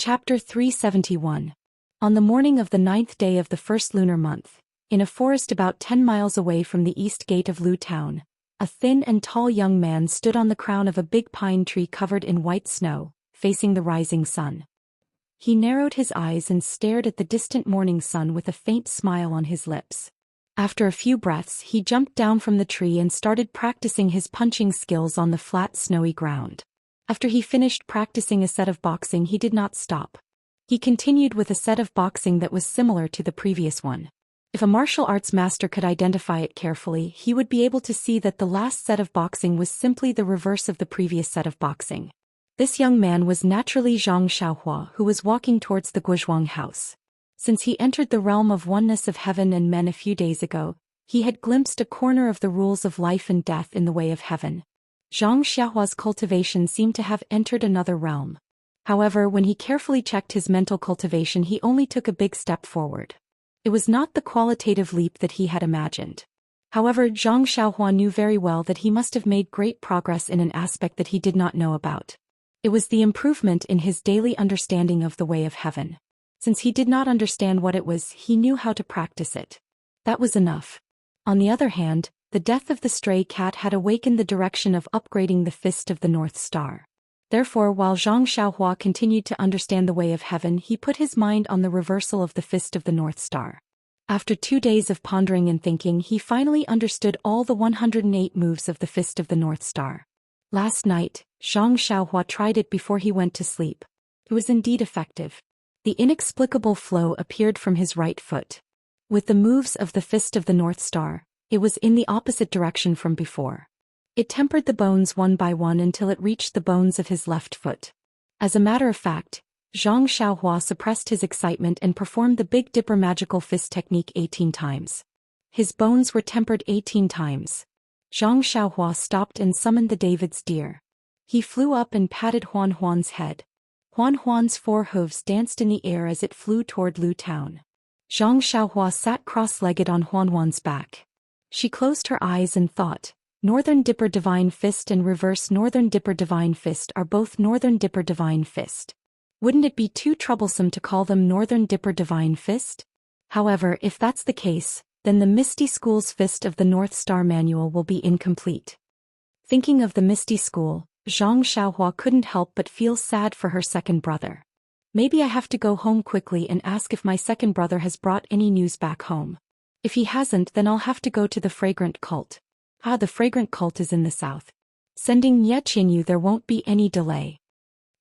Chapter 371. On the morning of the 9th day of the first lunar month, in a forest about 10 miles away from the east gate of Lu Town, a thin and tall young man stood on the crown of a big pine tree covered in white snow, facing the rising sun. He narrowed his eyes and stared at the distant morning sun with a faint smile on his lips. After a few breaths, he jumped down from the tree and started practicing his punching skills on the flat, snowy ground. After he finished practicing a set of boxing, he did not stop. He continued with a set of boxing that was similar to the previous one. If a martial arts master could identify it carefully, he would be able to see that the last set of boxing was simply the reverse of the previous set of boxing. This young man was naturally Zhang Xiaohua, who was walking towards the Guozhuang house. Since he entered the realm of oneness of heaven and men a few days ago, he had glimpsed a corner of the rules of life and death in the way of heaven. Zhang Xiaohua's cultivation seemed to have entered another realm. However, when he carefully checked his mental cultivation, he only took a big step forward. It was not the qualitative leap that he had imagined. However, Zhang Xiaohua knew very well that he must have made great progress in an aspect that he did not know about. It was the improvement in his daily understanding of the way of heaven. Since he did not understand what it was, he knew how to practice it. That was enough. On the other hand, the death of the stray cat had awakened the direction of upgrading the Fist of the North Star. Therefore, while Zhang Xiaohua continued to understand the way of heaven, he put his mind on the reversal of the Fist of the North Star. After 2 days of pondering and thinking, he finally understood all the 108 moves of the Fist of the North Star. Last night, Zhang Xiaohua tried it before he went to sleep. It was indeed effective. The inexplicable flow appeared from his right foot. With the moves of the Fist of the North Star, it was in the opposite direction from before. It tempered the bones one by one until it reached the bones of his left foot. As a matter of fact, Zhang Xiaohua suppressed his excitement and performed the Big Dipper magical fist technique 18 times. His bones were tempered 18 times. Zhang Xiaohua stopped and summoned the David's deer. He flew up and patted Huan Huan's head. Huan Huan's 4 hooves danced in the air as it flew toward Lu Town. Zhang Xiaohua sat cross-legged on Huan Huan's back. She closed her eyes and thought, Northern Dipper Divine Fist and Reverse Northern Dipper Divine Fist are both Northern Dipper Divine Fist. Wouldn't it be too troublesome to call them Northern Dipper Divine Fist? However, if that's the case, then the Misty School's Fist of the North Star manual will be incomplete. Thinking of the Misty School, Zhang Xiaohua couldn't help but feel sad for her second brother. Maybe I have to go home quickly and ask if my second brother has brought any news back home. If he hasn't, then I'll have to go to the Fragrant Cult. The Fragrant Cult is in the south. Sending Nye Qinyu, there won't be any delay.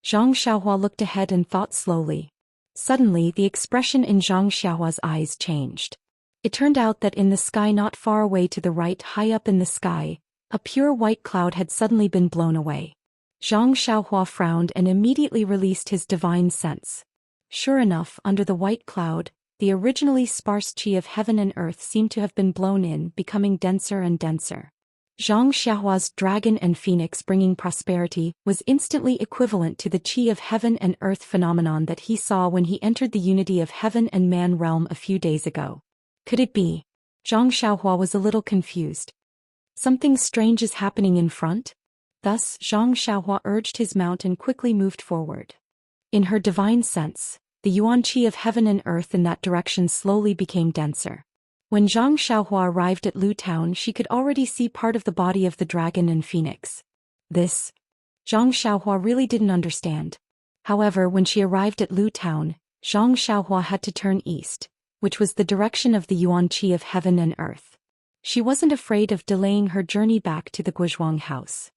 Zhang Xiaohua looked ahead and thought slowly. Suddenly, the expression in Zhang Xiaohua's eyes changed. It turned out that in the sky not far away to the right, high up in the sky, a pure white cloud had suddenly been blown away. Zhang Xiaohua frowned and immediately released his divine sense. Sure enough, under the white cloud, the originally sparse chi of heaven and earth seemed to have been blown in, becoming denser and denser. Zhang Xiaohua's dragon and phoenix bringing prosperity was instantly equivalent to the chi of heaven and earth phenomenon that he saw when he entered the unity of heaven and man realm a few days ago. Could it be? Zhang Xiaohua was a little confused. Something strange is happening in front? Thus, Zhang Xiaohua urged his mount and quickly moved forward. In her divine sense, the yuan qi of heaven and earth in that direction slowly became denser. When Zhang Xiaohua arrived at Lu Town, she could already see part of the body of the dragon and phoenix. This, Zhang Xiaohua really didn't understand. However, when she arrived at Lu Town, Zhang Xiaohua had to turn east, which was the direction of the yuan qi of heaven and earth. She wasn't afraid of delaying her journey back to the Guozhuang house.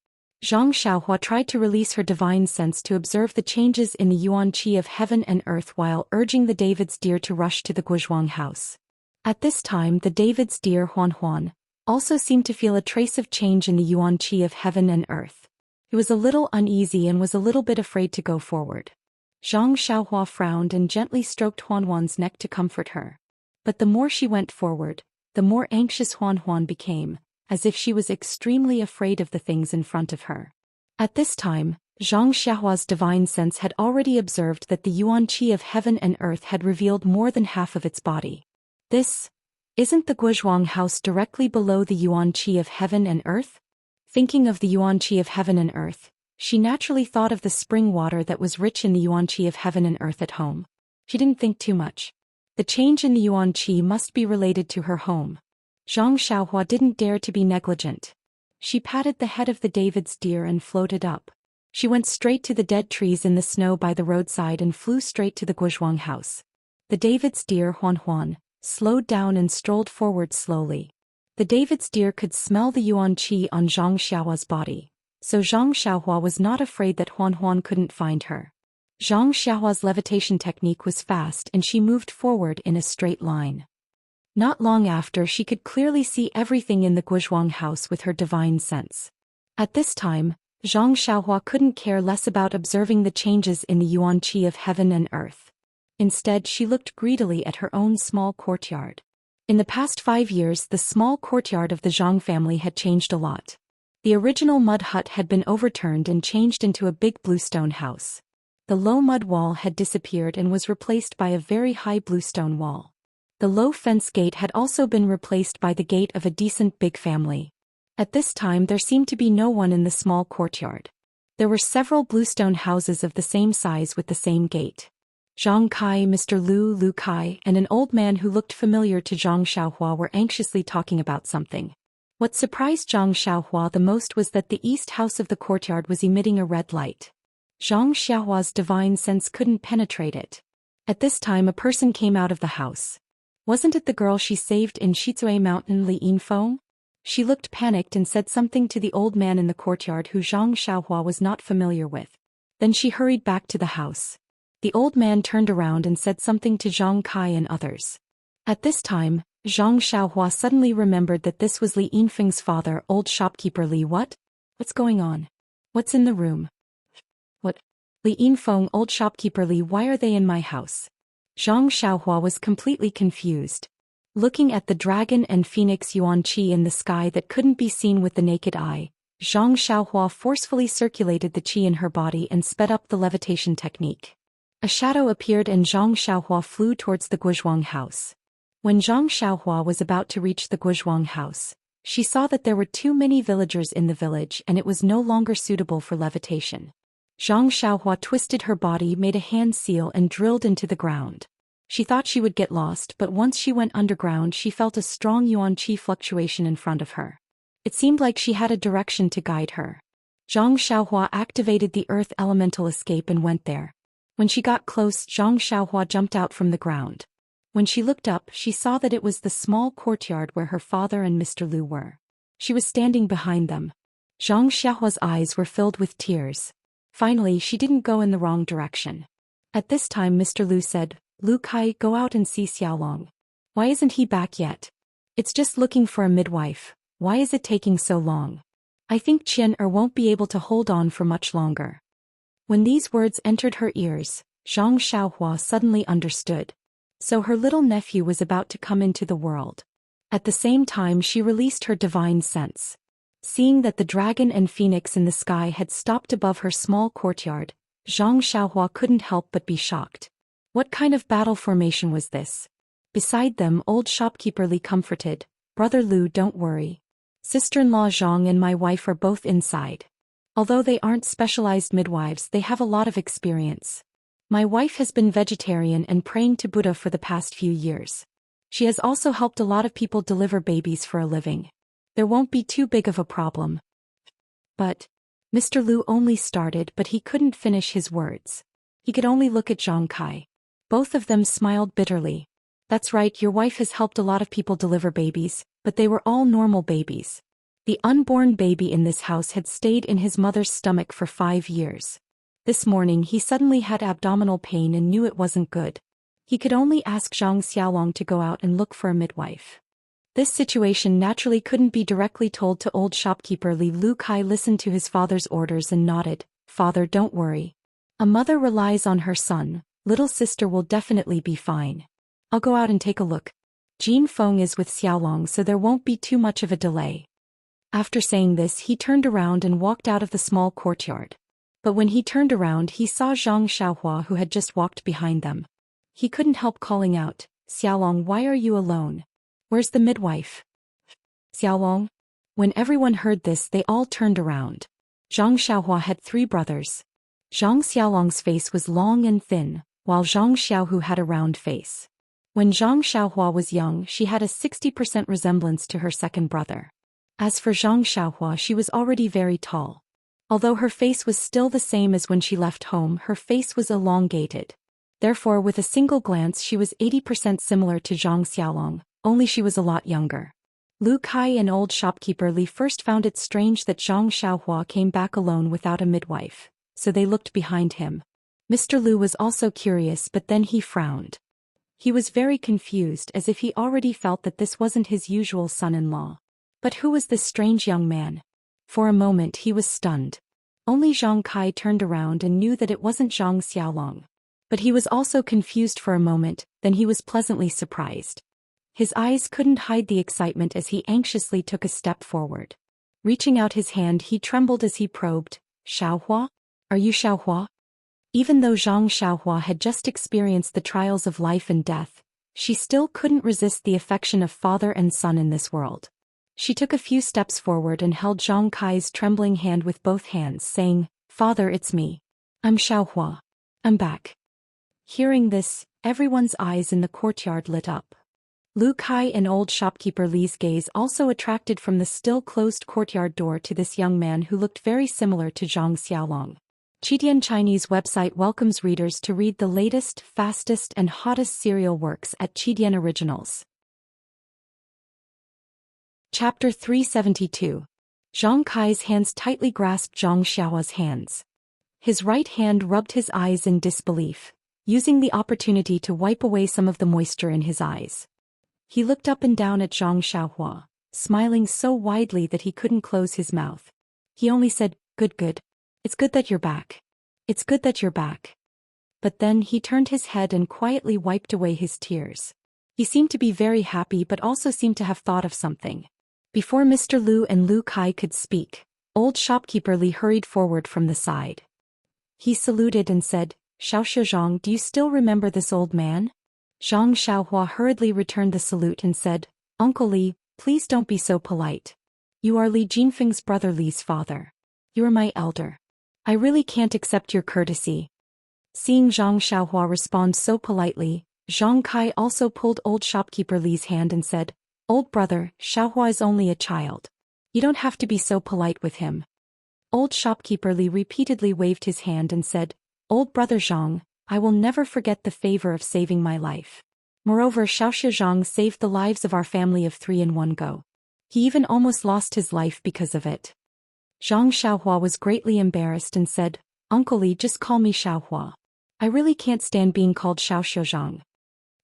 Zhang Xiaohua tried to release her divine sense to observe the changes in the yuan qi of heaven and earth while urging the David's deer to rush to the Guozhuang house. At this time, the David's deer Huan Huan also seemed to feel a trace of change in the yuan qi of heaven and earth. It was a little uneasy and was a little bit afraid to go forward. Zhang Xiaohua frowned and gently stroked Huan Huan's neck to comfort her. But the more she went forward, the more anxious Huan Huan became, as if she was extremely afraid of the things in front of her. At this time, Zhang Xiaohua's divine sense had already observed that the yuan qi of heaven and earth had revealed more than half of its body. Isn't the Guozhuang house directly below the yuan qi of heaven and earth? Thinking of the yuan qi of heaven and earth, She naturally thought of the spring water that was rich in the yuan qi of heaven and earth at home. She didn't think too much. The change in the yuan qi must be related to her home. Zhang Xiaohua didn't dare to be negligent. She patted the head of the David's deer and floated up. She went straight to the dead trees in the snow by the roadside and flew straight to the Guozhuang house. The David's deer Huan Huan slowed down and strolled forward slowly. The David's deer could smell the yuan qi on Zhang Xiaohua's body, so Zhang Xiaohua was not afraid that Huan Huan couldn't find her. Zhang Xiaohua's levitation technique was fast and she moved forward in a straight line. Not long after, she could clearly see everything in the Guozhuang house with her divine sense. At this time, Zhang Xiaohua couldn't care less about observing the changes in the yuan qi of heaven and earth. Instead, she looked greedily at her own small courtyard. In the past 5 years, the small courtyard of the Zhang family had changed a lot. The original mud hut had been overturned and changed into a big bluestone house. The low mud wall had disappeared and was replaced by a very high bluestone wall. The low fence gate had also been replaced by the gate of a decent big family. At this time, there seemed to be no one in the small courtyard. There were several bluestone houses of the same size with the same gate. Zhang Kai, Mr. Lu Kai, and an old man who looked familiar to Zhang Xiaohua were anxiously talking about something. What surprised Zhang Xiaohua the most was that the east house of the courtyard was emitting a red light. Zhang Xiaohua's divine sense couldn't penetrate it. At this time, a person came out of the house. Wasn't it the girl she saved in Shizue Mountain, Li Yinfeng? She looked panicked and said something to the old man in the courtyard who Zhang Xiaohua was not familiar with. Then she hurried back to the house. The old man turned around and said something to Zhang Kai and others. At this time, Zhang Xiaohua suddenly remembered that this was Li Yinfeng's father, old shopkeeper Li. What's going on? What's in the room? What? Li Yinfeng, old shopkeeper Li, why are they in my house? Zhang Xiaohua was completely confused. Looking at the dragon and phoenix yuan qi in the sky that couldn't be seen with the naked eye, Zhang Xiaohua forcefully circulated the qi in her body and sped up the levitation technique. A shadow appeared and Zhang Xiaohua flew towards the Guozhuang house. When Zhang Xiaohua was about to reach the Guozhuang house, she saw that there were too many villagers in the village and it was no longer suitable for levitation. Zhang Xiaohua twisted her body, made a hand seal and drilled into the ground. She thought she would get lost, but once she went underground she felt a strong yuan qi fluctuation in front of her. It seemed like she had a direction to guide her. Zhang Xiaohua activated the earth elemental escape and went there. When she got close, Zhang Xiaohua jumped out from the ground. When she looked up, she saw that it was the small courtyard where her father and Mr. Lu were. She was standing behind them. Zhang Xiaohua's eyes were filled with tears. Finally, she didn't go in the wrong direction. At this time, Mr. Lu said, "Lu Kai, go out and see Xiaolong. Why isn't he back yet? It's just looking for a midwife. Why is it taking so long? I think Qian won't be able to hold on for much longer." When these words entered her ears, Zhang Xiaohua suddenly understood. So her little nephew was about to come into the world. At the same time, she released her divine sense. Seeing that the dragon and phoenix in the sky had stopped above her small courtyard, Zhang Xiaohua couldn't help but be shocked. What kind of battle formation was this? Beside them, old shopkeeper Li comforted, "Brother Lu, don't worry. Sister-in-law Zhang and my wife are both inside. Although they aren't specialized midwives, they have a lot of experience. My wife has been vegetarian and praying to Buddha for the past few years. She has also helped a lot of people deliver babies for a living. There won't be too big of a problem." But Mr. Lu only started, but he couldn't finish his words. He could only look at Zhang Kai. Both of them smiled bitterly. "That's right, your wife has helped a lot of people deliver babies, but they were all normal babies. The unborn baby in this house had stayed in his mother's stomach for 5 years. This morning he suddenly had abdominal pain and knew it wasn't good. He could only ask Zhang Xiaolong to go out and look for a midwife." This situation naturally couldn't be directly told to old shopkeeper Li. Lu Kai listened to his father's orders and nodded. "Father, don't worry. A mother relies on her son. Little sister will definitely be fine. I'll go out and take a look. Jin Feng is with Xiaolong, so there won't be too much of a delay." After saying this, he turned around and walked out of the small courtyard. But when he turned around, he saw Zhang Xiaohua, who had just walked behind them. He couldn't help calling out, "Xiaolong, why are you alone? Where's the midwife?" "Xiaolong?" When everyone heard this, they all turned around. Zhang Xiaohua had 3 brothers. Zhang Xiaolong's face was long and thin, while Zhang Xiaohu had a round face. When Zhang Xiaohua was young, she had a 60% resemblance to her second brother. As for Zhang Xiaohua, she was already very tall. Although her face was still the same as when she left home, her face was elongated. Therefore, with a single glance she was 80% similar to Zhang Xiaolong, only she was a lot younger. Lu Kai and old shopkeeper Li first found it strange that Zhang Xiaohua came back alone without a midwife, so they looked behind him. Mr. Lu was also curious, but then he frowned. He was very confused, as if he already felt that this wasn't his usual son-in-law. But who was this strange young man? For a moment he was stunned. Only Zhang Kai turned around and knew that it wasn't Zhang Xiaolong. But he was also confused for a moment, then he was pleasantly surprised. His eyes couldn't hide the excitement as he anxiously took a step forward. Reaching out his hand, he trembled as he probed, "Xiaohua? Are you Xiaohua?" Even though Zhang Xiaohua had just experienced the trials of life and death, she still couldn't resist the affection of father and son in this world. She took a few steps forward and held Zhang Kai's trembling hand with both hands, saying, "Father, it's me. I'm Xiaohua. I'm back." Hearing this, everyone's eyes in the courtyard lit up. Lu Kai and old shopkeeper Li's gaze also attracted from the still-closed courtyard door to this young man who looked very similar to Zhang Xiaolong. Chidian Chinese website welcomes readers to read the latest, fastest and hottest serial works at Chidian Originals. Chapter 372. Zhang Kai's hands tightly grasped Zhang Xiaohua's hands. His right hand rubbed his eyes in disbelief, using the opportunity to wipe away some of the moisture in his eyes. He looked up and down at Zhang Xiaohua, smiling so widely that he couldn't close his mouth. He only said, Good. It's good that you're back. It's good that you're back." But then he turned his head and quietly wiped away his tears. He seemed to be very happy, but also seemed to have thought of something. Before Mr. Lu and Lu Kai could speak, old shopkeeper Li hurried forward from the side. He saluted and said, "Xiaoxue Zhang, do you still remember this old man?" Zhang Xiaohua hurriedly returned the salute and said, "Uncle Li, please don't be so polite. You are Li Jinfeng's brother, Li's father. You are my elder. I really can't accept your courtesy." Seeing Zhang Xiaohua respond so politely, Zhang Kai also pulled old shopkeeper Li's hand and said, "Old brother, Xiaohua is only a child. You don't have to be so polite with him." Old shopkeeper Li repeatedly waved his hand and said, "Old brother Zhang, I will never forget the favor of saving my life. Moreover, Xiaoxue Zhang saved the lives of our family of 3 in one go. He even almost lost his life because of it." Zhang Xiaohua was greatly embarrassed and said, "Uncle Li, just call me Xiaohua. I really can't stand being called Xiaoxue Zhang."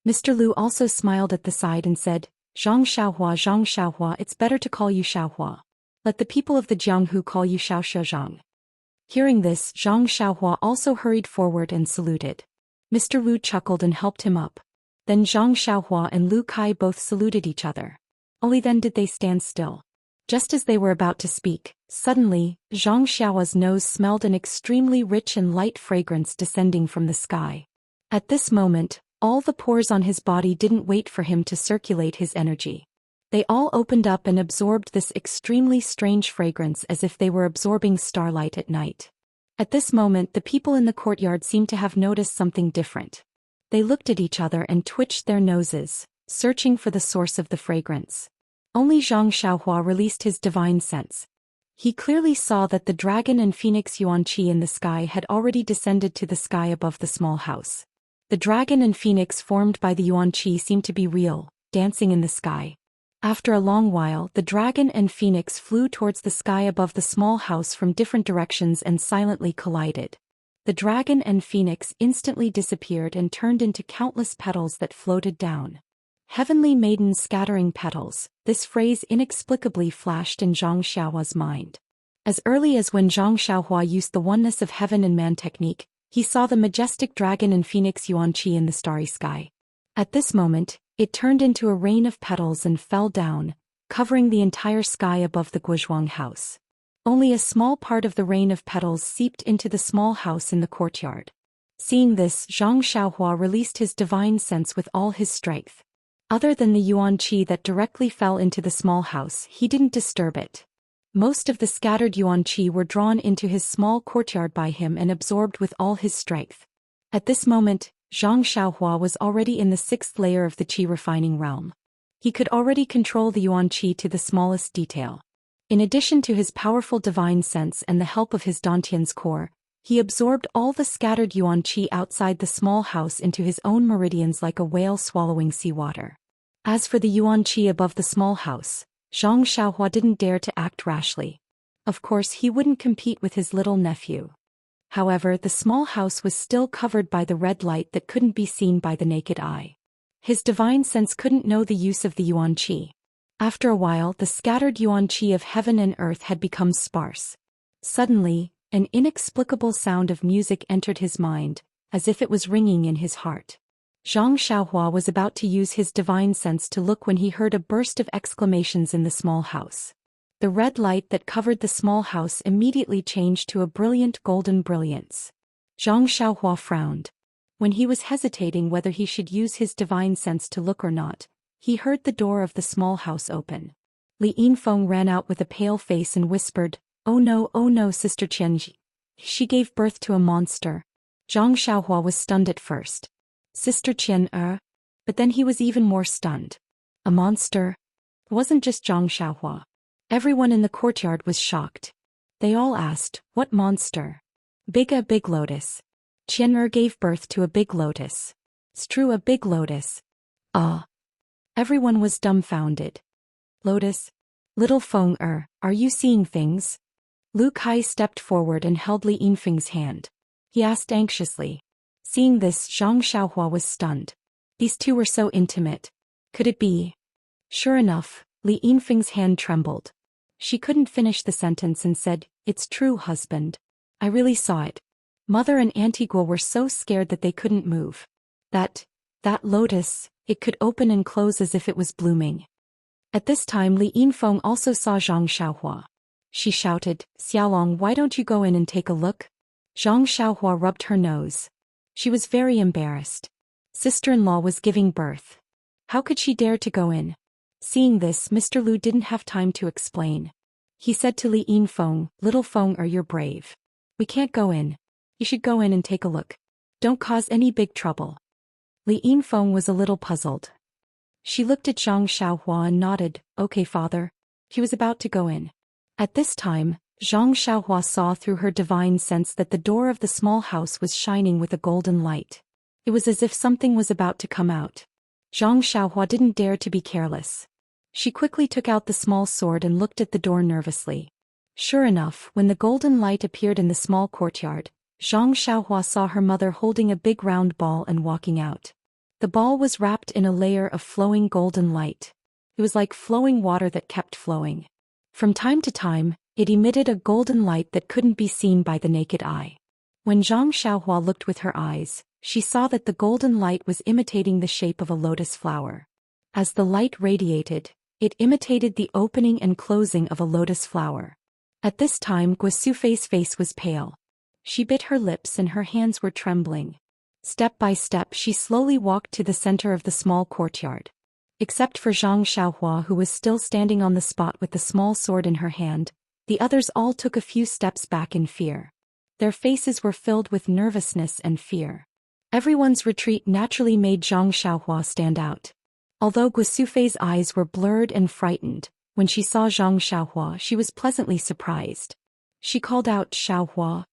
Mr. Lu also smiled at the side and said, Zhang Xiaohua, it's better to call you Xiaohua. Let the people of the Jianghu call you Xiaoxue Zhang." Hearing this, Zhang Xiaohua also hurried forward and saluted. Mr. Lu chuckled and helped him up. Then Zhang Xiaohua and Lu Kai both saluted each other. Only then did they stand still. Just as they were about to speak, suddenly, Zhang Xiaohua's nose smelled an extremely rich and light fragrance descending from the sky. At this moment, all the pores on his body didn't wait for him to circulate his energy. They all opened up and absorbed this extremely strange fragrance as if they were absorbing starlight at night. At this moment, the people in the courtyard seemed to have noticed something different. They looked at each other and twitched their noses, searching for the source of the fragrance. Only Zhang Xiaohua released his divine sense. He clearly saw that the dragon and phoenix yuan qi in the sky had already descended to the sky above the small house. The dragon and phoenix formed by the yuan qi seemed to be real, dancing in the sky. After a long while, the dragon and phoenix flew towards the sky above the small house from different directions and silently collided. The dragon and phoenix instantly disappeared and turned into countless petals that floated down. "Heavenly maiden scattering petals," this phrase inexplicably flashed in Zhang Xiaohua's mind. As early as when Zhang Xiaohua used the oneness of heaven and man technique, he saw the majestic dragon and phoenix yuan qi in the starry sky. At this moment, it turned into a rain of petals and fell down, covering the entire sky above the Guozhuang house. Only a small part of the rain of petals seeped into the small house in the courtyard. Seeing this, Zhang Xiaohua released his divine sense with all his strength. Other than the yuan qi that directly fell into the small house, he didn't disturb it. Most of the scattered yuan qi were drawn into his small courtyard by him and absorbed with all his strength. At this moment, Zhang Xiaohua was already in the 6th layer of the qi refining realm. He could already control the yuan qi to the smallest detail. In addition to his powerful divine sense and the help of his Dantian's core, he absorbed all the scattered yuan qi outside the small house into his own meridians like a whale swallowing seawater. As for the yuan qi above the small house, Zhang Xiaohua didn't dare to act rashly. Of course he wouldn't compete with his little nephew. However, the small house was still covered by the red light that couldn't be seen by the naked eye. His divine sense couldn't know the use of the yuan qi. After a while, the scattered yuan qi of heaven and earth had become sparse. Suddenly, an inexplicable sound of music entered his mind, as if it was ringing in his heart. Zhang Xiaohua was about to use his divine sense to look when he heard a burst of exclamations in the small house. The red light that covered the small house immediately changed to a brilliant golden brilliance. Zhang Xiaohua frowned. When he was hesitating whether he should use his divine sense to look or not, he heard the door of the small house open. Li Yinfeng ran out with a pale face and whispered, oh no, Sister Qian. She gave birth to a monster. Zhang Xiaohua was stunned at first. Sister Qian, But then he was even more stunned. A monster? It wasn't just Zhang Xiaohua. Everyone in the courtyard was shocked. They all asked, what monster? A big lotus. Qian gave birth to a big lotus. Stru, a big lotus. Everyone was dumbfounded. Lotus? Little Feng are you seeing things? Lu Kai stepped forward and held Li Yinfeng's hand. He asked anxiously. Seeing this, Zhang Xiaohua was stunned. These two were so intimate. Could it be? Sure enough, Li Yinfeng's hand trembled. She couldn't finish the sentence and said, it's true, husband. I really saw it. Mother and Antigua were so scared that they couldn't move. That lotus, it could open and close as if it was blooming. At this time Li Yinfeng also saw Zhang Xiaohua. She shouted, Xiaolong, why don't you go in and take a look? Zhang Xiaohua rubbed her nose. She was very embarrassed. Sister-in-law was giving birth. How could she dare to go in? Seeing this, Mr. Lu didn't have time to explain. He said to Li Yinfeng, Little Feng, you're brave. We can't go in. You should go in and take a look. Don't cause any big trouble. Li Yinfeng was a little puzzled. She looked at Zhang Xiaohua and nodded, okay, father. He was about to go in. At this time, Zhang Xiaohua saw through her divine sense that the door of the small house was shining with a golden light. It was as if something was about to come out. Zhang Xiaohua didn't dare to be careless. She quickly took out the small sword and looked at the door nervously. Sure enough, when the golden light appeared in the small courtyard, Zhang Xiaohua saw her mother holding a big round ball and walking out. The ball was wrapped in a layer of flowing golden light. It was like flowing water that kept flowing. From time to time, it emitted a golden light that couldn't be seen by the naked eye. When Zhang Xiaohua looked with her eyes, she saw that the golden light was imitating the shape of a lotus flower. As the light radiated, it imitated the opening and closing of a lotus flower. At this time Guosufei's face was pale. She bit her lips and her hands were trembling. Step by step she slowly walked to the center of the small courtyard. Except for Zhang Xiaohua, who was still standing on the spot with the small sword in her hand, the others all took a few steps back in fear. Their faces were filled with nervousness and fear. Everyone's retreat naturally made Zhang Xiaohua stand out. Although Guosufei's eyes were blurred and frightened, when she saw Zhang Xiaohua she was pleasantly surprised. She called out, Xiaohua.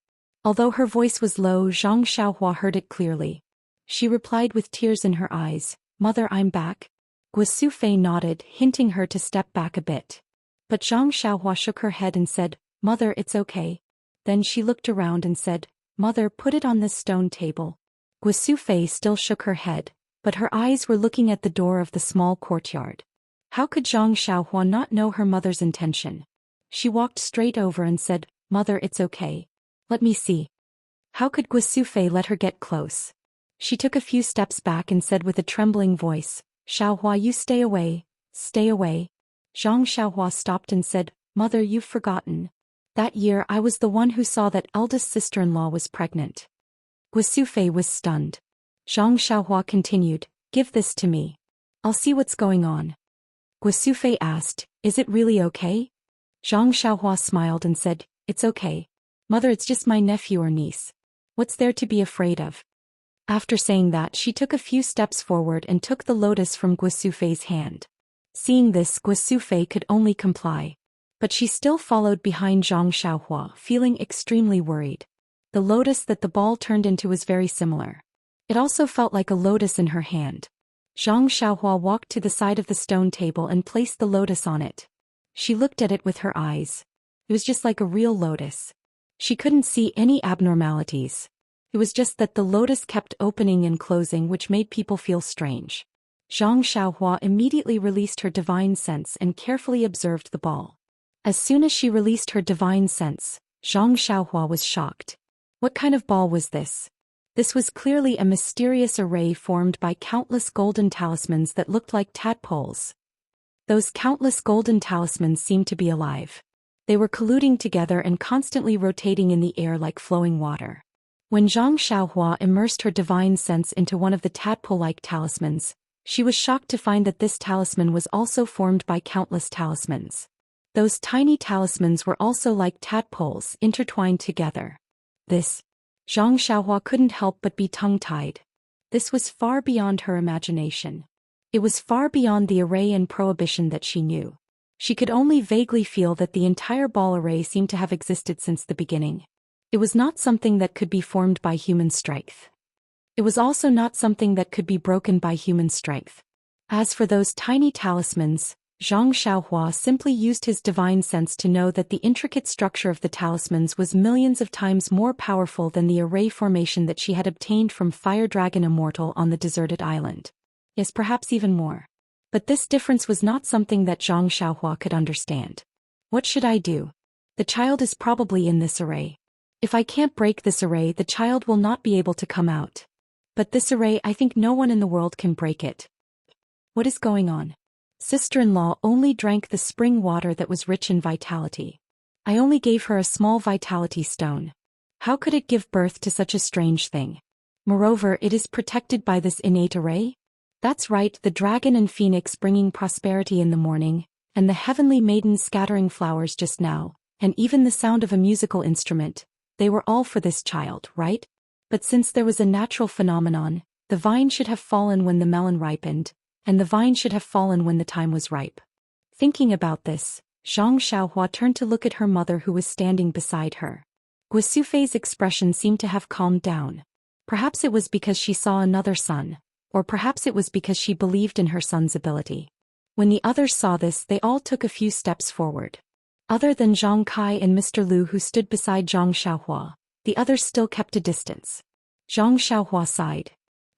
Although her voice was low, Zhang Xiaohua heard it clearly. She replied with tears in her eyes, Mother, I'm back. Guosufei nodded, hinting her to step back a bit. But Zhang Xiaohua shook her head and said, Mother, it's okay. Then she looked around and said, Mother, put it on this stone table. Guosufei still shook her head, but her eyes were looking at the door of the small courtyard. How could Zhang Xiaohua not know her mother's intention? She walked straight over and said, Mother, it's okay. Let me see. How could Guosufei let her get close? She took a few steps back and said with a trembling voice, Xiaohua, you stay away, stay away. Zhang Xiaohua stopped and said, Mother, you've forgotten. That year I was the one who saw that eldest sister-in-law was pregnant. Guosufei was stunned. Zhang Xiaohua continued, Give this to me. I'll see what's going on. Guosufei asked, Is it really okay? Zhang Xiaohua smiled and said, "It's okay. Mother, it's just my nephew or niece. What's there to be afraid of?" After saying that, she took a few steps forward and took the lotus from Guosufei's hand. Seeing this, Guosufei could only comply. But she still followed behind Zhang Xiaohua, feeling extremely worried. The lotus that the ball turned into was very similar. It also felt like a lotus in her hand. Zhang Xiaohua walked to the side of the stone table and placed the lotus on it. She looked at it with her eyes. It was just like a real lotus. She couldn't see any abnormalities. It was just that the lotus kept opening and closing, which made people feel strange. Zhang Xiaohua immediately released her divine sense and carefully observed the ball. As soon as she released her divine sense, Zhang Xiaohua was shocked. What kind of ball was this? This was clearly a mysterious array formed by countless golden talismans that looked like tadpoles. Those countless golden talismans seemed to be alive. They were colluding together and constantly rotating in the air like flowing water. When Zhang Xiaohua immersed her divine sense into one of the tadpole-like talismans, she was shocked to find that this talisman was also formed by countless talismans. Those tiny talismans were also like tadpoles, intertwined together. Zhang Xiaohua couldn't help but be tongue-tied. This was far beyond her imagination. It was far beyond the array and prohibition that she knew. She could only vaguely feel that the entire ball array seemed to have existed since the beginning. It was not something that could be formed by human strength. It was also not something that could be broken by human strength. As for those tiny talismans, Zhang Xiaohua simply used his divine sense to know that the intricate structure of the talismans was millions of times more powerful than the array formation that she had obtained from Fire Dragon Immortal on the deserted island. Yes, perhaps even more. But this difference was not something that Zhang Xiaohua could understand. What should I do? The child is probably in this array. If I can't break this array, the child will not be able to come out. But this array, I think no one in the world can break it. What is going on? Sister-in-law only drank the spring water that was rich in vitality. I only gave her a small vitality stone. How could it give birth to such a strange thing? Moreover, it is protected by this innate array? That's right, the dragon and phoenix bringing prosperity in the morning, and the heavenly maiden scattering flowers just now, and even the sound of a musical instrument, they were all for this child, right? But since there was a natural phenomenon, the vine should have fallen when the melon ripened, and the vine should have fallen when the time was ripe. Thinking about this, Zhang Xiaohua turned to look at her mother who was standing beside her. Guosufei's expression seemed to have calmed down. Perhaps it was because she saw another son, or perhaps it was because she believed in her son's ability. When the others saw this, they all took a few steps forward. Other than Zhang Kai and Mr. Lu who stood beside Zhang Xiaohua, the others still kept a distance. Zhang Xiaohua sighed.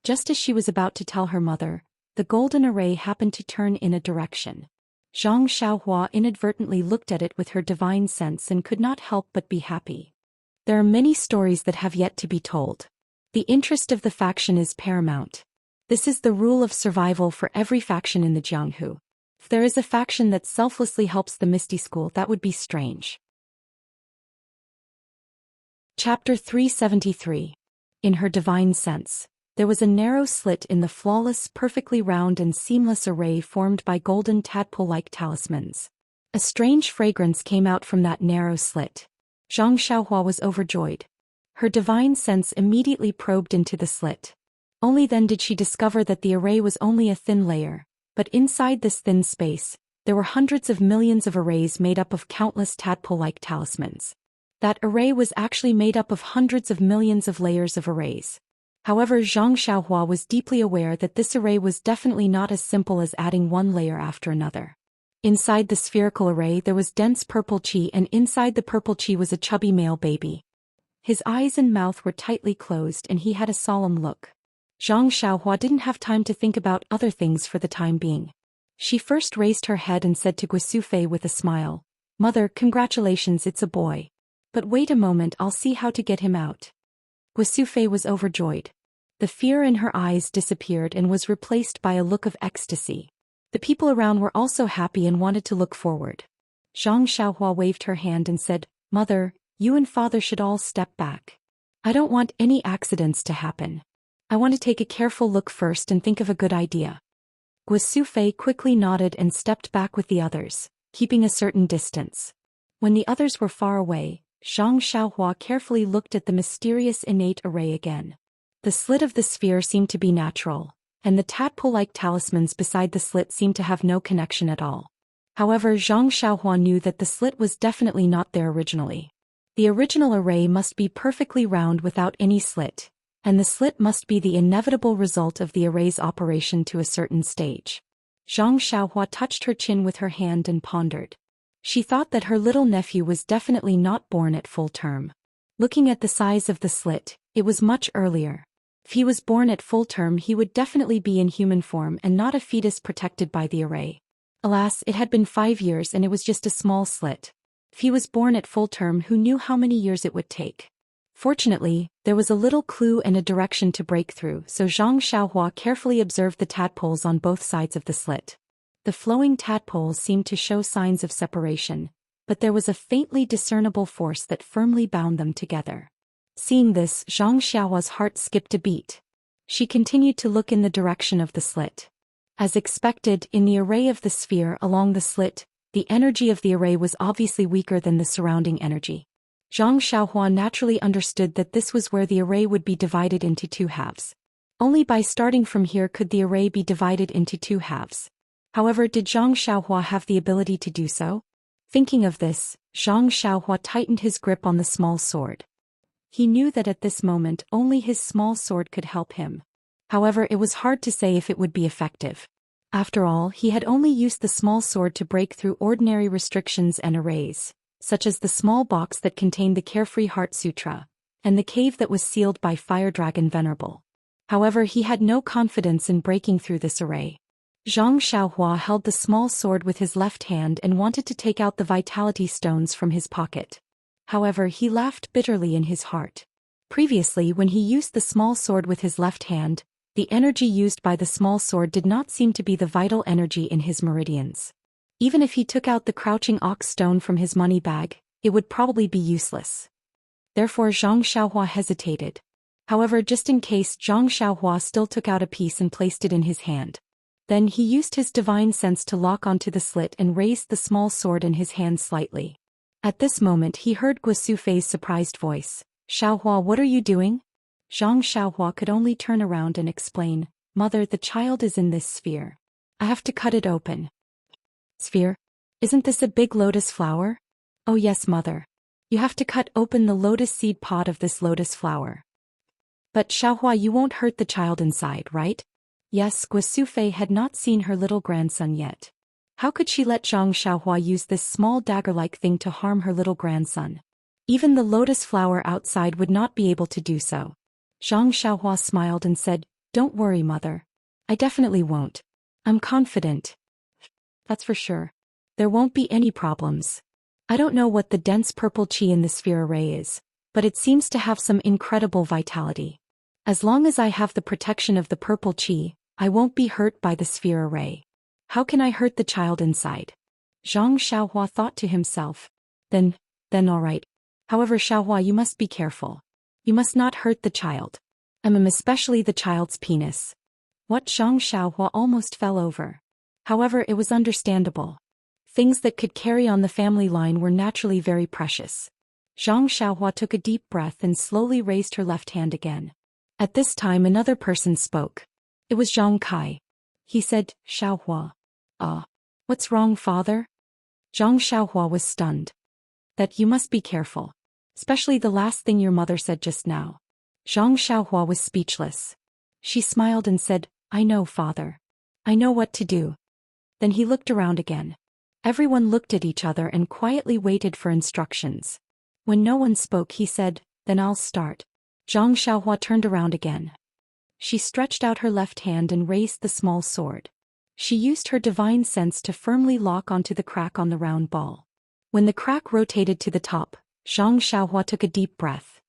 Just as she was about to tell her mother, the golden array happened to turn in a direction. Zhang Xiaohua inadvertently looked at it with her divine sense and could not help but be happy. There are many stories that have yet to be told. The interest of the faction is paramount. This is the rule of survival for every faction in the Jianghu. If there is a faction that selflessly helps the Misty School, that would be strange. Chapter 373. In her divine sense, there was a narrow slit in the flawless, perfectly round and seamless array formed by golden tadpole-like talismans. A strange fragrance came out from that narrow slit. Zhang Xiaohua was overjoyed. Her divine sense immediately probed into the slit. Only then did she discover that the array was only a thin layer, but inside this thin space, there were hundreds of millions of arrays made up of countless tadpole-like talismans. That array was actually made up of hundreds of millions of layers of arrays. However, Zhang Xiaohua was deeply aware that this array was definitely not as simple as adding one layer after another. Inside the spherical array there was dense purple qi, and inside the purple qi was a chubby male baby. His eyes and mouth were tightly closed and he had a solemn look. Zhang Xiaohua didn't have time to think about other things for the time being. She first raised her head and said to Guosufei with a smile, "Mother, congratulations, it's a boy. But wait a moment, I'll see how to get him out." Guosufei was overjoyed. The fear in her eyes disappeared and was replaced by a look of ecstasy. The people around were also happy and wanted to look forward. Zhang Xiaohua waved her hand and said, "Mother, you and father should all step back. I don't want any accidents to happen. I want to take a careful look first and think of a good idea." Guosufei quickly nodded and stepped back with the others, keeping a certain distance. When the others were far away, Zhang Xiaohua carefully looked at the mysterious innate array again. The slit of the sphere seemed to be natural, and the tadpole-like talismans beside the slit seemed to have no connection at all. However, Zhang Xiaohua knew that the slit was definitely not there originally. The original array must be perfectly round without any slit, and the slit must be the inevitable result of the array's operation to a certain stage. Zhang Xiaohua touched her chin with her hand and pondered. She thought that her little nephew was definitely not born at full term. Looking at the size of the slit, it was much earlier. If he was born at full term, he would definitely be in human form and not a fetus protected by the array. Alas, it had been 5 years and it was just a small slit. If he was born at full term, who knew how many years it would take? Fortunately, there was a little clue and a direction to break through, so Zhang Xiaohua carefully observed the tadpoles on both sides of the slit. The flowing tadpoles seemed to show signs of separation, but there was a faintly discernible force that firmly bound them together. Seeing this, Zhang Xiaohua's heart skipped a beat. She continued to look in the direction of the slit. As expected, in the array of the sphere along the slit, the energy of the array was obviously weaker than the surrounding energy. Zhang Xiaohua naturally understood that this was where the array would be divided into 2 halves. Only by starting from here could the array be divided into 2 halves. However, did Zhang Xiaohua have the ability to do so? Thinking of this, Zhang Xiaohua tightened his grip on the small sword. He knew that at this moment only his small sword could help him. However, it was hard to say if it would be effective. After all, he had only used the small sword to break through ordinary restrictions and arrays, such as the small box that contained the Carefree Heart Sutra, and the cave that was sealed by Fire Dragon Venerable. However, he had no confidence in breaking through this array. Zhang Xiaohua held the small sword with his left hand and wanted to take out the vitality stones from his pocket. However, he laughed bitterly in his heart. Previously, when he used the small sword with his left hand, the energy used by the small sword did not seem to be the vital energy in his meridians. Even if he took out the crouching ox stone from his money bag, it would probably be useless. Therefore, Zhang Xiaohua hesitated. However, just in case, Zhang Xiaohua still took out a piece and placed it in his hand. Then he used his divine sense to lock onto the slit and raised the small sword in his hand slightly. At this moment he heard Guo Fe's surprised voice. "Xiaohua, what are you doing?" Zhang Xiaohua could only turn around and explain, "Mother, the child is in this sphere. I have to cut it open." "Sphere? Isn't this a big lotus flower?" "Oh yes, mother. You have to cut open the lotus seed pod of this lotus flower." "But Xiaohua, you won't hurt the child inside, right?" Yes, Guo Fei had not seen her little grandson yet. How could she let Zhang Xiaohua use this small dagger-like thing to harm her little grandson? Even the lotus flower outside would not be able to do so. Zhang Xiaohua smiled and said, "Don't worry, mother. I definitely won't. I'm confident. That's for sure. There won't be any problems. I don't know what the dense purple qi in the sphere array is, but it seems to have some incredible vitality. As long as I have the protection of the purple qi, I won't be hurt by the sphere array. How can I hurt the child inside?" Zhang Xiaohua thought to himself. Then all right. However, Xiaohua, you must be careful. You must not hurt the child. Especially the child's penis. What? Zhang Xiaohua almost fell over. However, it was understandable. Things that could carry on the family line were naturally very precious. Zhang Xiaohua took a deep breath and slowly raised her left hand again. At this time another person spoke. It was Zhang Kai. He said, "Xiaohua. What's wrong, father?" Zhang Xiaohua was stunned. "That you must be careful. Especially the last thing your mother said just now." Zhang Xiaohua was speechless. She smiled and said, "I know, father. I know what to do." Then he looked around again. Everyone looked at each other and quietly waited for instructions. When no one spoke, he said, "Then I'll start." Zhang Xiaohua turned around again. She stretched out her left hand and raised the small sword. She used her divine sense to firmly lock onto the crack on the round ball. When the crack rotated to the top, Zhang Xiaohua took a deep breath.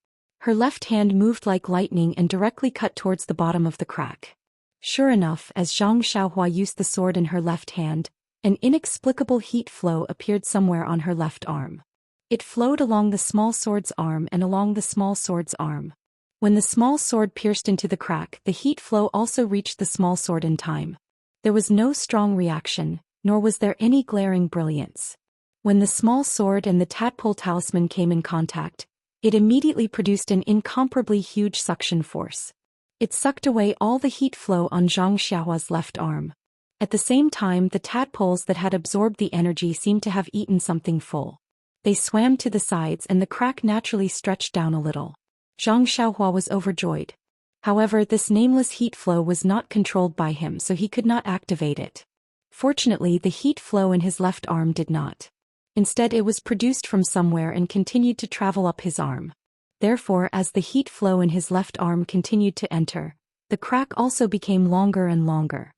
Her left hand moved like lightning and directly cut towards the bottom of the crack. Sure enough, as Zhang Xiaohua used the sword in her left hand, an inexplicable heat flow appeared somewhere on her left arm. It flowed along the small sword's arm and along the small sword's arm. When the small sword pierced into the crack, the heat flow also reached the small sword in time. There was no strong reaction, nor was there any glaring brilliance. When the small sword and the tadpole talisman came in contact, it immediately produced an incomparably huge suction force. It sucked away all the heat flow on Zhang Xiaohua's left arm. At the same time, the tadpoles that had absorbed the energy seemed to have eaten something full. They swam to the sides and the crack naturally stretched down a little. Zhang Xiaohua was overjoyed. However, this nameless heat flow was not controlled by him, so he could not activate it. Fortunately, the heat flow in his left arm did not. Instead, it was produced from somewhere and continued to travel up his arm. Therefore, as the heat flow in his left arm continued to enter, the crack also became longer and longer.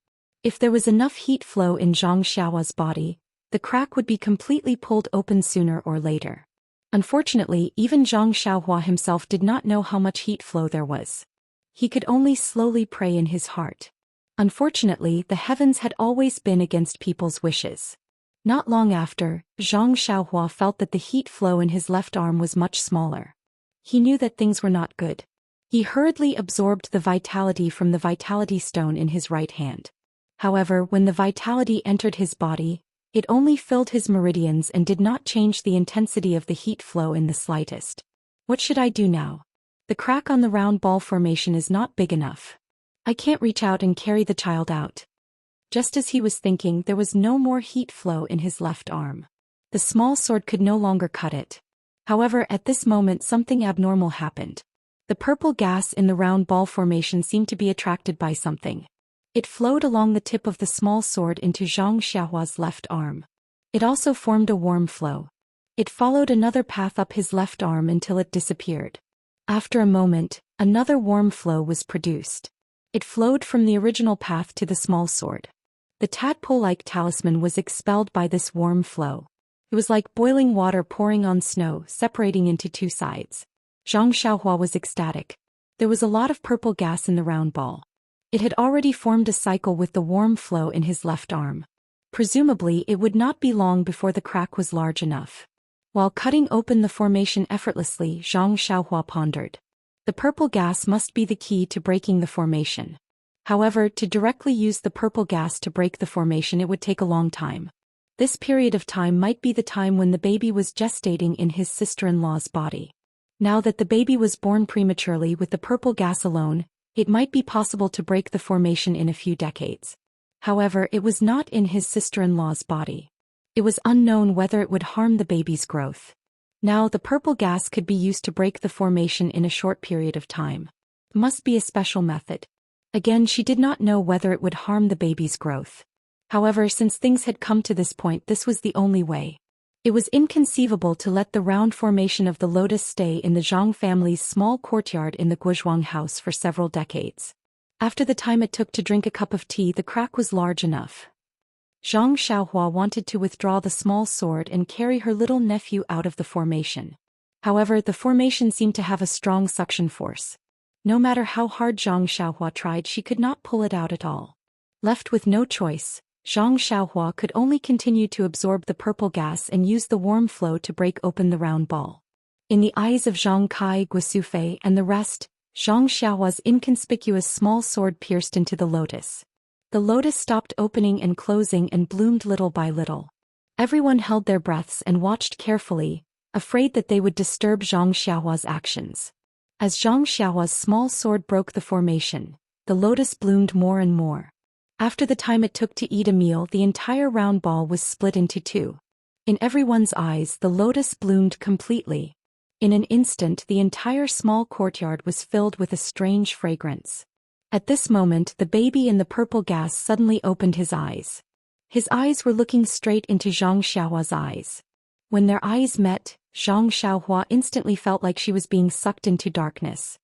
If there was enough heat flow in Zhang Xiaohua's body, the crack would be completely pulled open sooner or later. Unfortunately, even Zhang Xiaohua himself did not know how much heat flow there was. He could only slowly pray in his heart. Unfortunately, the heavens had always been against people's wishes. Not long after, Zhang Xiaohua felt that the heat flow in his left arm was much smaller. He knew that things were not good. He hurriedly absorbed the vitality from the vitality stone in his right hand. However, when the vitality entered his body, it only filled his meridians and did not change the intensity of the heat flow in the slightest. What should I do now? The crack on the round ball formation is not big enough. I can't reach out and carry the child out. Just as he was thinking, there was no more heat flow in his left arm. The small sword could no longer cut it. However, at this moment something abnormal happened. The purple gas in the round ball formation seemed to be attracted by something. It flowed along the tip of the small sword into Zhang Xiaohua's left arm. It also formed a warm flow. It followed another path up his left arm until it disappeared. After a moment, another warm flow was produced. It flowed from the original path to the small sword. The tadpole-like talisman was expelled by this warm flow. It was like boiling water pouring on snow, separating into two sides. Zhang Xiaohua was ecstatic. There was a lot of purple gas in the round ball. It had already formed a cycle with the warm flow in his left arm. Presumably, it would not be long before the crack was large enough. While cutting open the formation effortlessly, Zhang Xiaohua pondered. The purple gas must be the key to breaking the formation. However, to directly use the purple gas to break the formation, it would take a long time. This period of time might be the time when the baby was gestating in his sister-in-law's body. Now that the baby was born prematurely with the purple gas alone, it might be possible to break the formation in a few decades. However, it was not in his sister-in-law's body. It was unknown whether it would harm the baby's growth. Now the purple gas could be used to break the formation in a short period of time. It must be a special method. Again, she did not know whether it would harm the baby's growth. However, since things had come to this point, this was the only way. It was inconceivable to let the round formation of the lotus stay in the Zhang family's small courtyard in the Guozhuang house for several decades. After the time it took to drink a cup of tea, the crack was large enough. Zhang Xiaohua wanted to withdraw the small sword and carry her little nephew out of the formation. However, the formation seemed to have a strong suction force. No matter how hard Zhang Xiaohua tried, she could not pull it out at all. Left with no choice, Zhang Xiaohua could only continue to absorb the purple gas and use the warm flow to break open the round ball. In the eyes of Zhang Kai, Guosufei, and the rest, Zhang Xiaohua's inconspicuous small sword pierced into the lotus. The lotus stopped opening and closing and bloomed little by little. Everyone held their breaths and watched carefully, afraid that they would disturb Zhang Xiaohua's actions. As Zhang Xiaohua's small sword broke the formation, the lotus bloomed more and more. After the time it took to eat a meal, the entire round ball was split into two. In everyone's eyes, the lotus bloomed completely. In an instant, the entire small courtyard was filled with a strange fragrance. At this moment, the baby in the purple gas suddenly opened his eyes. His eyes were looking straight into Zhang Xiaohua's eyes. When their eyes met, Zhang Xiaohua instantly felt like she was being sucked into darkness.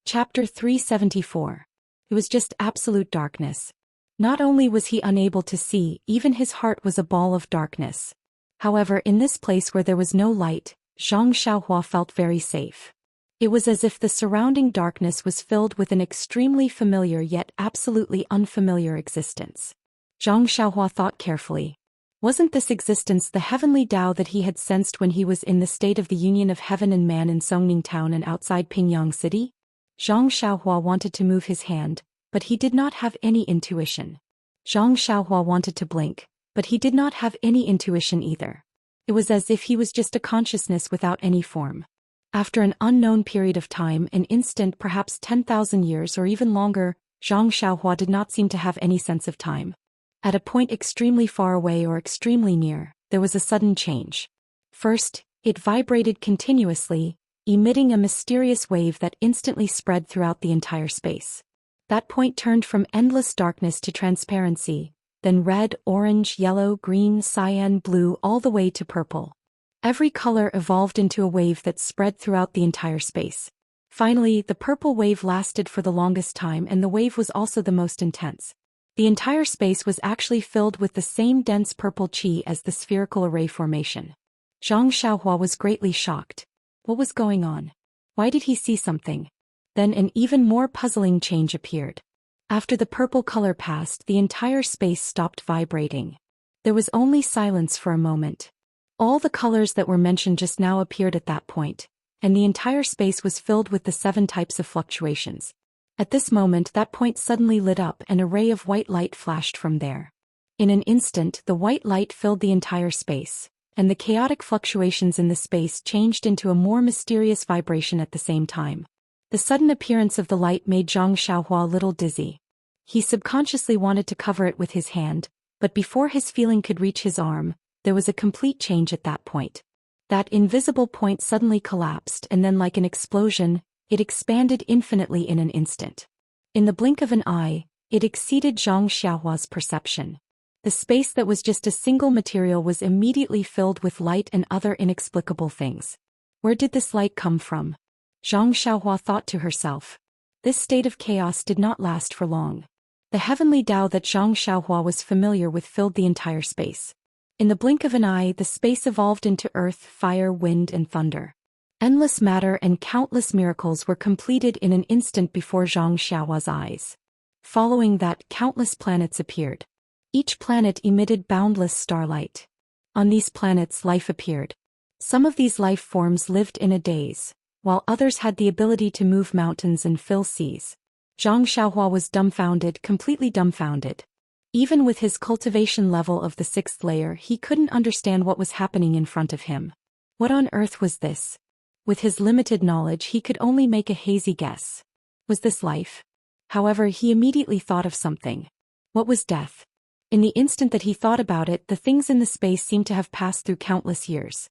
Chapter 374. It was just absolute darkness. Not only was he unable to see, even his heart was a ball of darkness. However, in this place where there was no light, Zhang Xiaohua felt very safe. It was as if the surrounding darkness was filled with an extremely familiar yet absolutely unfamiliar existence. Zhang Xiaohua thought carefully. Wasn't this existence the heavenly Tao that he had sensed when he was in the state of the union of heaven and man in Songning Town and outside Pingyang City? Zhang Xiaohua wanted to move his hand, but he did not have any intuition. Zhang Xiaohua wanted to blink, But he did not have any intuition either. It was as if he was just a consciousness without any form. After an unknown period of time, an instant, perhaps 10,000 years or even longer, Zhang Xiaohua did not seem to have any sense of time. At a point extremely far away or extremely near, there was a sudden change. First, it vibrated continuously, emitting a mysterious wave that instantly spread throughout the entire space. That point turned from endless darkness to transparency, then red, orange, yellow, green, cyan, blue, all the way to purple. Every color evolved into a wave that spread throughout the entire space. Finally, the purple wave lasted for the longest time, and the wave was also the most intense. The entire space was actually filled with the same dense purple qi as the spherical array formation. Zhang Xiaohua was greatly shocked. What was going on? Why did he see something? Then an even more puzzling change appeared. After the purple color passed, the entire space stopped vibrating. There was only silence for a moment. All the colors that were mentioned just now appeared at that point, and the entire space was filled with the 7 types of fluctuations. At this moment, that point suddenly lit up and a ray of white light flashed from there. In an instant, the white light filled the entire space, and the chaotic fluctuations in the space changed into a more mysterious vibration at the same time. The sudden appearance of the light made Zhang Xiaohua a little dizzy. He subconsciously wanted to cover it with his hand, but before his feeling could reach his arm, there was a complete change at that point. That invisible point suddenly collapsed, and then, like an explosion, it expanded infinitely in an instant. In the blink of an eye, it exceeded Zhang Xiaohua's perception. The space that was just a single material was immediately filled with light and other inexplicable things. Where did this light come from? Zhang Xiaohua thought to herself. This state of chaos did not last for long. The heavenly Tao that Zhang Xiaohua was familiar with filled the entire space. In the blink of an eye, the space evolved into earth, fire, wind, and thunder. Endless matter and countless miracles were completed in an instant before Zhang Xiaohua's eyes. Following that, countless planets appeared. Each planet emitted boundless starlight. On these planets, life appeared. Some of these life forms lived in a daze, while others had the ability to move mountains and fill seas. Zhang Xiaohua was dumbfounded, completely dumbfounded. Even with his cultivation level of the 6th layer, he couldn't understand what was happening in front of him. What on earth was this? With his limited knowledge, he could only make a hazy guess. Was this life? However, he immediately thought of something. What was death? In the instant that he thought about it, the things in the space seemed to have passed through countless years.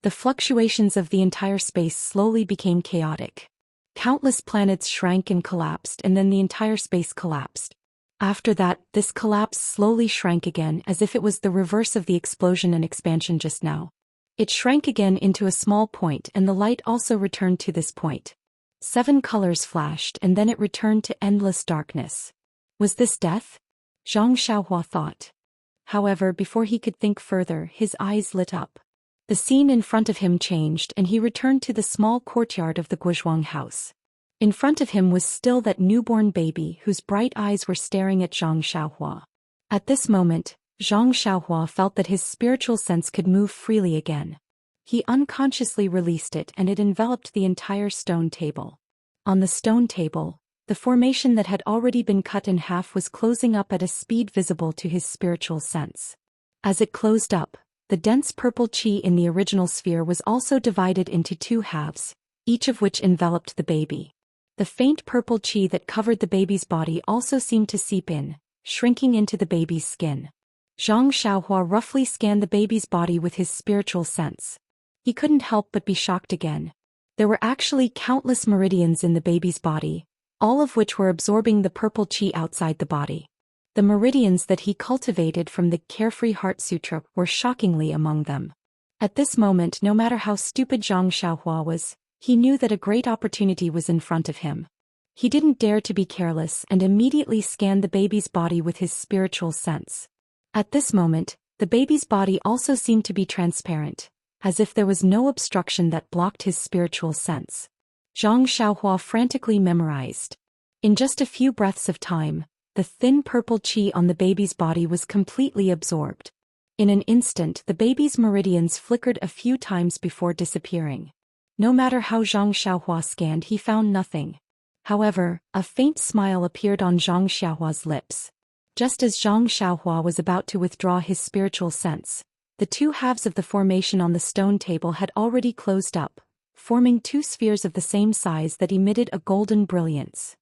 The fluctuations of the entire space slowly became chaotic. Countless planets shrank and collapsed, and then the entire space collapsed. After that, this collapse slowly shrank again, as if it was the reverse of the explosion and expansion just now. It shrank again into a small point, and the light also returned to this point. 7 colors flashed, and then it returned to endless darkness. Was this death? Zhang Xiaohua thought. However, before he could think further, his eyes lit up. The scene in front of him changed, and he returned to the small courtyard of the Guozhuang house. In front of him was still that newborn baby whose bright eyes were staring at Zhang Xiaohua. At this moment, Zhang Xiaohua felt that his spiritual sense could move freely again. He unconsciously released it, and it enveloped the entire stone table. On the stone table, the formation that had already been cut in half was closing up at a speed visible to his spiritual sense. As it closed up, the dense purple qi in the original sphere was also divided into 2 halves, each of which enveloped the baby. The faint purple qi that covered the baby's body also seemed to seep in, shrinking into the baby's skin. Zhang Xiaohua roughly scanned the baby's body with his spiritual sense. He couldn't help but be shocked again. There were actually countless meridians in the baby's body, all of which were absorbing the purple qi outside the body. The meridians that he cultivated from the Carefree Heart Sutra were shockingly among them. At this moment, no matter how stupid Zhang Xiaohua was, he knew that a great opportunity was in front of him. He didn't dare to be careless and immediately scanned the baby's body with his spiritual sense. At this moment, the baby's body also seemed to be transparent, as if there was no obstruction that blocked his spiritual sense. Zhang Xiaohua frantically memorized. In just a few breaths of time, the thin purple qi on the baby's body was completely absorbed. In an instant, the baby's meridians flickered a few times before disappearing. No matter how Zhang Xiaohua scanned, he found nothing. However, a faint smile appeared on Zhang Xiaohua's lips. Just as Zhang Xiaohua was about to withdraw his spiritual sense, the two halves of the formation on the stone table had already closed up, forming two spheres of the same size that emitted a golden brilliance.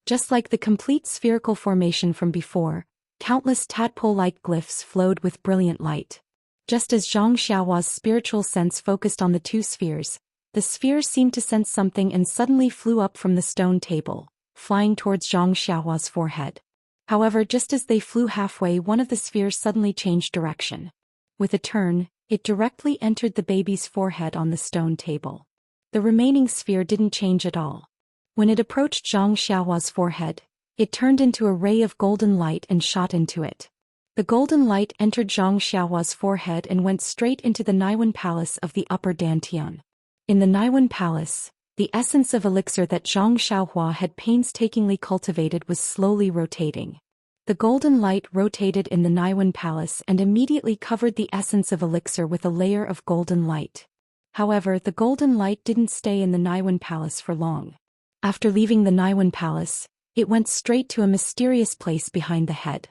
Just like the complete spherical formation from before, countless tadpole-like glyphs flowed with brilliant light. Just as Zhang Xiaohua's spiritual sense focused on the two spheres, the spheres seemed to sense something and suddenly flew up from the stone table, flying towards Zhang Xiaohua's forehead. However, just as they flew halfway, one of the spheres suddenly changed direction. With a turn, it directly entered the baby's forehead on the stone table. The remaining sphere didn't change at all. When it approached Zhang Xiaohua's forehead, it turned into a ray of golden light and shot into it. The golden light entered Zhang Xiaohua's forehead and went straight into the Naiwen Palace of the Upper Dantian. In the Naiwen Palace, the essence of elixir that Zhang Xiaohua had painstakingly cultivated was slowly rotating. The golden light rotated in the Naiwen Palace and immediately covered the essence of elixir with a layer of golden light. However, the golden light didn't stay in the Naiwen Palace for long. After leaving the Naiwen Palace, it went straight to a mysterious place behind the head.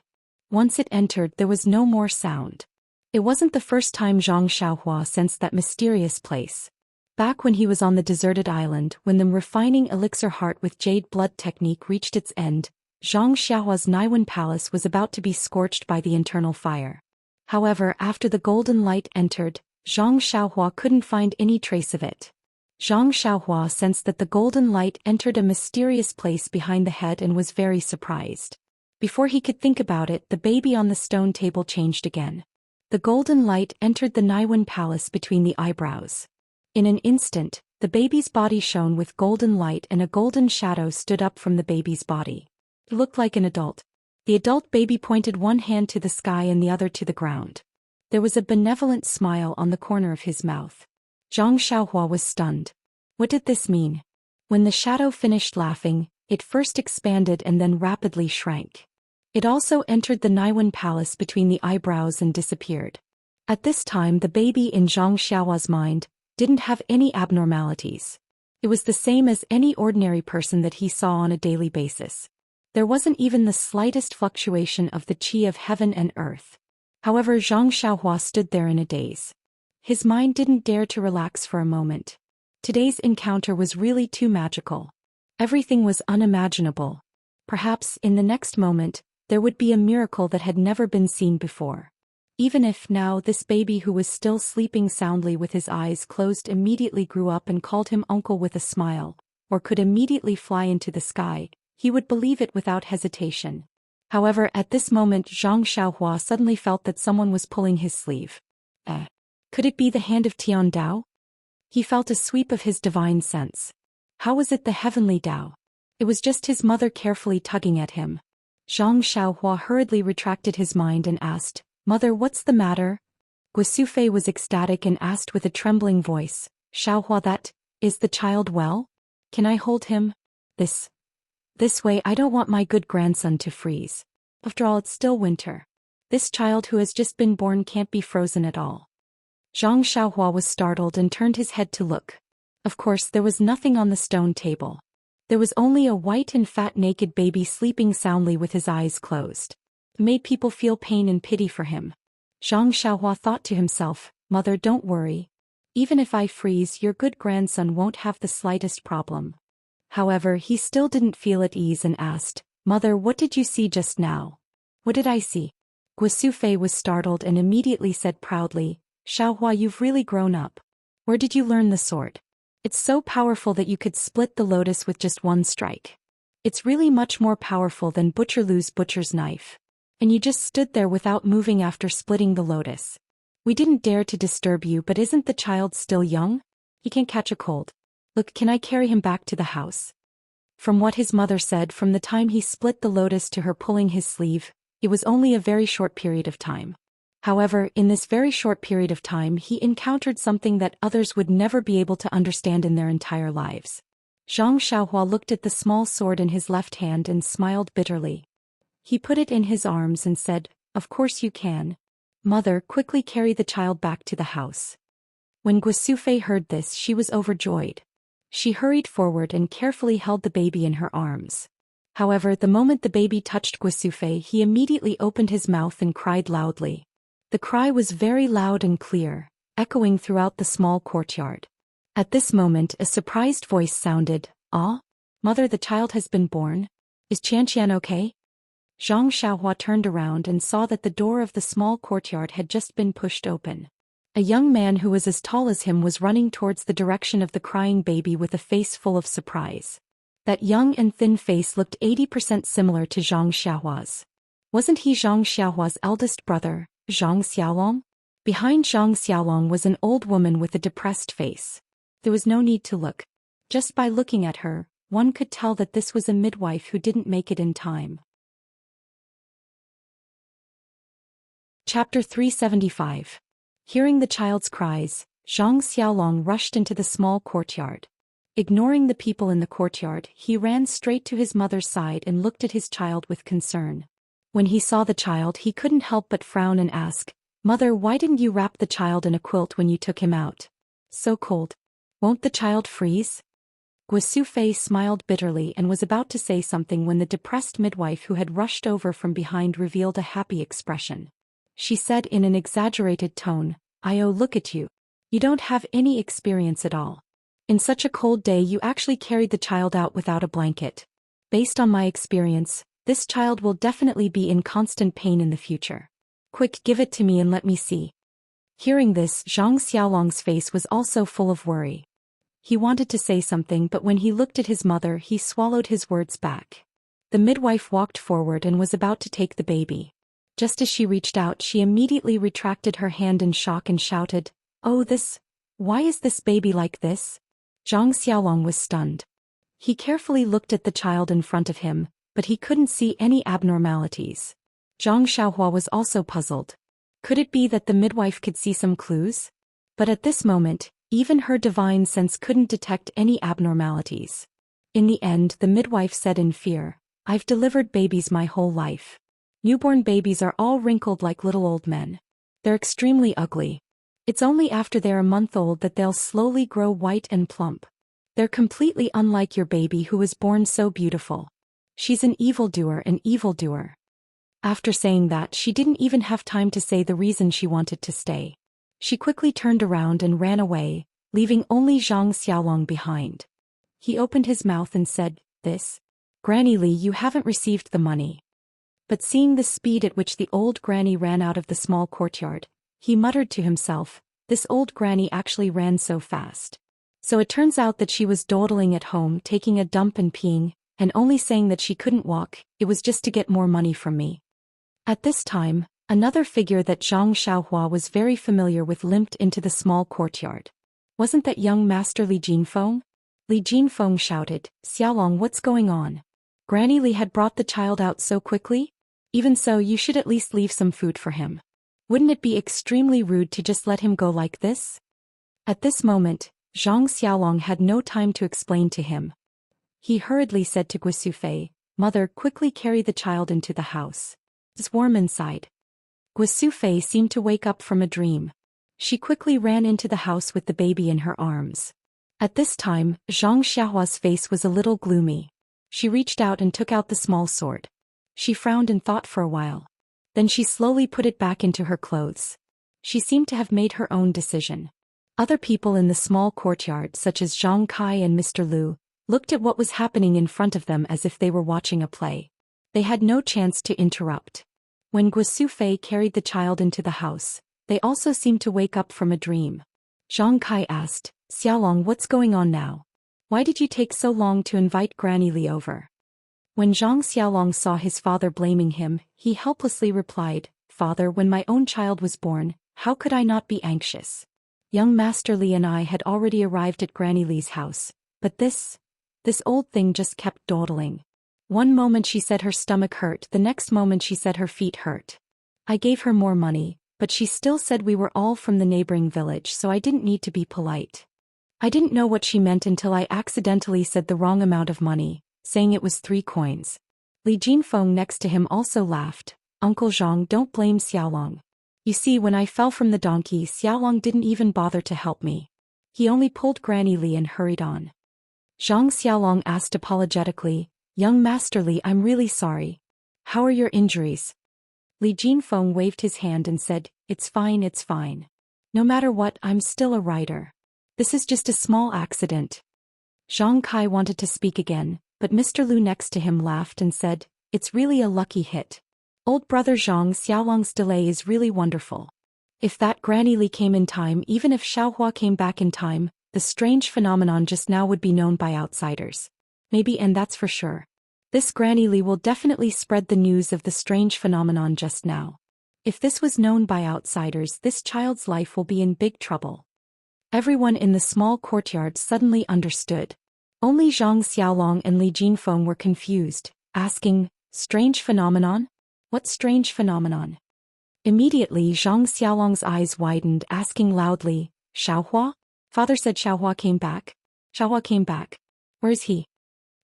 Once it entered, there was no more sound. It wasn't the first time Zhang Xiaohua sensed that mysterious place. Back when he was on the deserted island, when the refining elixir heart with jade blood technique reached its end, Zhang Xiaohua's Naiwen Palace was about to be scorched by the internal fire. However, after the golden light entered, Zhang Xiaohua couldn't find any trace of it. Zhang Xiaohua sensed that the golden light entered a mysterious place behind the head and was very surprised. Before he could think about it, the baby on the stone table changed again. The golden light entered the Naiwen Palace between the eyebrows. In an instant, the baby's body shone with golden light and a golden shadow stood up from the baby's body. It looked like an adult. The adult baby pointed one hand to the sky and the other to the ground. There was a benevolent smile on the corner of his mouth. Zhang Xiaohua was stunned. What did this mean? When the shadow finished laughing, it first expanded and then rapidly shrank. It also entered the Naiwen Palace between the eyebrows and disappeared. At this time, the baby in Zhang Xiaohua's mind didn't have any abnormalities. It was the same as any ordinary person that he saw on a daily basis. There wasn't even the slightest fluctuation of the qi of heaven and earth. However, Zhang Xiaohua stood there in a daze. His mind didn't dare to relax for a moment. Today's encounter was really too magical. Everything was unimaginable. Perhaps, in the next moment, there would be a miracle that had never been seen before. Even if now this baby who was still sleeping soundly with his eyes closed immediately grew up and called him uncle with a smile, or could immediately fly into the sky, he would believe it without hesitation. However, at this moment Zhang Xiaohua suddenly felt that someone was pulling his sleeve. Could it be the hand of Tian Dao? He felt a sweep of his divine sense. How was it the heavenly Dao? It was just his mother carefully tugging at him. Zhang Xiaohua hurriedly retracted his mind and asked, "Mother, what's the matter?" Guosufei was ecstatic and asked with a trembling voice, "Xiaohua, that, is the child well? Can I hold him? This way, I don't want my good grandson to freeze. After all, it's still winter. This child who has just been born can't be frozen at all." Zhang Xiaohua was startled and turned his head to look. Of course, there was nothing on the stone table. There was only a white and fat naked baby sleeping soundly with his eyes closed. It made people feel pain and pity for him. Zhang Xiaohua thought to himself, "Mother, don't worry. Even if I freeze, your good grandson won't have the slightest problem." However, he still didn't feel at ease and asked, "Mother, what did you see just now?" "What did I see?" Guosufei was startled and immediately said proudly, "Xiaohua, you've really grown up. Where did you learn the sword? It's so powerful that you could split the lotus with just one strike. It's really much more powerful than Butcher Lu's butcher's knife. And you just stood there without moving after splitting the lotus. We didn't dare to disturb you, but isn't the child still young? He can't catch a cold. Look, can I carry him back to the house?" From what his mother said, from the time he split the lotus to her pulling his sleeve, it was only a very short period of time. However, in this very short period of time he encountered something that others would never be able to understand in their entire lives. Zhang Xiaohua looked at the small sword in his left hand and smiled bitterly. He put it in his arms and said, "Of course you can. Mother, quickly carry the child back to the house." When Guosufei heard this, she was overjoyed. She hurried forward and carefully held the baby in her arms. However, the moment the baby touched Guisufei, he immediately opened his mouth and cried loudly. The cry was very loud and clear, echoing throughout the small courtyard. At this moment, a surprised voice sounded, "Ah? Mother, the child has been born. Is Qianqian okay?" Zhang Xiaohua turned around and saw that the door of the small courtyard had just been pushed open. A young man who was as tall as him was running towards the direction of the crying baby with a face full of surprise. That young and thin face looked 80% similar to Zhang Xiaohua's. Wasn't he Zhang Xiaohua's eldest brother, Zhang Xiaolong? Behind Zhang Xiaolong was an old woman with a depressed face. There was no need to look. Just by looking at her, one could tell that this was a midwife who didn't make it in time. Chapter 375. Hearing the child's cries, Zhang Xiaolong rushed into the small courtyard. Ignoring the people in the courtyard, he ran straight to his mother's side and looked at his child with concern. When he saw the child, he couldn't help but frown and ask, "Mother, why didn't you wrap the child in a quilt when you took him out? So cold. Won't the child freeze?" Guisufei smiled bitterly and was about to say something when the depressed midwife who had rushed over from behind revealed a happy expression. She said in an exaggerated tone, "Io, look at you. You don't have any experience at all. In such a cold day you actually carried the child out without a blanket. Based on my experience, this child will definitely be in constant pain in the future. Quick, give it to me and let me see." Hearing this, Zhang Xiaolong's face was also full of worry. He wanted to say something, but when he looked at his mother, he swallowed his words back. The midwife walked forward and was about to take the baby. Just as she reached out, she immediately retracted her hand in shock and shouted, "Oh, why is this baby like this?" Zhang Xiaolong was stunned. He carefully looked at the child in front of him, but he couldn't see any abnormalities. Zhang Xiaohua was also puzzled. Could it be that the midwife could see some clues? But at this moment, even her divine sense couldn't detect any abnormalities. In the end, the midwife said in fear, "I've delivered babies my whole life. Newborn babies are all wrinkled like little old men. They're extremely ugly. It's only after they're a month old that they'll slowly grow white and plump. They're completely unlike your baby who was born so beautiful. She's an evildoer, an evildoer." After saying that, she didn't even have time to say the reason she wanted to stay. She quickly turned around and ran away, leaving only Zhang Xiaolong behind. He opened his mouth and said, "Granny Li, you haven't received the money." But seeing the speed at which the old granny ran out of the small courtyard, he muttered to himself, "This old granny actually ran so fast. So it turns out that she was dawdling at home, taking a dump and peeing, and only saying that she couldn't walk, it was just to get more money from me." At this time, another figure that Zhang Xiaohua was very familiar with limped into the small courtyard. Wasn't that young Master Li Jinfeng? Li Jinfeng shouted, "Xiaolong, what's going on? Granny Li had brought the child out so quickly? Even so, you should at least leave some food for him. Wouldn't it be extremely rude to just let him go like this?" At this moment, Zhang Xiaolong had no time to explain to him. He hurriedly said to Guisufei, "Mother, quickly carry the child into the house. It's warm inside." Guisufei seemed to wake up from a dream. She quickly ran into the house with the baby in her arms. At this time, Zhang Xiaohua's face was a little gloomy. She reached out and took out the small sword. She frowned and thought for a while. Then she slowly put it back into her clothes. She seemed to have made her own decision. Other people in the small courtyard, such as Zhang Kai and Mr. Lu, looked at what was happening in front of them as if they were watching a play. They had no chance to interrupt. When Guisufei carried the child into the house, they also seemed to wake up from a dream. Zhang Kai asked, "Xiaolong, what's going on now? Why did you take so long to invite Granny Li over?" When Zhang Xiaolong saw his father blaming him, he helplessly replied, "Father, when my own child was born, how could I not be anxious? Young Master Li and I had already arrived at Granny Li's house, but this old thing just kept dawdling. One moment she said her stomach hurt, the next moment she said her feet hurt. I gave her more money, but she still said we were all from the neighboring village, so I didn't need to be polite. I didn't know what she meant until I accidentally said the wrong amount of money, saying it was 3 coins. Li Jinfeng next to him also laughed. "Uncle Zhang, don't blame Xiaolong. You see, when I fell from the donkey, Xiaolong didn't even bother to help me. He only pulled Granny Li and hurried on." Zhang Xiaolong asked apologetically, Young Master Li, I'm really sorry. How are your injuries? Li Jinfeng waved his hand and said, It's fine, it's fine. No matter what, I'm still a rider. This is just a small accident. Zhang Kai wanted to speak again, but Mr. Lu next to him laughed and said, It's really a lucky hit. Old brother Zhang Xiaolong's delay is really wonderful. If that Granny Li came in time, even if Xiaohua came back in time, the strange phenomenon just now would be known by outsiders. Maybe, and that's for sure. This Granny Li will definitely spread the news of the strange phenomenon just now. If this was known by outsiders, this child's life will be in big trouble. Everyone in the small courtyard suddenly understood. Only Zhang Xiaolong and Li Jinfeng were confused, asking, Strange phenomenon? What strange phenomenon? Immediately Zhang Xiaolong's eyes widened, asking loudly, Xiaohua? Father said Xiaohua came back. Xiaohua came back. Where is he?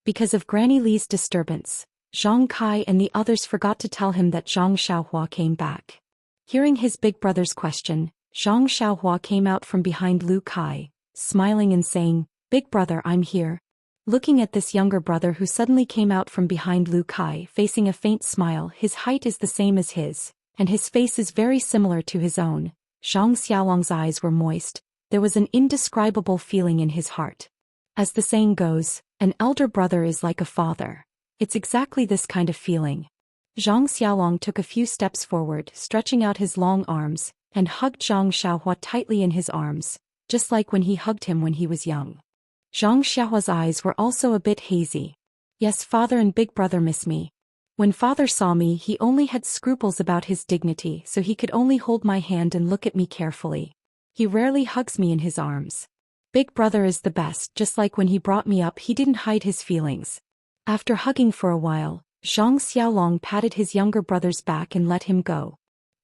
Because of Granny Li's disturbance, Zhang Kai and the others forgot to tell him that Zhang Xiaohua came back. Hearing his big brother's question, Zhang Xiaohua came out from behind Lu Kai, smiling and saying, Big brother, I'm here. Looking at this younger brother who suddenly came out from behind Lu Kai facing a faint smile, his height is the same as his, and his face is very similar to his own, Zhang Xiaolong's eyes were moist. There was an indescribable feeling in his heart. As the saying goes, an elder brother is like a father. It's exactly this kind of feeling. Zhang Xiaolong took a few steps forward, stretching out his long arms, and hugged Zhang Xiaohua tightly in his arms, just like when he hugged him when he was young. Zhang Xiaohua's eyes were also a bit hazy. Yes, father and big brother miss me. When father saw me, he only had scruples about his dignity, so he could only hold my hand and look at me carefully. He rarely hugs me in his arms. Big brother is the best, just like when he brought me up, he didn't hide his feelings. After hugging for a while, Zhang Xiaolong patted his younger brother's back and let him go.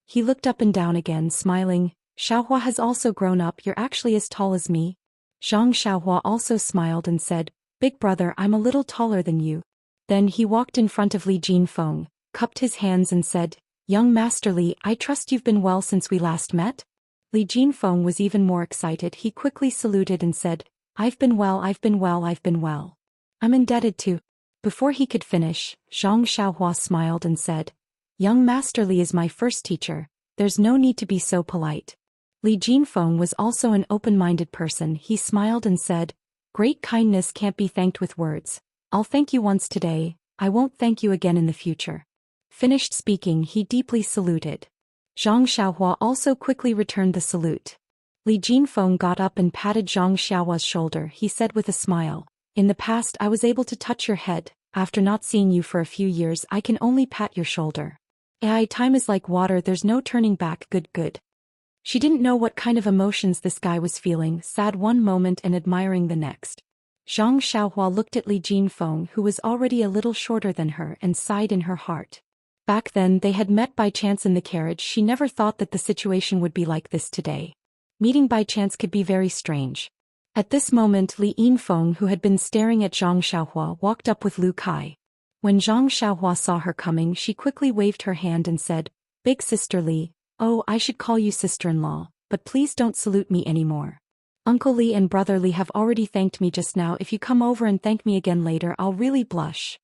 He looked up and down again, smiling. Xiaohua has also grown up, you're actually as tall as me. Zhang Xiaohua also smiled and said, Big brother, I'm a little taller than you. Then he walked in front of Li Jinfeng, cupped his hands and said, Young Master Li, I trust you've been well since we last met? Li Jinfeng was even more excited. He quickly saluted and said, I've been well, I've been well, I've been well. I'm indebted to. Before he could finish, Zhang Xiaohua smiled and said, Young Master Li is my first teacher, there's no need to be so polite. Li Jinfeng was also an open-minded person. He smiled and said, Great kindness can't be thanked with words. I'll thank you once today, I won't thank you again in the future. Finished speaking, he deeply saluted. Zhang Xiaohua also quickly returned the salute. Li Jinfeng got up and patted Zhang Xiaohua's shoulder. He said with a smile, In the past I was able to touch your head, after not seeing you for a few years I can only pat your shoulder. Time is like water, there's no turning back. Good. She didn't know what kind of emotions this guy was feeling, sad one moment and admiring the next. Zhang Xiaohua looked at Li Jinfeng, who was already a little shorter than her, and sighed in her heart. Back then they had met by chance in the carriage. She never thought that the situation would be like this today. Meeting by chance could be very strange. At this moment Li Jinfeng, who had been staring at Zhang Xiaohua, walked up with Lu Kai. When Zhang Xiaohua saw her coming, she quickly waved her hand and said, Big sister Li, oh, I should call you sister-in-law, but please don't salute me anymore. Uncle Li and brother Li have already thanked me just now. If you come over and thank me again later, I'll really blush.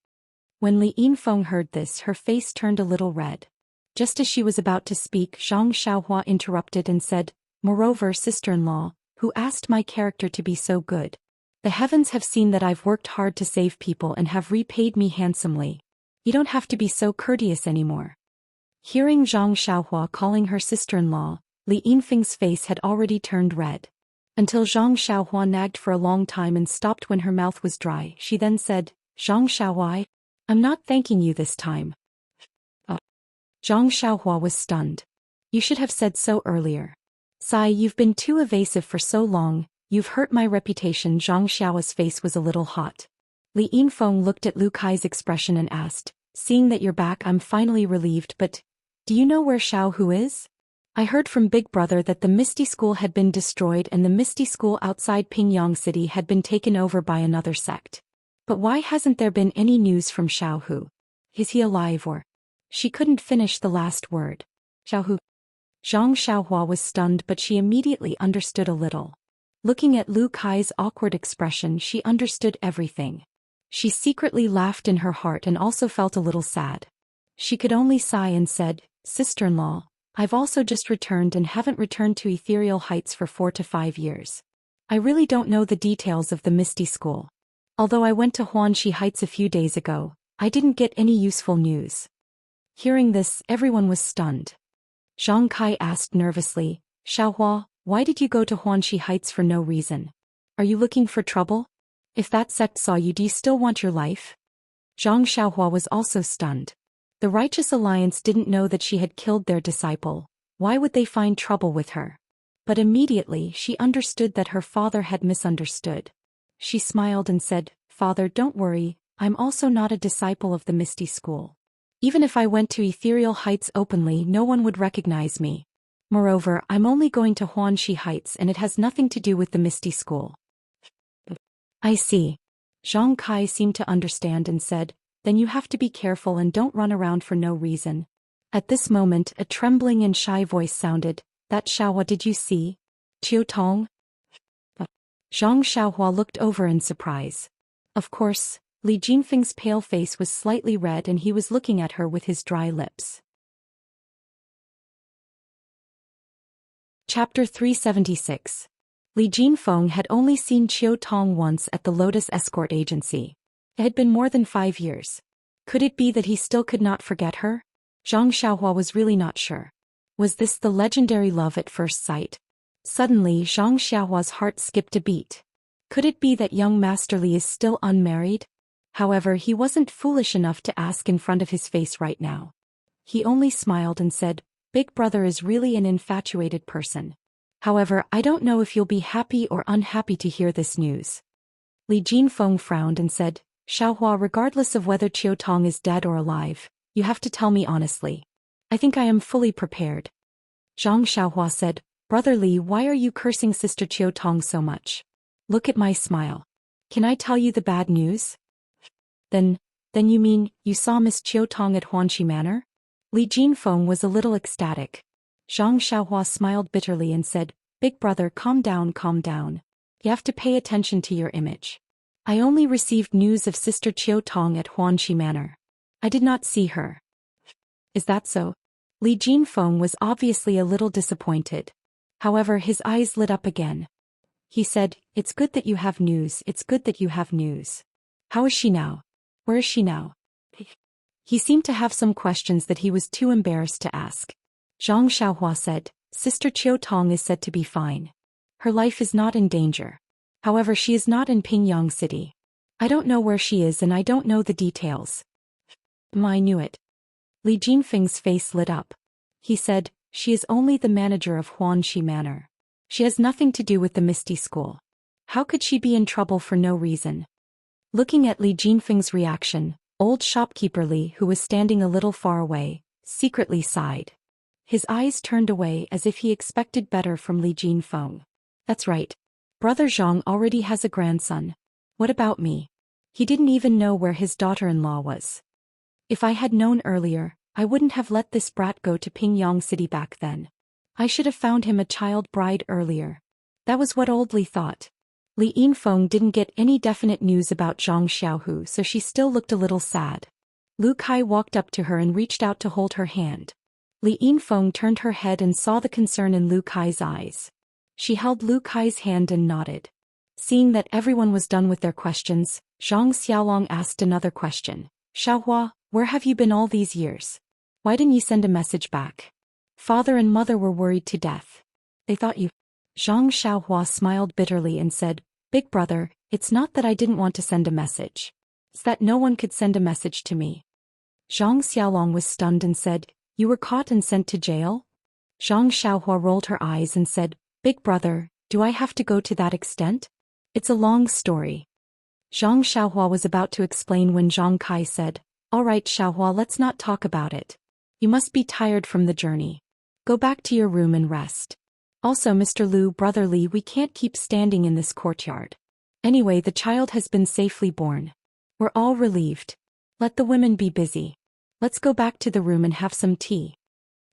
When Li Jinfeng heard this, her face turned a little red. Just as she was about to speak, Zhang Xiaohua interrupted and said, Moreover, sister-in-law, who asked my character to be so good? The heavens have seen that I've worked hard to save people and have repaid me handsomely. You don't have to be so courteous anymore. Hearing Zhang Xiaohua calling her sister-in-law, Li Jinfeng's face had already turned red. Until Zhang Xiaohua nagged for a long time and stopped when her mouth was dry. She then said, Zhang Xiaohua, I'm not thanking you this time. Zhang Xiaohua was stunned. You should have said so earlier. Sai, you've been too evasive for so long, you've hurt my reputation. Zhang Xiaohua's face was a little hot. Li Jinfeng looked at Lu Kai's expression and asked, Seeing that you're back, I'm finally relieved, but do you know where Xiaohu is? I heard from Big Brother that the Misty School had been destroyed and the Misty School outside Pingyang City had been taken over by another sect. But why hasn't there been any news from Xiaohu? Is he alive or? She couldn't finish the last word. Xiaohu. Zhang Xiaohua was stunned, but she immediately understood a little. Looking at Lu Kai's awkward expression, she understood everything. She secretly laughed in her heart and also felt a little sad. She could only sigh and said, "Sister-in-law, I've also just returned and haven't returned to Ethereal Heights for 4 to 5 years. I really don't know the details of the Misty School. Although I went to Huanxi Heights a few days ago, I didn't get any useful news." Hearing this, everyone was stunned. Zhang Kai asked nervously, "Xiaohua, why did you go to Huanxi Heights for no reason? Are you looking for trouble? If that sect saw you, do you still want your life?" Zhang Xiaohua was also stunned. The Righteous Alliance didn't know that she had killed their disciple. Why would they find trouble with her? But immediately she understood that her father had misunderstood. She smiled and said, "Father, don't worry, I'm also not a disciple of the Misty School. Even if I went to Ethereal Heights openly, no one would recognize me. Moreover, I'm only going to Huanxi Heights and it has nothing to do with the Misty School." "I see." Zhang Kai seemed to understand and said, "Then you have to be careful and don't run around for no reason." At this moment, a trembling and shy voice sounded, "That Xiaohua, did you see? Qiu Tong?" Zhang Xiaohua looked over in surprise. Of course, Li Jinfeng's pale face was slightly red and he was looking at her with his dry lips. Chapter 376. Li Jinfeng had only seen Qiu Tong once at the Lotus Escort Agency. It had been more than 5 years. Could it be that he still could not forget her? Zhang Xiaohua was really not sure. Was this the legendary love at first sight? Suddenly, Zhang Xiaohua's heart skipped a beat. Could it be that young Master Li is still unmarried? However, he wasn't foolish enough to ask in front of his face right now. He only smiled and said, "Big brother is really an infatuated person. However, I don't know if you'll be happy or unhappy to hear this news." Li Jinfeng frowned and said, "Xiaohua, regardless of whether Qiu Tong is dead or alive, you have to tell me honestly. I think I am fully prepared." Zhang Xiaohua said, "Brother Li, why are you cursing Sister Qiu Tong so much? Look at my smile. Can I tell you the bad news?" Then you mean, you saw Miss Qiu Tong at Huanxi Manor?" Li Jinfeng was a little ecstatic. Zhang Xiaohua smiled bitterly and said, "Big brother, calm down, calm down. You have to pay attention to your image. I only received news of Sister Qiu Tong at Huanxi Manor. I did not see her." "Is that so?" Li Jinfeng was obviously a little disappointed. However, his eyes lit up again. He said, "It's good that you have news, it's good that you have news. How is she now? Where is she now?" He seemed to have some questions that he was too embarrassed to ask. Zhang Xiaohua said, "Sister Qiu Tong is said to be fine. Her life is not in danger. However, she is not in Pingyang City. I don't know where she is and I don't know the details." "I knew it." Li Jinfeng's face lit up. He said, "She is only the manager of Huanxi Manor. She has nothing to do with the Misty School. How could she be in trouble for no reason?" Looking at Li Jinfeng's reaction, old shopkeeper Li, who was standing a little far away, secretly sighed. His eyes turned away as if he expected better from Li Jinfeng. "That's right. Brother Zhang already has a grandson. What about me?" He didn't even know where his daughter-in-law was. "If I had known earlier, I wouldn't have let this brat go to Pingyang City back then. I should have found him a child bride earlier." That was what old Li thought. Li Yinfeng didn't get any definite news about Zhang Xiaohu, so she still looked a little sad. Lu Kai walked up to her and reached out to hold her hand. Li Yinfeng turned her head and saw the concern in Lu Kai's eyes. She held Lu Kai's hand and nodded. Seeing that everyone was done with their questions, Zhang Xiaolong asked another question. "Xiaohua, where have you been all these years? Why didn't you send a message back? Father and mother were worried to death. They thought you—" Zhang Xiaohua smiled bitterly and said, "Big brother, it's not that I didn't want to send a message. It's that no one could send a message to me." Zhang Xiaolong was stunned and said, "You were caught and sent to jail?" Zhang Xiaohua rolled her eyes and said, "Big brother, do I have to go to that extent? It's a long story." Zhang Xiaohua was about to explain when Zhang Kai said, "All right, Xiaohua, let's not talk about it. You must be tired from the journey. Go back to your room and rest. Also, Mr. Lu, Brother Li, we can't keep standing in this courtyard. Anyway, the child has been safely born. We're all relieved. Let the women be busy. Let's go back to the room and have some tea."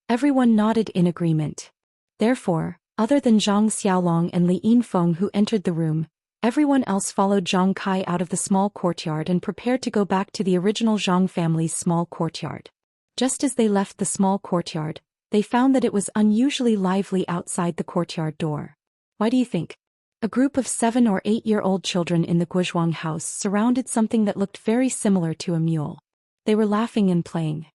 Everyone nodded in agreement. Therefore, other than Zhang Xiaolong and Li Yinfeng who entered the room, Everyone else followed Zhang Kai out of the small courtyard and prepared to go back to the original Zhang family's small courtyard. Just as they left the small courtyard, they found that it was unusually lively outside the courtyard door. Why do you think? A group of 7 or 8-year-old children in the Guozhuang house surrounded something that looked very similar to a mule. They were laughing and playing.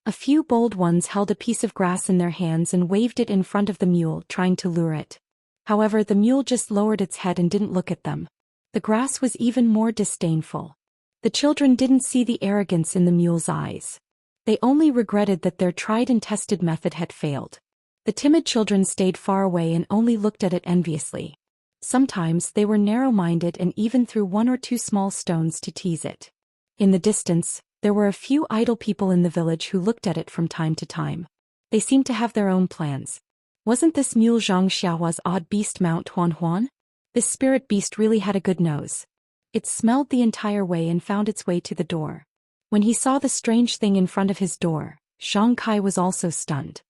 A few bold ones held a piece of grass in their hands and waved it in front of the mule, trying to lure it. However, the mule just lowered its head and didn't look at them. The grass was even more disdainful. The children didn't see the arrogance in the mule's eyes. They only regretted that their tried and tested method had failed. The timid children stayed far away and only looked at it enviously. Sometimes they were narrow-minded and even threw 1 or 2 small stones to tease it. In the distance, there were a few idle people in the village who looked at it from time to time. They seemed to have their own plans. Wasn't this mule Zhang Xiaohua's odd beast mount Huan Huan? This spirit beast really had a good nose. It smelled the entire way and found its way to the door. When he saw the strange thing in front of his door, Zhang Kai was also stunned.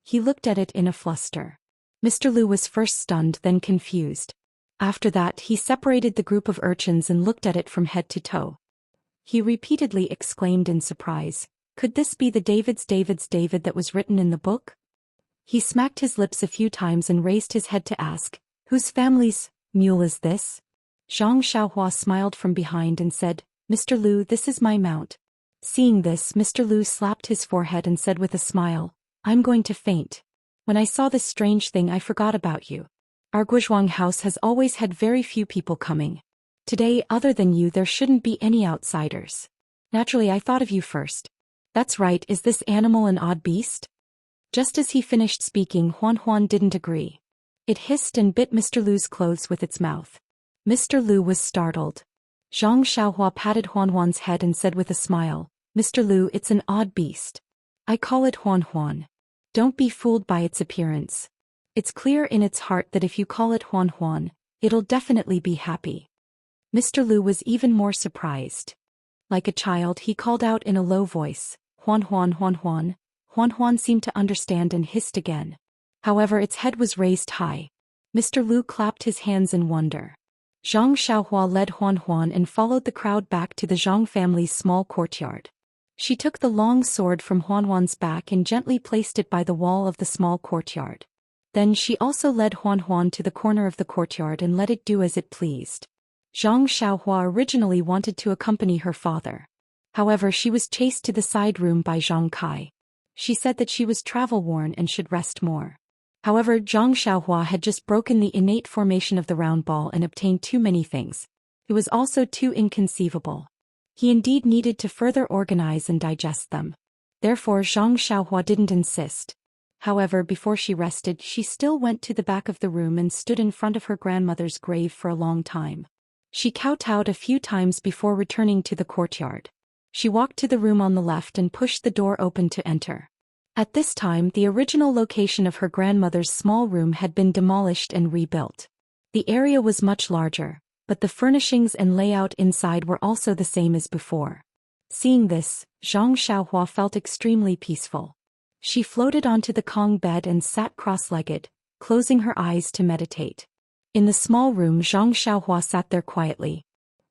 He looked at it in a fluster. Mr. Lu was first stunned, then confused. After that, he separated the group of urchins and looked at it from head to toe. He repeatedly exclaimed in surprise, "Could this be the David's David that was written in the book?" He smacked his lips a few times and raised his head to ask, "Whose family's mule is this?" Zhang Xiaohua smiled from behind and said, "Mr. Lu, this is my mount." Seeing this, Mr. Lu slapped his forehead and said with a smile, "I'm going to faint. When I saw this strange thing, I forgot about you. Our Guozhuang house has always had very few people coming. Today, other than you, there shouldn't be any outsiders. Naturally, I thought of you first." "That's right, is this animal an odd beast?" Just as he finished speaking, Huan Huan didn't agree. It hissed and bit Mr. Lu's clothes with its mouth. Mr. Lu was startled. Zhang Xiaohua patted Huan Huan's head and said with a smile, "Mr. Lu, it's an odd beast. I call it Huan Huan. Don't be fooled by its appearance. It's clear in its heart that if you call it Huan Huan, it'll definitely be happy." Mr. Lu was even more surprised. Like a child, he called out in a low voice, "Huan Huan, Huan Huan." Huan Huan seemed to understand and hissed again. However, its head was raised high. Mr. Lu clapped his hands in wonder. Zhang Xiaohua led Huan Huan and followed the crowd back to the Zhang family's small courtyard. She took the long sword from Huan Huan's back and gently placed it by the wall of the small courtyard. Then she also led Huan Huan to the corner of the courtyard and let it do as it pleased. Zhang Xiaohua originally wanted to accompany her father. However, she was chased to the side room by Zhang Kai. She said that she was travel-worn and should rest more. However, Zhang Xiaohua had just broken the innate formation of the round ball and obtained too many things. It was also too inconceivable. He indeed needed to further organize and digest them. Therefore, Zhang Xiaohua didn't insist. However, before she rested, she still went to the back of the room and stood in front of her grandmother's grave for a long time. She kowtowed a few times before returning to the courtyard. She walked to the room on the left and pushed the door open to enter. At this time, the original location of her grandmother's small room had been demolished and rebuilt. The area was much larger, but the furnishings and layout inside were also the same as before. Seeing this, Zhang Xiaohua felt extremely peaceful. She floated onto the Kong bed and sat cross-legged, closing her eyes to meditate. In the small room, Zhang Xiaohua sat there quietly.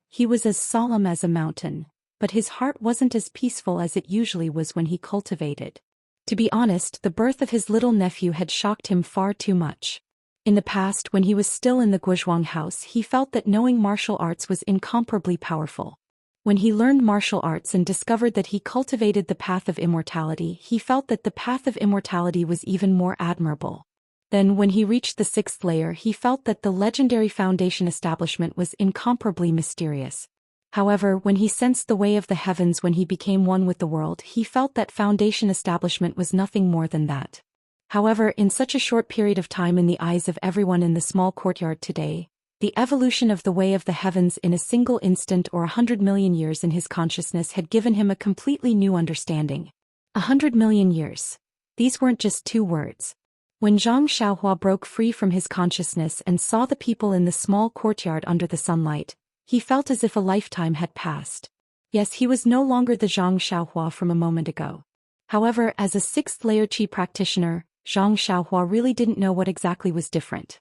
He was as solemn as a mountain, but his heart wasn't as peaceful as it usually was when he cultivated. To be honest, the birth of his little nephew had shocked him far too much. In the past, when he was still in the Guozhuang house, he felt that knowing martial arts was incomparably powerful. When he learned martial arts and discovered that he cultivated the path of immortality, he felt that the path of immortality was even more admirable. Then, when he reached the 6th layer, he felt that the legendary foundation establishment was incomparably mysterious. However, when he sensed the way of the heavens when he became one with the world, he felt that foundation establishment was nothing more than that. However, in such a short period of time in the eyes of everyone in the small courtyard today, the evolution of the way of the heavens in a single instant or 100 million years in his consciousness had given him a completely new understanding. 100 million years. These weren't just 2 words. When Zhang Xiaohua broke free from his consciousness and saw the people in the small courtyard under the sunlight, he felt as if a lifetime had passed. Yes, he was no longer the Zhang Xiaohua from a moment ago. However, as a 6th layer Qi practitioner, Zhang Xiaohua really didn't know what exactly was different.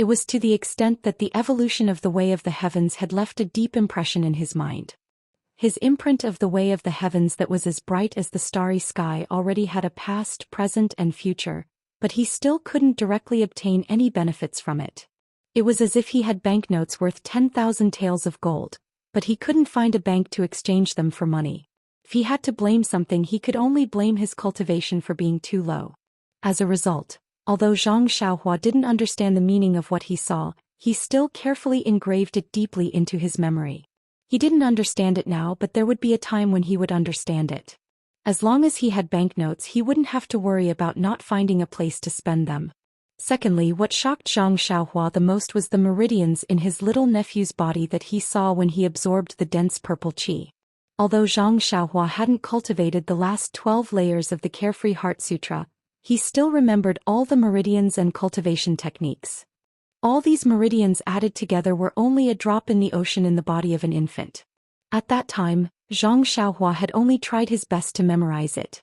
It was to the extent that the evolution of the way of the heavens had left a deep impression in his mind. His imprint of the way of the heavens that was as bright as the starry sky already had a past, present, and future, but he still couldn't directly obtain any benefits from it. It was as if he had banknotes worth 10,000 taels of gold, but he couldn't find a bank to exchange them for money. If he had to blame something, he could only blame his cultivation for being too low. As a result, although Zhang Xiaohua didn't understand the meaning of what he saw, he still carefully engraved it deeply into his memory. He didn't understand it now, but there would be a time when he would understand it. As long as he had banknotes, he wouldn't have to worry about not finding a place to spend them. Secondly, what shocked Zhang Xiaohua the most was the meridians in his little nephew's body that he saw when he absorbed the dense purple qi. Although Zhang Xiaohua hadn't cultivated the last 12 layers of the Carefree Heart Sutra, he still remembered all the meridians and cultivation techniques. All these meridians added together were only a drop in the ocean in the body of an infant. At that time, Zhang Xiaohua had only tried his best to memorize it.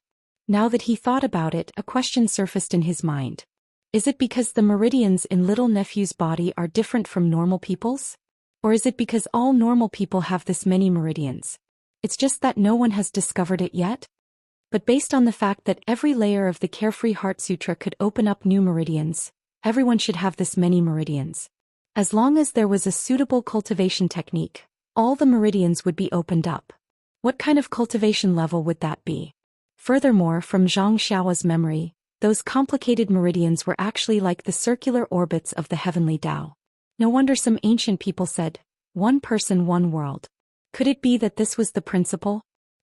Now that he thought about it, a question surfaced in his mind. Is it because the meridians in little nephew's body are different from normal people's? Or is it because all normal people have this many meridians? It's just that no one has discovered it yet? But based on the fact that every layer of the Carefree Heart Sutra could open up new meridians, everyone should have this many meridians. As long as there was a suitable cultivation technique, all the meridians would be opened up. What kind of cultivation level would that be? Furthermore, from Zhang Xiaohua's memory, those complicated meridians were actually like the circular orbits of the heavenly Tao. No wonder some ancient people said, "One person, one world." Could it be that this was the principle?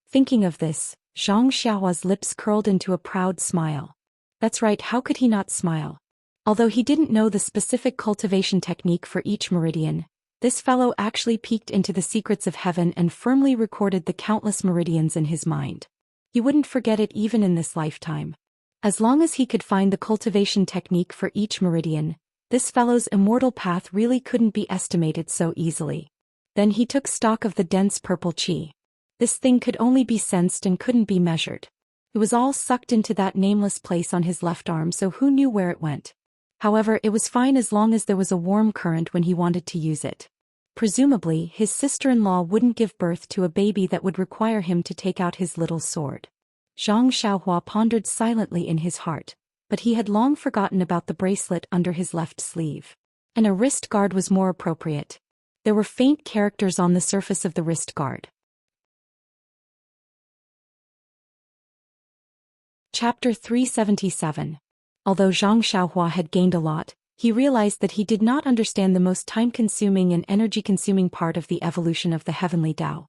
Thinking of this, Zhang Xiaohua's lips curled into a proud smile. That's right, how could he not smile? Although he didn't know the specific cultivation technique for each meridian, this fellow actually peeked into the secrets of heaven and firmly recorded the countless meridians in his mind. He wouldn't forget it even in this lifetime. As long as he could find the cultivation technique for each meridian, this fellow's immortal path really couldn't be estimated so easily. Then he took stock of the dense purple qi. This thing could only be sensed and couldn't be measured. It was all sucked into that nameless place on his left arm, so who knew where it went? However, it was fine as long as there was a warm current when he wanted to use it. Presumably, his sister-in-law wouldn't give birth to a baby that would require him to take out his little sword. Zhang Xiaohua pondered silently in his heart, but he had long forgotten about the bracelet under his left sleeve. And a wrist guard was more appropriate. There were faint characters on the surface of the wrist guard. Chapter 377. Although Zhang Xiaohua had gained a lot, he realized that he did not understand the most time-consuming and energy-consuming part of the evolution of the heavenly Tao.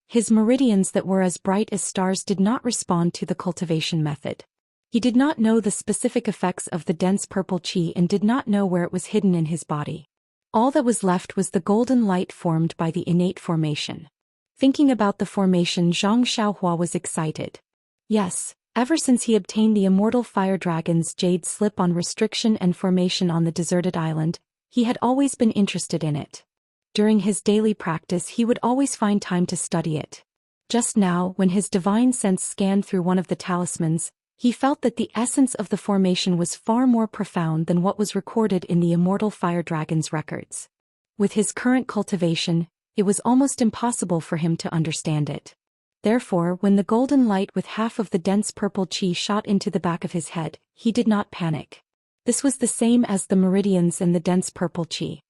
His meridians that were as bright as stars did not respond to the cultivation method. He did not know the specific effects of the dense purple qi and did not know where it was hidden in his body. All that was left was the golden light formed by the innate formation. Thinking about the formation, Zhang Xiaohua was excited. Yes. Ever since he obtained the immortal fire dragon's jade slip on restriction and formation on the deserted island, he had always been interested in it. During his daily practice, he would always find time to study it. Just now, when his divine sense scanned through one of the talismans, he felt that the essence of the formation was far more profound than what was recorded in the immortal fire dragon's records. With his current cultivation, it was almost impossible for him to understand it. Therefore, when the golden light with half of the dense purple qi shot into the back of his head, he did not panic. This was the same as the meridians and the dense purple qi.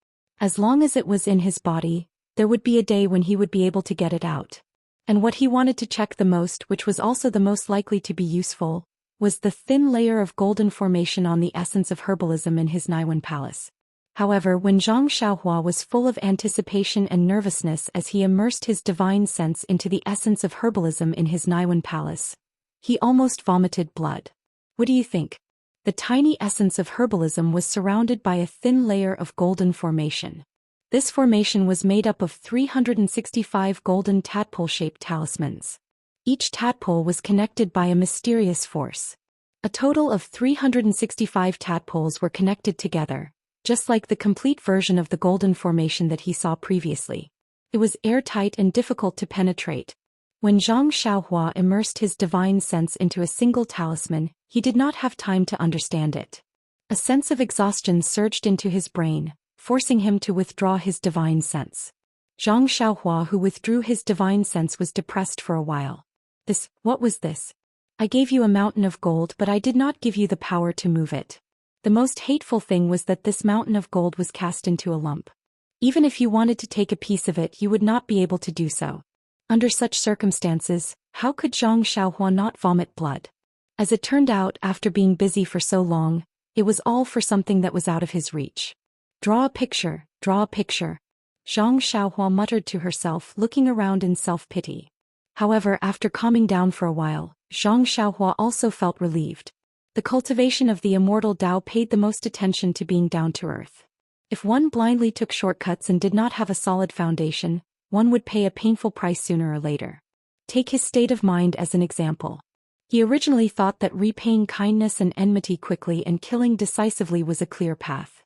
As long as it was in his body, there would be a day when he would be able to get it out. And what he wanted to check the most, which was also the most likely to be useful, was the thin layer of golden formation on the essence of herbalism in his Naiwan palace. However, when Zhang Xiaohua was full of anticipation and nervousness as he immersed his divine sense into the essence of herbalism in his Naiwan palace, he almost vomited blood. What do you think? The tiny essence of herbalism was surrounded by a thin layer of golden formation. This formation was made up of 365 golden tadpole-shaped talismans. Each tadpole was connected by a mysterious force. A total of 365 tadpoles were connected together, just like the complete version of the golden formation that he saw previously. It was airtight and difficult to penetrate. When Zhang Xiaohua immersed his divine sense into a single talisman, he did not have time to understand it. A sense of exhaustion surged into his brain, forcing him to withdraw his divine sense. Zhang Xiaohua, who withdrew his divine sense, was depressed for a while. What was this? I gave you a mountain of gold, but I did not give you the power to move it. The most hateful thing was that this mountain of gold was cast into a lump. Even if you wanted to take a piece of it, you would not be able to do so. Under such circumstances, how could Zhang Xiaohua not vomit blood? As it turned out, after being busy for so long, it was all for something that was out of his reach. Draw a picture, draw a picture. Zhang Xiaohua muttered to herself, looking around in self-pity. However, after calming down for a while, Zhang Xiaohua also felt relieved. The cultivation of the immortal Tao paid the most attention to being down to earth. If one blindly took shortcuts and did not have a solid foundation, one would pay a painful price sooner or later. Take his state of mind as an example. He originally thought that repaying kindness and enmity quickly and killing decisively was a clear path.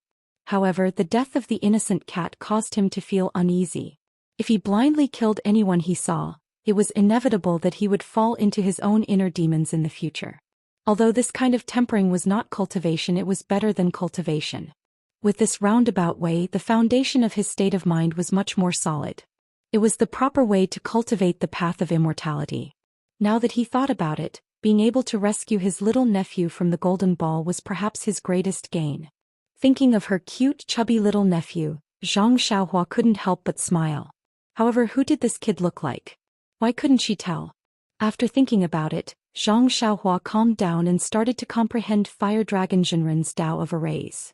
However, the death of the innocent cat caused him to feel uneasy. If he blindly killed anyone he saw, it was inevitable that he would fall into his own inner demons in the future. Although this kind of tempering was not cultivation, it was better than cultivation. With this roundabout way, the foundation of his state of mind was much more solid. It was the proper way to cultivate the path of immortality. Now that he thought about it, being able to rescue his little nephew from the golden ball was perhaps his greatest gain. Thinking of her cute, chubby little nephew, Zhang Xiaohua couldn't help but smile. However, who did this kid look like? Why couldn't she tell? After thinking about it, Zhang Xiaohua calmed down and started to comprehend Fire Dragon Jinren's Tao of Arrays.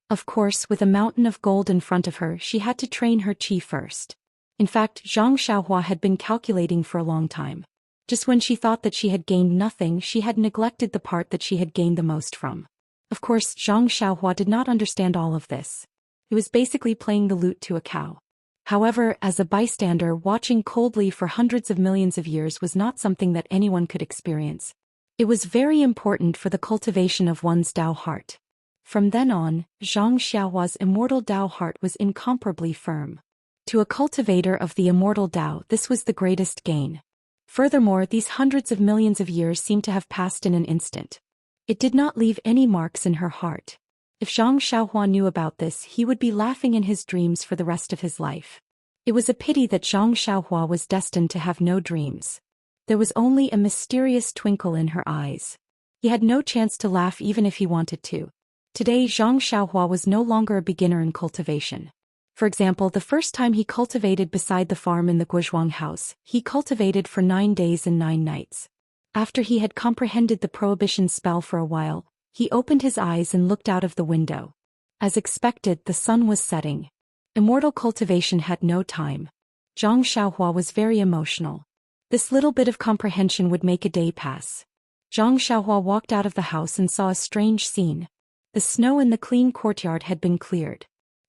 Of course, with a mountain of gold in front of her, she had to train her qi first. In fact, Zhang Xiaohua had been calculating for a long time. Just when she thought that she had gained nothing, she had neglected the part that she had gained the most from. Of course, Zhang Xiaohua did not understand all of this. It was basically playing the lute to a cow. However, as a bystander, watching coldly for hundreds of millions of years was not something that anyone could experience. It was very important for the cultivation of one's Tao heart. From then on, Zhang Xiaohua's immortal Tao heart was incomparably firm. To a cultivator of the immortal Tao, this was the greatest gain. Furthermore, these hundreds of millions of years seemed to have passed in an instant. It did not leave any marks in her heart. If Zhang Xiaohua knew about this, he would be laughing in his dreams for the rest of his life. It was a pity that Zhang Xiaohua was destined to have no dreams. There was only a mysterious twinkle in her eyes. He had no chance to laugh even if he wanted to. Today, Zhang Xiaohua was no longer a beginner in cultivation. For example, the first time he cultivated beside the farm in the Guozhuang house, he cultivated for 9 days and 9 nights. After he had comprehended the prohibition spell for a while, he opened his eyes and looked out of the window. As expected, the sun was setting. Immortal cultivation had no time. Zhang Xiaohua was very emotional. This little bit of comprehension would make a day pass. Zhang Xiaohua walked out of the house and saw a strange scene. The snow in the clean courtyard had been cleared.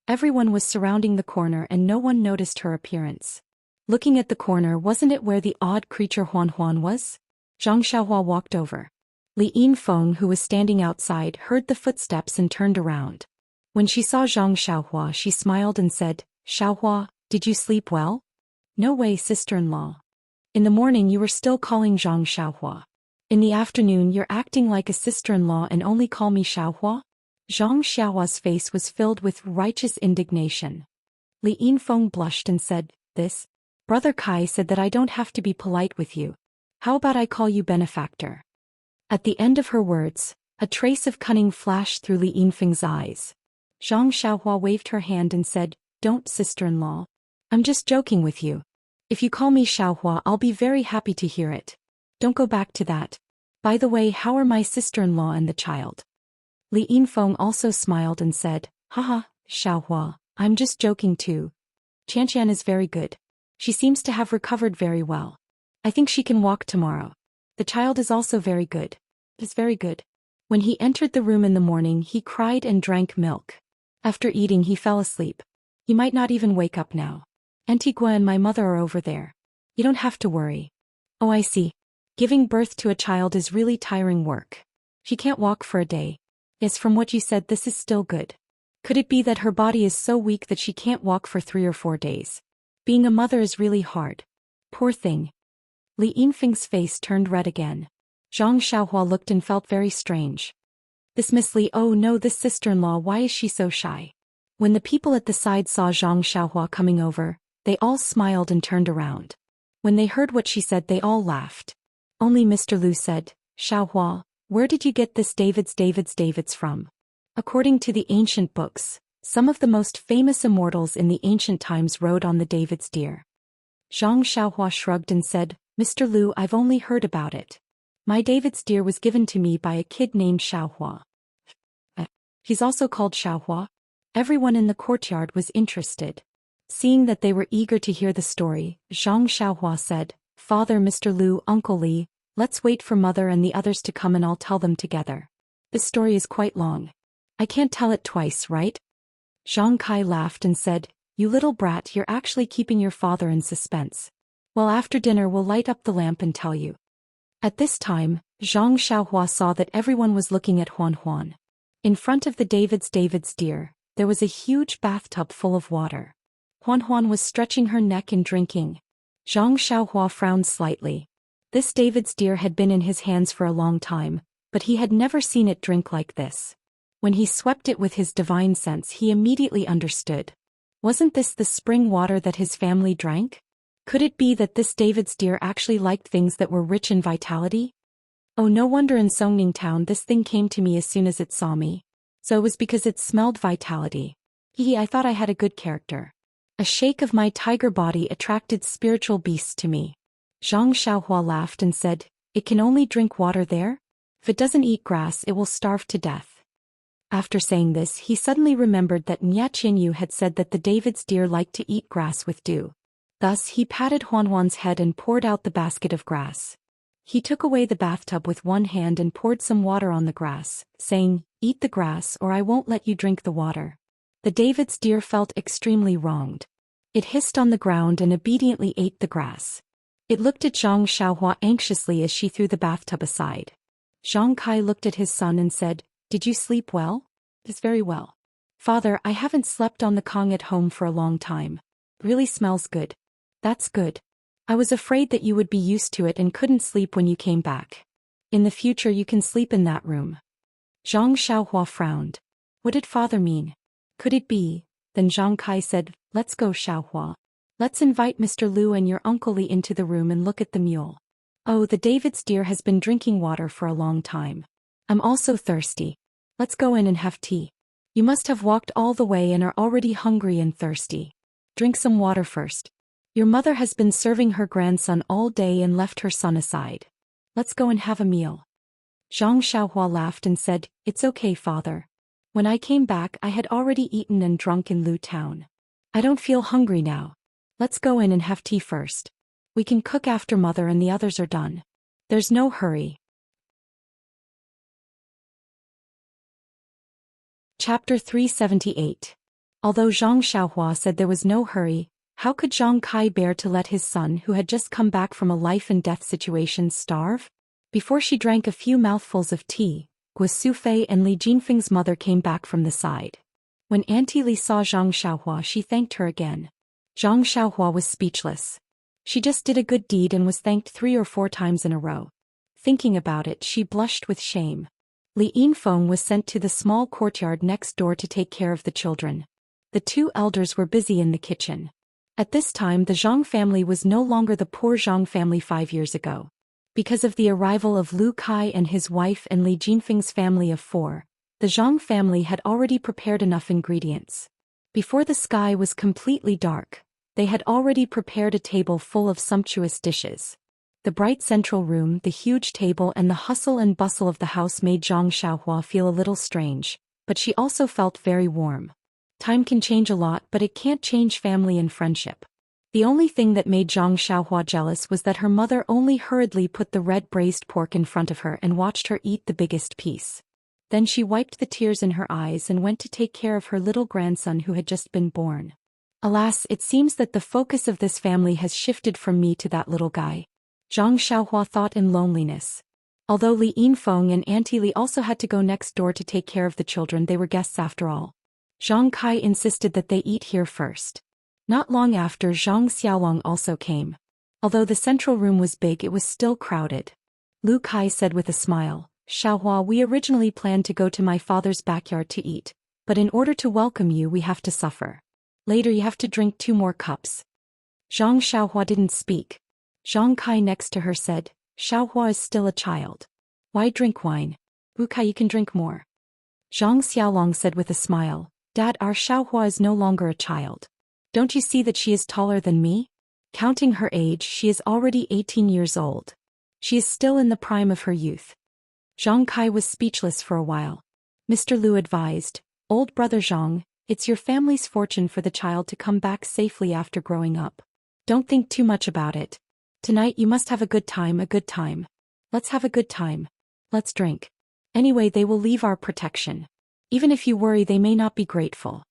Everyone was surrounding the corner and no one noticed her appearance. Looking at the corner, wasn't it where the odd creature Huan Huan was? Zhang Xiaohua walked over. Li Yinfeng, who was standing outside, heard the footsteps and turned around. When she saw Zhang Xiaohua, she smiled and said, "Xiaohua, did you sleep well?" "No way, sister-in-law. In the morning you were still calling Zhang Xiaohua. In the afternoon you're acting like a sister-in-law and only call me Xiaohua?" Zhang Xiaohua's face was filled with righteous indignation. Li Yinfeng blushed and said, "This? Brother Kai said that I don't have to be polite with you. How about I call you benefactor?" At the end of her words, a trace of cunning flashed through Li Yinfeng's eyes. Zhang Xiaohua waved her hand and said, "Don't, sister-in-law. I'm just joking with you. If you call me Xiaohua, I'll be very happy to hear it. Don't go back to that. By the way, how are my sister-in-law and the child?" Li Yinfeng also smiled and said, "Haha, Xiaohua, I'm just joking too. Qianqian is very good. She seems to have recovered very well. I think she can walk tomorrow. The child is also very good. It is very good." When he entered the room in the morning, he cried and drank milk. After eating, he fell asleep. He might not even wake up now. "Antigua and my mother are over there. You don't have to worry." "Oh, I see. Giving birth to a child is really tiring work. She can't walk for a day. Yes, from what you said, this is still good. Could it be that her body is so weak that she can't walk for 3 or 4 days? Being a mother is really hard. Poor thing." Li Yinfeng's face turned red again. Zhang Xiaohua looked and felt very strange. This Miss Li, oh no, this sister-in-law, why is she so shy? When the people at the side saw Zhang Xiaohua coming over, they all smiled and turned around. When they heard what she said, they all laughed. Only Mr. Lu said, "Xiaohua, where did you get this David's from?" According to the ancient books, some of the most famous immortals in the ancient times rode on the David's deer. Zhang Xiaohua shrugged and said, "Mr. Lu, I've only heard about it. My David's deer was given to me by a kid named Xiaohua. He's also called Xiaohua." Everyone in the courtyard was interested. Seeing that they were eager to hear the story, Zhang Xiaohua said, "Father, Mr. Lu, Uncle Li, let's wait for Mother and the others to come and I'll tell them together. This story is quite long. I can't tell it twice, right?" Zhang Kai laughed and said, "You little brat, you're actually keeping your father in suspense. Well, after dinner we'll light up the lamp and tell you." At this time, Zhang Xiaohua saw that everyone was looking at Huan Huan. In front of the David's deer, there was a huge bathtub full of water. Huan Huan was stretching her neck and drinking. Zhang Xiaohua frowned slightly. This David's deer had been in his hands for a long time, but he had never seen it drink like this. When he swept it with his divine sense, he immediately understood. Wasn't this the spring water that his family drank? Could it be that this David's deer actually liked things that were rich in vitality? Oh, no wonder in Songning Town this thing came to me as soon as it saw me. So it was because it smelled vitality. I thought I had a good character. A shake of my tiger body attracted spiritual beasts to me. Zhang Xiaohua laughed and said, "It can only drink water there? If it doesn't eat grass, it will starve to death." After saying this, he suddenly remembered that Mia Qinyu had said that the David's deer liked to eat grass with dew. Thus he patted Huan Huan's head and poured out the basket of grass. He took away the bathtub with one hand and poured some water on the grass, saying, "Eat the grass or I won't let you drink the water." The David's deer felt extremely wronged. It hissed on the ground and obediently ate the grass. It looked at Zhang Xiaohua anxiously as she threw the bathtub aside. Zhang Kai looked at his son and said, "Did you sleep well?" "Yes, very well. Father, I haven't slept on the Kong at home for a long time. Really smells good." "That's good. I was afraid that you would be used to it and couldn't sleep when you came back. In the future you can sleep in that room." Zhang Xiaohua frowned. What did father mean? Could it be? Then Zhang Kai said, "Let's go, Xiaohua. Let's invite Mr. Lu and your Uncle Li into the room and look at the mule. Oh, the David's deer has been drinking water for a long time. I'm also thirsty. Let's go in and have tea. You must have walked all the way and are already hungry and thirsty. Drink some water first. Your mother has been serving her grandson all day and left her son aside. Let's go and have a meal." Zhang Xiaohua laughed and said, "It's okay, father. When I came back I had already eaten and drunk in Lu Town. I don't feel hungry now. Let's go in and have tea first. We can cook after mother and the others are done. There's no hurry." Chapter 378. Although Zhang Xiaohua said there was no hurry, how could Zhang Kai bear to let his son who had just come back from a life-and-death situation starve? Before she drank a few mouthfuls of tea, Guo Sufei and Li Jinfeng's mother came back from the side. When Auntie Li saw Zhang Xiaohua, she thanked her again. Zhang Xiaohua was speechless. She just did a good deed and was thanked 3 or 4 times in a row. Thinking about it, she blushed with shame. Li Yinfeng was sent to the small courtyard next door to take care of the children. The 2 elders were busy in the kitchen. At this time the Zhang family was no longer the poor Zhang family 5 years ago. Because of the arrival of Lu Kai and his wife and Li Jinfeng's family of 4, the Zhang family had already prepared enough ingredients. Before the sky was completely dark, they had already prepared a table full of sumptuous dishes. The bright central room, the huge table and the hustle and bustle of the house made Zhang Xiaohua feel a little strange, but she also felt very warm. Time can change a lot, but it can't change family and friendship. The only thing that made Zhang Xiaohua jealous was that her mother only hurriedly put the red braised pork in front of her and watched her eat the biggest piece. Then she wiped the tears in her eyes and went to take care of her little grandson who had just been born. Alas, it seems that the focus of this family has shifted from me to that little guy. Zhang Xiaohua thought in loneliness. Although Li Yinfeng and Auntie Li also had to go next door to take care of the children, they were guests after all. Zhang Kai insisted that they eat here first. Not long after, Zhang Xiaolong also came. Although the central room was big, it was still crowded. Lu Kai said with a smile, "Xiaohua, we originally planned to go to my father's backyard to eat, But in order to welcome you we have to suffer. Later you have to drink 2 more cups. Zhang Xiaohua didn't speak. Zhang Kai next to her said, Xiaohua is still a child. Why drink wine? Wu Kai, you can drink more. Zhang Xiaolong said with a smile, Dad, our Xiaohua is no longer a child. Don't you see that she is taller than me? Counting her age, she is already 18 years old. She is still in the prime of her youth. Zhang Kai was speechless for a while. Mr. Lu advised, Old brother Zhang, it's your family's fortune for the child to come back safely after growing up. Don't think too much about it. Tonight you must have a good time, a good time. Let's have a good time. Let's drink. Anyway, they will leave our protection. Even if you worry, they may not be grateful.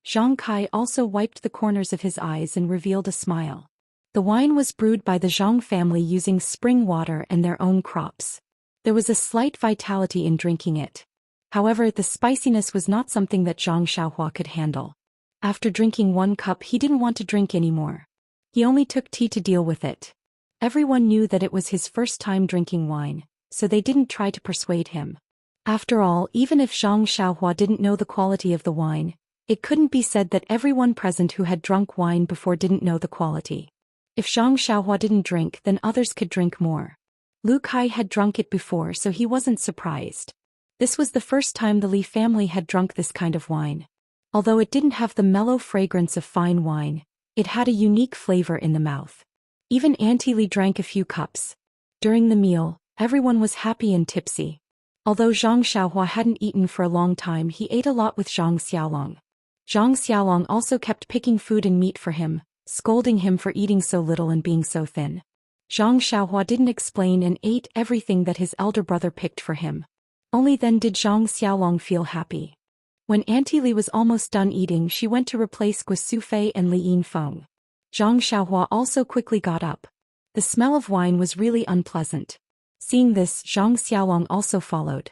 Zhang Kai also wiped the corners of his eyes and revealed a smile. The wine was brewed by the Zhang family using spring water and their own crops. There was a slight vitality in drinking it. However, the spiciness was not something that Zhang Xiaohua could handle. After drinking 1 cup, he didn't want to drink anymore. He only took tea to deal with it. Everyone knew that it was his first time drinking wine, so they didn't try to persuade him. After all, even if Zhang Xiaohua didn't know the quality of the wine, it couldn't be said that everyone present who had drunk wine before didn't know the quality. If Zhang Xiaohua didn't drink, then others could drink more. Lu Kai had drunk it before, so he wasn't surprised. This was the first time the Li family had drunk this kind of wine. Although it didn't have the mellow fragrance of fine wine, it had a unique flavor in the mouth. Even Auntie Li drank a few cups. During the meal, everyone was happy and tipsy. Although Zhang Xiaohua hadn't eaten for a long time, he ate a lot with Zhang Xiaolong. Zhang Xiaolong also kept picking food and meat for him, scolding him for eating so little and being so thin. Zhang Xiaohua didn't explain and ate everything that his elder brother picked for him. Only then did Zhang Xiaolong feel happy. When Auntie Li was almost done eating, she went to replace Guo Sufei and Li Yinfeng. Zhang Xiaohua also quickly got up. The smell of wine was really unpleasant. Seeing this, Zhang Xiaolong also followed.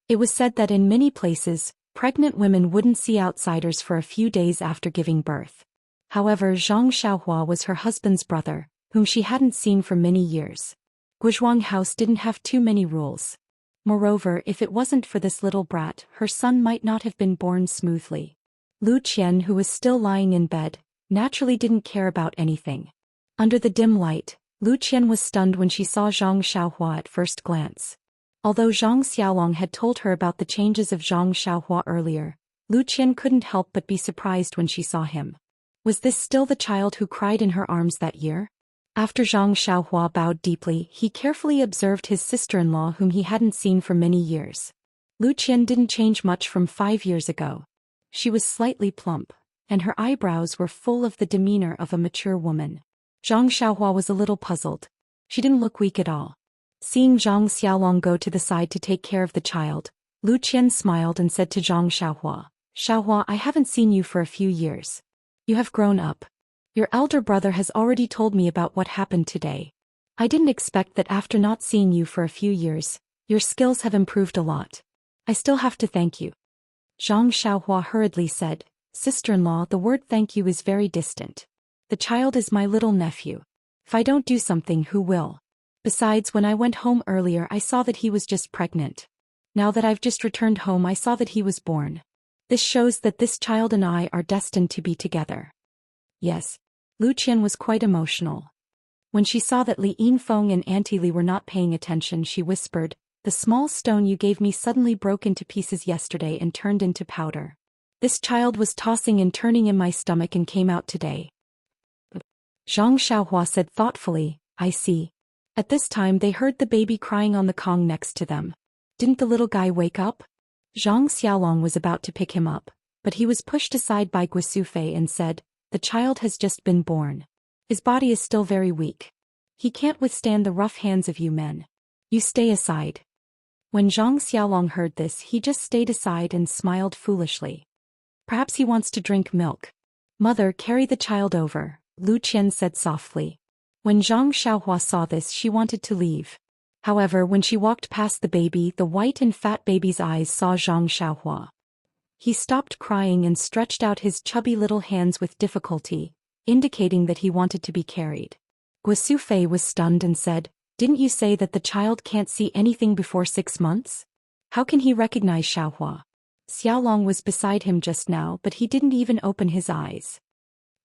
It was said that in many places, pregnant women wouldn't see outsiders for a few days after giving birth. However, Zhang Xiaohua was her husband's brother, whom she hadn't seen for many years. Guzhuang House didn't have too many rules. Moreover, if it wasn't for this little brat, her son might not have been born smoothly. Lu Qian, who was still lying in bed, naturally didn't care about anything. Under the dim light, Lu Qian was stunned when she saw Zhang Xiaohua at first glance. Although Zhang Xiaolong had told her about the changes of Zhang Xiaohua earlier, Lu Qian couldn't help but be surprised when she saw him. Was this still the child who cried in her arms that year? After Zhang Xiaohua bowed deeply, he carefully observed his sister-in-law whom he hadn't seen for many years. Lu Qian didn't change much from 5 years ago. She was slightly plump, and her eyebrows were full of the demeanor of a mature woman. Zhang Xiaohua was a little puzzled. She didn't look weak at all. Seeing Zhang Xiaolong go to the side to take care of the child, Lu Qian smiled and said to Zhang Xiaohua, Xiaohua, I haven't seen you for a few years. You have grown up. Your elder brother has already told me about what happened today. I didn't expect that after not seeing you for a few years, your skills have improved a lot. I still have to thank you. Zhang Xiaohua hurriedly said, Sister-in-law, the word thank you is very distant. The child is my little nephew. If I don't do something, who will? Besides, when I went home earlier, I saw that he was just pregnant. Now that I've just returned home, I saw that he was born. This shows that this child and I are destined to be together. Yes. Lu Qian was quite emotional. When she saw that Li Yinfeng and Auntie Li were not paying attention, she whispered, The small stone you gave me suddenly broke into pieces yesterday and turned into powder. This child was tossing and turning in my stomach and came out today. Zhang Xiaohua said thoughtfully, I see. At this time they heard the baby crying on the Kong next to them. Didn't the little guy wake up? Zhang Xiaolong was about to pick him up, but he was pushed aside by Guo Sufei and said, The child has just been born. His body is still very weak. He can't withstand the rough hands of you men. You stay aside. When Zhang Xiaolong heard this, he just stayed aside and smiled foolishly. Perhaps he wants to drink milk. Mother, carry the child over, Lu Qian said softly. When Zhang Xiaohua saw this, she wanted to leave. However, when she walked past the baby, the white and fat baby's eyes saw Zhang Xiaohua. He stopped crying and stretched out his chubby little hands with difficulty, indicating that he wanted to be carried. Guo Sufei was stunned and said, Didn't you say that the child can't see anything before 6 months? How can he recognize Xiaohua? Xiaolong was beside him just now, but he didn't even open his eyes.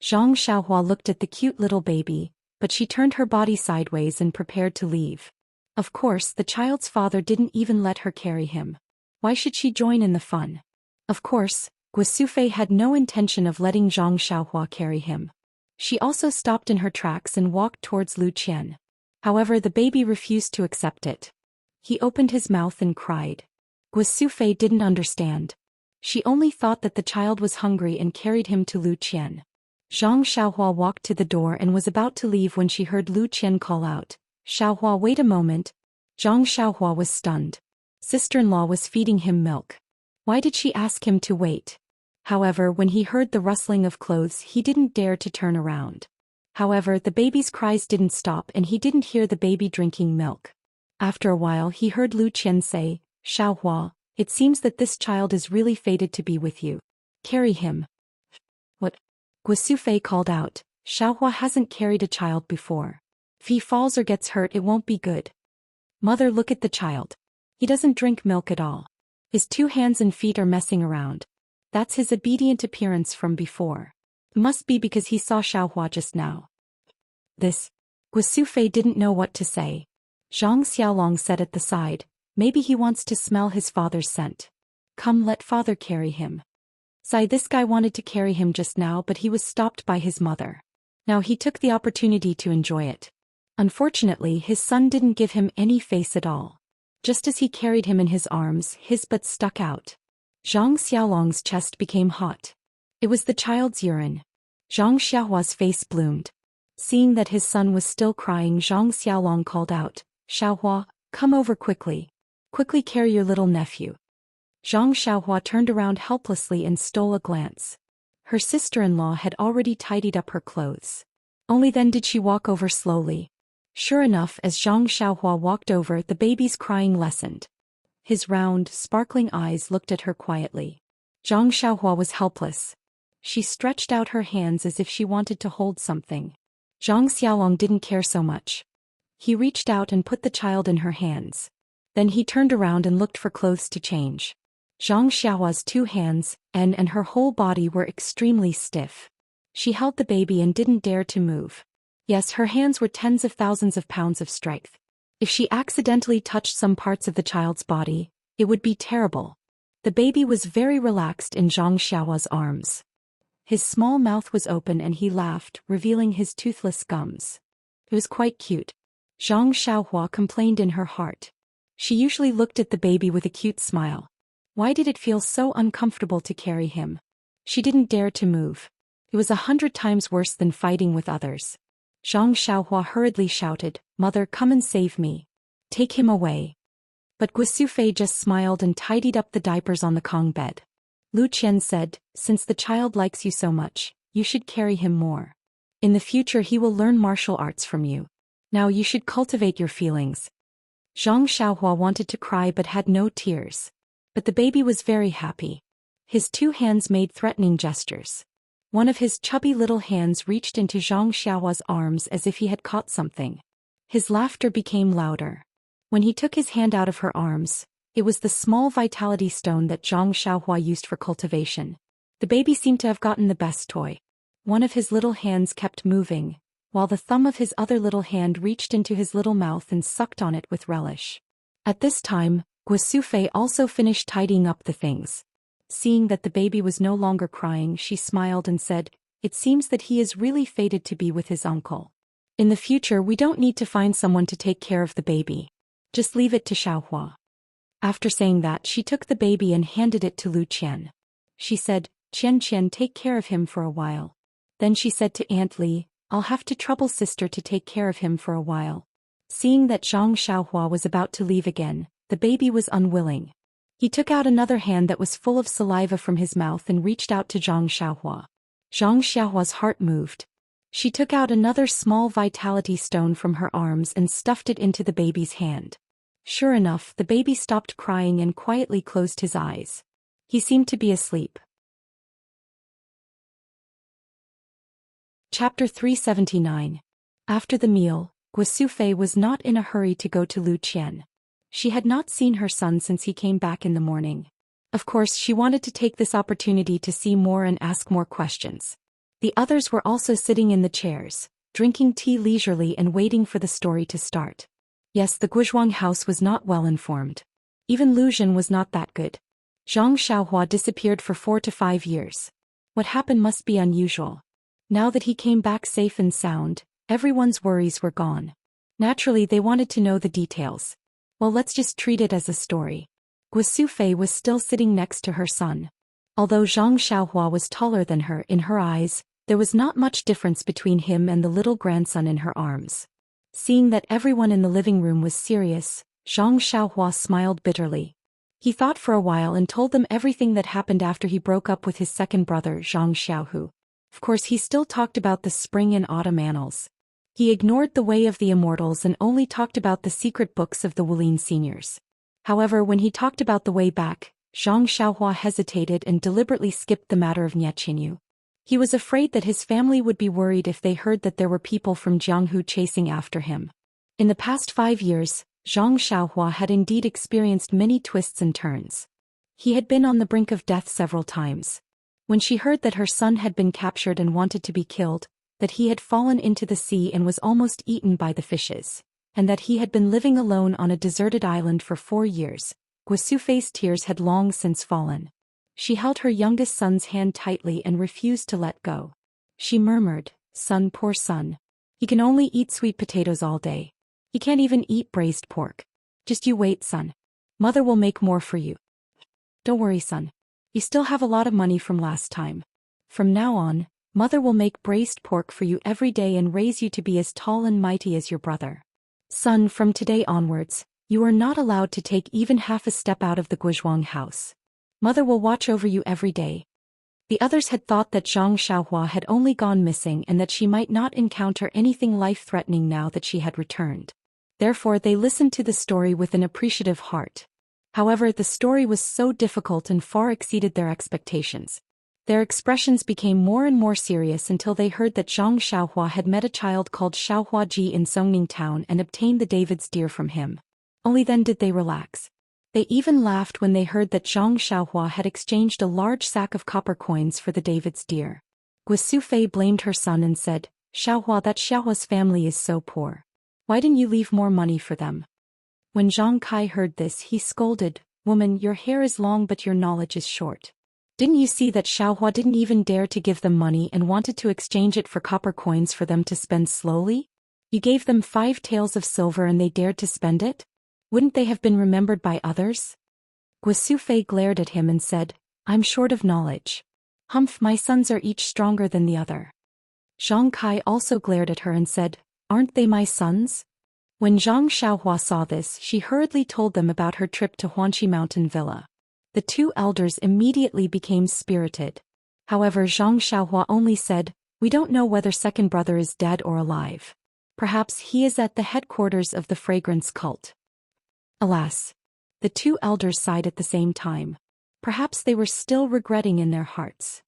Zhang Xiaohua looked at the cute little baby, but she turned her body sideways and prepared to leave. Of course, the child's father didn't even let her carry him. Why should she join in the fun? Of course, Guosufei had no intention of letting Zhang Xiaohua carry him. She also stopped in her tracks and walked towards Lu Qian. However, the baby refused to accept it. He opened his mouth and cried. Guosufei didn't understand. She only thought that the child was hungry and carried him to Lu Qian. Zhang Xiaohua walked to the door and was about to leave when she heard Lu Qian call out, "Xiaohua, wait a moment." Zhang Xiaohua was stunned. Sister-in-law was feeding him milk. Why did she ask him to wait? However, when he heard the rustling of clothes, he didn't dare to turn around. However, the baby's cries didn't stop and he didn't hear the baby drinking milk. After a while, he heard Lu Qian say, "Xiaohua, it seems that this child is really fated to be with you. Carry him." "What?" Guosufei called out. "Xiaohua hasn't carried a child before. If he falls or gets hurt, it won't be good." "Mother, look at the child. He doesn't drink milk at all. His 2 hands and feet are messing around. That's his obedient appearance from before. It must be because he saw Xiaohua just now." This. Guosufei didn't know what to say. Zhang Xiaolong said at the side, "Maybe he wants to smell his father's scent. Come, let father carry him." This guy wanted to carry him just now, but he was stopped by his mother. Now he took the opportunity to enjoy it. Unfortunately, his son didn't give him any face at all. Just as he carried him in his arms, his butt stuck out. Zhang Xiaolong's chest became hot. It was the child's urine. Zhang Xiaohua's face bloomed. Seeing that his son was still crying, Zhang Xiaolong called out, "Xiaohua, come over quickly. Quickly carry your little nephew." Zhang Xiaohua turned around helplessly and stole a glance. Her sister-in-law had already tidied up her clothes. Only then did she walk over slowly. Sure enough, as Zhang Xiaohua walked over, the baby's crying lessened. His round, sparkling eyes looked at her quietly. Zhang Xiaohua was helpless. She stretched out her hands as if she wanted to hold something. Zhang Xiaolong didn't care so much. He reached out and put the child in her hands. Then he turned around and looked for clothes to change. Zhang Xiaohua's 2 hands, and her whole body were extremely stiff. She held the baby and didn't dare to move. Yes, her hands were tens of thousands of pounds of strength. If she accidentally touched some parts of the child's body, it would be terrible. The baby was very relaxed in Zhang Xiaohua's arms. His small mouth was open and he laughed, revealing his toothless gums. It was quite cute. Zhang Xiaohua complained in her heart. She usually looked at the baby with a cute smile. Why did it feel so uncomfortable to carry him? She didn't dare to move. It was 100 times worse than fighting with others. Zhang Xiaohua hurriedly shouted, "Mother, come and save me. Take him away." But Guosufei just smiled and tidied up the diapers on the Kong bed. Lu Qian said, "Since the child likes you so much, you should carry him more. In the future he will learn martial arts from you. Now you should cultivate your feelings." Zhang Xiaohua wanted to cry but had no tears. But the baby was very happy. His 2 hands made threatening gestures. One of his chubby little hands reached into Zhang Xiaohua's arms as if he had caught something. His laughter became louder. When he took his hand out of her arms, it was the small vitality stone that Zhang Xiaohua used for cultivation. The baby seemed to have gotten the best toy. One of his little hands kept moving, while the thumb of his other little hand reached into his little mouth and sucked on it with relish. At this time, Guosufei also finished tidying up the things. Seeing that the baby was no longer crying, she smiled and said, "It seems that he is really fated to be with his uncle. In the future we don't need to find someone to take care of the baby. Just leave it to Xiaohua." After saying that, she took the baby and handed it to Lu Qian. She said, "Qian, take care of him for a while." Then she said to Aunt Li, "I'll have to trouble sister to take care of him for a while." Seeing that Zhang Xiaohua was about to leave again, the baby was unwilling. He took out another hand that was full of saliva from his mouth and reached out to Zhang Xiaohua. Zhang Xiaohua's heart moved. She took out another small vitality stone from her arms and stuffed it into the baby's hand. Sure enough, the baby stopped crying and quietly closed his eyes. He seemed to be asleep. Chapter 379. After the meal, Guosufei was not in a hurry to go to Lu Qian. She had not seen her son since he came back in the morning. Of course, she wanted to take this opportunity to see more and ask more questions. The others were also sitting in the chairs, drinking tea leisurely and waiting for the story to start. Yes, the Guizhuang house was not well informed. Even Lu Jin was not that good. Zhang Xiaohua disappeared for 4 to 5 years. What happened must be unusual. Now that he came back safe and sound, everyone's worries were gone. Naturally, they wanted to know the details. Well, let's just treat it as a story. Gu Sufei was still sitting next to her son. Although Zhang Xiaohua was taller than her in her eyes, there was not much difference between him and the little grandson in her arms. Seeing that everyone in the living room was serious, Zhang Xiaohua smiled bitterly. He thought for a while and told them everything that happened after he broke up with his second brother Zhang Xiaohu. Of course, he still talked about the spring and autumn annals. He ignored the way of the immortals and only talked about the secret books of the Wulin seniors. However, when he talked about the way back, Zhang Xiaohua hesitated and deliberately skipped the matter of Niechinyu. He was afraid that his family would be worried if they heard that there were people from Jianghu chasing after him. In the past 5 years, Zhang Xiaohua had indeed experienced many twists and turns. He had been on the brink of death several times. When she heard that her son had been captured and wanted to be killed, that he had fallen into the sea and was almost eaten by the fishes, and that he had been living alone on a deserted island for 4 years, Gu Sufei's tears had long since fallen. She held her youngest son's hand tightly and refused to let go. She murmured, "Son, poor son. He can only eat sweet potatoes all day. He can't even eat braised pork. Just you wait, son. Mother will make more for you. Don't worry, son. You still have a lot of money from last time. From now on, Mother will make braised pork for you every day and raise you to be as tall and mighty as your brother. Son, from today onwards, you are not allowed to take even half a step out of the Guizhuang house. Mother will watch over you every day." The others had thought that Zhang Xiaohua had only gone missing and that she might not encounter anything life-threatening now that she had returned. Therefore, they listened to the story with an appreciative heart. However, the story was so difficult and far exceeded their expectations. Their expressions became more and more serious until they heard that Zhang Xiaohua had met a child called Xiaohua Ji in Songning town and obtained the David's deer from him. Only then did they relax. They even laughed when they heard that Zhang Xiaohua had exchanged a large sack of copper coins for the David's deer. Gu Sufei blamed her son and said, "Xiaohua, that Xiaohua's family is so poor. Why didn't you leave more money for them?" When Zhang Kai heard this, he scolded, "Woman, your hair is long but your knowledge is short. Didn't you see that Xiaohua didn't even dare to give them money and wanted to exchange it for copper coins for them to spend slowly? You gave them 5 taels of silver and they dared to spend it? Wouldn't they have been remembered by others?" Gu Sufei glared at him and said, "I'm short of knowledge. Humph, my sons are each stronger than the other." Zhang Kai also glared at her and said, "Aren't they my sons?" When Zhang Xiaohua saw this, she hurriedly told them about her trip to Huanqi Mountain Villa. The 2 elders immediately became spirited. However, Zhang Xiaohua only said, "We don't know whether second brother is dead or alive. Perhaps he is at the headquarters of the fragrance cult." Alas! The 2 elders sighed at the same time. Perhaps they were still regretting in their hearts.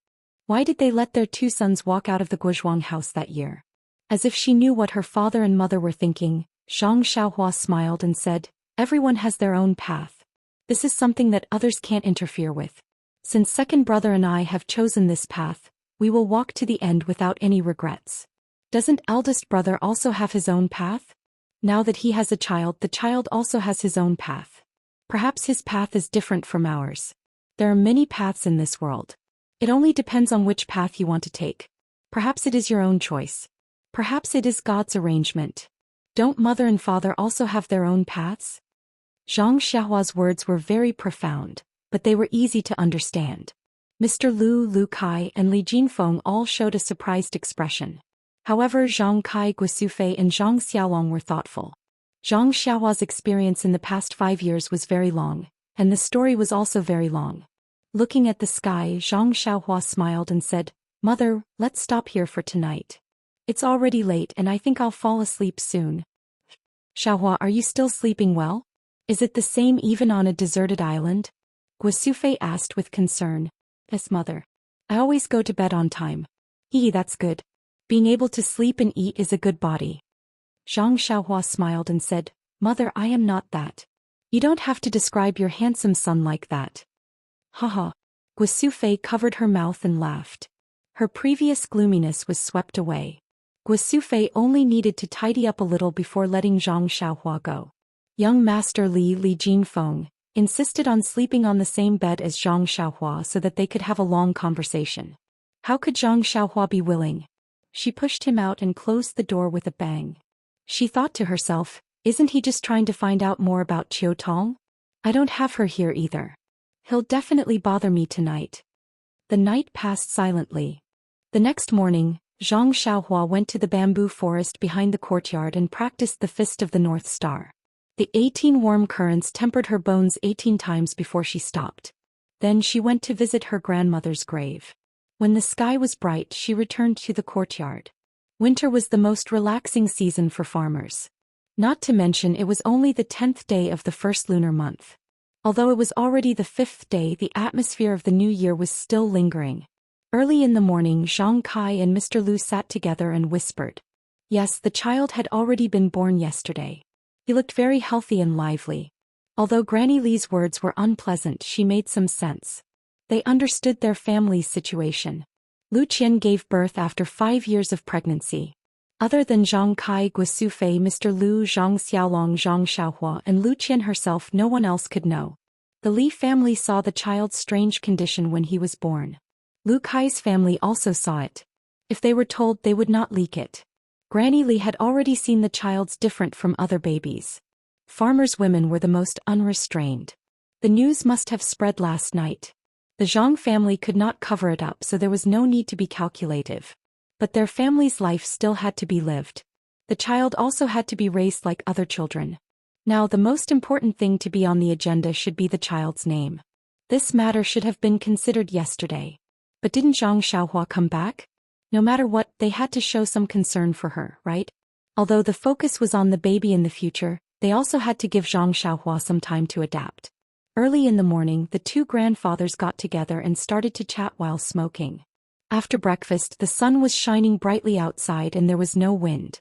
Why did they let their 2 sons walk out of the Guizhuang house that year? As if she knew what her father and mother were thinking, Zhang Xiaohua smiled and said, "Everyone has their own path. This is something that others can't interfere with. Since second brother and I have chosen this path, we will walk to the end without any regrets. Doesn't eldest brother also have his own path? Now that he has a child, the child also has his own path. Perhaps his path is different from ours. There are many paths in this world. It only depends on which path you want to take. Perhaps it is your own choice. Perhaps it is God's arrangement. Don't mother and father also have their own paths?" Zhang Xiaohua's words were very profound, but they were easy to understand. Mr. Lu, Lu Kai, and Li Jinfeng all showed a surprised expression. However, Zhang Kai, Gu Sufei, and Zhang Xiaolong were thoughtful. Zhang Xiaohua's experience in the past 5 years was very long, and the story was also very long. Looking at the sky, Zhang Xiaohua smiled and said, "Mother, let's stop here for tonight. It's already late and I think I'll fall asleep soon." "Xiaohua, are you still sleeping well? Is it the same even on a deserted island?" Gu Sufei asked with concern. "Yes, mother. I always go to bed on time." That's good. Being able to sleep and eat is a good body." Zhang Xiaohua smiled and said, "Mother, I am not that. You don't have to describe your handsome son like that." Haha. Guasufei covered her mouth and laughed. Her previous gloominess was swept away. Guasufei only needed to tidy up a little before letting Zhang Xiaohua go. Young Master Li Jinfeng insisted on sleeping on the same bed as Zhang Xiaohua so that they could have a long conversation. How could Zhang Xiaohua be willing? She pushed him out and closed the door with a bang. She thought to herself, isn't he just trying to find out more about Qiu Tong? I don't have her here either. He'll definitely bother me tonight. The night passed silently. The next morning, Zhang Xiaohua went to the bamboo forest behind the courtyard and practiced the Fist of the North Star. The 18 warm currents tempered her bones 18 times before she stopped. Then she went to visit her grandmother's grave. When the sky was bright, she returned to the courtyard. Winter was the most relaxing season for farmers. Not to mention it was only the 10th day of the first lunar month. Although it was already the 5th day, the atmosphere of the new year was still lingering. Early in the morning, Zhang Kai and Mr. Lu sat together and whispered. Yes, the child had already been born yesterday. He looked very healthy and lively. Although Granny Li's words were unpleasant, she made some sense. They understood their family's situation. Lu Qian gave birth after 5 years of pregnancy. Other than Zhang Kai, Guasufei, Mr. Lu, Zhang Xiaolong, Zhang Xiaohua, and Lu Qian herself, no one else could know. The Li family saw the child's strange condition when he was born. Lu Kai's family also saw it. If they were told, they would not leak it. Granny Li had already seen the child's different from other babies. Farmers' women were the most unrestrained. The news must have spread last night. The Zhang family could not cover it up, so there was no need to be calculative. But their family's life still had to be lived. The child also had to be raised like other children. Now the most important thing to be on the agenda should be the child's name. This matter should have been considered yesterday. But didn't Zhang Xiaohua come back? No matter what, they had to show some concern for her, right? Although the focus was on the baby in the future, they also had to give Zhang Xiaohua some time to adapt. Early in the morning, the two grandfathers got together and started to chat while smoking. After breakfast, the sun was shining brightly outside and there was no wind.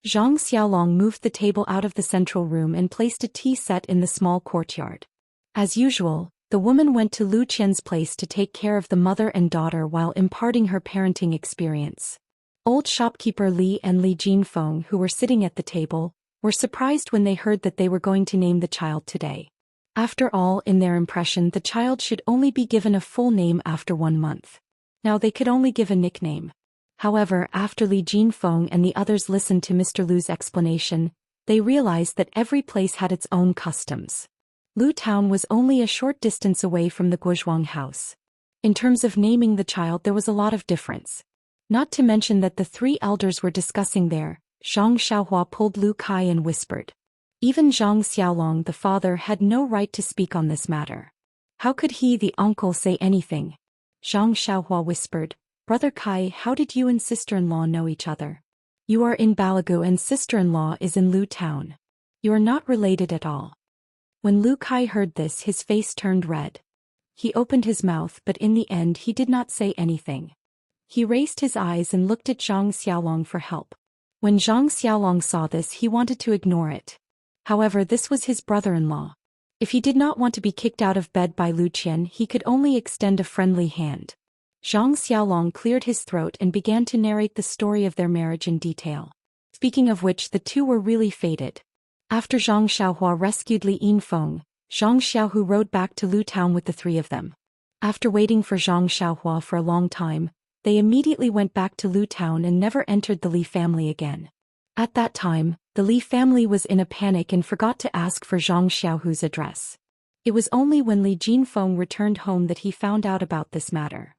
Zhang Xiaolong moved the table out of the central room and placed a tea set in the small courtyard. As usual, the woman went to Lu Qian's place to take care of the mother and daughter while imparting her parenting experience. Old shopkeeper Li and Li Jinfeng, who were sitting at the table, were surprised when they heard that they were going to name the child today. After all, in their impression, the child should only be given a full name after 1 month. Now they could only give a nickname. However, after Li Jinfeng and the others listened to Mr. Lu's explanation, they realized that every place had its own customs. Lu Town was only a short distance away from the Guozhuang house. In terms of naming the child, there was a lot of difference. Not to mention that the 3 elders were discussing there. Zhang Xiaohua pulled Lu Kai and whispered. Even Zhang Xiaolong, the father, had no right to speak on this matter. How could he, the uncle, say anything? Zhang Xiaohua whispered, Brother Kai, how did you and sister-in-law know each other? You are in Balagu and sister-in-law is in Lu Town. You are not related at all. When Lu Kai heard this, his face turned red. He opened his mouth, but in the end he did not say anything. He raised his eyes and looked at Zhang Xiaolong for help. When Zhang Xiaolong saw this, he wanted to ignore it. However, this was his brother-in-law. If he did not want to be kicked out of bed by Lu Qian, he could only extend a friendly hand. Zhang Xiaolong cleared his throat and began to narrate the story of their marriage in detail. Speaking of which, the two were really fated. After Zhang Xiaohua rescued Li Yinfeng, Zhang Xiaohu rode back to Lu Town with the 3 of them. After waiting for Zhang Xiaohua for a long time, they immediately went back to Lu Town and never entered the Li family again. At that time, the Li family was in a panic and forgot to ask for Zhang Xiaohu's address. It was only when Li Jinfeng returned home that he found out about this matter.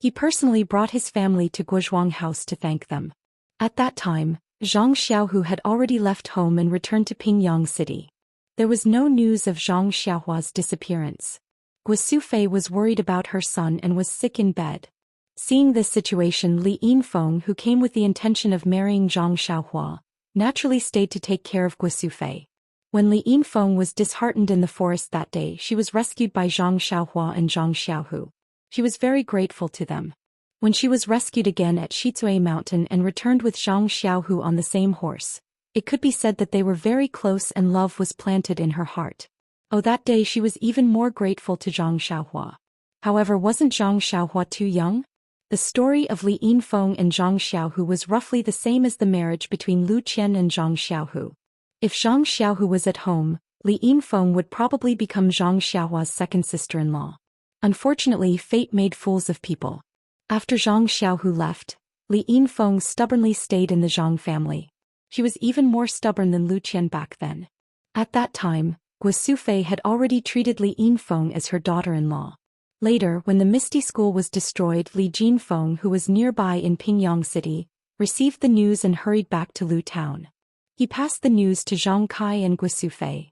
He personally brought his family to Guozhuang house to thank them. At that time, Zhang Xiaohu had already left home and returned to Pingyang City. There was no news of Zhang Xiaohua's disappearance. Guasufei was worried about her son and was sick in bed. Seeing this situation, Li Yinfeng, who came with the intention of marrying Zhang Xiaohua, naturally stayed to take care of Guasufei. When Li Yinfeng was disheartened in the forest that day, she was rescued by Zhang Xiaohua and Zhang Xiaohu. She was very grateful to them. When she was rescued again at Shizue Mountain and returned with Zhang Xiaohu on the same horse, it could be said that they were very close and love was planted in her heart. Oh, that day she was even more grateful to Zhang Xiaohua. However, wasn't Zhang Xiaohua too young? The story of Li Yinfeng and Zhang Xiaohu was roughly the same as the marriage between Lu Qian and Zhang Xiaohu. If Zhang Xiaohu was at home, Li Yinfeng would probably become Zhang Xiaohua's second sister-in-law. Unfortunately, fate made fools of people. After Zhang Xiaohu left, Li Yinfeng stubbornly stayed in the Zhang family. She was even more stubborn than Lu Qian back then. At that time, Guo Sufei had already treated Li Yinfeng as her daughter-in-law. Later, when the Misty School was destroyed, Li Jinfeng, who was nearby in Pingyang City, received the news and hurried back to Lu Town. He passed the news to Zhang Kai and Guo Sufei.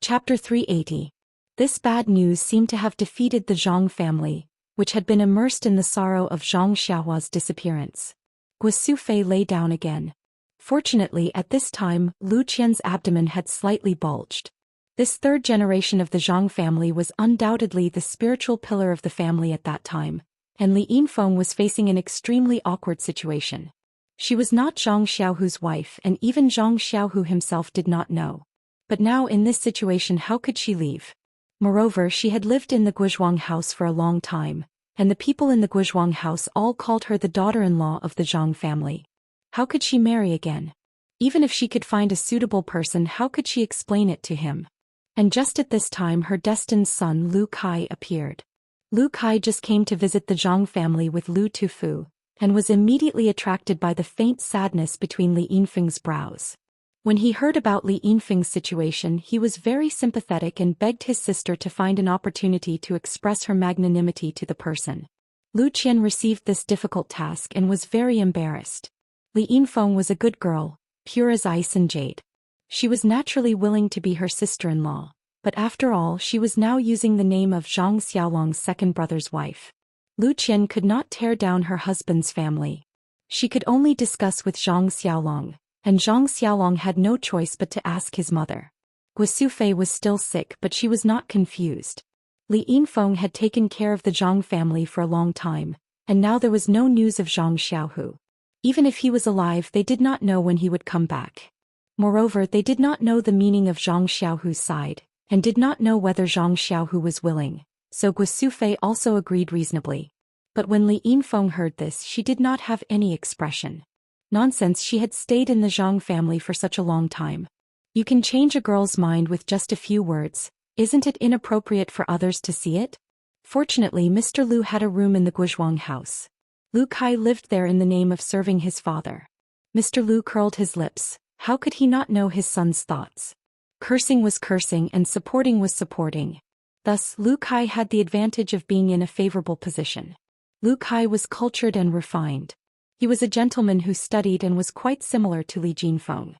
Chapter 380. This bad news seemed to have defeated the Zhang family, which had been immersed in the sorrow of Zhang Xiaohua's disappearance. Guo Sufei lay down again. Fortunately, at this time, Lu Qian's abdomen had slightly bulged. This third generation of the Zhang family was undoubtedly the spiritual pillar of the family at that time, and Li Yinfeng was facing an extremely awkward situation. She was not Zhang Xiaohu's wife, and even Zhang Xiaohu himself did not know. But now in this situation, how could she leave? Moreover, she had lived in the Guozhuang house for a long time, and the people in the Guozhuang house all called her the daughter-in-law of the Zhang family. How could she marry again? Even if she could find a suitable person, how could she explain it to him? And just at this time, her destined son Lu Kai appeared. Lu Kai just came to visit the Zhang family with Lu Tufu, and was immediately attracted by the faint sadness between Li Yinfeng's brows. When he heard about Li Yinfeng's situation, he was very sympathetic and begged his sister to find an opportunity to express her magnanimity to the person. Lu Qian received this difficult task and was very embarrassed. Li Yinfeng was a good girl, pure as ice and jade. She was naturally willing to be her sister-in-law, but after all, she was now using the name of Zhang Xiaolong's second brother's wife. Lu Qian could not tear down her husband's family. She could only discuss with Zhang Xiaolong, and Zhang Xiaolong had no choice but to ask his mother. Guo Sufei was still sick, but she was not confused. Li Yinfeng had taken care of the Zhang family for a long time, and now there was no news of Zhang Xiaohu. Even if he was alive, they did not know when he would come back. Moreover, they did not know the meaning of Zhang Xiaohu's side, and did not know whether Zhang Xiaohu was willing, so Guo Sufei also agreed reasonably. But when Li Yinfeng heard this, she did not have any expression. Nonsense, she had stayed in the Zhang family for such a long time. You can change a girl's mind with just a few words. Isn't it inappropriate for others to see it? Fortunately, Mr. Lu had a room in the Guozhuang house. Lu Kai lived there in the name of serving his father. Mr. Lu curled his lips. How could he not know his son's thoughts? Cursing was cursing and supporting was supporting. Thus, Lu Kai had the advantage of being in a favorable position. Lu Kai was cultured and refined. He was a gentleman who studied and was quite similar to Li Jinfeng.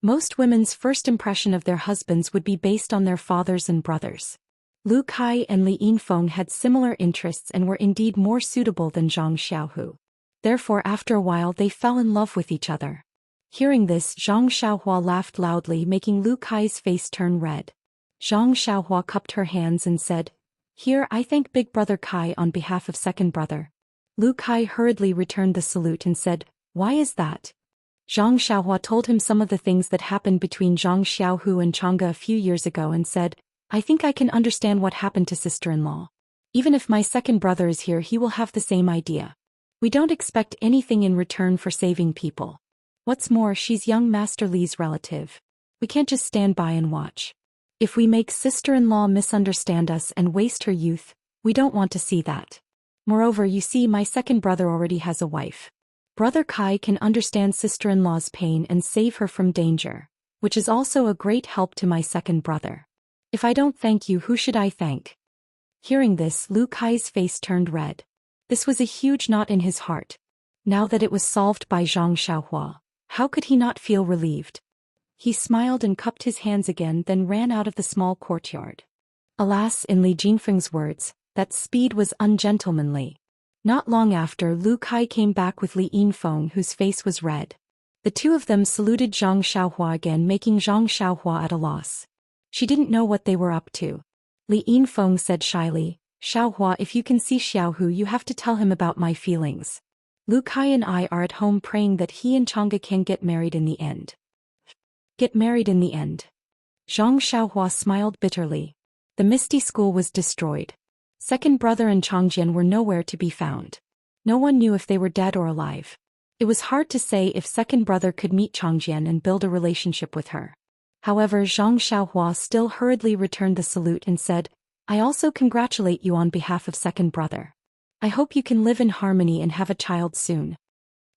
Most women's first impression of their husbands would be based on their fathers and brothers. Lu Kai and Li Yinfeng had similar interests and were indeed more suitable than Zhang Xiaohu. Therefore, after a while, they fell in love with each other. Hearing this, Zhang Xiaohua laughed loudly, making Lu Kai's face turn red. Zhang Xiaohua cupped her hands and said, "Here, I thank Big Brother Kai on behalf of second brother." Lu Kai hurriedly returned the salute and said, "Why is that?" Zhang Xiaohua told him some of the things that happened between Zhang Xiaohu and Chang'e a few years ago and said, "I think I can understand what happened to sister-in-law. Even if my second brother is here, he will have the same idea. We don't expect anything in return for saving people. What's more, she's young Master Li's relative. We can't just stand by and watch. If we make sister-in-law misunderstand us and waste her youth, we don't want to see that. Moreover, you see, my second brother already has a wife. Brother Kai can understand sister-in-law's pain and save her from danger, which is also a great help to my second brother. If I don't thank you, who should I thank?" Hearing this, Lu Kai's face turned red. This was a huge knot in his heart. Now that it was solved by Zhang Xiaohua, how could he not feel relieved? He smiled and cupped his hands again, then ran out of the small courtyard. Alas, in Li Jinfeng's words, that speed was ungentlemanly. Not long after, Lu Kai came back with Li Yinfeng, whose face was red. The two of them saluted Zhang Xiaohua again, making Zhang Xiaohua at a loss. She didn't know what they were up to. Li Yinfeng said shyly, "Xiaohua, if you can see Xiaohu, you have to tell him about my feelings. Lu Kai and I are at home praying that he and Chang'e can get married in the end." Get married in the end. Zhang Xiaohua smiled bitterly. The Misty School was destroyed. Second brother and Changjian were nowhere to be found. No one knew if they were dead or alive. It was hard to say if second brother could meet Changjian and build a relationship with her. However, Zhang Xiaohua still hurriedly returned the salute and said, I also congratulate you on behalf of second brother. I hope you can live in harmony and have a child soon.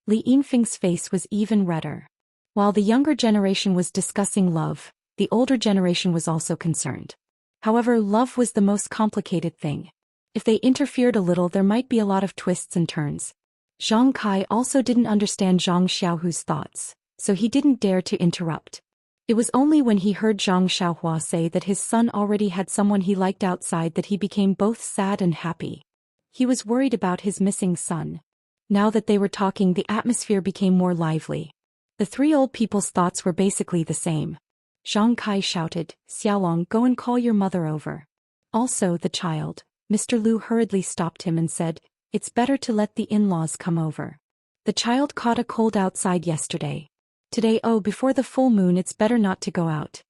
Li Yinfeng's face was even redder. While the younger generation was discussing love, the older generation was also concerned. However, love was the most complicated thing. If they interfered a little, there might be a lot of twists and turns. Zhang Kai also didn't understand Zhang Xiaohu's thoughts, so he didn't dare to interrupt. It was only when he heard Zhang Xiaohua say that his son already had someone he liked outside that he became both sad and happy. He was worried about his missing son. Now that they were talking, the atmosphere became more lively. The three old people's thoughts were basically the same. Zhang Kai shouted, Xiaolong, go and call your mother over. Also the child. Mr. Lu hurriedly stopped him and said, it's better to let the in-laws come over. The child caught a cold outside yesterday. Today, before the full moon, it's better not to go out.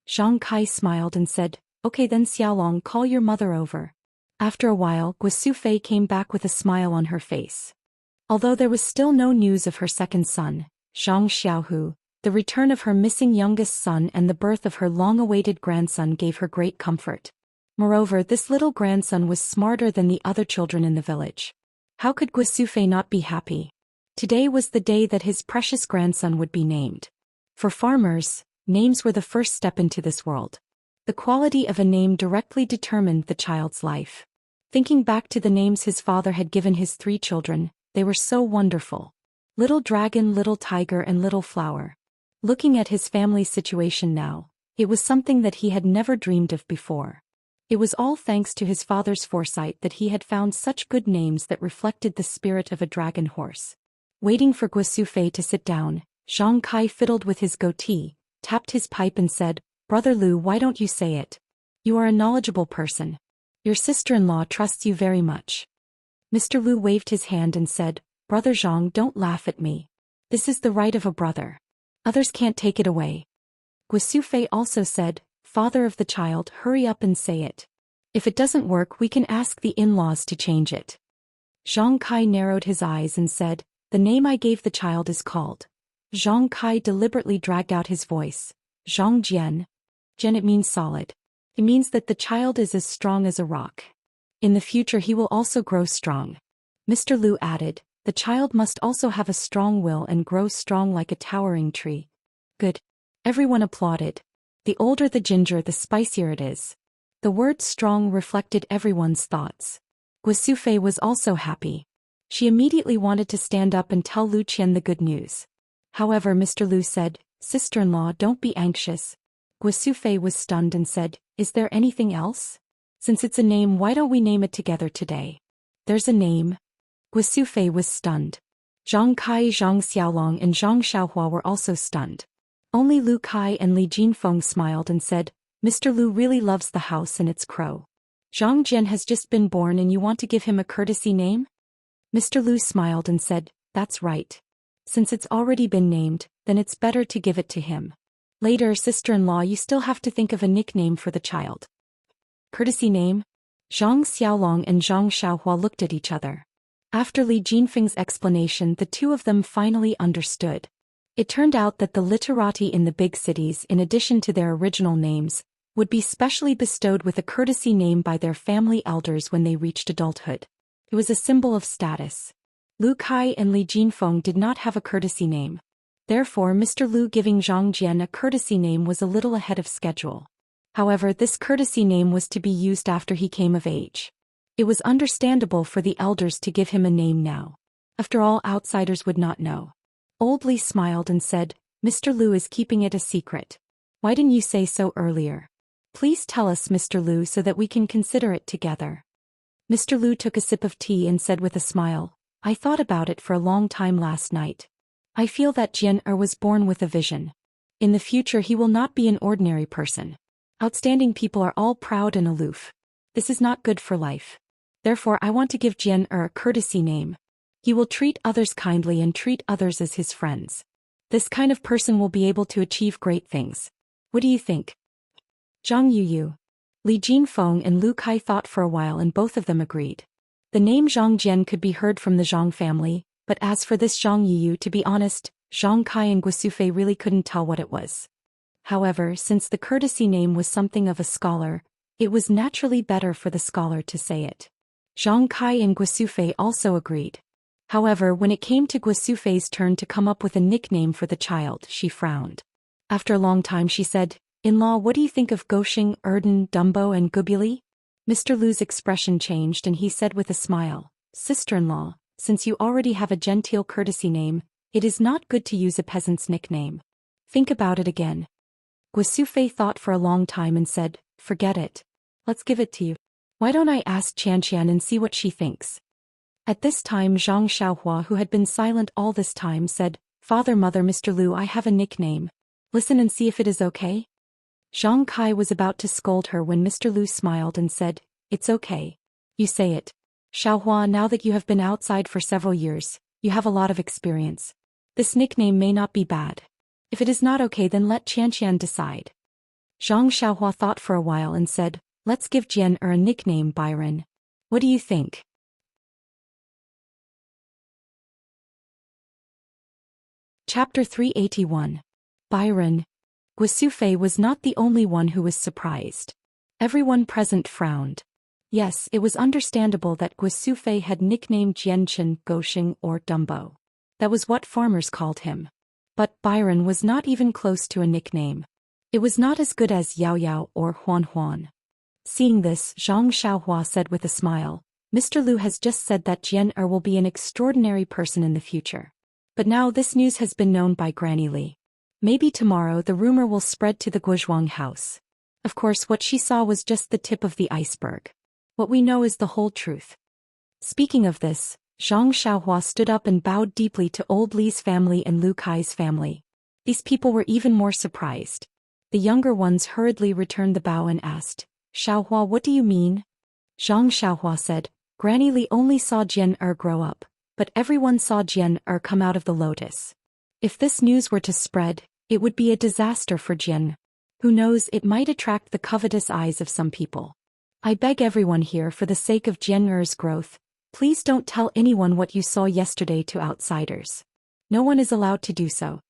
Zhang Kai smiled and said, okay then Xiaolong, call your mother over. After a while, Guo Fei came back with a smile on her face. Although there was still no news of her second son, Zhang Xiaohu, the return of her missing youngest son and the birth of her long-awaited grandson gave her great comfort. Moreover, this little grandson was smarter than the other children in the village. How could Guo Fei not be happy? Today was the day that his precious grandson would be named. For farmers, names were the first step into this world. The quality of a name directly determined the child's life. Thinking back to the names his father had given his three children, they were so wonderful. Little Dragon, Little Tiger and Little Flower. Looking at his family's situation now, it was something that he had never dreamed of before. It was all thanks to his father's foresight that he had found such good names that reflected the spirit of a dragon horse. Waiting for Guo Fei to sit down, Zhang Kai fiddled with his goatee, tapped his pipe and said, Brother Lu, why don't you say it? You are a knowledgeable person. Your sister-in-law trusts you very much. Mr. Lu waved his hand and said, Brother Zhang, don't laugh at me. This is the right of a brother. Others can't take it away. Guo Fei also said, Father of the child, hurry up and say it. If it doesn't work, we can ask the in-laws to change it. Zhang Kai narrowed his eyes and said, the name I gave the child is called. Zhang Kai deliberately dragged out his voice. Zhang Jian. Jian, it means solid. It means that the child is as strong as a rock. In the future he will also grow strong. Mr. Lu added, the child must also have a strong will and grow strong like a towering tree. Good. Everyone applauded. The older the ginger, the spicier it is. The word strong reflected everyone's thoughts. Guo Fei was also happy. She immediately wanted to stand up and tell Lu Qian the good news. However, Mr. Lu said, Sister-in-law, don't be anxious. Guo Fei was stunned and said, is there anything else? Since it's a name, why don't we name it together today? There's a name. Guo Fei was stunned. Zhang Kai, Zhang Xiaolong and Zhang Xiaohua were also stunned. Only Lu Kai and Li Jinfeng smiled and said, Mr. Lu really loves the house and its crow. Zhang Jian has just been born and you want to give him a courtesy name? Mr. Lu smiled and said, that's right. Since it's already been named, then it's better to give it to him. Later, sister-in-law, you still have to think of a nickname for the child. Courtesy name? Zhang Xiaolong and Zhang Xiaohua looked at each other. After Li Jinfeng's explanation, the two of them finally understood. It turned out that the literati in the big cities, in addition to their original names, would be specially bestowed with a courtesy name by their family elders when they reached adulthood. It was a symbol of status. Lu Kai and Li Jinfeng did not have a courtesy name. Therefore, Mr. Lu giving Zhang Jian a courtesy name was a little ahead of schedule. However, this courtesy name was to be used after he came of age. It was understandable for the elders to give him a name now. After all, outsiders would not know. Old Li smiled and said, Mr. Lu is keeping it a secret. Why didn't you say so earlier? Please tell us, Mr. Lu, so that we can consider it together. Mr. Lu took a sip of tea and said with a smile, I thought about it for a long time last night. I feel that Jian was born with a vision. In the future he will not be an ordinary person. Outstanding people are all proud and aloof. This is not good for life. Therefore I want to give Jian a courtesy name. He will treat others kindly and treat others as his friends. This kind of person will be able to achieve great things. What do you think? Zhang Yuyu. Li Jinfeng and Lu Kai thought for a while and both of them agreed. The name Zhang Jian could be heard from the Zhang family, but as for this Zhang Yuyu, to be honest, Zhang Kai and Guosufei really couldn't tell what it was. However, since the courtesy name was something of a scholar, it was naturally better for the scholar to say it. Zhang Kai and Guosufei also agreed. However, when it came to Guosufei's turn to come up with a nickname for the child, she frowned. After a long time she said, "In-law, what do you think of Goshing, Erden, Dumbo and Gubili?" Mr. Lu's expression changed and he said with a smile, "Sister-in-law, since you already have a genteel courtesy name, it is not good to use a peasant's nickname. Think about it again." Guosufei thought for a long time and said, "Forget it. Let's give it to you. Why don't I ask Qianqian and see what she thinks?" At this time Zhang Xiaohua, who had been silent all this time, said, "Father, Mother, Mr. Lu, I have a nickname. Listen and see if it is okay." Zhang Kai was about to scold her when Mr. Lu smiled and said, "It's okay. You say it. Xiaohua, now that you have been outside for several years, you have a lot of experience. This nickname may not be bad. If it is not okay, then let Qianqian decide." Zhang Xiaohua thought for a while and said, "Let's give Jian a nickname, Byron. What do you think?" Chapter 381. Byron. Guosufei was not the only one who was surprised. Everyone present frowned. Yes, it was understandable that Guosufei had nicknamed Jianchen, Goshing or Dumbo. That was what farmers called him. But Byron was not even close to a nickname. It was not as good as Yao Yao or Huan Huan. Seeing this, Zhang Xiaohua said with a smile, "Mr. Lu has just said that Jian will be an extraordinary person in the future. But now this news has been known by Granny Li. Maybe tomorrow the rumor will spread to the Guozhuang house. Of course, what she saw was just the tip of the iceberg. What we know is the whole truth." Speaking of this, Zhang Xiaohua stood up and bowed deeply to old Li's family and Lu Kai's family. These people were even more surprised. The younger ones hurriedly returned the bow and asked, "Xiaohua, what do you mean?" Zhang Xiaohua said, "Granny Li only saw Jian grow up, but everyone saw Jian come out of the lotus. If this news were to spread, it would be a disaster for Jian. Who knows, it might attract the covetous eyes of some people. I beg everyone here, for the sake of Jian's growth, please don't tell anyone what you saw yesterday to outsiders. No one is allowed to do so."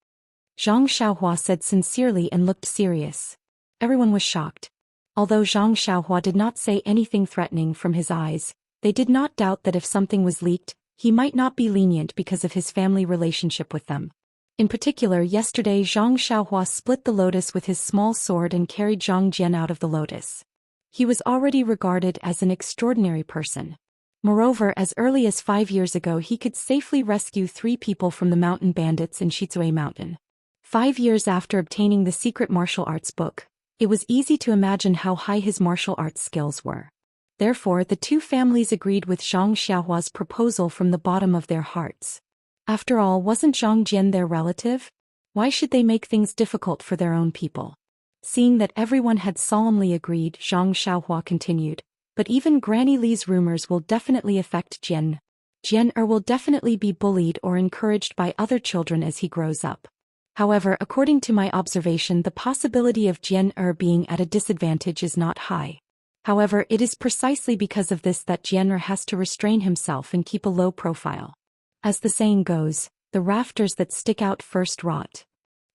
Zhang Xiaohua said sincerely and looked serious. Everyone was shocked. Although Zhang Xiaohua did not say anything threatening from his eyes, they did not doubt that if something was leaked, he might not be lenient because of his family relationship with them. In particular, yesterday Zhang Xiaohua split the lotus with his small sword and carried Zhang Jian out of the lotus. He was already regarded as an extraordinary person. Moreover, as early as 5 years ago he could safely rescue 3 people from the mountain bandits in Shizue Mountain. 5 years after obtaining the secret martial arts book, it was easy to imagine how high his martial arts skills were. Therefore, the two families agreed with Zhang Xiaohua's proposal from the bottom of their hearts. After all, wasn't Zhang Jian their relative? Why should they make things difficult for their own people? Seeing that everyone had solemnly agreed, Zhang Xiaohua continued, "But even Granny Li's rumors will definitely affect Jian. Jian will definitely be bullied or encouraged by other children as he grows up. However, according to my observation, the possibility of Jian being at a disadvantage is not high. However, it is precisely because of this that Jian has to restrain himself and keep a low profile. As the saying goes, the rafters that stick out first rot.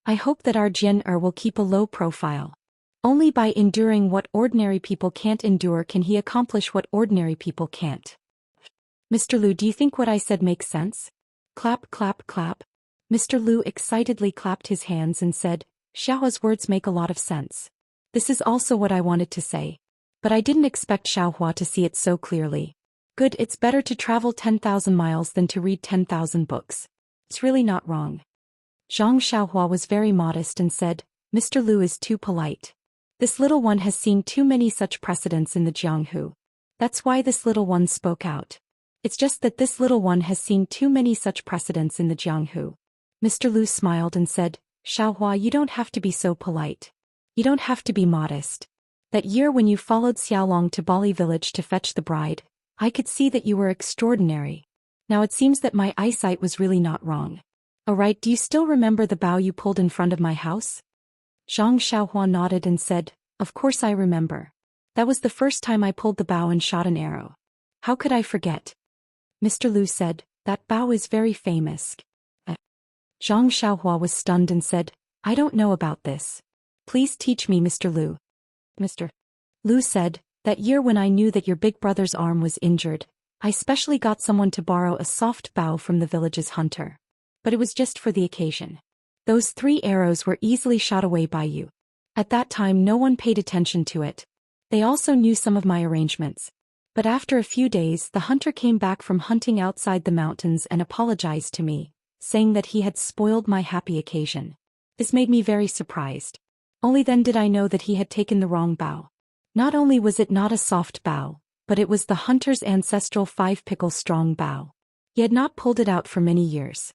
I hope that our Jian will keep a low profile. Only by enduring what ordinary people can't endure can he accomplish what ordinary people can't." "Mr. Lu, do you think what I said makes sense?" Clap, clap, clap. Mr. Lu excitedly clapped his hands and said, "Xiaohua's words make a lot of sense. This is also what I wanted to say. But I didn't expect Xiaohua to see it so clearly. Good, it's better to travel 10,000 miles than to read 10,000 books. It's really not wrong." Zhang Xiaohua was very modest and said, "Mr. Lu is too polite. This little one has seen too many such precedents in the Jianghu. That's why this little one spoke out. It's just that this little one has seen too many such precedents in the Jianghu." Mr. Lu smiled and said, "Xiaohua, you don't have to be so polite. You don't have to be modest. That year when you followed Xiaolong to Bali village to fetch the bride, I could see that you were extraordinary. Now it seems that my eyesight was really not wrong. Alright, do you still remember the bow you pulled in front of my house?" Zhang Xiaohua nodded and said, Of course I remember. That was the first time I pulled the bow and shot an arrow. How could I forget? Mr. Lu said, that bow is very famous. Zhang Xiaohua was stunned and said, I don't know about this. Please teach me, Mr. Lu. Mr. Lu said, that year when I knew that your big brother's arm was injured, I specially got someone to borrow a soft bow from the village's hunter. But it was just for the occasion. Those 3 arrows were easily shot away by you. At that time no one paid attention to it. They also knew some of my arrangements. But after a few days the hunter came back from hunting outside the mountains and apologized to me, saying that he had spoiled my happy occasion. This made me very surprised. Only then did I know that he had taken the wrong bow. Not only was it not a soft bow, but it was the hunter's ancestral 5-pickle strong bow. He had not pulled it out for many years.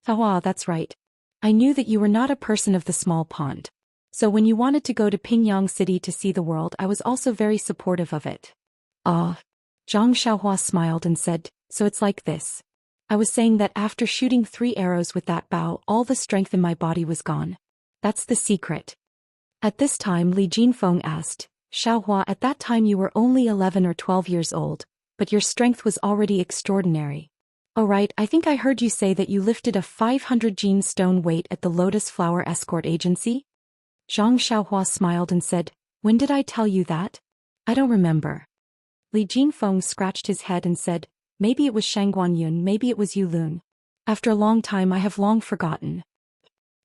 Ah, that's right. I knew that you were not a person of the small pond. So when you wanted to go to Pingyang City to see the world, I was also very supportive of it. Ah. Zhang Xiaohua smiled and said, so it's like this. I was saying that after shooting 3 arrows with that bow, all the strength in my body was gone. That's the secret. At this time Li Jinfeng asked, Xiaohua, at that time you were only 11 or 12 years old, but your strength was already extraordinary. Oh right, I think I heard you say that you lifted a 500 gene stone weight at the Lotus Flower Escort Agency? Zhang Xiaohua smiled and said, when did I tell you that? I don't remember. Li Jinfeng scratched his head and said, maybe it was Shangguanyun, maybe it was Yulun. After a long time I have long forgotten.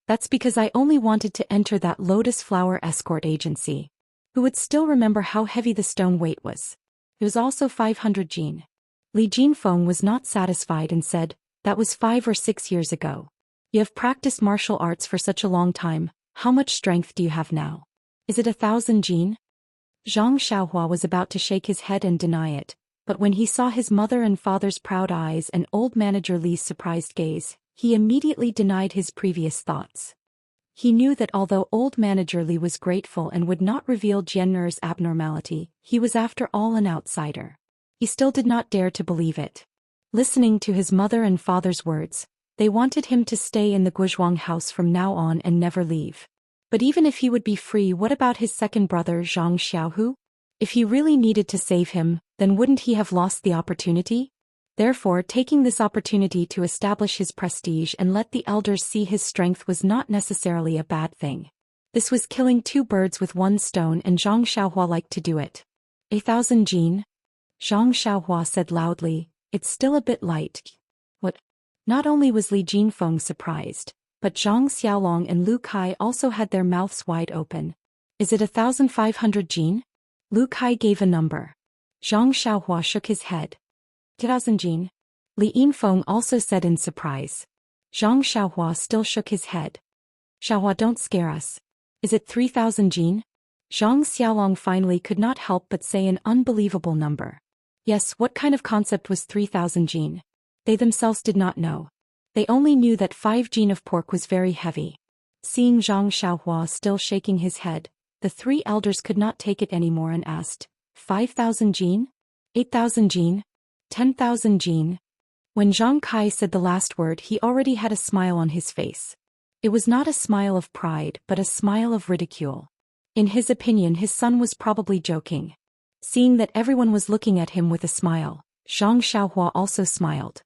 That's because I only wanted to enter that Lotus Flower Escort Agency. Who would still remember how heavy the stone weight was? It was also 500 gene. Li Jinfeng was not satisfied and said, that was 5 or 6 years ago. You have practiced martial arts for such a long time, how much strength do you have now? Is it 1,000 gene? Zhang Xiaohua was about to shake his head and deny it, but when he saw his mother and father's proud eyes and old manager Li's surprised gaze, he immediately denied his previous thoughts. He knew that although old manager Li was grateful and would not reveal Jianner's abnormality, he was after all an outsider. He still did not dare to believe it. Listening to his mother and father's words, they wanted him to stay in the Guizhuang house from now on and never leave. But even if he would be free, what about his second brother Zhang Xiaohu? If he really needed to save him, then wouldn't he have lost the opportunity? Therefore, taking this opportunity to establish his prestige and let the elders see his strength was not necessarily a bad thing. This was killing 2 birds with 1 stone, and Zhang Xiaohua liked to do it. 1,000 gene? Zhang Xiaohua said loudly, it's still a bit light. What? Not only was Li Jinfeng surprised, but Zhang Xiaolong and Lu Kai also had their mouths wide open. Is it 1,500 gene? Lu Kai gave a number. Zhang Xiaohua shook his head. 2,000 gene? Li Yinfeng also said in surprise. Zhang Xiaohua still shook his head. Xiaohua, don't scare us. Is it 3,000 gene? Zhang Xiaolong finally could not help but say an unbelievable number. Yes, what kind of concept was 3,000 gene? They themselves did not know. They only knew that 5 gene of pork was very heavy. Seeing Zhang Xiaohua still shaking his head, the 3 elders could not take it anymore and asked, 5,000 gene? 8,000 gene? 10,000 gene? When Zhang Kai said the last word, he already had a smile on his face. It was not a smile of pride, but a smile of ridicule. In his opinion, his son was probably joking. Seeing that everyone was looking at him with a smile, Zhang Xiaohua also smiled.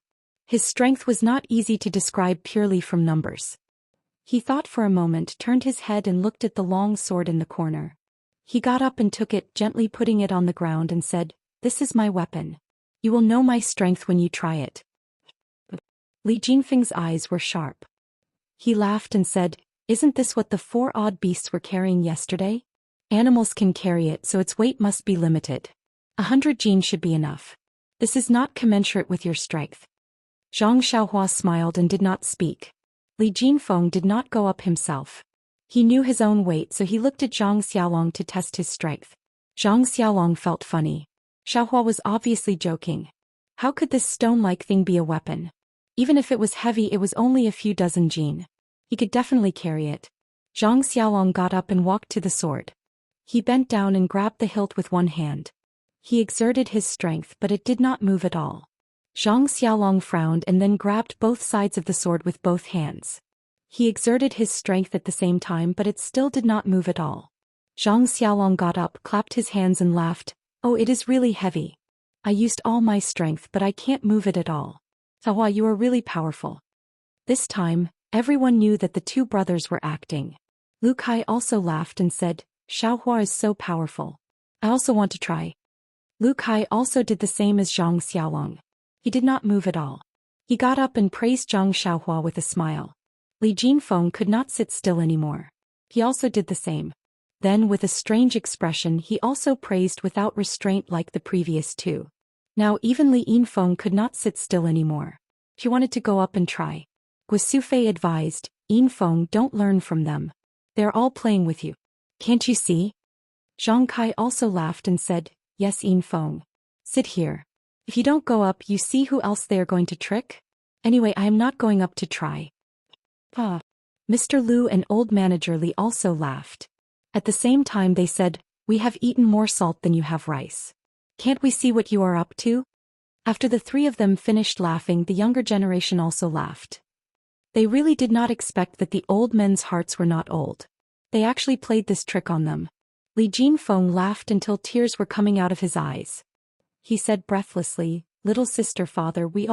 His strength was not easy to describe purely from numbers. He thought for a moment, turned his head and looked at the long sword in the corner. He got up and took it, gently putting it on the ground, and said, this is my weapon. You will know my strength when you try it. Li Jinfeng's eyes were sharp. He laughed and said, isn't this what the 4 odd beasts were carrying yesterday? Animals can carry it, so its weight must be limited. 100 gene should be enough. This is not commensurate with your strength. Zhang Xiaohua smiled and did not speak. Li Jinfeng did not go up himself. He knew his own weight, so he looked at Zhang Xiaolong to test his strength. Zhang Xiaolong felt funny. Xiaohua was obviously joking. How could this stone-like thing be a weapon? Even if it was heavy, it was only a few dozen gene. He could definitely carry it. Zhang Xiaolong got up and walked to the sword. He bent down and grabbed the hilt with one hand. He exerted his strength, but it did not move at all. Zhang Xiaolong frowned and then grabbed both sides of the sword with both hands. He exerted his strength at the same time, but it still did not move at all. Zhang Xiaolong got up, clapped his hands and laughed. Oh, it is really heavy. I used all my strength but I can't move it at all. Xiaohua, you are really powerful. This time, everyone knew that the two brothers were acting. Lu Kai also laughed and said, Xiaohua is so powerful. I also want to try. Lu Kai also did the same as Zhang Xiaolong. He did not move at all. He got up and praised Zhang Xiaohua with a smile. Li Jinfeng could not sit still anymore. He also did the same. Then with a strange expression he also praised without restraint like the previous two. Now even Li Yinfeng could not sit still anymore. She wanted to go up and try. Guosufei advised, Yinfeng, don't learn from them. They're all playing with you. Can't you see? Zhang Kai also laughed and said, Yes, Yinfeng. Sit here. If you don't go up, you see who else they are going to trick? Anyway, I am not going up to try. Mr. Lu and old manager Li also laughed. At the same time they said, We have eaten more salt than you have rice. Can't we see what you are up to? After the three of them finished laughing, the younger generation also laughed. They really did not expect that the old men's hearts were not old. They actually played this trick on them. Li Jinfeng laughed until tears were coming out of his eyes. He said breathlessly, Little sister, father, we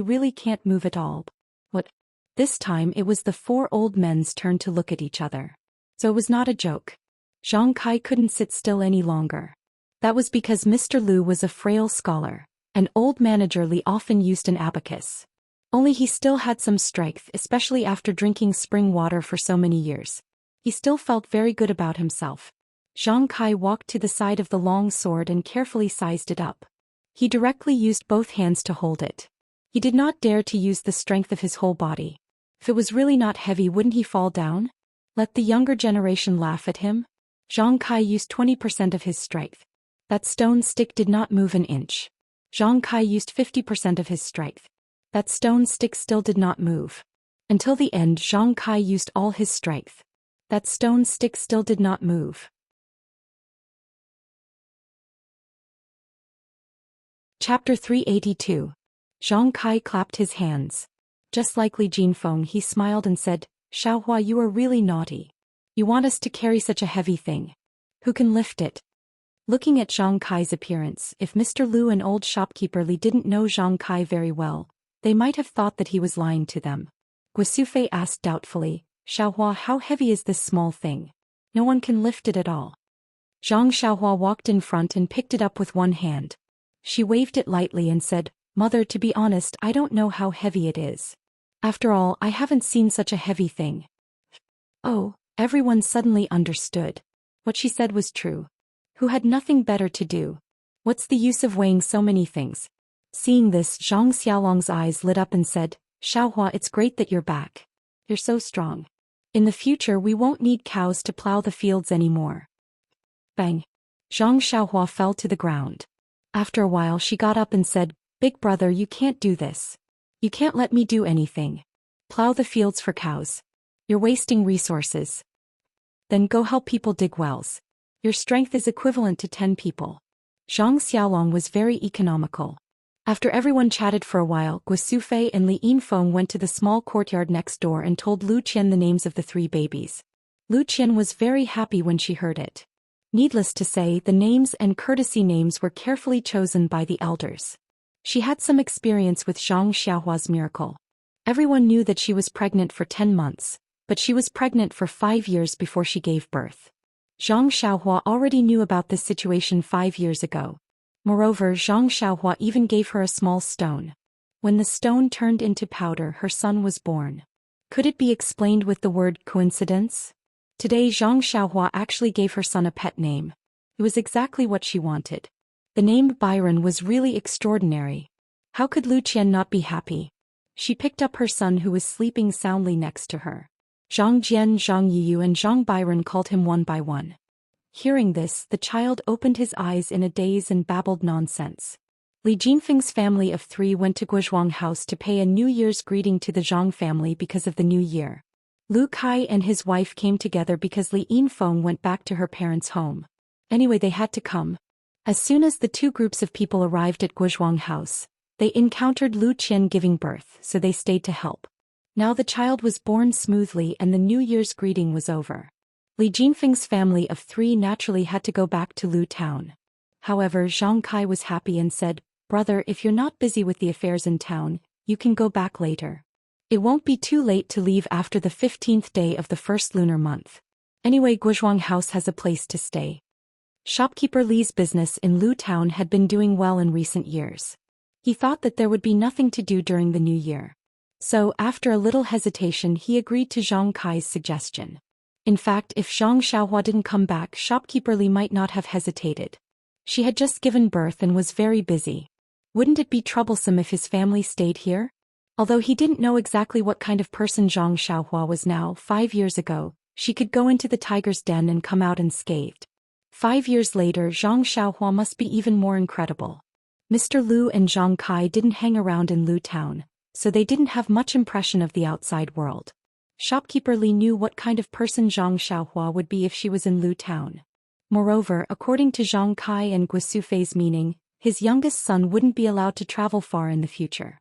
really can't move at all. What? This time it was the four old men's turn to look at each other. So it was not a joke. Zhang Kai couldn't sit still any longer. That was because Mr. Lu was a frail scholar, and old manager Li often used an abacus. Only he still had some strength, especially after drinking spring water for so many years. He still felt very good about himself. Zhang Kai walked to the side of the long sword and carefully sized it up. He directly used both hands to hold it. He did not dare to use the strength of his whole body. If it was really not heavy, wouldn't he fall down? Let the younger generation laugh at him. Zhang Kai used 20% of his strength. That stone stick did not move an inch. Zhang Kai used 50% of his strength. That stone stick still did not move. Until the end, Zhang Kai used all his strength. That stone stick still did not move. Chapter 382. Zhang Kai clapped his hands. Just like Li Jinfeng, he smiled and said, Xiaohua, you are really naughty. You want us to carry such a heavy thing. Who can lift it? Looking at Zhang Kai's appearance, if Mr. Lu and old shopkeeper Li didn't know Zhang Kai very well, they might have thought that he was lying to them. Guosufei asked doubtfully, Xiaohua, how heavy is this small thing? No one can lift it at all. Zhang Xiaohua walked in front and picked it up with one hand. She waved it lightly and said, Mother, to be honest, I don't know how heavy it is. After all, I haven't seen such a heavy thing. Oh, everyone suddenly understood. What she said was true. Who had nothing better to do? What's the use of weighing so many things? Seeing this, Zhang Xiaolong's eyes lit up and said, Xiaohua, it's great that you're back. You're so strong. In the future we won't need cows to plow the fields anymore. Bang! Zhang Xiaohua fell to the ground. After a while she got up and said, Big brother, you can't do this. You can't let me do anything. Plow the fields for cows. You're wasting resources. Then go help people dig wells. Your strength is equivalent to 10 people. Zhang Xiaolong was very economical. After everyone chatted for a while, Guosufei and Li Yinfeng went to the small courtyard next door and told Lu Qian the names of the 3 babies. Lu Qian was very happy when she heard it. Needless to say, the names and courtesy names were carefully chosen by the elders. She had some experience with Zhang Xiaohua's miracle. Everyone knew that she was pregnant for 10 months, but she was pregnant for 5 years before she gave birth. Zhang Xiaohua already knew about this situation 5 years ago. Moreover, Zhang Xiaohua even gave her a small stone. When the stone turned into powder, her son was born. Could it be explained with the word coincidence? Today Zhang Xiaohua actually gave her son a pet name. It was exactly what she wanted. The name Byron was really extraordinary. How could Lu Qian not be happy? She picked up her son who was sleeping soundly next to her. Zhang Jian, Zhang Yiyu and Zhang Byron called him one by one. Hearing this, the child opened his eyes in a daze and babbled nonsense. Li Jinfeng's family of 3 went to Guozhuang House to pay a New Year's greeting to the Zhang family because of the new year. Lu Kai and his wife came together because Li Yinfeng went back to her parents' home. Anyway, they had to come. As soon as the 2 groups of people arrived at Guozhuang House, they encountered Lu Qian giving birth, so they stayed to help. Now the child was born smoothly and the New Year's greeting was over. Li Jinfeng's family of 3 naturally had to go back to Lu town. However, Zhang Kai was happy and said, "Brother, if you're not busy with the affairs in town, you can go back later. It won't be too late to leave after the 15th day of the first lunar month. Anyway, Guozhuang House has a place to stay." Shopkeeper Li's business in Lu town had been doing well in recent years. He thought that there would be nothing to do during the new year. So, after a little hesitation, he agreed to Zhang Kai's suggestion. In fact, if Zhang Xiaohua didn't come back, shopkeeper Li might not have hesitated. She had just given birth and was very busy. Wouldn't it be troublesome if his family stayed here? Although he didn't know exactly what kind of person Zhang Xiaohua was now, 5 years ago, she could go into the tiger's den and come out unscathed. 5 years later, Zhang Xiaohua must be even more incredible. Mr. Lu and Zhang Kai didn't hang around in Lu town, so they didn't have much impression of the outside world. Shopkeeper Li knew what kind of person Zhang Xiaohua would be if she was in Lu town. Moreover, according to Zhang Kai and Guosufei's meaning, his youngest son wouldn't be allowed to travel far in the future.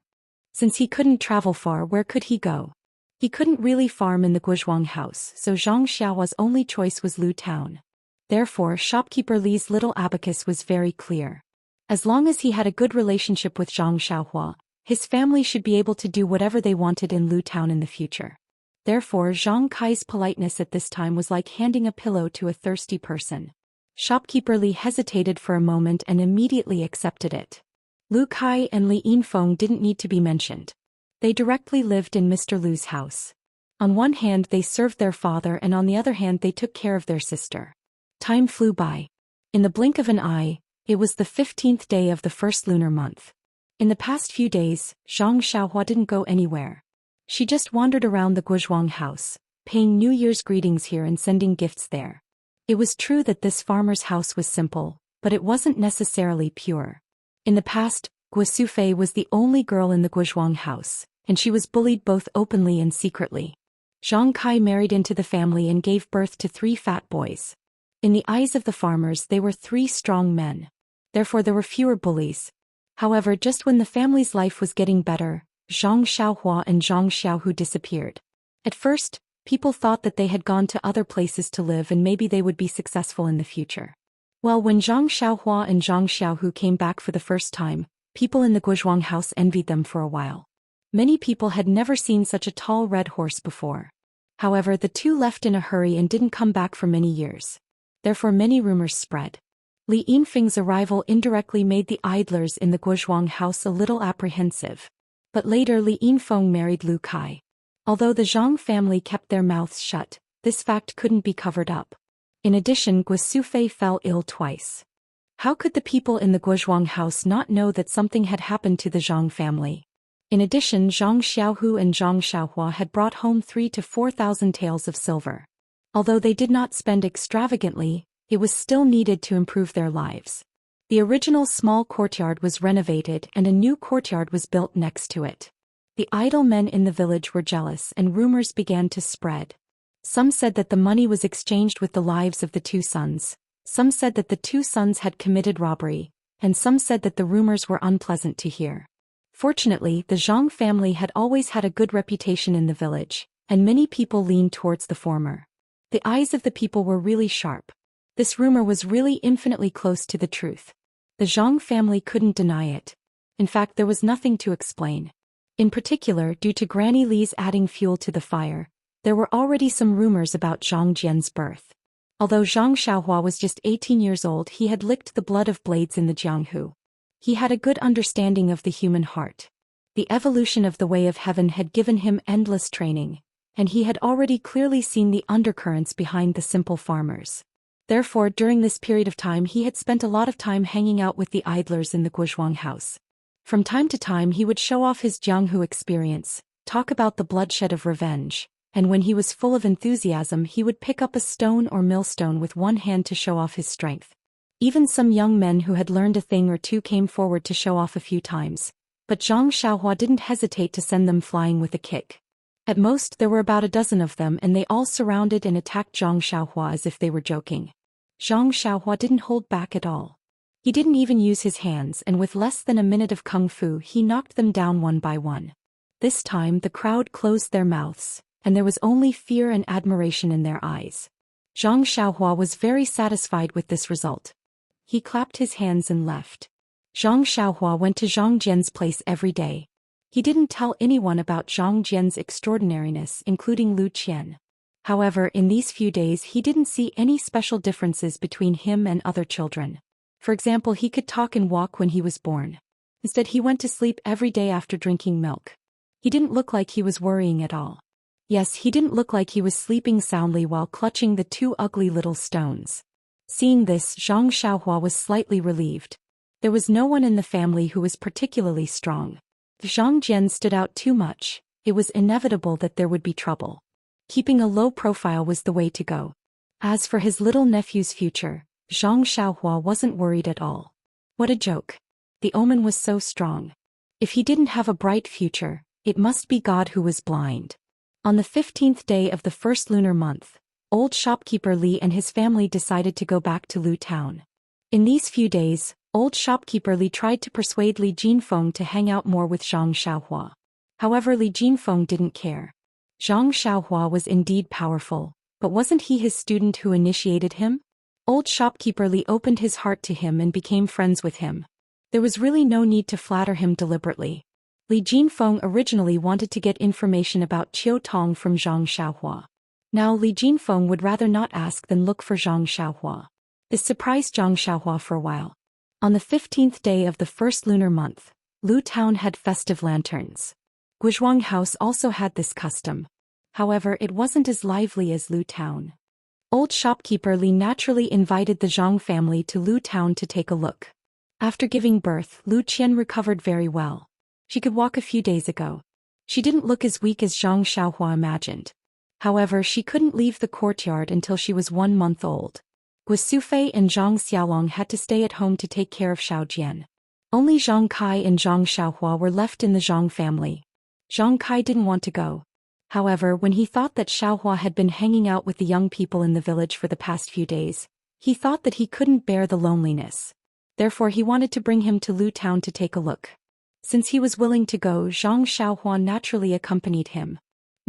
Since he couldn't travel far, where could he go? He couldn't really farm in the Guozhuang house, so Zhang Xiaohua's only choice was Lu town. Therefore, shopkeeper Li's little abacus was very clear. As long as he had a good relationship with Zhang Xiaohua, his family should be able to do whatever they wanted in Lu town in the future. Therefore, Zhang Kai's politeness at this time was like handing a pillow to a thirsty person. Shopkeeper Li hesitated for a moment and immediately accepted it. Lu Kai and Li Yinfeng didn't need to be mentioned. They directly lived in Mr. Lu's house. On one hand they served their father and on the other hand they took care of their sister. Time flew by. In the blink of an eye, it was the 15th day of the first lunar month. In the past few days, Zhang Xiaohua didn't go anywhere. She just wandered around the Guozhuang house, paying New Year's greetings here and sending gifts there. It was true that this farmer's house was simple, but it wasn't necessarily pure. In the past, Guosufei was the only girl in the Guozhuang house, and she was bullied both openly and secretly. Zhang Kai married into the family and gave birth to 3 fat boys. In the eyes of the farmers they were 3 strong men. Therefore there were fewer bullies. However, just when the family's life was getting better, Zhang Xiaohua and Zhang Xiaohu disappeared. At first, people thought that they had gone to other places to live and maybe they would be successful in the future. Well, when Zhang Xiaohua and Zhang Xiaohu came back for the first time, people in the Guozhuang house envied them for a while. Many people had never seen such a tall red horse before. However, the 2 left in a hurry and didn't come back for many years. Therefore many rumors spread. Li Yinfeng's arrival indirectly made the idlers in the Guozhuang house a little apprehensive. But later Li Yinfeng married Lu Kai. Although the Zhang family kept their mouths shut, this fact couldn't be covered up. In addition, Guosufei fell ill twice. How could the people in the Guozhuang house not know that something had happened to the Zhang family? In addition, Zhang Xiaohu and Zhang Xiaohua had brought home 3,000 to 4,000 taels of silver. Although they did not spend extravagantly, it was still needed to improve their lives. The original small courtyard was renovated and a new courtyard was built next to it. The idle men in the village were jealous and rumors began to spread. Some said that the money was exchanged with the lives of the 2 sons, some said that the 2 sons had committed robbery, and some said that the rumors were unpleasant to hear. Fortunately, the Zhang family had always had a good reputation in the village, and many people leaned towards the former. The eyes of the people were really sharp. This rumor was really infinitely close to the truth. The Zhang family couldn't deny it. In fact, there was nothing to explain. In particular, due to Granny Li's adding fuel to the fire, there were already some rumors about Zhang Jian's birth. Although Zhang Xiaohua was just 18 years old, he had licked the blood of blades in the Jianghu. He had a good understanding of the human heart. The evolution of the way of heaven had given him endless training, and he had already clearly seen the undercurrents behind the simple farmers. Therefore, during this period of time he had spent a lot of time hanging out with the idlers in the Guozhuang house. From time to time he would show off his Jianghu experience, talk about the bloodshed of revenge, and when he was full of enthusiasm he would pick up a stone or millstone with one hand to show off his strength. Even some young men who had learned a thing or two came forward to show off a few times, but Zhang Xiaohua didn't hesitate to send them flying with a kick. At most there were about a dozen of them and they all surrounded and attacked Zhang Xiaohua as if they were joking. Zhang Xiaohua didn't hold back at all. He didn't even use his hands and with less than a minute of kung fu he knocked them down one by one. This time the crowd closed their mouths, and there was only fear and admiration in their eyes. Zhang Xiaohua was very satisfied with this result. He clapped his hands and left. Zhang Xiaohua went to Zhang Jian's place every day. He didn't tell anyone about Zhang Jian's extraordinariness, including Lu Qian. However, in these few days he didn't see any special differences between him and other children. For example, he could talk and walk when he was born. Instead, he went to sleep every day after drinking milk. He didn't look like he was worrying at all. Yes, he didn't look like he was sleeping soundly while clutching the two ugly little stones. Seeing this, Zhang Xiaohua was slightly relieved. There was no one in the family who was particularly strong. If Zhang Jian stood out too much, it was inevitable that there would be trouble. Keeping a low profile was the way to go. As for his little nephew's future, Zhang Xiaohua wasn't worried at all. What a joke. The omen was so strong. If he didn't have a bright future, it must be God who was blind. On the 15th day of the first lunar month, old shopkeeper Li and his family decided to go back to Lu town. In these few days, old shopkeeper Li tried to persuade Li Jinfeng to hang out more with Zhang Xiaohua. However, Li Jinfeng didn't care. Zhang Xiaohua was indeed powerful, but wasn't he his student who initiated him? Old shopkeeper Li opened his heart to him and became friends with him. There was really no need to flatter him deliberately. Li Jinfeng originally wanted to get information about Qiu Tong from Zhang Xiaohua. Now Li Jinfeng would rather not ask than look for Zhang Xiaohua. This surprised Zhang Xiaohua for a while. On the 15th day of the first lunar month, Lu town had festive lanterns. Guizhuang house also had this custom. However, it wasn't as lively as Lu town. Old shopkeeper Li naturally invited the Zhang family to Lu town to take a look. After giving birth, Lu Qian recovered very well. She could walk a few days ago. She didn't look as weak as Zhang Xiaohua imagined. However, she couldn't leave the courtyard until she was 1 month old. Guo Sufei and Zhang Xiaolong had to stay at home to take care of Xiao Jian. Only Zhang Kai and Zhang Xiaohua were left in the Zhang family. Zhang Kai didn't want to go. However, when he thought that Xiaohua had been hanging out with the young people in the village for the past few days, he thought that he couldn't bear the loneliness. Therefore, he wanted to bring him to Lu town to take a look. Since he was willing to go, Zhang Xiaohua naturally accompanied him.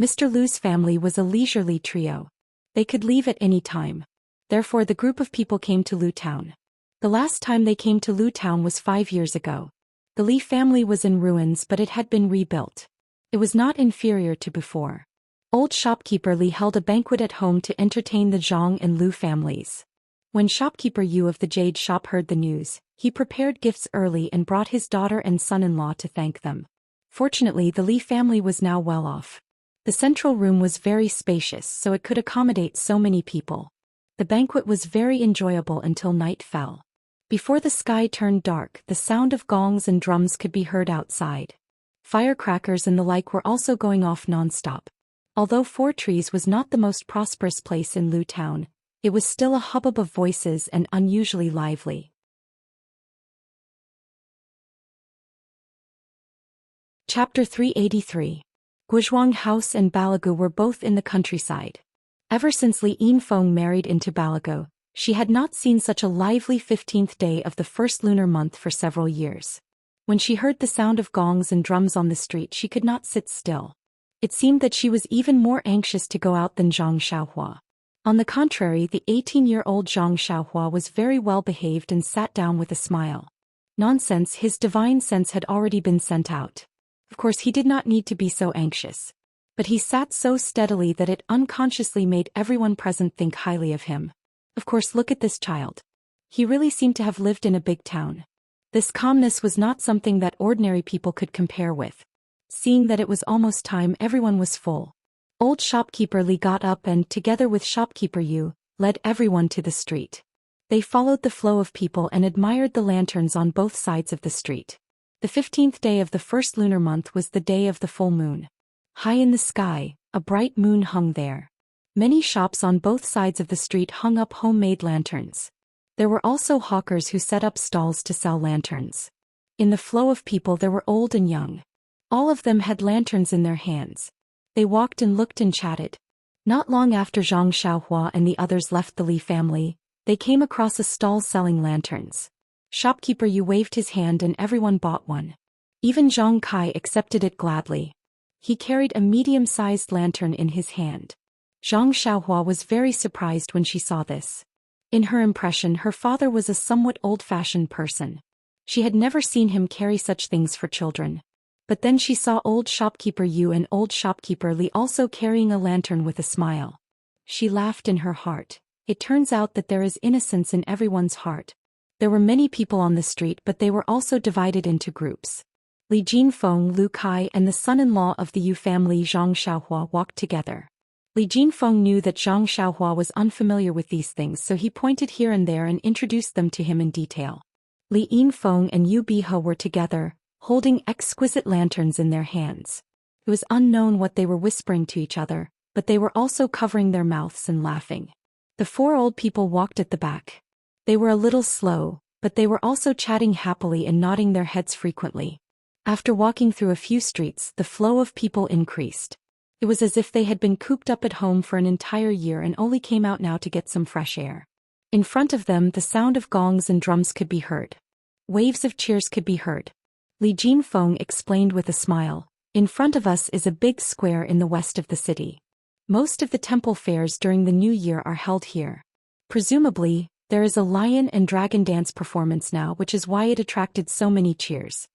Mr. Lu's family was a leisurely trio. They could leave at any time. Therefore, the group of people came to Lu town. The last time they came to Lu town was 5 years ago. The Li family was in ruins, but it had been rebuilt. It was not inferior to before. Old shopkeeper Li held a banquet at home to entertain the Zhang and Lu families. When shopkeeper Yu of the Jade shop heard the news, he prepared gifts early and brought his daughter and son-in-law to thank them. Fortunately, the Li family was now well off. The central room was very spacious, so it could accommodate so many people. The banquet was very enjoyable until night fell. Before the sky turned dark, the sound of gongs and drums could be heard outside. Firecrackers and the like were also going off non-stop. Although Four Trees was not the most prosperous place in Lu town, it was still a hubbub of voices and unusually lively. Chapter 383. Guizhuang House and Balagu were both in the countryside. Ever since Li Yinfeng married into Balagu, she had not seen such a lively 15th day of the first lunar month for several years. When she heard the sound of gongs and drums on the street, she could not sit still. It seemed that she was even more anxious to go out than Zhang Xiaohua. On the contrary, the 18-year-old Zhang Xiaohua was very well behaved and sat down with a smile. Nonsense, his divine sense had already been sent out. Of course, he did not need to be so anxious. But he sat so steadily that it unconsciously made everyone present think highly of him. Of course, look at this child. He really seemed to have lived in a big town. This calmness was not something that ordinary people could compare with. Seeing that it was almost time, everyone was full. Old shopkeeper Li got up and, together with shopkeeper Yu, led everyone to the street. They followed the flow of people and admired the lanterns on both sides of the street. The 15th day of the first lunar month was the day of the full moon. High in the sky, a bright moon hung there. Many shops on both sides of the street hung up homemade lanterns. There were also hawkers who set up stalls to sell lanterns. In the flow of people there were old and young. All of them had lanterns in their hands. They walked and looked and chatted. Not long after Zhang Xiaohua and the others left the Li family, they came across a stall selling lanterns. Shopkeeper Yu waved his hand and everyone bought one. Even Zhang Kai accepted it gladly. He carried a medium-sized lantern in his hand. Zhang Xiaohua was very surprised when she saw this. In her impression, her father was a somewhat old-fashioned person. She had never seen him carry such things for children. But then she saw old shopkeeper Yu and old shopkeeper Li also carrying a lantern with a smile. She laughed in her heart. It turns out that there is innocence in everyone's heart. There were many people on the street, but they were also divided into groups. Li Jinfeng, Lu Kai, and the son-in-law of the Yu family Zhang Xiaohua walked together. Li Jinfeng knew that Zhang Xiaohua was unfamiliar with these things, so he pointed here and there and introduced them to him in detail. Li Yinfeng and Yu Bihe were together, holding exquisite lanterns in their hands. It was unknown what they were whispering to each other, but they were also covering their mouths and laughing. The four old people walked at the back. They were a little slow, but they were also chatting happily and nodding their heads frequently. After walking through a few streets, the flow of people increased. It was as if they had been cooped up at home for an entire year and only came out now to get some fresh air. In front of them, the sound of gongs and drums could be heard. Waves of cheers could be heard. Li Jinfeng explained with a smile, "In front of us is a big square in the west of the city. Most of the temple fairs during the new year are held here. Presumably, there is a lion and dragon dance performance now, which is why it attracted so many cheers."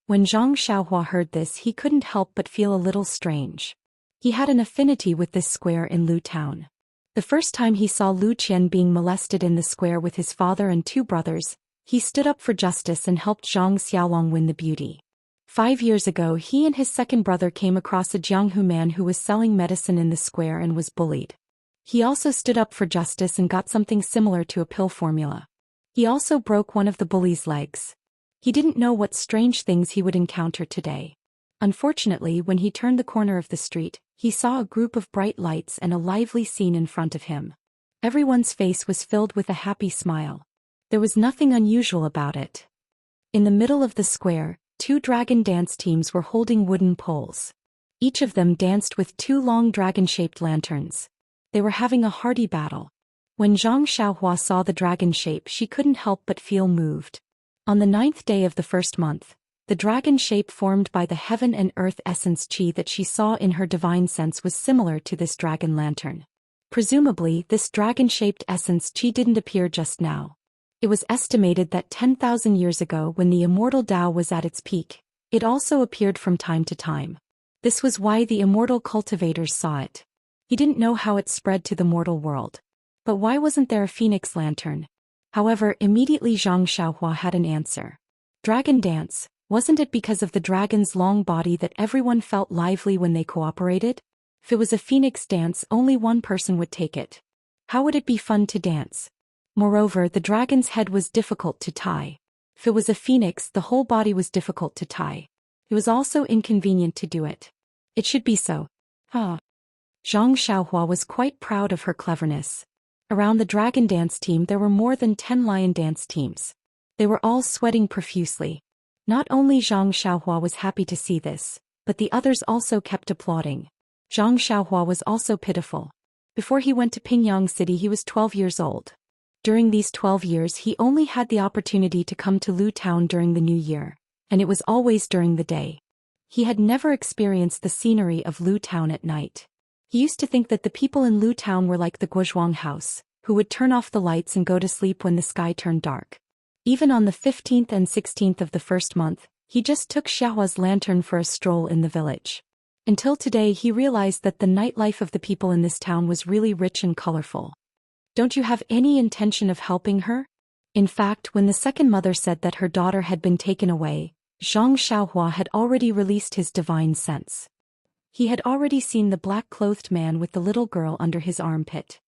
When Zhang Xiaohua heard this, he couldn't help but feel a little strange. He had an affinity with this square in Lu Town. The first time he saw Lu Qian being molested in the square with his father and two brothers, he stood up for justice and helped Zhang Xiaolong win the beauty. 5 years ago, he and his second brother came across a Jianghu man who was selling medicine in the square and was bullied. He also stood up for justice and got something similar to a pill formula. He also broke one of the bully's legs. He didn't know what strange things he would encounter today. Unfortunately, when he turned the corner of the street, he saw a group of bright lights and a lively scene in front of him. Everyone's face was filled with a happy smile. There was nothing unusual about it. In the middle of the square, 2 dragon dance teams were holding wooden poles. Each of them danced with 2 long dragon-shaped lanterns. They were having a hearty battle. When Zhang Xiaohua saw the dragon shape, she couldn't help but feel moved. On the 9th day of the first month, the dragon shape formed by the heaven and earth essence chi that she saw in her divine sense was similar to this dragon lantern. Presumably, this dragon-shaped essence chi didn't appear just now. It was estimated that 10,000 years ago, when the immortal Tao was at its peak, it also appeared from time to time. This was why the immortal cultivators saw it. He didn't know how it spread to the mortal world. But why wasn't there a phoenix lantern? However, immediately Zhang Xiaohua had an answer. Dragon dance, wasn't it because of the dragon's long body that everyone felt lively when they cooperated? If it was a phoenix dance, only one person would take it. How would it be fun to dance? Moreover, the dragon's head was difficult to tie. If it was a phoenix, the whole body was difficult to tie. It was also inconvenient to do it. It should be so. Zhang Xiaohua was quite proud of her cleverness. Around the dragon dance team there were more than 10 lion dance teams. They were all sweating profusely. Not only Zhang Xiaohua was happy to see this, but the others also kept applauding. Zhang Xiaohua was also pitiful. Before he went to Pingyang City, he was 12 years old. During these 12 years, he only had the opportunity to come to Lu Town during the New Year, and it was always during the day. He had never experienced the scenery of Lu Town at night. He used to think that the people in Lu Town were like the Guozhuang house, who would turn off the lights and go to sleep when the sky turned dark. Even on the 15th and 16th of the first month, he just took Xiaohua's lantern for a stroll in the village. Until today, he realized that the nightlife of the people in this town was really rich and colorful. Don't you have any intention of helping her? In fact, when the second mother said that her daughter had been taken away, Zhang Xiaohua had already released his divine sense. He had already seen the black-clothed man with the little girl under his armpit.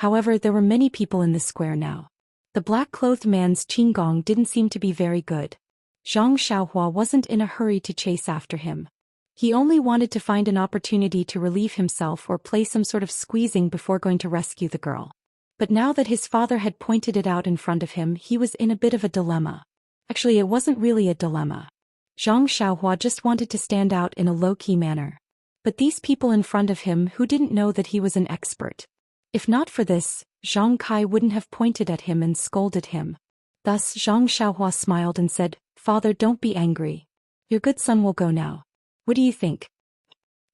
However, there were many people in the square now. The black-clothed man's qinggong didn't seem to be very good. Zhang Xiaohua wasn't in a hurry to chase after him. He only wanted to find an opportunity to relieve himself or play some sort of squeezing before going to rescue the girl. But now that his father had pointed it out in front of him, he was in a bit of a dilemma. Actually, it wasn't really a dilemma. Zhang Xiaohua just wanted to stand out in a low-key manner. But these people in front of him who didn't know that he was an expert. If not for this, Zhang Kai wouldn't have pointed at him and scolded him. Thus Zhang Xiaohua smiled and said, "Father, don't be angry. Your good son will go now. What do you think?"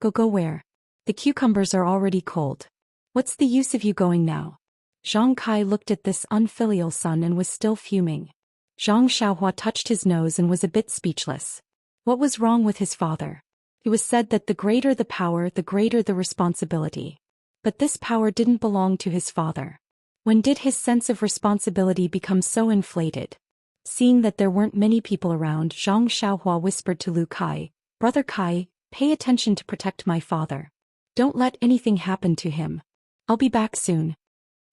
Go where? The cucumbers are already cold. What's the use of you going now? Zhang Kai looked at this unfilial son and was still fuming. Zhang Xiaohua touched his nose and was a bit speechless. What was wrong with his father? It was said that the greater the power, the greater the responsibility. But this power didn't belong to his father. When did his sense of responsibility become so inflated? Seeing that there weren't many people around, Zhang Xiaohua whispered to Lu Kai, "Brother Kai, pay attention to protect my father. Don't let anything happen to him. I'll be back soon."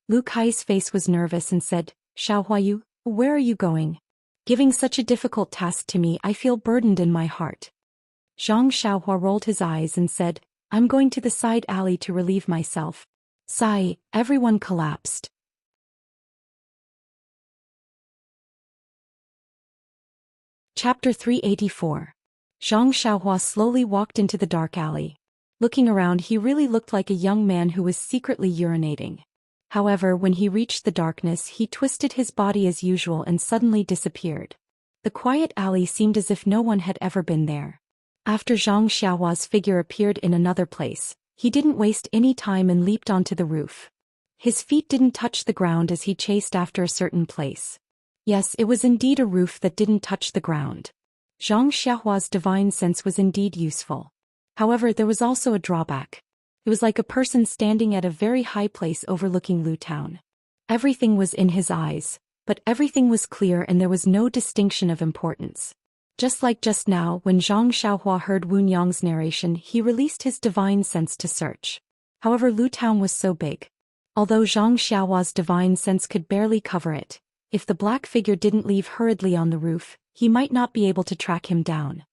Lu Kai's face was nervous and said, "Xiaohua, where are you going? Giving such a difficult task to me, I feel burdened in my heart." Zhang Xiaohua rolled his eyes and said, "I'm going to the side alley to relieve myself." Sigh, everyone collapsed. Chapter 384. Zhang Xiaohua slowly walked into the dark alley. Looking around, he really looked like a young man who was secretly urinating. However, when he reached the darkness, he twisted his body as usual and suddenly disappeared. The quiet alley seemed as if no one had ever been there. After Zhang Xiaohua's figure appeared in another place, he didn't waste any time and leaped onto the roof. His feet didn't touch the ground as he chased after a certain place. Yes, it was indeed a roof that didn't touch the ground. Zhang Xiaohua's divine sense was indeed useful. However, there was also a drawback. It was like a person standing at a very high place overlooking Lu Town. Everything was in his eyes, but everything was clear and there was no distinction of importance. Just like just now, when Zhang Xiaohua heard Wu Nyang's narration, he released his divine sense to search. However, Lu Town was so big. Although Zhang Xiaohua's divine sense could barely cover it, if the black figure didn't leave hurriedly on the roof, he might not be able to track him down.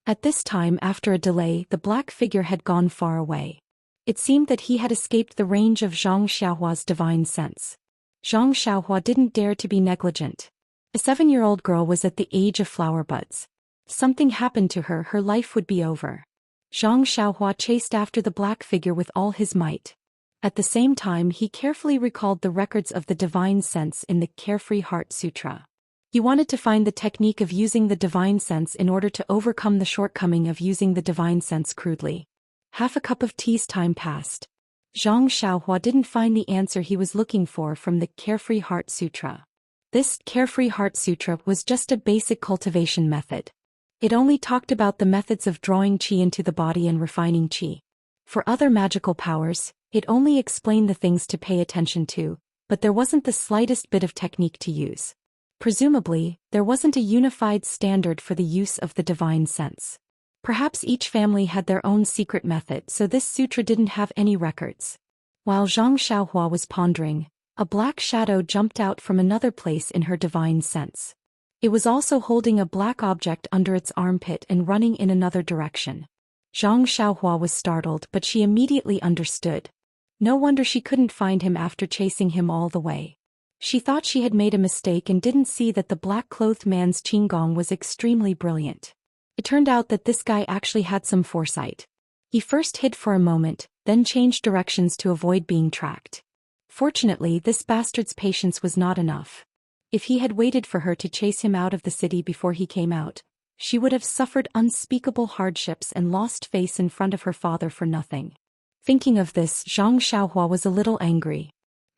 At this time, after a delay, the black figure had gone far away. It seemed that he had escaped the range of Zhang Xiaohua's divine sense. Zhang Xiaohua didn't dare to be negligent. A 7-year-old girl was at the age of flower buds. If something happened to her, her life would be over. Zhang Xiaohua chased after the black figure with all his might. At the same time, he carefully recalled the records of the divine sense in the Carefree Heart Sutra. He wanted to find the technique of using the divine sense in order to overcome the shortcoming of using the divine sense crudely. Half a cup of tea's time passed. Zhang Xiaohua didn't find the answer he was looking for from the Carefree Heart Sutra. This Carefree Heart Sutra was just a basic cultivation method. It only talked about the methods of drawing qi into the body and refining qi. For other magical powers, it only explained the things to pay attention to, but there wasn't the slightest bit of technique to use. Presumably, there wasn't a unified standard for the use of the divine sense. Perhaps each family had their own secret method, so this sutra didn't have any records. While Zhang Xiaohua was pondering, a black shadow jumped out from another place in her divine sense. It was also holding a black object under its armpit and running in another direction. Zhang Xiaohua was startled, but she immediately understood. No wonder she couldn't find him after chasing him all the way. She thought she had made a mistake and didn't see that the black-clothed man's qigong was extremely brilliant. It turned out that this guy actually had some foresight. He first hid for a moment, then changed directions to avoid being tracked. Fortunately, this bastard's patience was not enough. If he had waited for her to chase him out of the city before he came out, she would have suffered unspeakable hardships and lost face in front of her father for nothing. Thinking of this, Zhang Xiaohua was a little angry.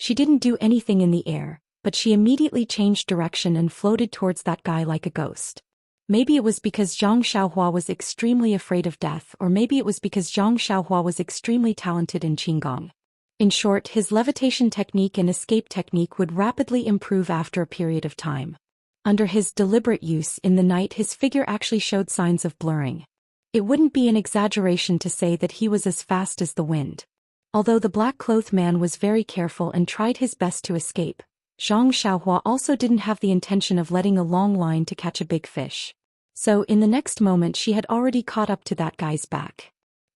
She didn't do anything in the air, but she immediately changed direction and floated towards that guy like a ghost. Maybe it was because Zhang Xiaohua was extremely afraid of death, or maybe it was because Zhang Xiaohua was extremely talented in qigong. In short, his levitation technique and escape technique would rapidly improve after a period of time. Under his deliberate use in the night, his figure actually showed signs of blurring. It wouldn't be an exaggeration to say that he was as fast as the wind. Although the black-clothed man was very careful and tried his best to escape, Zhang Xiaohua also didn't have the intention of letting a long line to catch a big fish. So in the next moment she had already caught up to that guy's back.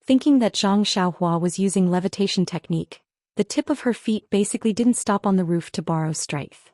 Thinking that Zhang Xiaohua was using levitation technique, the tip of her feet basically didn't stop on the roof to borrow strength.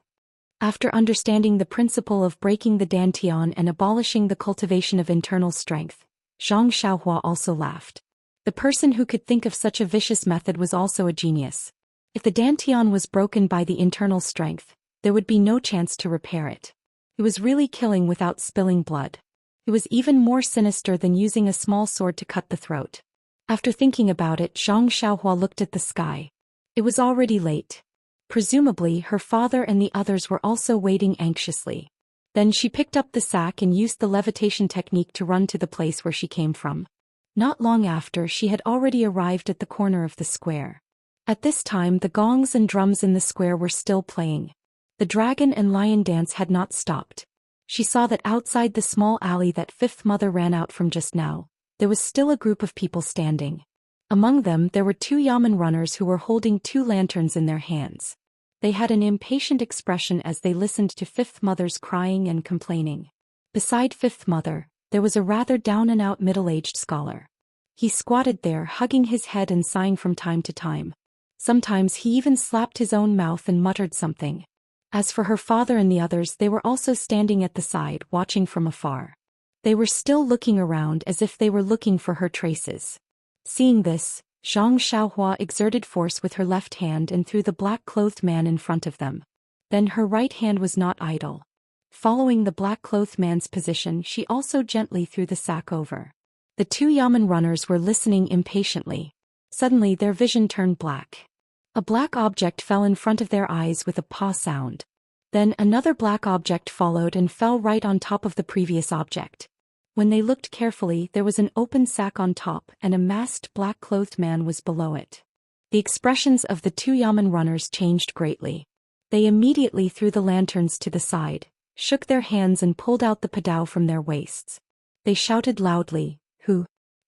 After understanding the principle of breaking the dantian and abolishing the cultivation of internal strength, Zhang Xiaohua also laughed. The person who could think of such a vicious method was also a genius. If the dantian was broken by the internal strength, there would be no chance to repair it. It was really killing without spilling blood. It was even more sinister than using a small sword to cut the throat. After thinking about it, Zhang Xiaohua looked at the sky. It was already late. Presumably her father and the others were also waiting anxiously. Then she picked up the sack and used the levitation technique to run to the place where she came from. Not long after, she had already arrived at the corner of the square. At this time the gongs and drums in the square were still playing. The dragon and lion dance had not stopped. She saw that outside the small alley that Fifth Mother ran out from just now, there was still a group of people standing. Among them there were 2 yamen runners who were holding 2 lanterns in their hands. They had an impatient expression as they listened to Fifth Mother's crying and complaining. Beside Fifth Mother, there was a rather down-and-out middle-aged scholar. He squatted there, hugging his head and sighing from time to time. Sometimes he even slapped his own mouth and muttered something. As for her father and the others, they were also standing at the side, watching from afar. They were still looking around as if they were looking for her traces. Seeing this, Zhang Xiaohua exerted force with her left hand and threw the black-clothed man in front of them. Then her right hand was not idle. Following the black-clothed man's position, she also gently threw the sack over. The 2 yamen runners were listening impatiently. Suddenly their vision turned black. A black object fell in front of their eyes with a paw sound. Then another black object followed and fell right on top of the previous object. When they looked carefully, there was an open sack on top and a masked black-clothed man was below it. The expressions of the 2 yamen runners changed greatly. They immediately threw the lanterns to the side, shook their hands and pulled out the padao from their waists. They shouted loudly, "Who?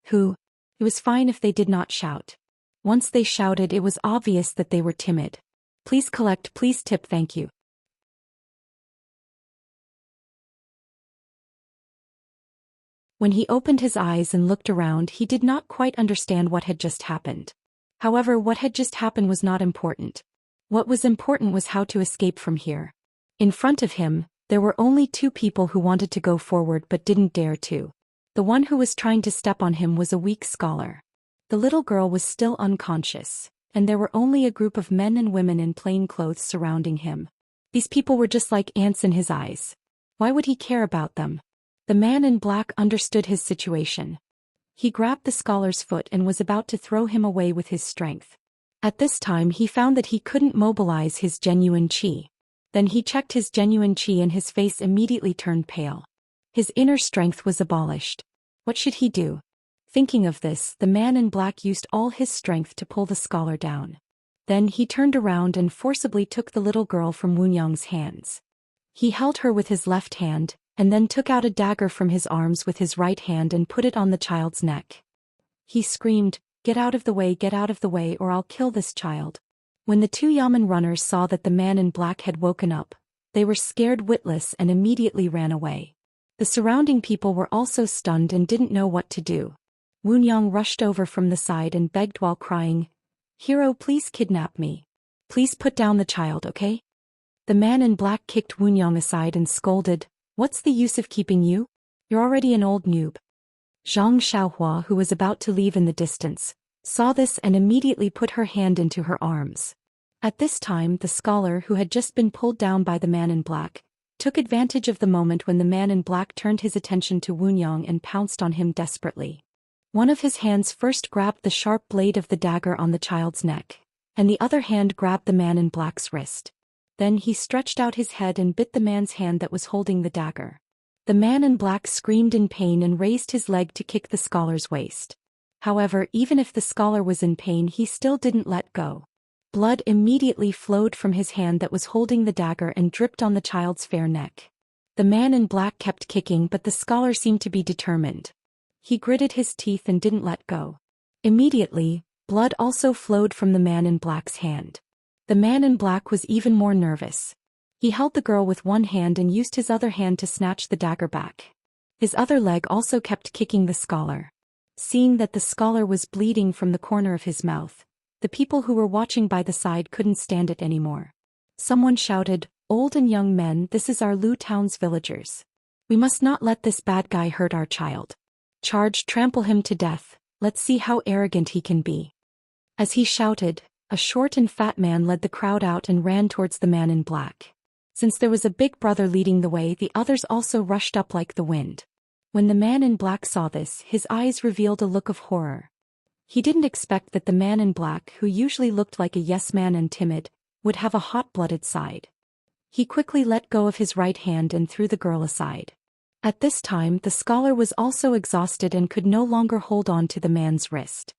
Who?" It was fine if they did not shout. Once they shouted, it was obvious that they were timid. "Please collect, please tip, thank you." When he opened his eyes and looked around, he did not quite understand what had just happened. However, what had just happened was not important. What was important was how to escape from here. In front of him, there were only 2 people who wanted to go forward but didn't dare to. The one who was trying to step on him was a weak scholar. The little girl was still unconscious, and there were only a group of men and women in plain clothes surrounding him. These people were just like ants in his eyes. Why would he care about them? The man in black understood his situation. He grabbed the scholar's foot and was about to throw him away with his strength. At this time he found that he couldn't mobilize his genuine qi. Then he checked his genuine qi and his face immediately turned pale. His inner strength was abolished. What should he do? Thinking of this, the man in black used all his strength to pull the scholar down. Then he turned around and forcibly took the little girl from Wunyang's hands. He held her with his left hand, and then took out a dagger from his arms with his right hand and put it on the child's neck. He screamed, get out of the way, or I'll kill this child." When the 2 yamen runners saw that the man in black had woken up, they were scared witless and immediately ran away. The surrounding people were also stunned and didn't know what to do. Wunyang rushed over from the side and begged while crying, "Hero, please kidnap me. Please put down the child, okay?" The man in black kicked Wunyang aside and scolded, "What's the use of keeping you? You're already an old noob." Zhang Xiaohua, who was about to leave in the distance, saw this and immediately put her hand into her arms. At this time the scholar, who had just been pulled down by the man in black, took advantage of the moment when the man in black turned his attention to Wunyang and pounced on him desperately. One of his hands first grabbed the sharp blade of the dagger on the child's neck, and the other hand grabbed the man in black's wrist. Then he stretched out his head and bit the man's hand that was holding the dagger. The man in black screamed in pain and raised his leg to kick the scholar's waist. However, even if the scholar was in pain, he still didn't let go. Blood immediately flowed from his hand that was holding the dagger and dripped on the child's fair neck. The man in black kept kicking, but the scholar seemed to be determined. He gritted his teeth and didn't let go. Immediately, blood also flowed from the man in black's hand. The man in black was even more nervous. He held the girl with one hand and used his other hand to snatch the dagger back. His other leg also kept kicking the scholar. Seeing that the scholar was bleeding from the corner of his mouth, the people who were watching by the side couldn't stand it anymore. Someone shouted, "Old and young men, this is our Lu town's villagers. We must not let this bad guy hurt our child. Charge, trample him to death, let's see how arrogant he can be." As he shouted, a short and fat man led the crowd out and ran towards the man in black. Since there was a big brother leading the way, the others also rushed up like the wind. When the man in black saw this, his eyes revealed a look of horror. He didn't expect that the man in black, who usually looked like a yes-man and timid, would have a hot-blooded side. He quickly let go of his right hand and threw the girl aside. At this time, the scholar was also exhausted and could no longer hold on to the man's wrist.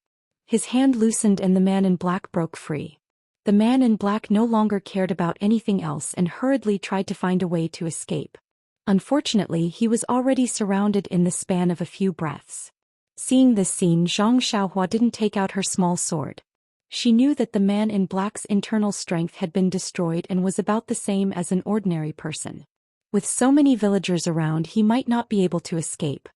His hand loosened and the man in black broke free. The man in black no longer cared about anything else and hurriedly tried to find a way to escape. Unfortunately, he was already surrounded in the span of a few breaths. Seeing this scene, Zhang Xiaohua didn't take out her small sword. She knew that the man in black's internal strength had been destroyed and was about the same as an ordinary person. With so many villagers around, he might not be able to escape.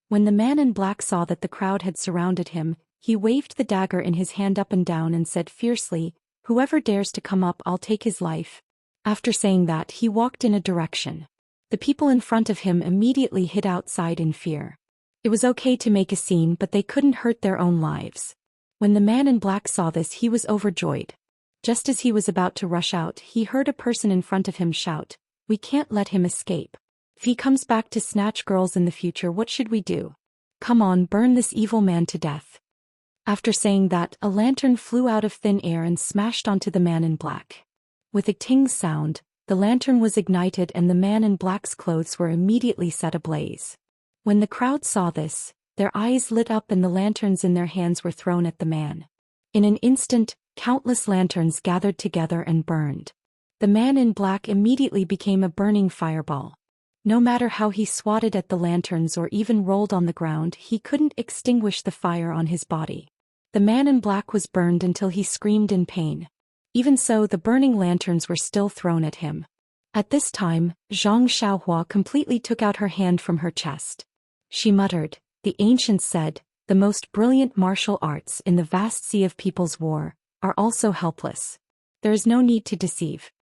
When the man in black saw that the crowd had surrounded him, he waved the dagger in his hand up and down and said fiercely, "Whoever dares to come up, I'll take his life." After saying that, he walked in a direction. The people in front of him immediately hid outside in fear. It was okay to make a scene, but they couldn't hurt their own lives. When the man in black saw this, he was overjoyed. Just as he was about to rush out, he heard a person in front of him shout, "We can't let him escape. If he comes back to snatch girls in the future, what should we do? Come on, burn this evil man to death." After saying that, a lantern flew out of thin air and smashed onto the man in black. With a ting sound, the lantern was ignited and the man in black's clothes were immediately set ablaze. When the crowd saw this, their eyes lit up and the lanterns in their hands were thrown at the man. In an instant, countless lanterns gathered together and burned. The man in black immediately became a burning fireball. No matter how he swatted at the lanterns or even rolled on the ground, he couldn't extinguish the fire on his body. The man in black was burned until he screamed in pain. Even so, the burning lanterns were still thrown at him. At this time, Zhang Xiaohua completely took out her hand from her chest. She muttered, "The ancients said, the most brilliant martial arts in the vast sea of people's war are also helpless. There is no need to deceive."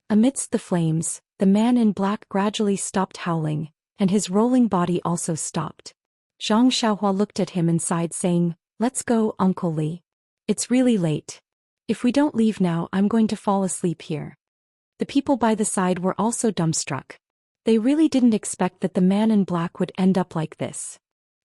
Amidst the flames, the man in black gradually stopped howling, and his rolling body also stopped. Zhang Xiaohua looked at him and sighed, saying, "Let's go, Uncle Li. It's really late. If we don't leave now, I'm going to fall asleep here." The people by the side were also dumbstruck. They really didn't expect that the man in black would end up like this.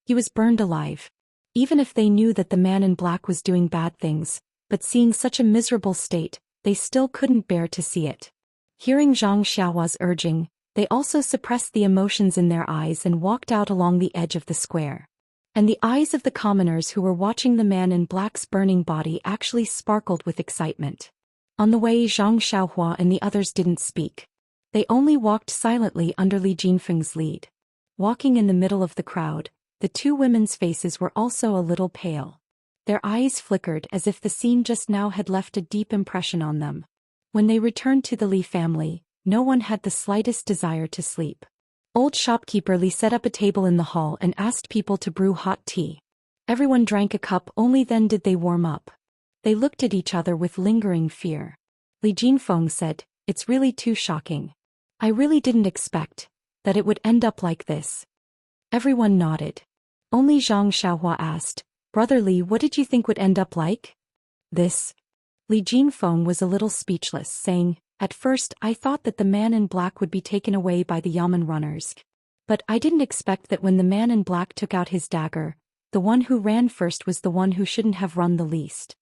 He was burned alive. Even if they knew that the man in black was doing bad things, but seeing such a miserable state, they still couldn't bear to see it. Hearing Zhang Xiaohua's urging, they also suppressed the emotions in their eyes and walked out along the edge of the square. And the eyes of the commoners who were watching the man in black's burning body actually sparkled with excitement. On the way, Zhang Xiaohua and the others didn't speak. They only walked silently under Li Jinfeng's lead. Walking in the middle of the crowd, the two women's faces were also a little pale. Their eyes flickered as if the scene just now had left a deep impression on them. When they returned to the Li family, no one had the slightest desire to sleep. Old shopkeeper Li set up a table in the hall and asked people to brew hot tea. Everyone drank a cup, only then did they warm up. They looked at each other with lingering fear. Li Jinfeng said, "It's really too shocking. I really didn't expect that it would end up like this." Everyone nodded. Only Zhang Xiaohua asked, "Brother Li, what did you think would end up like this?" Li Jinfeng was a little speechless, saying, "At first I thought that the man in black would be taken away by the yamen runners. But I didn't expect that when the man in black took out his dagger, the one who ran first was the one who shouldn't have run the least."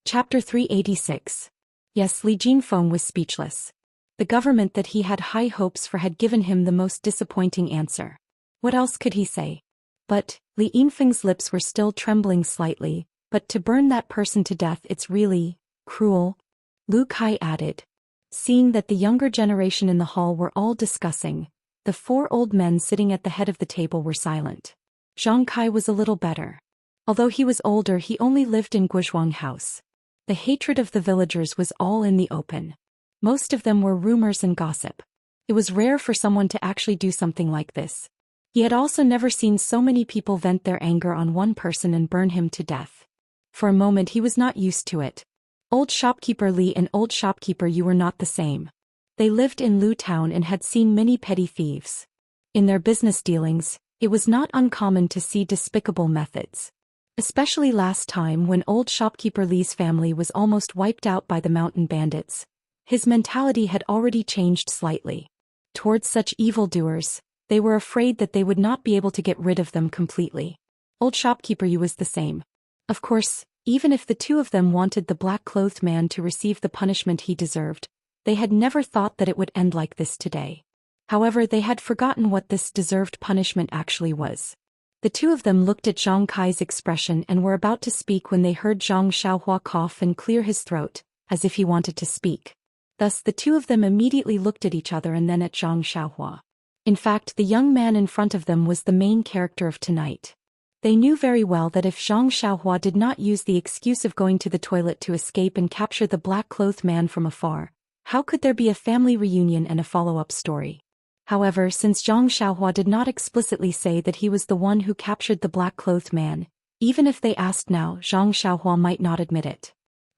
Chapter 386. Yes, Li Jinfeng was speechless. The government that he had high hopes for had given him the most disappointing answer. What else could he say? But Li Jinfeng's lips were still trembling slightly. "But to burn that person to death, it's really cruel," Lu Kai added. Seeing that the younger generation in the hall were all discussing, the four old men sitting at the head of the table were silent. Zhang Kai was a little better. Although he was older, he only lived in Guzhuang House. The hatred of the villagers was all in the open. Most of them were rumors and gossip. It was rare for someone to actually do something like this. He had also never seen so many people vent their anger on one person and burn him to death. For a moment he was not used to it. Old shopkeeper Li and old shopkeeper Yu were not the same. They lived in Lu Town and had seen many petty thieves. In their business dealings, it was not uncommon to see despicable methods. Especially last time when old shopkeeper Li's family was almost wiped out by the mountain bandits. His mentality had already changed slightly. Towards such evildoers, They were afraid that they would not be able to get rid of them completely. Old shopkeeper Yu was the same. Of course, even if the two of them wanted the black-clothed man to receive the punishment he deserved, they had never thought that it would end like this today. However, they had forgotten what this deserved punishment actually was. The two of them looked at Zhang Kai's expression and were about to speak when they heard Zhang Xiaohua cough and clear his throat, as if he wanted to speak. Thus the two of them immediately looked at each other and then at Zhang Xiaohua. In fact, the young man in front of them was the main character of tonight. They knew very well that if Zhang Xiaohua did not use the excuse of going to the toilet to escape and capture the black-clothed man from afar, how could there be a family reunion and a follow-up story? However, since Zhang Xiaohua did not explicitly say that he was the one who captured the black-clothed man, even if they asked now, Zhang Xiaohua might not admit it.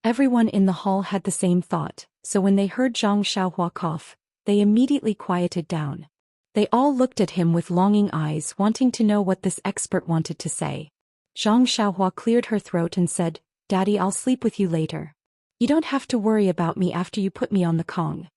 Everyone in the hall had the same thought, so when they heard Zhang Xiaohua cough, they immediately quieted down. They all looked at him with longing eyes, wanting to know what this expert wanted to say. Zhang Xiaohua cleared her throat and said, "Daddy, I'll sleep with you later. You don't have to worry about me after you put me on the Kong."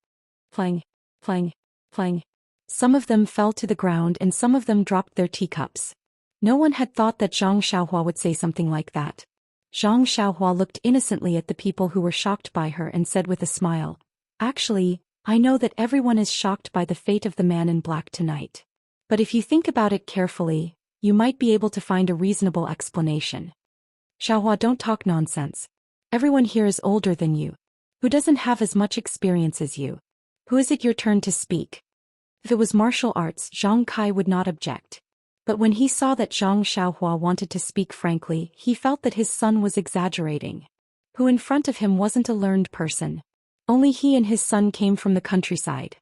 Plang, plang, plang. Some of them fell to the ground and some of them dropped their teacups. No one had thought that Zhang Xiaohua would say something like that. Zhang Xiaohua looked innocently at the people who were shocked by her and said with a smile, "Actually, I know that everyone is shocked by the fate of the man in black tonight. But if you think about it carefully, you might be able to find a reasonable explanation. Xiaohua, don't talk nonsense. Everyone here is older than you. Who doesn't have as much experience as you? Who is it your turn to speak?" If it was martial arts, Zhang Kai would not object. But when he saw that Zhang Xiaohua wanted to speak frankly, he felt that his son was exaggerating. Who in front of him wasn't a learned person. Only he and his son came from the countryside.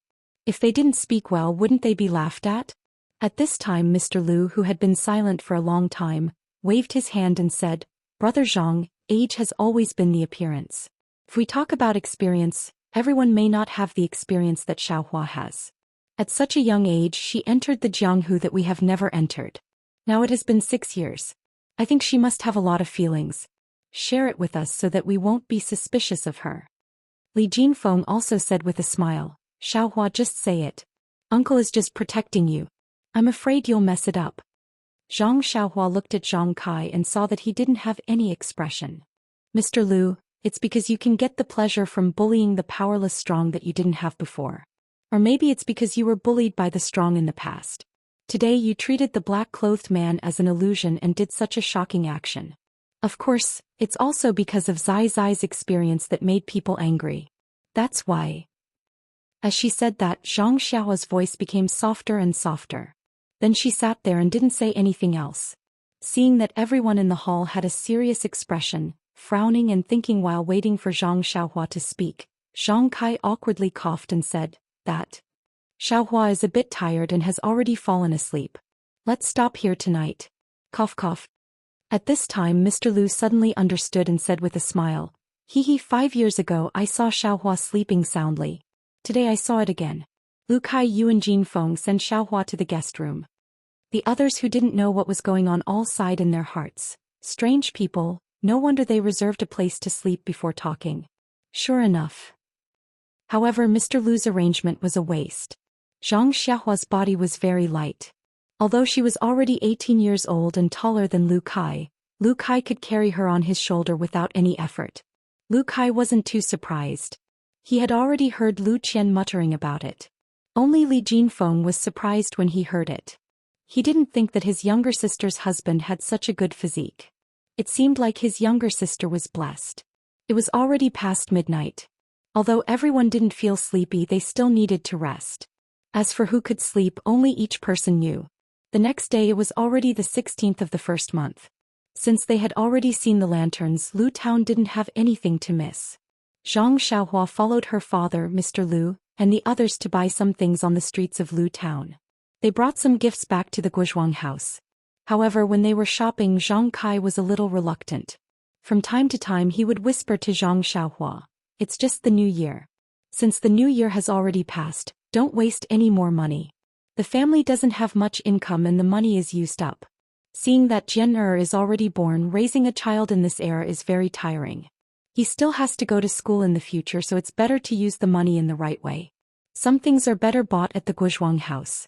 If they didn't speak well, wouldn't they be laughed at? At this time Mr. Liu, who had been silent for a long time, waved his hand and said, "Brother Zhang, age has always been the appearance. If we talk about experience, everyone may not have the experience that Xiaohua has. At such a young age she entered the Jianghu that we have never entered. Now it has been 6 years. I think she must have a lot of feelings. Share it with us so that we won't be suspicious of her." Li Jinfeng also said with a smile, "Xiaohua, just say it. Uncle is just protecting you. I'm afraid you'll mess it up." Zhang Xiaohua looked at Zhang Kai and saw that he didn't have any expression. "Mr. Liu, it's because you can get the pleasure from bullying the powerless strong that you didn't have before. Or maybe it's because you were bullied by the strong in the past. Today you treated the black-clothed man as an illusion and did such a shocking action. Of course, it's also because of Zai Zai's experience that made people angry. That's why." As she said that, Zhang Xiaohua's voice became softer and softer. Then she sat there and didn't say anything else. Seeing that everyone in the hall had a serious expression, frowning and thinking while waiting for Zhang Xiaohua to speak, Zhang Kai awkwardly coughed and said, "That Xiaohua is a bit tired and has already fallen asleep. Let's stop here tonight." Cough cough. At this time Mr. Liu suddenly understood and said with a smile, "Hee 5 years ago I saw Xiaohua sleeping soundly. Today I saw it again." Lu Kai Yu and Jin Feng sent Xiaohua to the guest room. The others who didn't know what was going on all sighed in their hearts. Strange people, no wonder they reserved a place to sleep before talking. Sure enough. However, Mr. Liu's arrangement was a waste. Zhang Xiaohua's body was very light. Although she was already 18 years old and taller than Lu Kai could carry her on his shoulder without any effort. Lu Kai wasn't too surprised. He had already heard Lu Qian muttering about it. Only Li Jinfeng was surprised when he heard it. He didn't think that his younger sister's husband had such a good physique. It seemed like his younger sister was blessed. It was already past midnight. Although everyone didn't feel sleepy, they still needed to rest. As for who could sleep, only each person knew. The next day it was already the 16th of the first month. Since they had already seen the lanterns, Lu Town didn't have anything to miss. Zhang Xiaohua followed her father, Mr. Liu, and the others to buy some things on the streets of Lu Town. They brought some gifts back to the Guozhuang house. However, when they were shopping, Zhang Kai was a little reluctant. From time to time he would whisper to Zhang Xiaohua, "It's just the new year. Since the new year has already passed, don't waste any more money. The family doesn't have much income and the money is used up. Seeing that Jian is already born, raising a child in this era is very tiring. He still has to go to school in the future, so it's better to use the money in the right way. Some things are better bought at the Guozhuang house."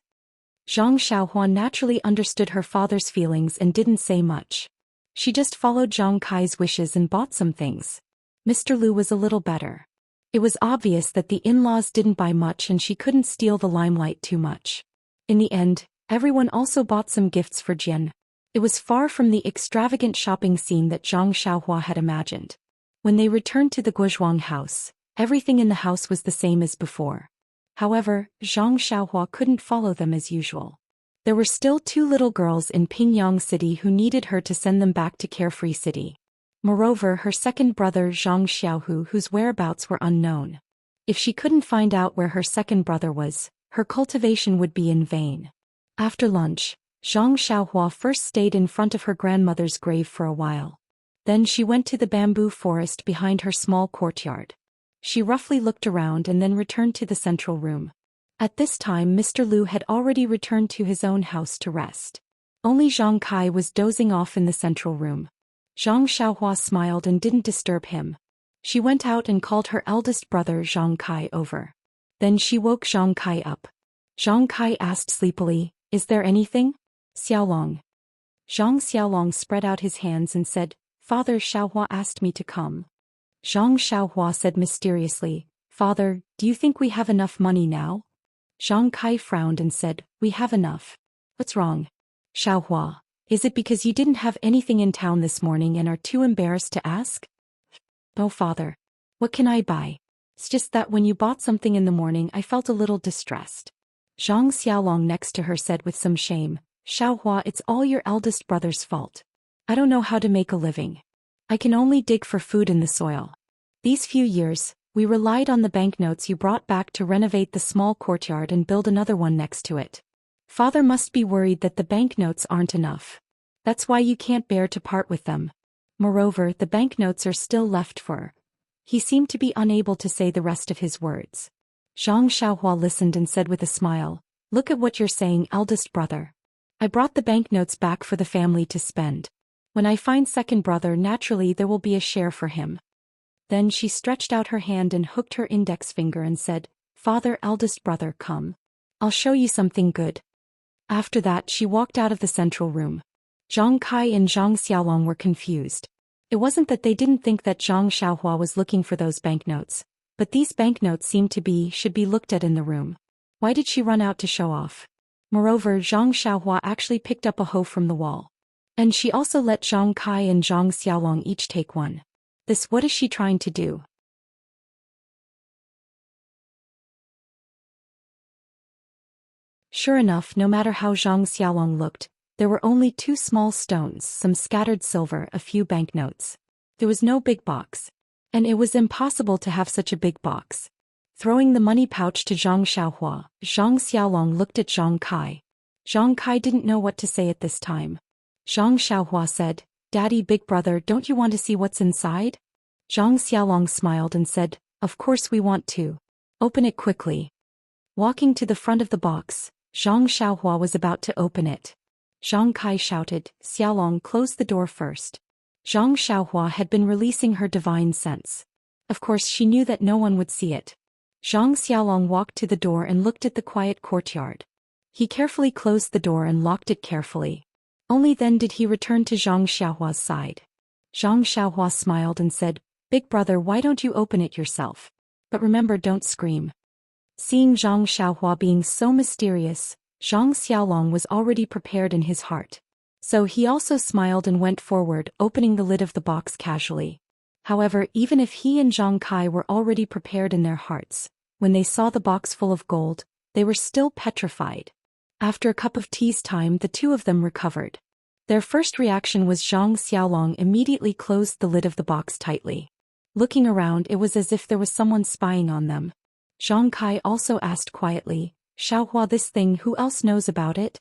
Zhang Xiaohua naturally understood her father's feelings and didn't say much. She just followed Zhang Kai's wishes and bought some things. Mr. Lu was a little better. It was obvious that the in-laws didn't buy much and she couldn't steal the limelight too much. In the end, everyone also bought some gifts for Jian. It was far from the extravagant shopping scene that Zhang Xiaohua had imagined. When they returned to the Guozhuang house, everything in the house was the same as before. However, Zhang Xiaohua couldn't follow them as usual. There were still 2 little girls in Pingyang City who needed her to send them back to Carefree City. Moreover, her second brother Zhang Xiaohu, whose whereabouts were unknown. If she couldn't find out where her second brother was, her cultivation would be in vain. After lunch, Zhang Xiaohua first stayed in front of her grandmother's grave for a while. Then she went to the bamboo forest behind her small courtyard. She roughly looked around and then returned to the central room. At this time Mr. Lu had already returned to his own house to rest. Only Zhang Kai was dozing off in the central room. Zhang Xiaohua smiled and didn't disturb him. She went out and called her eldest brother Zhang Kai over. Then she woke Zhang Kai up. Zhang Kai asked sleepily, "Is there anything?" "Xiaolong." Zhang Xiaolong spread out his hands and said, "Father Xiaohua asked me to come." Zhang Xiaohua said mysteriously, "Father, do you think we have enough money now?" Zhang Kai frowned and said, "We have enough." "What's wrong?" "Xiaohua, is it because you didn't have anything in town this morning and are too embarrassed to ask?" "No, father. What can I buy? It's just that when you bought something in the morning I felt a little distressed." Zhang Xiaolong next to her said with some shame, "Xiaohua, it's all your eldest brother's fault. I don't know how to make a living. I can only dig for food in the soil. These few years, we relied on the banknotes you brought back to renovate the small courtyard and build another one next to it. Father must be worried that the banknotes aren't enough. That's why you can't bear to part with them. Moreover, the banknotes are still left for..." He seemed to be unable to say the rest of his words. Zhang Xiaohua listened and said with a smile, "Look at what you're saying, eldest brother. I brought the banknotes back for the family to spend. When I find second brother, naturally there will be a share for him." Then she stretched out her hand and hooked her index finger and said, "Father, eldest brother, come. I'll show you something good." After that she walked out of the central room. Zhang Kai and Zhang Xiaolong were confused. It wasn't that they didn't think that Zhang Xiaohua was looking for those banknotes, but these banknotes should be looked at in the room. Why did she run out to show off? Moreover, Zhang Xiaohua actually picked up a hoe from the wall. And she also let Zhang Kai and Zhang Xiaolong each take one. What is she trying to do? Sure enough, no matter how Zhang Xiaolong looked, there were only 2 small stones, some scattered silver, a few banknotes. There was no big box. And it was impossible to have such a big box. Throwing the money pouch to Zhang Xiaohua, Zhang Xiaolong looked at Zhang Kai. Zhang Kai didn't know what to say at this time. Zhang Xiaohua said, "Daddy, big brother, don't you want to see what's inside?" Zhang Xiaolong smiled and said, "Of course we want to. Open it quickly." Walking to the front of the box, Zhang Xiaohua was about to open it. Zhang Kai shouted, "Xiaolong, close the door first." Zhang Xiaohua had been releasing her divine sense. Of course she knew that no one would see it. Zhang Xiaolong walked to the door and looked at the quiet courtyard. He carefully closed the door and locked it carefully. Only then did he return to Zhang Xiaohua's side. Zhang Xiaohua smiled and said, "Big brother, why don't you open it yourself? But remember, don't scream." Seeing Zhang Xiaohua being so mysterious, Zhang Xiaolong was already prepared in his heart. So he also smiled and went forward, opening the lid of the box casually. However, even if he and Zhang Kai were already prepared in their hearts, when they saw the box full of gold, they were still petrified. After a cup of tea's time, the 2 of them recovered. Their first reaction was Zhang Xiaolong immediately closed the lid of the box tightly. Looking around, it was as if there was someone spying on them. Zhang Kai also asked quietly, "Xiaohua, this thing, who else knows about it?"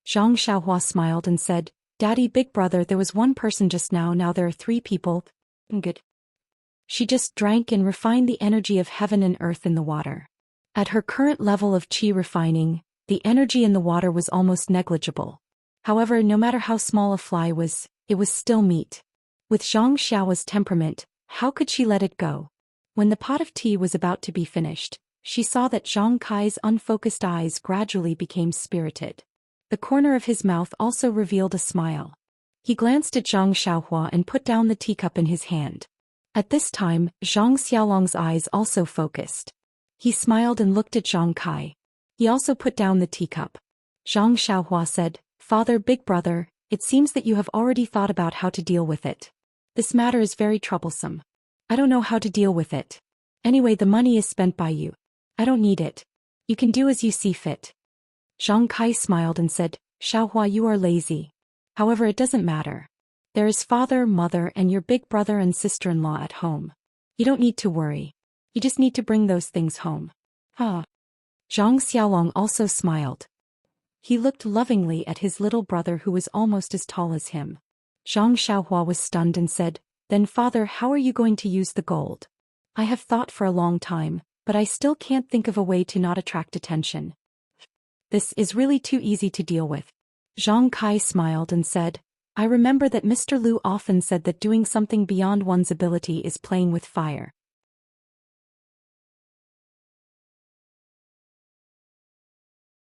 Zhang Xiaohua smiled and said, "Daddy, big brother, there was one person just now there are 3 people. Good." She just drank and refined the energy of heaven and earth in the water. At her current level of qi refining, the energy in the water was almost negligible. However, no matter how small a fly was, it was still meat. With Zhang Xiaohua's temperament, how could she let it go? When the pot of tea was about to be finished, she saw that Zhang Kai's unfocused eyes gradually became spirited. The corner of his mouth also revealed a smile. He glanced at Zhang Xiaohua and put down the teacup in his hand. At this time, Zhang Xiaolong's eyes also focused. He smiled and looked at Zhang Kai. He also put down the teacup. Zhang Xiaohua said, "Father, big brother, it seems that you have already thought about how to deal with it. This matter is very troublesome. I don't know how to deal with it. Anyway, the money is spent by you. I don't need it. You can do as you see fit." Zhang Kai smiled and said, "Xiaohua, you are lazy. However, it doesn't matter. There is father, mother, and your big brother and sister-in-law at home. You don't need to worry. You just need to bring those things home." Ah. Zhang Xiaolong also smiled. He looked lovingly at his little brother who was almost as tall as him. Zhang Xiaohua was stunned and said, "Then father, how are you going to use the gold? I have thought for a long time, but I still can't think of a way to not attract attention. This is really too easy to deal with." Zhang Kai smiled and said, "I remember that Mr. Liu often said that doing something beyond one's ability is playing with fire."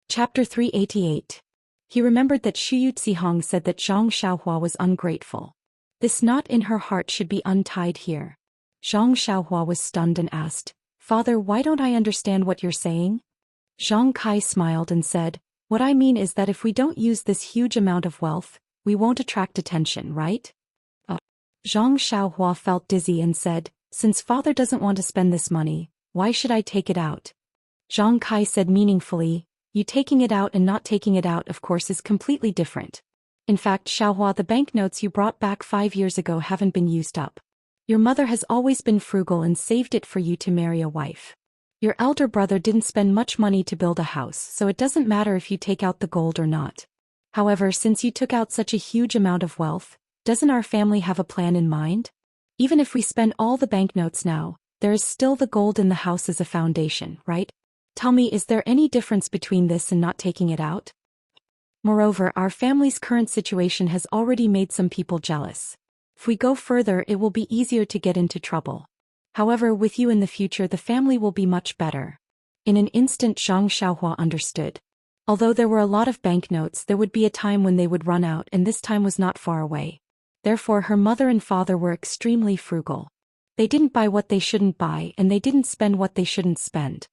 Chapter 388. He remembered that Xu Zihong said that Zhang Xiaohua was ungrateful. This knot in her heart should be untied here. Zhang Xiaohua was stunned and asked, "Father, why don't I understand what you're saying?" Zhang Kai smiled and said, "What I mean is that if we don't use this huge amount of wealth, we won't attract attention, right?" Zhang Xiaohua felt dizzy and said, "Since father doesn't want to spend this money, why should I take it out?" Zhang Kai said meaningfully, "You taking it out and not taking it out of course is completely different. In fact, Xiaohua, the banknotes you brought back 5 years ago haven't been used up. Your mother has always been frugal and saved it for you to marry a wife. Your elder brother didn't spend much money to build a house, so it doesn't matter if you take out the gold or not. However, since you took out such a huge amount of wealth, doesn't our family have a plan in mind? Even if we spend all the banknotes now, there is still the gold in the house as a foundation, right? Tell me, is there any difference between this and not taking it out? Moreover, our family's current situation has already made some people jealous. If we go further, it will be easier to get into trouble. However, with you in the future, the family will be much better." In an instant, Zhang Xiaohua understood. Although there were a lot of banknotes, there would be a time when they would run out, and this time was not far away. Therefore, her mother and father were extremely frugal. They didn't buy what they shouldn't buy, and they didn't spend what they shouldn't spend.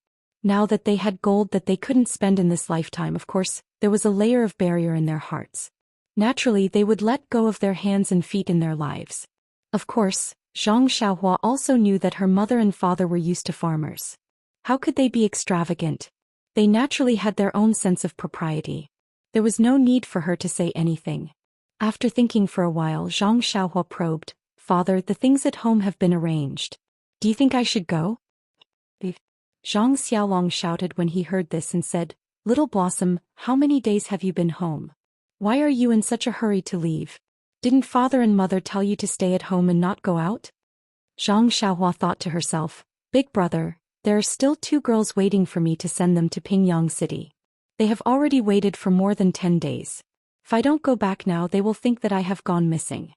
Now that they had gold that they couldn't spend in this lifetime, of course, there was a layer of barrier in their hearts. Naturally, they would let go of their hands and feet in their lives. Of course, Zhang Xiaohua also knew that her mother and father were used to farmers. How could they be extravagant? They naturally had their own sense of propriety. There was no need for her to say anything. After thinking for a while, Zhang Xiaohua probed, "Father, the things at home have been arranged. Do you think I should go?" Zhang Xiaolong shouted when he heard this and said, "Little Blossom, how many days have you been home? Why are you in such a hurry to leave? Didn't father and mother tell you to stay at home and not go out?" Zhang Xiaohua thought to herself, "Big brother, there are still 2 girls waiting for me to send them to Pingyang City. They have already waited for more than 10 days. If I don't go back now, they will think that I have gone missing."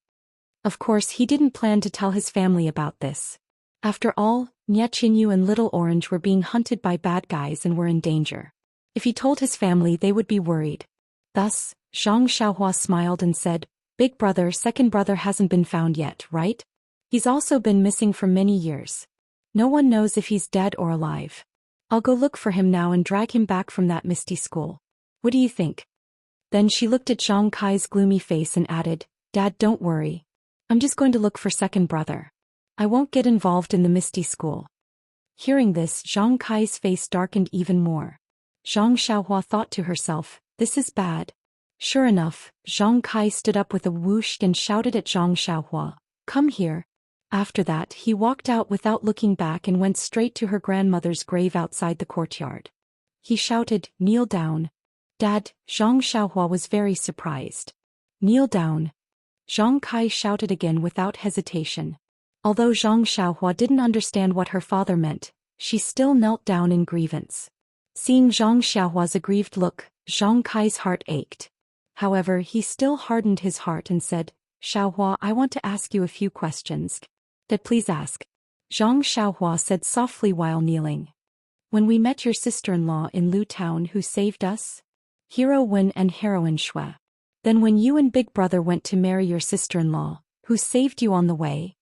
Of course, he didn't plan to tell his family about this. After all, Nye Qinyu and Little Orange were being hunted by bad guys and were in danger. If he told his family, they would be worried. Thus, Zhang Xiaohua smiled and said, "Big brother, second brother hasn't been found yet, right? He's also been missing for many years. No one knows if he's dead or alive. I'll go look for him now and drag him back from that misty school. What do you think?" Then she looked at Zhang Kai's gloomy face and added, "Dad, don't worry. I'm just going to look for second brother. I won't get involved in the misty school." Hearing this, Zhang Kai's face darkened even more. Zhang Xiaohua thought to herself, "This is bad." Sure enough, Zhang Kai stood up with a whoosh and shouted at Zhang Xiaohua, "Come here." After that, he walked out without looking back and went straight to her grandmother's grave outside the courtyard. He shouted, "Kneel down." "Dad," Zhang Xiaohua was very surprised. "Kneel down." Zhang Kai shouted again without hesitation. Although Zhang Xiaohua didn't understand what her father meant, she still knelt down in grievance. Seeing Zhang Xiaohua's aggrieved look, Zhang Kai's heart ached. However, he still hardened his heart and said, "Xiaohua, I want to ask you a few questions." "Dad, please ask." Zhang Xiaohua said softly while kneeling. When we met your sister-in-law in Lu Town who saved us? Hero Wen and Heroine Shui. Then when you and Big Brother went to marry your sister-in-law, who saved you on the way?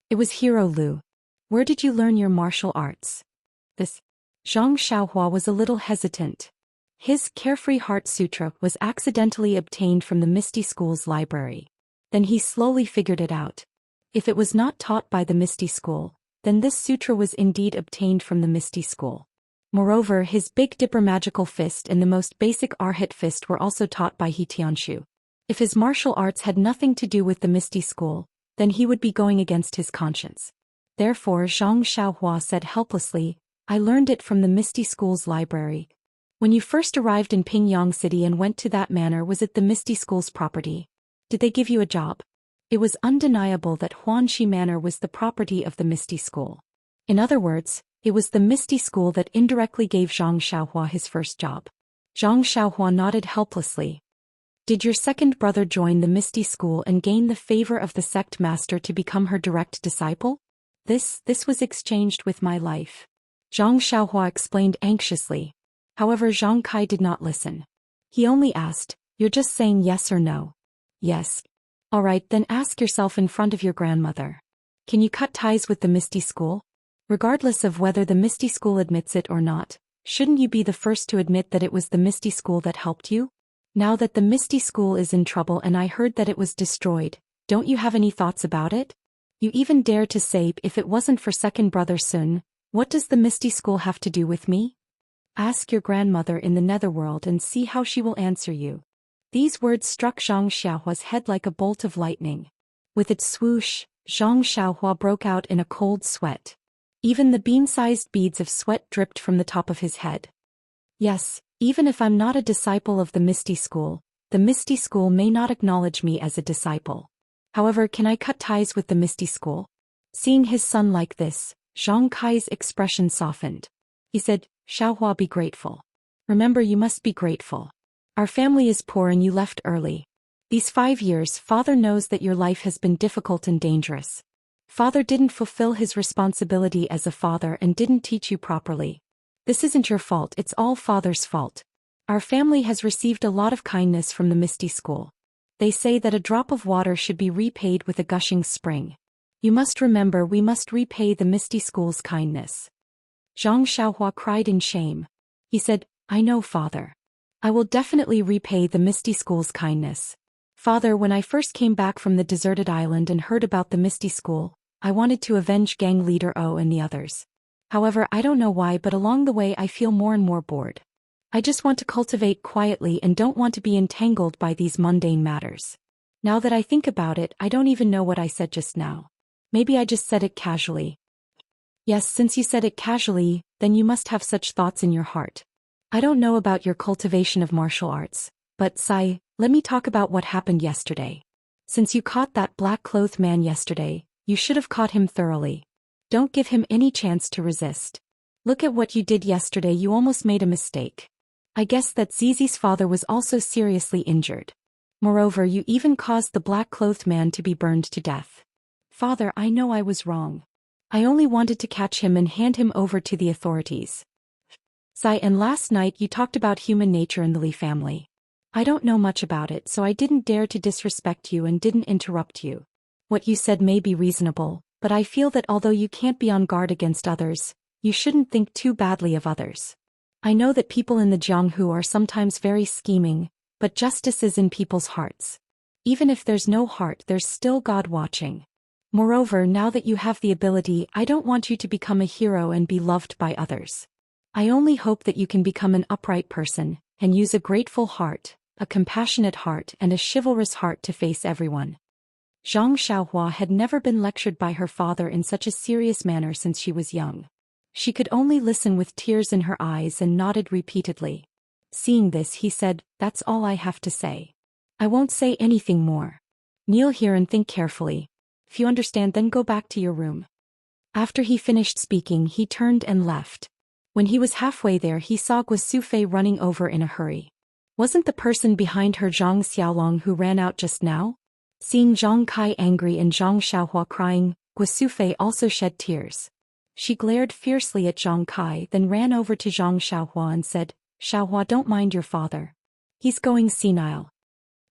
It was Hero Lu. Where did you learn your martial arts? This. Zhang Xiaohua was a little hesitant. His Carefree Heart Sutra was accidentally obtained from the Misty School's library. Then he slowly figured it out. If it was not taught by the Misty School, then this sutra was indeed obtained from the Misty School. Moreover, his Big Dipper Magical Fist and the most basic Arhat Fist were also taught by He Tianshu. If his martial arts had nothing to do with the Misty School, then he would be going against his conscience. Therefore Zhang Xiaohua said helplessly, I learned it from the Misty School's library. When you first arrived in Pingyang City and went to that manor, was it the Misty School's property? Did they give you a job? It was undeniable that Huanxi Manor was the property of the Misty School. In other words, it was the Misty School that indirectly gave Zhang Xiaohua his first job. Zhang Xiaohua nodded helplessly. Did your second brother join the Misty School and gain the favor of the sect master to become her direct disciple? This was exchanged with my life. Zhang Xiaohua explained anxiously. However, Zhang Kai did not listen. He only asked, you're just saying yes or no? Yes. Alright, then ask yourself in front of your grandmother. Can you cut ties with the Misty School? Regardless of whether the Misty School admits it or not, shouldn't you be the first to admit that it was the Misty School that helped you? Now that the Misty School is in trouble and I heard that it was destroyed, don't you have any thoughts about it? You even dare to say if it wasn't for second brother Sun, what does the Misty School have to do with me? Ask your grandmother in the netherworld and see how she will answer you. These words struck Zhang Xiaohua's head like a bolt of lightning. With its swoosh, Zhang Xiaohua broke out in a cold sweat. Even the bean-sized beads of sweat dripped from the top of his head. Yes, even if I'm not a disciple of the Misty School may not acknowledge me as a disciple. However, can I cut ties with the Misty School? Seeing his son like this, Zhang Kai's expression softened. He said, Xiaohua, be grateful. Remember, you must be grateful. Our family is poor and you left early. These 5 years, Father knows that your life has been difficult and dangerous. Father didn't fulfill his responsibility as a father and didn't teach you properly. This isn't your fault, it's all Father's fault. Our family has received a lot of kindness from the Misty School. They say that a drop of water should be repaid with a gushing spring. You must remember, we must repay the Misty School's kindness. Zhang Xiaohua cried in shame. He said, I know, Father. I will definitely repay the Misty School's kindness. Father, when I first came back from the deserted island and heard about the Misty School, I wanted to avenge gang leader O and the others. However, I don't know why, but along the way I feel more and more bored. I just want to cultivate quietly and don't want to be entangled by these mundane matters. Now that I think about it, I don't even know what I said just now. Maybe I just said it casually. Yes, since you said it casually, then you must have such thoughts in your heart. I don't know about your cultivation of martial arts, but Sai, let me talk about what happened yesterday. Since you caught that black-clothed man yesterday, you should have caught him thoroughly. Don't give him any chance to resist. Look at what you did yesterday, you almost made a mistake. I guess that Zizi's father was also seriously injured. Moreover, you even caused the black-clothed man to be burned to death. Father, I know I was wrong. I only wanted to catch him and hand him over to the authorities. Sai, and last night you talked about human nature in the Li family. I don't know much about it, so I didn't dare to disrespect you and didn't interrupt you. What you said may be reasonable, but I feel that although you can't be on guard against others, you shouldn't think too badly of others. I know that people in the Jianghu are sometimes very scheming, but justice is in people's hearts. Even if there's no heart, there's still God watching. Moreover, now that you have the ability, I don't want you to become a hero and be loved by others. I only hope that you can become an upright person, and use a grateful heart, a compassionate heart and a chivalrous heart to face everyone. Zhang Xiaohua had never been lectured by her father in such a serious manner since she was young. She could only listen with tears in her eyes and nodded repeatedly. Seeing this, he said, That's all I have to say. I won't say anything more. Kneel here and think carefully. If you understand, then go back to your room. After he finished speaking, he turned and left. When he was halfway there, he saw Guo Sufei running over in a hurry. Wasn't the person behind her Zhang Xiaolong who ran out just now? Seeing Zhang Kai angry and Zhang Xiaohua crying, Guo Sufei also shed tears. She glared fiercely at Zhang Kai, then ran over to Zhang Xiaohua and said, Xiaohua, don't mind your father. He's going senile.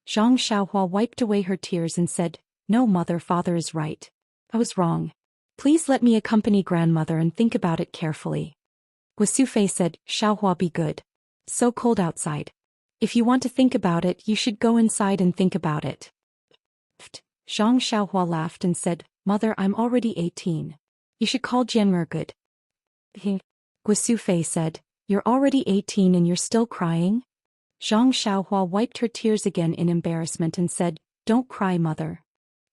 Zhang Xiaohua wiped away her tears and said, no mother, father is right. I was wrong. Please let me accompany grandmother and think about it carefully. Guosufei said, Xiaohua, be good. So cold outside. If you want to think about it, you should go inside and think about it. Zhang Xiaohua laughed and said, Mother, I'm already 18. You should call Jian'er good. Guosufei said, you're already 18 and you're still crying? Zhang Xiaohua wiped her tears again in embarrassment and said, don't cry, Mother.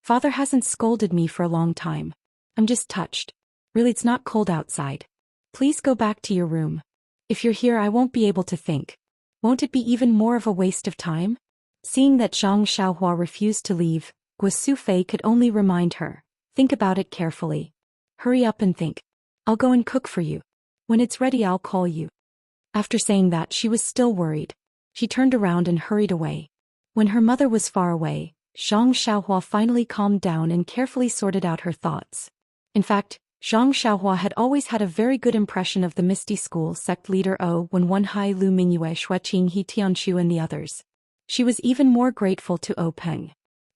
Father hasn't scolded me for a long time. I'm just touched. Really, it's not cold outside. Please go back to your room. If you're here, I won't be able to think. Won't it be even more of a waste of time? Seeing that Zhang Xiaohua refused to leave, Guosufei could only remind her, think about it carefully. Hurry up and think. I'll go and cook for you. When it's ready, I'll call you. After saying that, she was still worried. She turned around and hurried away. When her mother was far away, Zhang Xiaohua finally calmed down and carefully sorted out her thoughts. In fact, Zhang Xiaohua had always had a very good impression of the Misty School sect leader Wen Wenhai, Lu Mingyue, Xueqing, He Tianshu and the others. She was even more grateful to Peng.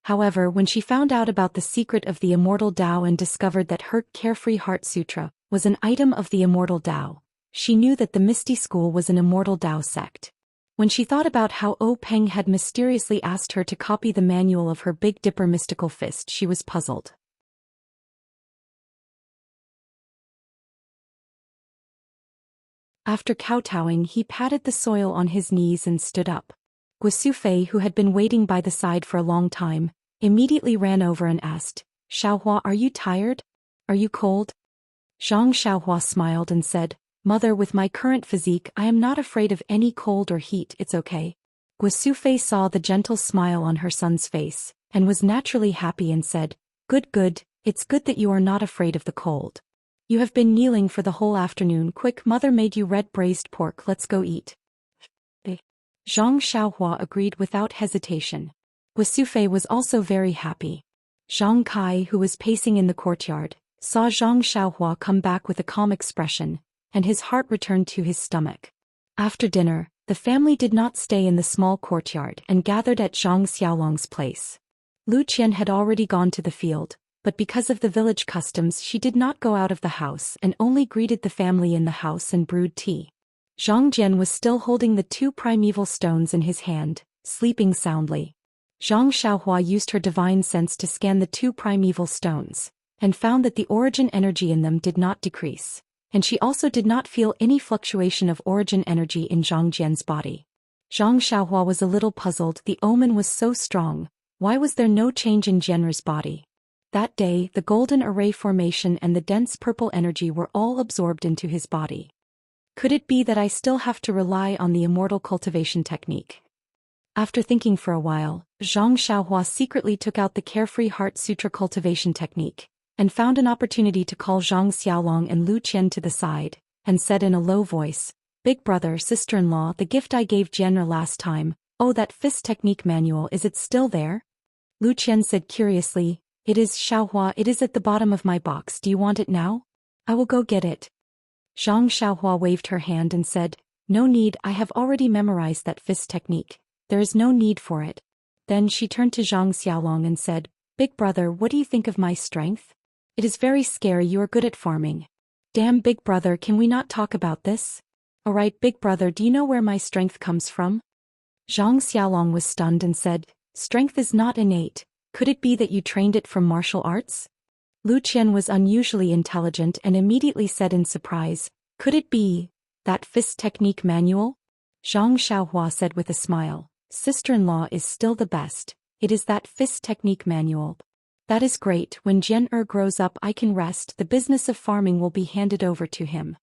However, when she found out about the secret of the Immortal Tao and discovered that her Carefree Heart Sutra was an item of the Immortal Tao, she knew that the Misty School was an Immortal Tao sect. When she thought about how Peng had mysteriously asked her to copy the manual of her Big Dipper mystical fist, she was puzzled. After kowtowing, he patted the soil on his knees and stood up. Guosufei, who had been waiting by the side for a long time, immediately ran over and asked, Xiaohua, are you tired? Are you cold? Zhang Xiaohua smiled and said, Mother, with my current physique, I am not afraid of any cold or heat, it's okay. Guosufei saw the gentle smile on her son's face, and was naturally happy and said, Good, it's good that you are not afraid of the cold. You have been kneeling for the whole afternoon. Quick, Mother made you red braised pork, let's go eat. Zhang Xiaohua agreed without hesitation. Guosufei was also very happy. Zhang Kai, who was pacing in the courtyard, saw Zhang Xiaohua come back with a calm expression, and his heart returned to his stomach. After dinner, the family did not stay in the small courtyard and gathered at Zhang Xiaolong's place. Lu Qian had already gone to the field, but because of the village customs she did not go out of the house and only greeted the family in the house and brewed tea. Zhang Jian was still holding the 2 primeval stones in his hand, sleeping soundly. Zhang Xiaohua used her divine sense to scan the 2 primeval stones, and found that the origin energy in them did not decrease, and she also did not feel any fluctuation of origin energy in Zhang Jian's body. Zhang Xiaohua was a little puzzled. The omen was so strong, why was there no change in Jian'er's body? That day, the golden array formation and the dense purple energy were all absorbed into his body. Could it be that I still have to rely on the immortal cultivation technique? After thinking for a while, Zhang Xiaohua secretly took out the Carefree Heart Sutra cultivation technique, and found an opportunity to call Zhang Xiaolong and Lu Qian to the side, and said in a low voice, Big brother, sister-in-law, the gift I gave Jian'er last time, that fist technique manual, is it still there? Lu Qian said curiously, It is, Xiaohua, it is at the bottom of my box. Do you want it now? I will go get it. Zhang Xiaohua waved her hand and said, No need, I have already memorized that fist technique. There is no need for it. Then she turned to Zhang Xiaolong and said, Big brother, what do you think of my strength? It is very scary. You are good at farming. Damn, big brother, can we not talk about this? Alright, big brother, do you know where my strength comes from? Zhang Xiaolong was stunned and said, Strength is not innate. Could it be that you trained it from martial arts? Lu Qian was unusually intelligent and immediately said in surprise, Could it be that fist technique manual? Zhang Xiaohua said with a smile, Sister-in-law is still the best. It is that fist technique manual. That is great. When Jian'er grows up, I can rest. The business of farming will be handed over to him.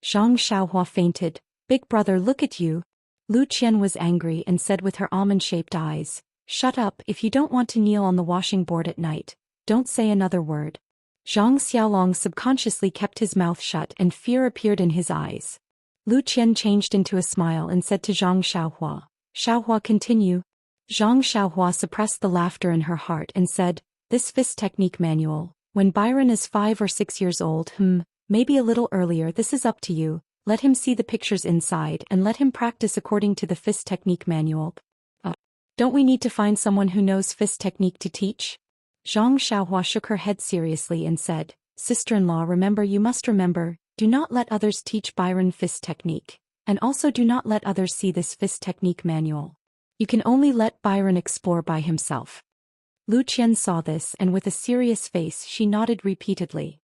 Zhang Xiaohua fainted. Big brother, look at you. Lu Qian was angry and said with her almond-shaped eyes, Shut up. If you don't want to kneel on the washing board at night, don't say another word. Zhang Xiaolong subconsciously kept his mouth shut and fear appeared in his eyes. Lu Qian changed into a smile and said to Zhang Xiaohua, Xiaohua, continue. Zhang Xiaohua suppressed the laughter in her heart and said, This fist technique manual, when Byron is 5 or 6 years old, Maybe a little earlier, this is up to you. Let him see the pictures inside and let him practice according to the fist technique manual. Don't we need to find someone who knows fist technique to teach? Zhang Xiaohua shook her head seriously and said, Sister-in-law, you must remember, do not let others teach Byron fist technique, and also do not let others see this fist technique manual. You can only let Byron explore by himself. Lu Qian saw this and with a serious face she nodded repeatedly.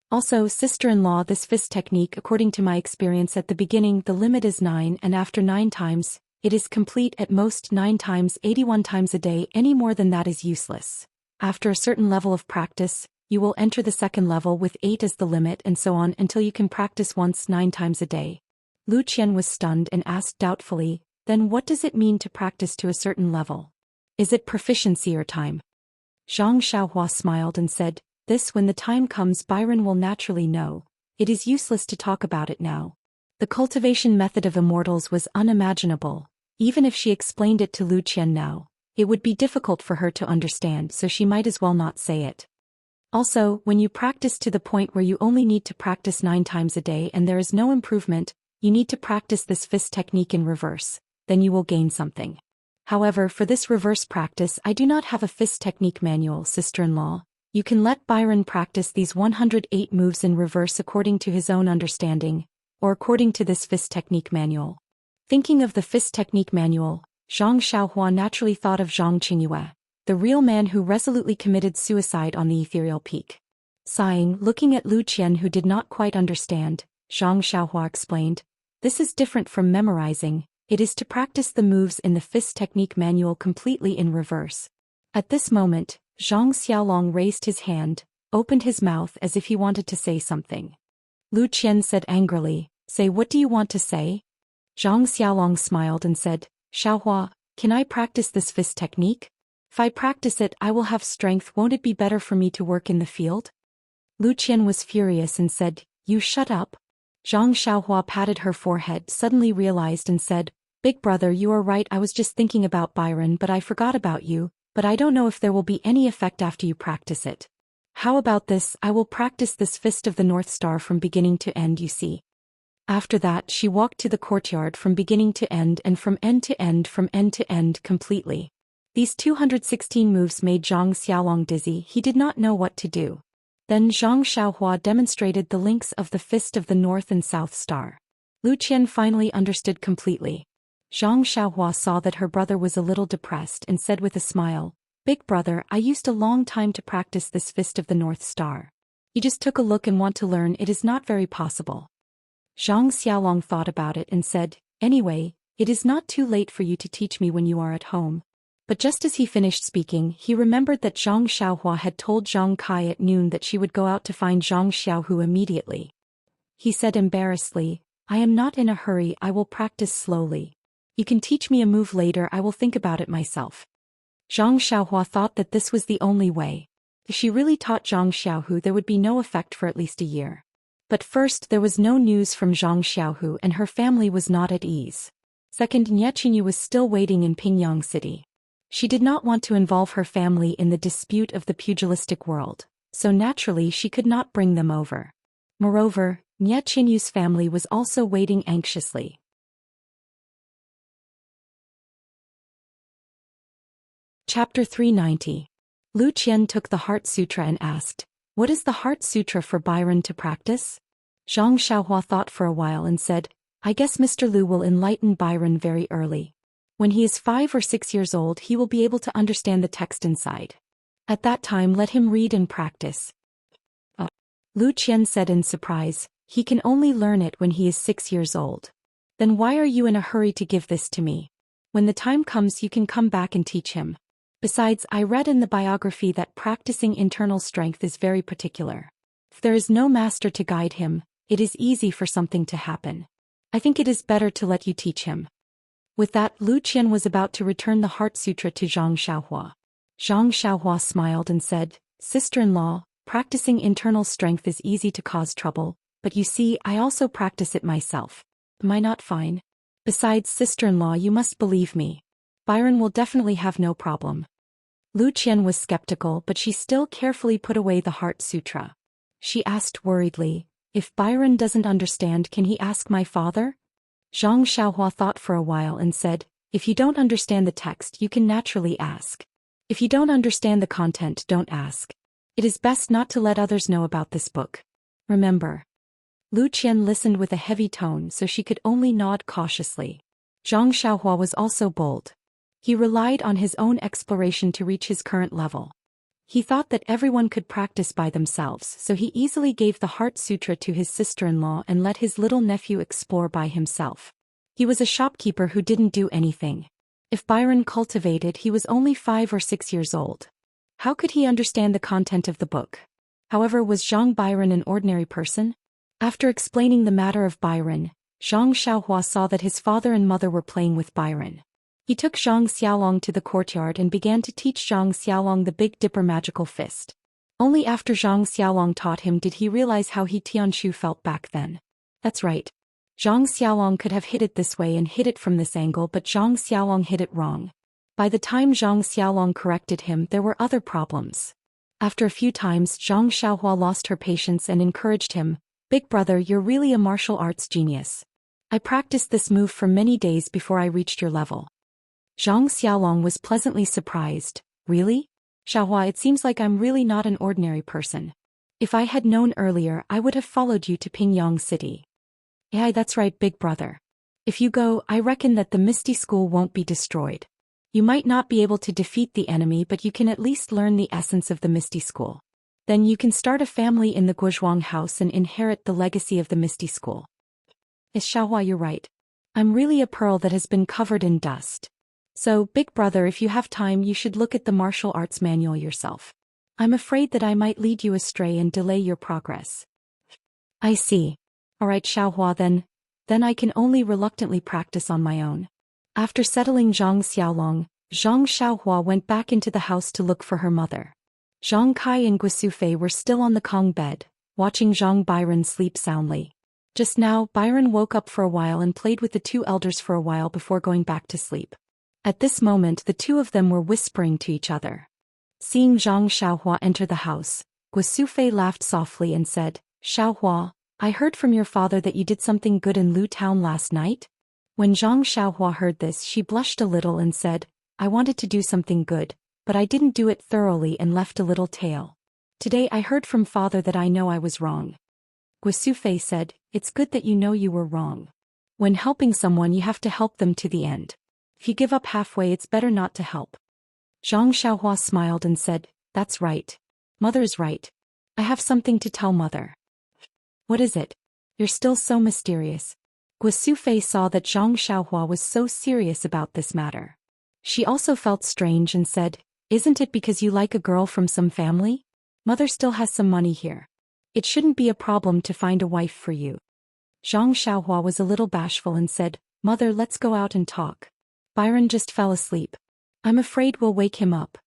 Also, sister-in-law, this fist technique, according to my experience at the beginning, the limit is 9, and after 9 times, it is complete at most 9 times 81 times a day. Any more than that is useless. After a certain level of practice, you will enter the second level with 8 as the limit and so on until you can practice once 9 times a day. Lu Qian was stunned and asked doubtfully, then what does it mean to practice to a certain level? Is it proficiency or time? Zhang Xiaohua smiled and said, this when the time comes Byron will naturally know. It is useless to talk about it now. The cultivation method of immortals was unimaginable. Even if she explained it to Lu Qian now, it would be difficult for her to understand, so she might as well not say it. Also, when you practice to the point where you only need to practice 9 times a day and there is no improvement, you need to practice this fist technique in reverse, then you will gain something. However, for this reverse practice I do not have a fist technique manual, sister-in-law. You can let Byron practice these 108 moves in reverse according to his own understanding, or according to this fist technique manual. Thinking of the fist technique manual, Zhang Xiaohua naturally thought of Zhang Qingyue, the real man who resolutely committed suicide on the ethereal peak. Sighing, looking at Lu Qian who did not quite understand, Zhang Xiaohua explained, this is different from memorizing, it is to practice the moves in the fist technique manual completely in reverse. At this moment, Zhang Xiaolong raised his hand, opened his mouth as if he wanted to say something. Lu Qian said angrily, say what do you want to say? Zhang Xiaolong smiled and said, Xiaohua, can I practice this fist technique? If I practice it I will have strength, won't it be better for me to work in the field? Lu Qian was furious and said, you shut up. Zhang Xiaohua patted her forehead, suddenly realized and said, big brother, you are right, I was just thinking about Byron but I forgot about you. But I don't know if there will be any effect after you practice it. How about this, I will practice this fist of the North Star from beginning to end, you see. After that she walked to the courtyard from beginning to end and from end to end, from end to end completely. These 216 moves made Zhang Xiaolong dizzy, he did not know what to do. Then Zhang Xiaohua demonstrated the links of the fist of the North and South Star. Lu Qian finally understood completely. Zhang Xiaohua saw that her brother was a little depressed and said with a smile, big brother, I used a long time to practice this fist of the North Star. You just took a look and want to learn, it is not very possible. Zhang Xiaolong thought about it and said, anyway, it is not too late for you to teach me when you are at home. But just as he finished speaking, he remembered that Zhang Xiaohua had told Zhang Kai at noon that she would go out to find Zhang Xiaohu immediately. He said embarrassedly, I am not in a hurry, I will practice slowly. You can teach me a move later, I will think about it myself. Zhang Xiaohua thought that this was the only way. If she really taught Zhang Xiaohu there would be no effect for at least a year. But first there was no news from Zhang Xiaohu and her family was not at ease. Second, Enchanting was still waiting in Pingyang City. She did not want to involve her family in the dispute of the pugilistic world, so naturally she could not bring them over. Moreover, Enchanting's family was also waiting anxiously. Chapter 390. Lu Qian took the Heart Sutra and asked, what is the Heart Sutra for Byron to practice? Zhang Xiaohua thought for a while and said, I guess Mr. Lu will enlighten Byron very early. When he is 5 or 6 years old he will be able to understand the text inside. At that time let him read and practice. Lu Qian said in surprise, he can only learn it when he is 6 years old. Then why are you in a hurry to give this to me? When the time comes you can come back and teach him. Besides, I read in the biography that practicing internal strength is very particular. If there is no master to guide him, it is easy for something to happen. I think it is better to let you teach him. With that, Lu Qian was about to return the Heart Sutra to Zhang Xiaohua. Zhang Xiaohua smiled and said, sister-in-law, practicing internal strength is easy to cause trouble, but you see, I also practice it myself. Am I not fine? Besides, sister-in-law, you must believe me. Byron will definitely have no problem. Lu Qian was skeptical but she still carefully put away the Heart Sutra. She asked worriedly, If Byron doesn't understand, can he ask my father? Zhang Xiaohua thought for a while and said, if you don't understand the text, you can naturally ask. If you don't understand the content, don't ask. It is best not to let others know about this book. Remember. Lu Qian listened with a heavy tone, so she could only nod cautiously. Zhang Xiaohua was also bold. He relied on his own exploration to reach his current level. He thought that everyone could practice by themselves, so he easily gave the Heart Sutra to his sister-in-law and let his little nephew explore by himself. He was a shopkeeper who didn't do anything. If Byron cultivated, he was only 5 or 6 years old. How could he understand the content of the book? However, was Zhang Byron an ordinary person? After explaining the matter of Byron, Zhang Xiaohua saw that his father and mother were playing with Byron. He took Zhang Xiaolong to the courtyard and began to teach Zhang Xiaolong the Big Dipper magical fist. Only after Zhang Xiaolong taught him did he realize how he Tianshu felt back then. That's right. Zhang Xiaolong could have hit it this way and hit it from this angle, but Zhang Xiaolong hit it wrong. By the time Zhang Xiaolong corrected him, there were other problems. After a few times, Zhang Xiaohua lost her patience and encouraged him, "Big brother, you're really a martial arts genius. I practiced this move for many days before I reached your level." Zhang Xiaolong was pleasantly surprised. "Really? Xiaohua, it seems like I'm really not an ordinary person. If I had known earlier, I would have followed you to Pingyang City." "Yeah, that's right, big brother. If you go, I reckon that the Misty School won't be destroyed. You might not be able to defeat the enemy, but you can at least learn the essence of the Misty School. Then you can start a family in the Guozhuang house and inherit the legacy of the Misty School." "Yes, Xiaohua, you're right. I'm really a pearl that has been covered in dust. So, big brother, if you have time, you should look at the martial arts manual yourself. I'm afraid that I might lead you astray and delay your progress." "I see. All right, Xiaohua, then I can only reluctantly practice on my own." After settling Zhang Xiaolong, Zhang Xiaohua went back into the house to look for her mother. Zhang Kai and Guosufei were still on the Kong bed, watching Zhang Byron sleep soundly. Just now, Byron woke up for a while and played with the two elders for a while before going back to sleep. At this moment, the two of them were whispering to each other. Seeing Zhang Xiaohua enter the house, Guosufei laughed softly and said, "Xiaohua, I heard from your father that you did something good in Lu Town last night?" When Zhang Xiaohua heard this, she blushed a little and said, "I wanted to do something good, but I didn't do it thoroughly and left a little tail. Today I heard from father that I know I was wrong." Guosufei said, "It's good that you know you were wrong. When helping someone, you have to help them to the end. If you give up halfway, it's better not to help." Zhang Xiaohua smiled and said, "That's right. Mother is right. I have something to tell mother." "What is it? You're still so mysterious." Guosufei saw that Zhang Xiaohua was so serious about this matter. She also felt strange and said, "Isn't it because you like a girl from some family? Mother still has some money here. It shouldn't be a problem to find a wife for you." Zhang Xiaohua was a little bashful and said, "Mother, let's go out and talk. Byron just fell asleep. I'm afraid we'll wake him up."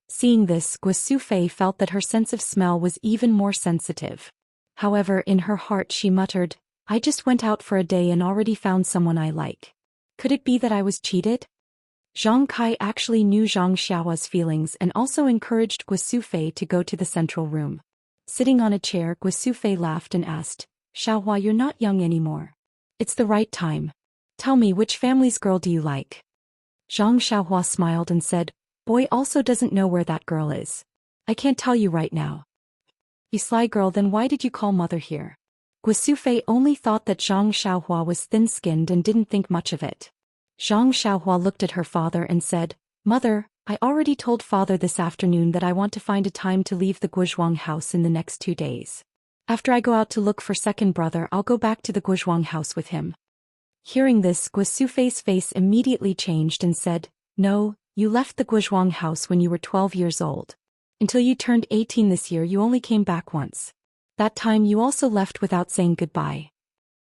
Seeing this, Guosufei felt that her sense of smell was even more sensitive. However, in her heart she muttered, "I just went out for a day and already found someone I like. Could it be that I was cheated?" Zhang Kai actually knew Zhang Xiaohua's feelings and also encouraged Guosufei to go to the central room. Sitting on a chair, Guosufei laughed and asked, "Xiaohua, you're not young anymore. It's the right time. Tell me, which family's girl do you like?" Zhang Xiaohua smiled and said, "Boy also doesn't know where that girl is. I can't tell you right now." "You sly girl, then why did you call mother here?" Guosufei only thought that Zhang Xiaohua was thin-skinned and didn't think much of it. Zhang Xiaohua looked at her father and said, "Mother, I already told father this afternoon that I want to find a time to leave the Guozhuang house in the next 2 days. After I go out to look for second brother, I'll go back to the Guozhuang house with him." Hearing this, Guosufei's face immediately changed and said, "No, you left the Guozhuang house when you were 12 years old. Until you turned 18 this year, you only came back once. That time you also left without saying goodbye.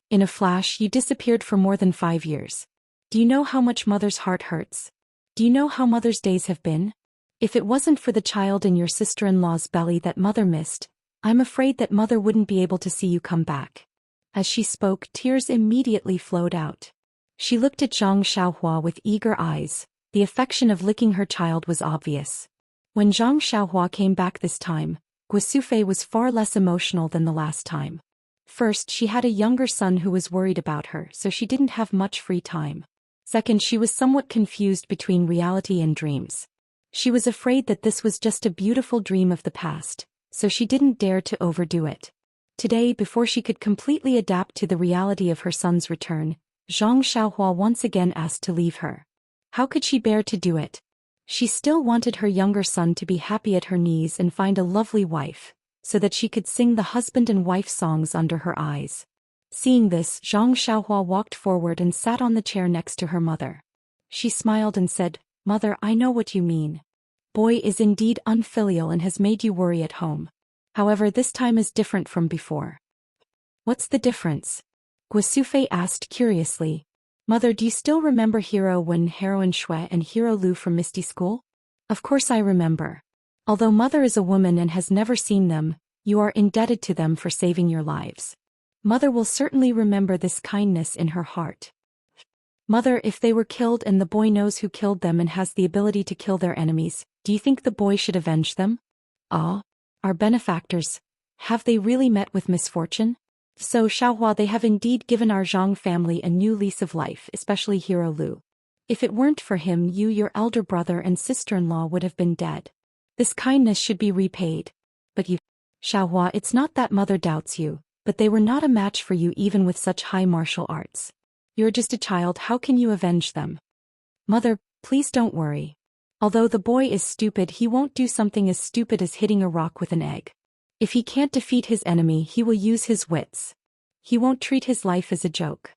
In a flash, you disappeared for more than 5 years. Do you know how much mother's heart hurts? Do you know how mother's days have been? If it wasn't for the child in your sister-in-law's belly that mother missed, I'm afraid that mother wouldn't be able to see you come back." As she spoke, tears immediately flowed out. She looked at Zhang Xiaohua with eager eyes. The affection of licking her child was obvious. When Zhang Xiaohua came back this time, Guosufei was far less emotional than the last time. First, she had a younger son who was worried about her, so she didn't have much free time. Second, she was somewhat confused between reality and dreams. She was afraid that this was just a beautiful dream of the past, so she didn't dare to overdo it. Today, before she could completely adapt to the reality of her son's return, Zhang Xiaohua once again asked to leave her. How could she bear to do it? She still wanted her younger son to be happy at her knees and find a lovely wife, so that she could sing the husband and wife songs under her eyes. Seeing this, Zhang Xiaohua walked forward and sat on the chair next to her mother. She smiled and said, "Mother, I know what you mean. Boy is indeed unfilial and has made you worry at home. However, this time is different from before." "What's the difference?" Guosufei asked curiously. "Mother, do you still remember Hero Wen, Heroine Shui and Hero Lu from Misty School?" "Of course I remember. Although Mother is a woman and has never seen them, you are indebted to them for saving your lives. Mother will certainly remember this kindness in her heart." "Mother, if they were killed and the boy knows who killed them and has the ability to kill their enemies, do you think the boy should avenge them?" "Ah, our benefactors. Have they really met with misfortune?" "So, Xiaohua, they have indeed given our Zhang family a new lease of life, especially Hero Lu. If it weren't for him, you, your elder brother and sister-in-law would have been dead. This kindness should be repaid. But you, Xiaohua, it's not that Mother doubts you, but they were not a match for you even with such high martial arts. You're just a child, how can you avenge them?" "Mother, please don't worry. Although the boy is stupid, he won't do something as stupid as hitting a rock with an egg. If he can't defeat his enemy, he will use his wits. He won't treat his life as a joke."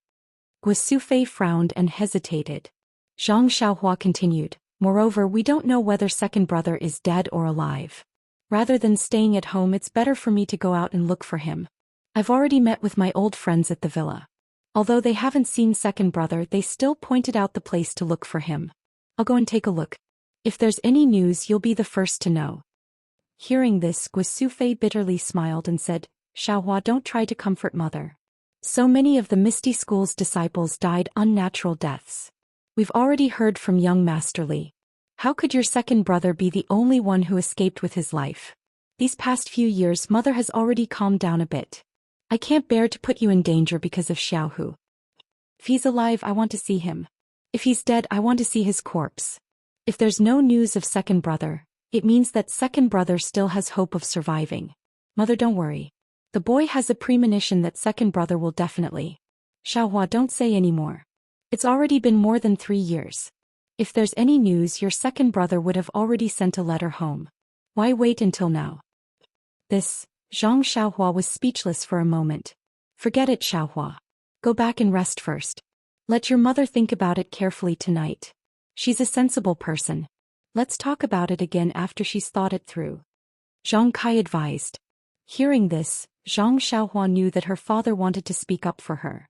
Guosufei frowned and hesitated. Zhang Xiaohua continued, "Moreover, we don't know whether second brother is dead or alive. Rather than staying at home, it's better for me to go out and look for him. I've already met with my old friends at the villa. Although they haven't seen second brother, they still pointed out the place to look for him. I'll go and take a look. If there's any news, you'll be the first to know." Hearing this, Guosufei bitterly smiled and said, "Xiaohua, don't try to comfort Mother. So many of the Misty School's disciples died unnatural deaths. We've already heard from young Master Li. How could your second brother be the only one who escaped with his life? These past few years, Mother has already calmed down a bit. I can't bear to put you in danger because of Xiaohu. If he's alive, I want to see him. If he's dead, I want to see his corpse. If there's no news of second brother, it means that second brother still has hope of surviving. Mother, don't worry. The boy has a premonition that second brother will definitely. Xiaohua, don't say any more. It's already been more than 3 years. If there's any news, your second brother would have already sent a letter home. Why wait until now?" Zhang Xiaohua was speechless for a moment. "Forget it, Xiaohua. Go back and rest first. Let your mother think about it carefully tonight. She's a sensible person. Let's talk about it again after she's thought it through," Zhang Kai advised. Hearing this, Zhang Xiaohua knew that her father wanted to speak up for her.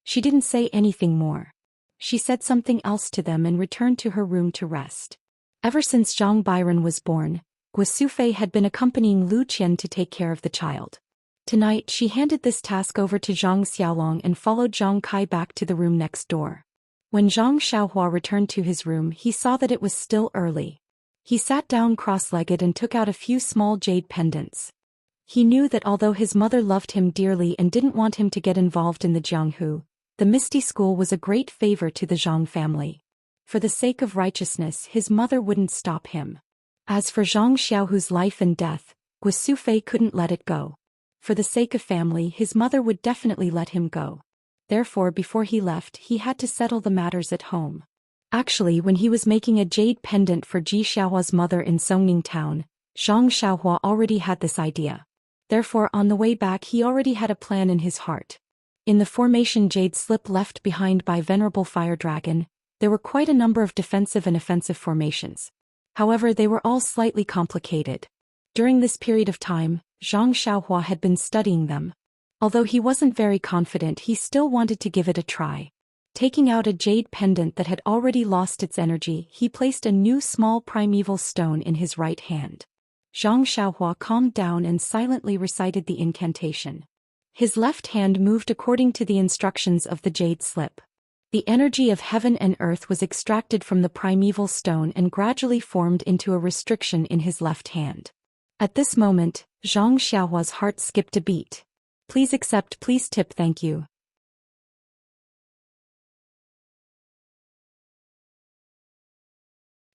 She didn't say anything more. She said something else to them and returned to her room to rest. Ever since Zhang Byron was born, Guosufei had been accompanying Lu Qian to take care of the child. Tonight, she handed this task over to Zhang Xiaolong and followed Zhang Kai back to the room next door. When Zhang Xiaohua returned to his room, he saw that it was still early. He sat down cross-legged and took out a few small jade pendants. He knew that although his mother loved him dearly and didn't want him to get involved in the Jianghu, the Misty School was a great favor to the Zhang family. For the sake of righteousness, his mother wouldn't stop him. As for Zhang Xiaohu's life and death, Guosufei couldn't let it go. For the sake of family, his mother would definitely let him go. Therefore, before he left, he had to settle the matters at home. Actually, when he was making a jade pendant for Ji Xiaohua's mother in Songning town, Zhang Xiaohua already had this idea. Therefore, on the way back, he already had a plan in his heart. In the formation jade slip left behind by Venerable Fire Dragon, there were quite a number of defensive and offensive formations. However, they were all slightly complicated. During this period of time, Zhang Xiaohua had been studying them. Although he wasn't very confident, he still wanted to give it a try. Taking out a jade pendant that had already lost its energy, he placed a new small primeval stone in his right hand. Zhang Xiaohua calmed down and silently recited the incantation. His left hand moved according to the instructions of the jade slip. The energy of heaven and earth was extracted from the primeval stone and gradually formed into a restriction in his left hand. At this moment, Zhang Xiaohua's heart skipped a beat. Please accept, please tip, thank you.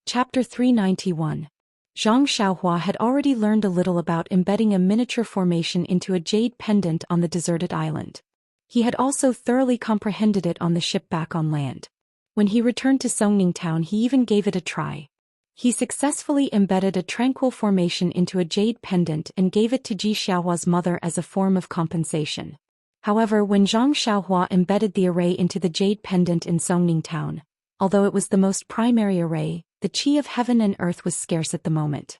Chapter 391. Zhang Xiaohua had already learned a little about embedding a miniature formation into a jade pendant on the deserted island. He had also thoroughly comprehended it on the ship back on land. When he returned to Songning town, he even gave it a try. He successfully embedded a tranquil formation into a jade pendant and gave it to Ji Xiaohua's mother as a form of compensation. However, when Zhang Xiaohua embedded the array into the jade pendant in Songning town, although it was the most primary array, the qi of heaven and earth was scarce at the moment.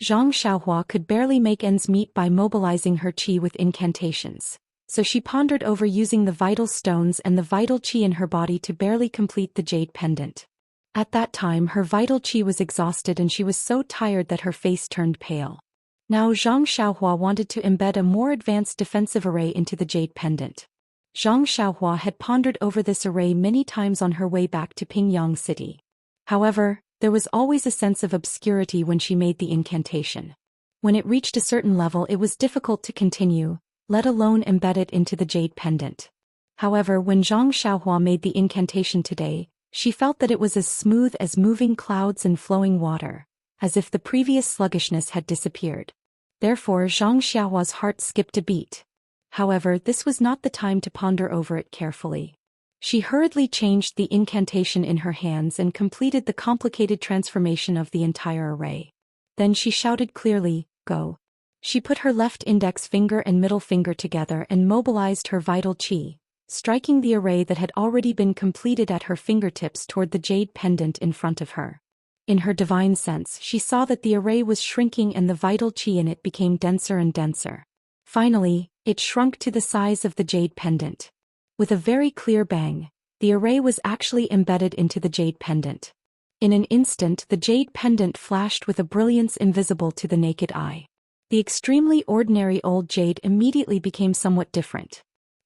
Zhang Xiaohua could barely make ends meet by mobilizing her qi with incantations, so she pondered over using the vital stones and the vital qi in her body to barely complete the jade pendant. At that time her vital qi was exhausted and she was so tired that her face turned pale. Now Zhang Xiaohua wanted to embed a more advanced defensive array into the jade pendant. Zhang Xiaohua had pondered over this array many times on her way back to Pingyang City. However, there was always a sense of obscurity when she made the incantation. When it reached a certain level, it was difficult to continue, let alone embed it into the jade pendant. However, when Zhang Xiaohua made the incantation today, she felt that it was as smooth as moving clouds and flowing water, as if the previous sluggishness had disappeared. Therefore, Zhang Xiaohua's heart skipped a beat. However, this was not the time to ponder over it carefully. She hurriedly changed the incantation in her hands and completed the complicated transformation of the entire array. Then she shouted clearly, "Go." She put her left index finger and middle finger together and mobilized her vital qi, striking the array that had already been completed at her fingertips toward the jade pendant in front of her. In her divine sense, she saw that the array was shrinking and the vital qi in it became denser and denser. Finally, it shrunk to the size of the jade pendant. With a very clear bang, the array was actually embedded into the jade pendant. In an instant, the jade pendant flashed with a brilliance invisible to the naked eye. The extremely ordinary old jade immediately became somewhat different.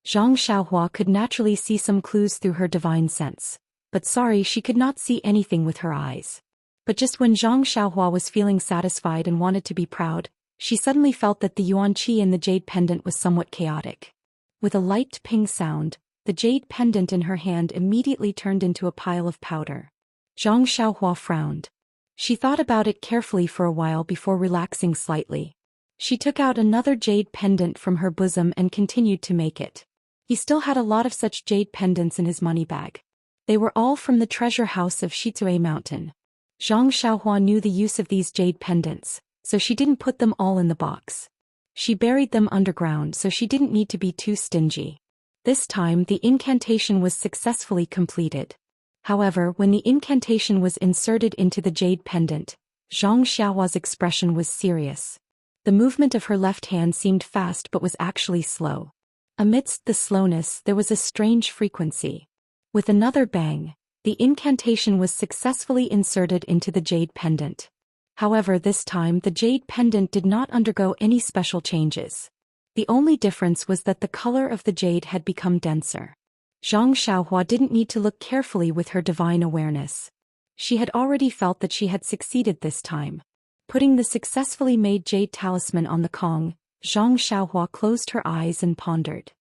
Zhang Xiaohua could naturally see some clues through her divine sense, but she could not see anything with her eyes. But just when Zhang Xiaohua was feeling satisfied and wanted to be proud, she suddenly felt that the yuan qi in the jade pendant was somewhat chaotic. With a light ping sound, the jade pendant in her hand immediately turned into a pile of powder. Zhang Xiaohua frowned. She thought about it carefully for a while before relaxing slightly. She took out another jade pendant from her bosom and continued to make it. He still had a lot of such jade pendants in his money bag. They were all from the treasure house of Shizue Mountain. Zhang Xiaohua knew the use of these jade pendants, so she didn't put them all in the box. She buried them underground so she didn't need to be too stingy. This time the incantation was successfully completed. However, when the incantation was inserted into the jade pendant, Zhang Xiaohua's expression was serious. The movement of her left hand seemed fast but was actually slow. Amidst the slowness there was a strange frequency. With another bang, the incantation was successfully inserted into the jade pendant. However, this time the jade pendant did not undergo any special changes. The only difference was that the color of the jade had become denser. Zhang Xiaohua didn't need to look carefully with her divine awareness. She had already felt that she had succeeded this time. Putting the successfully made jade talisman on the Kong, Zhang Xiaohua closed her eyes and pondered.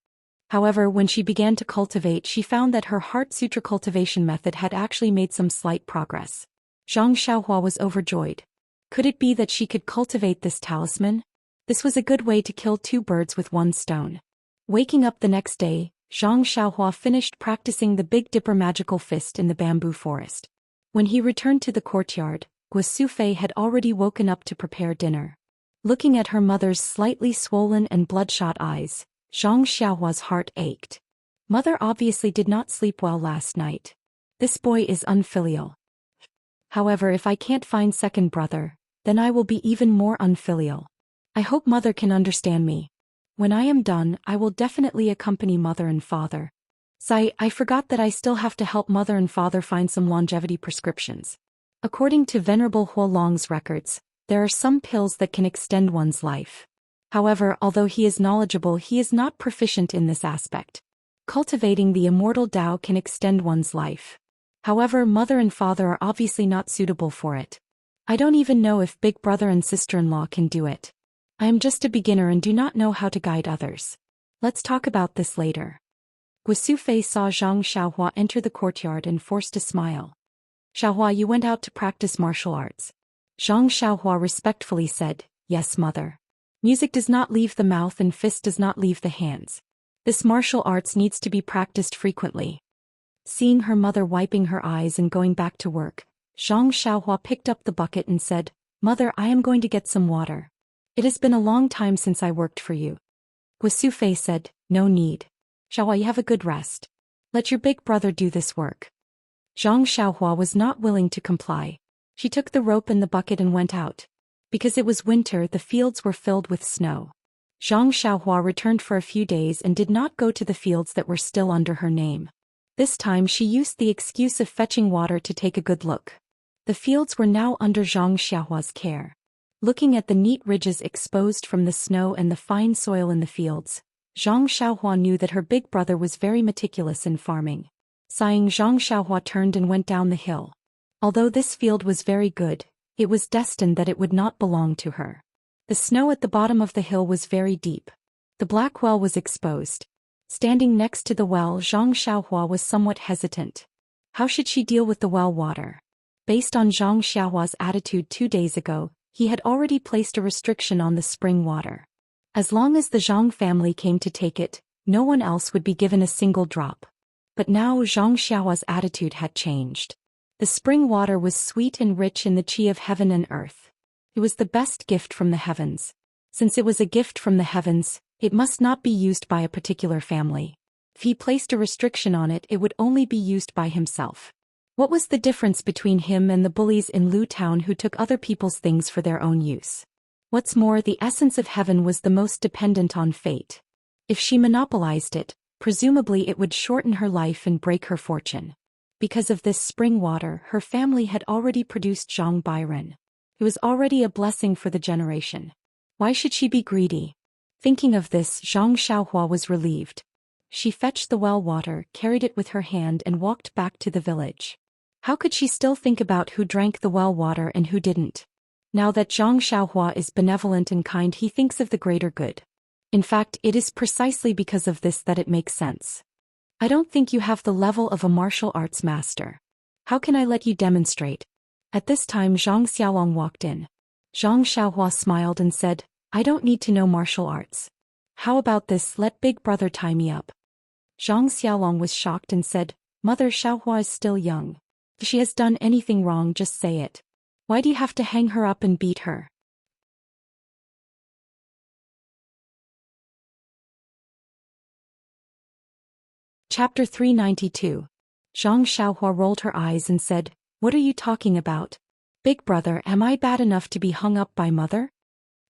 However, when she began to cultivate, she found that her heart sutra cultivation method had actually made some slight progress. Zhang Xiaohua was overjoyed. Could it be that she could cultivate this talisman? This was a good way to kill two birds with one stone. Waking up the next day, Zhang Xiaohua finished practicing the Big Dipper magical fist in the bamboo forest. When he returned to the courtyard, Guo Sufei had already woken up to prepare dinner. Looking at her mother's slightly swollen and bloodshot eyes, Zhang Xiaohua's heart ached. Mother obviously did not sleep well last night. This boy is unfilial. However, if I can't find second brother, then I will be even more unfilial. I hope mother can understand me. When I am done, I will definitely accompany mother and father. I forgot that I still have to help mother and father find some longevity prescriptions. According to Venerable Huolong's records, there are some pills that can extend one's life. However, although he is knowledgeable, he is not proficient in this aspect. Cultivating the immortal Tao can extend one's life. However, mother and father are obviously not suitable for it. I don't even know if big brother and sister-in-law can do it. I am just a beginner and do not know how to guide others. Let's talk about this later. Guisufei saw Zhang Xiaohua enter the courtyard and forced a smile. Xiaohua, you went out to practice martial arts. Zhang Xiaohua respectfully said, yes, mother. Music does not leave the mouth and fist does not leave the hands. This martial arts needs to be practiced frequently. Seeing her mother wiping her eyes and going back to work, Zhang Xiaohua picked up the bucket and said, Mother, I am going to get some water. It has been a long time since I worked for you. Guisufei said, no need. Xiaohua, you have a good rest. Let your big brother do this work. Zhang Xiaohua was not willing to comply. She took the rope and the bucket and went out. Because it was winter, the fields were filled with snow. Zhang Xiaohua returned for a few days and did not go to the fields that were still under her name. This time she used the excuse of fetching water to take a good look. The fields were now under Zhang Xiaohua's care. Looking at the neat ridges exposed from the snow and the fine soil in the fields, Zhang Xiaohua knew that her big brother was very meticulous in farming. Sighing, Zhang Xiaohua turned and went down the hill. Although this field was very good, it was destined that it would not belong to her. The snow at the bottom of the hill was very deep. The black well was exposed. Standing next to the well, Zhang Xiaohua was somewhat hesitant. How should she deal with the well water? Based on Zhang Xiaohua's attitude 2 days ago, he had already placed a restriction on the spring water. As long as the Zhang family came to take it, no one else would be given a single drop. But now Zhang Xiaohua's attitude had changed. The spring water was sweet and rich in the qi of heaven and earth. It was the best gift from the heavens. Since it was a gift from the heavens, it must not be used by a particular family. If he placed a restriction on it, it would only be used by himself. What was the difference between him and the bullies in Lu Town who took other people's things for their own use? What's more, the essence of heaven was the most dependent on fate. If she monopolized it, presumably it would shorten her life and break her fortune. Because of this spring water, her family had already produced Zhang Byron. It was already a blessing for the generation. Why should she be greedy? Thinking of this, Zhang Xiaohua was relieved. She fetched the well water, carried it with her hand and walked back to the village. How could she still think about who drank the well water and who didn't? Now that Zhang Xiaohua is benevolent and kind, he thinks of the greater good. In fact, it is precisely because of this that it makes sense. I don't think you have the level of a martial arts master. How can I let you demonstrate? At this time Zhang Xiaolong walked in. Zhang Xiaohua smiled and said, I don't need to know martial arts. How about this, let big brother tie me up. Zhang Xiaolong was shocked and said, Mother, Xiaohua is still young. If she has done anything wrong, just say it. Why do you have to hang her up and beat her? Chapter 392. Zhang Xiaohua rolled her eyes and said, What are you talking about? Big brother, am I bad enough to be hung up by mother?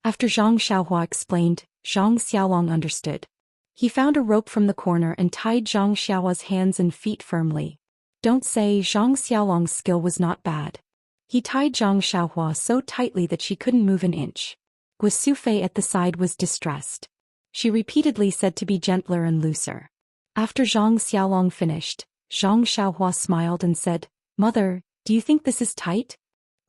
After Zhang Xiaohua explained, Zhang Xiaolong understood. He found a rope from the corner and tied Zhang Xiaohua's hands and feet firmly. Don't say Zhang Xiaolong's skill was not bad. He tied Zhang Xiaohua so tightly that she couldn't move an inch. Guisufei at the side was distressed. She repeatedly said to be gentler and looser. After Zhang Xiaolong finished, Zhang Xiaohua smiled and said, Mother, do you think this is tight?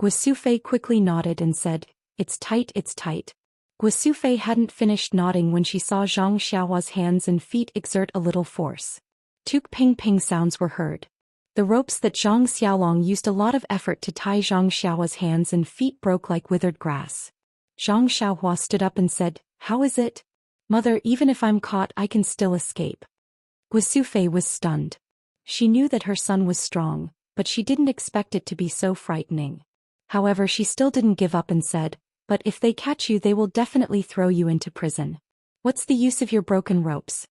Guisufei quickly nodded and said, It's tight, it's tight. Guisufei hadn't finished nodding when she saw Zhang Xiaohua's hands and feet exert a little force. Tuk ping ping sounds were heard. The ropes that Zhang Xiaolong used a lot of effort to tie Zhang Xiaohua's hands and feet broke like withered grass. Zhang Xiaohua stood up and said, How is it? Mother, even if I'm caught, I can still escape. Guisufei was stunned. She knew that her son was strong, but she didn't expect it to be so frightening. However, she still didn't give up and said, But if they catch you, they will definitely throw you into prison. What's the use of your broken ropes?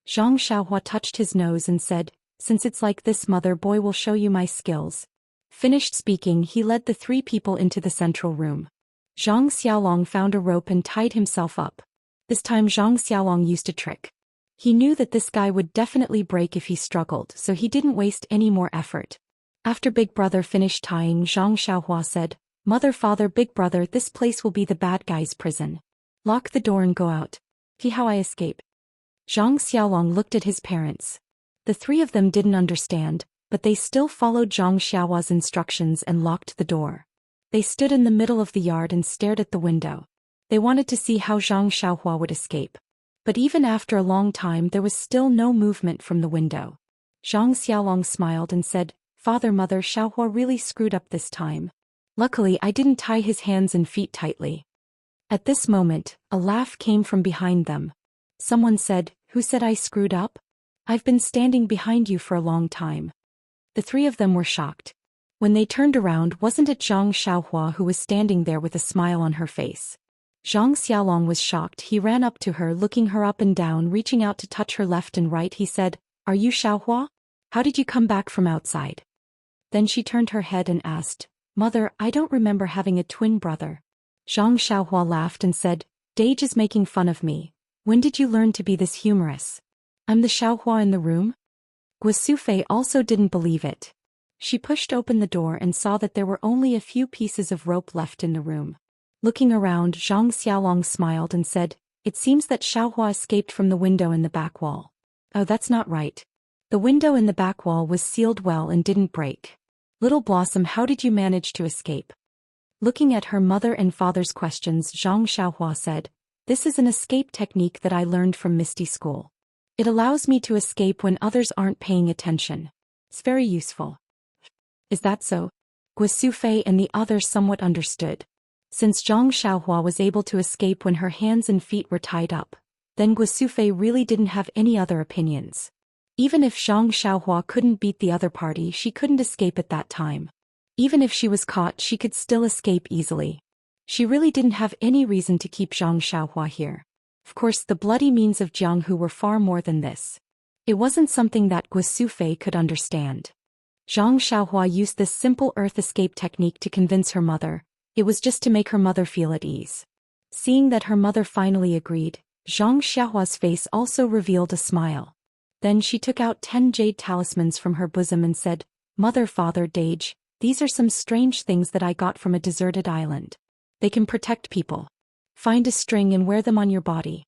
Zhang Xiaohua touched his nose and said, Since it's like this, mother, boy will show you my skills. Finished speaking, he led the 3 people into the central room. Zhang Xiaolong found a rope and tied himself up. This time Zhang Xiaolong used a trick. He knew that this guy would definitely break if he struggled, so he didn't waste any more effort. After big brother finished tying, Zhang Xiaohua said, Mother, father, big brother, this place will be the bad guy's prison. Lock the door and go out. See how I escape. Zhang Xiaolong looked at his parents. The 3 of them didn't understand, but they still followed Zhang Xiaohua's instructions and locked the door. They stood in the middle of the yard and stared at the window. They wanted to see how Zhang Xiaohua would escape. But even after a long time there was still no movement from the window. Zhang Xiaolong smiled and said, "Father, Mother, Xiaohua really screwed up this time. Luckily I didn't tie his hands and feet tightly." At this moment, a laugh came from behind them. Someone said, "Who said I screwed up? I've been standing behind you for a long time." The three of them were shocked. When they turned around, wasn't it Zhang Xiaohua who was standing there with a smile on her face? Zhang Xiaolong was shocked. He ran up to her, looking her up and down, reaching out to touch her left and right. He said, "Are you Xiaohua? How did you come back from outside?" Then she turned her head and asked, "Mother, I don't remember having a twin brother." Zhang Xiaohua laughed and said, "Dage is making fun of me. When did you learn to be this humorous? I'm the Xiaohua in the room?" Guosufei also didn't believe it. She pushed open the door and saw that there were only a few pieces of rope left in the room. Looking around, Zhang Xiaolong smiled and said, "It seems that Xiaohua escaped from the window in the back wall." "Oh, that's not right. The window in the back wall was sealed well and didn't break. Little Blossom, how did you manage to escape?" Looking at her mother and father's questions, Zhang Xiaohua said, "This is an escape technique that I learned from Misty School. It allows me to escape when others aren't paying attention. It's very useful." "Is that so?" Guosufei and the others somewhat understood. Since Zhang Xiaohua was able to escape when her hands and feet were tied up, then Guosufei really didn't have any other opinions. Even if Zhang Xiaohua couldn't beat the other party, she couldn't escape at that time. Even if she was caught, she could still escape easily. She really didn't have any reason to keep Zhang Xiaohua here. Of course, the bloody means of Jianghu were far more than this. It wasn't something that Guosufei could understand. Zhang Xiaohua used this simple earth escape technique to convince her mother. It was just to make her mother feel at ease. Seeing that her mother finally agreed, Zhang Xiaohua's face also revealed a smile. Then she took out 10 jade talismans from her bosom and said, "Mother, Father, Dage, these are some strange things that I got from a deserted island. They can protect people. Find a string and wear them on your body."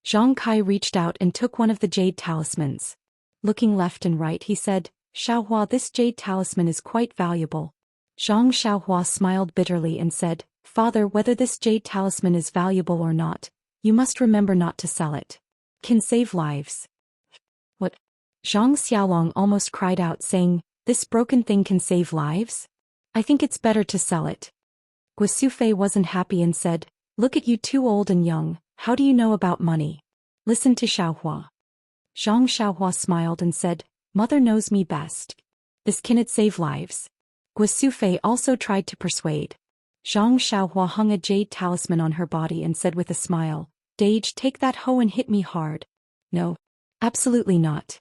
Zhang Kai reached out and took one of the jade talismans. Looking left and right, he said, "Xiaohua, this jade talisman is quite valuable." Zhang Xiaohua smiled bitterly and said, "Father, whether this jade talisman is valuable or not, you must remember not to sell it. Can save lives." "What?" Zhang Xiaolong almost cried out, saying, "This broken thing can save lives? I think it's better to sell it." Guosufei wasn't happy and said, "Look at you, too old and young, how do you know about money? Listen to Xiaohua." Zhang Xiaohua smiled and said, "Mother knows me best. This cannot save lives." Guosufei also tried to persuade. Zhang Xiaohua hung a jade talisman on her body and said with a smile, "Dage, take that hoe and hit me hard." "No. Absolutely not."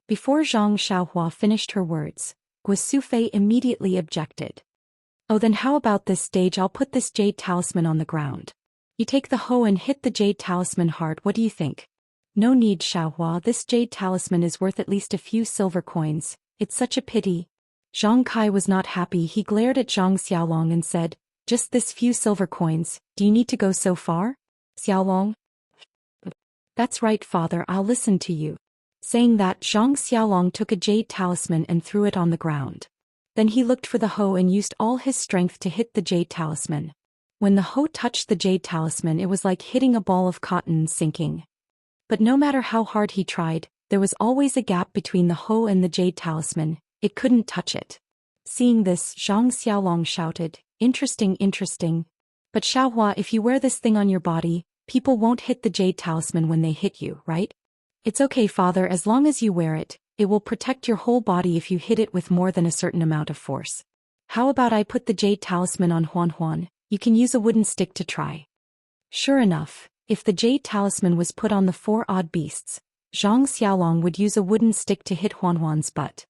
Before Zhang Xiaohua finished her words, Guosufei immediately objected. "Oh, then how about this, Dage? I'll put this jade talisman on the ground. You take the hoe and hit the jade talisman hard. What do you think?" "No need, Xiaohua, this jade talisman is worth at least a few silver coins. It's such a pity." Zhang Kai was not happy. He glared at Zhang Xiaolong and said, "Just this few silver coins, do you need to go so far? Xiaolong?" "That's right, Father, I'll listen to you." Saying that, Zhang Xiaolong took a jade talisman and threw it on the ground. Then he looked for the hoe and used all his strength to hit the jade talisman. When the hoe touched the jade talisman, it was like hitting a ball of cotton sinking. But no matter how hard he tried, there was always a gap between the hoe and the jade talisman. It couldn't touch it. Seeing this, Zhang Xiaolong shouted, "Interesting, interesting. But Xiaohua, if you wear this thing on your body, people won't hit the jade talisman when they hit you, right?" "It's okay, Father, as long as you wear it, it will protect your whole body if you hit it with more than a certain amount of force." "How about I put the jade talisman on Huan Huan? You can use a wooden stick to try." Sure enough, if the jade talisman was put on the 4 odd beasts, Zhang Xiaolong would use a wooden stick to hit Huan Huan's butt.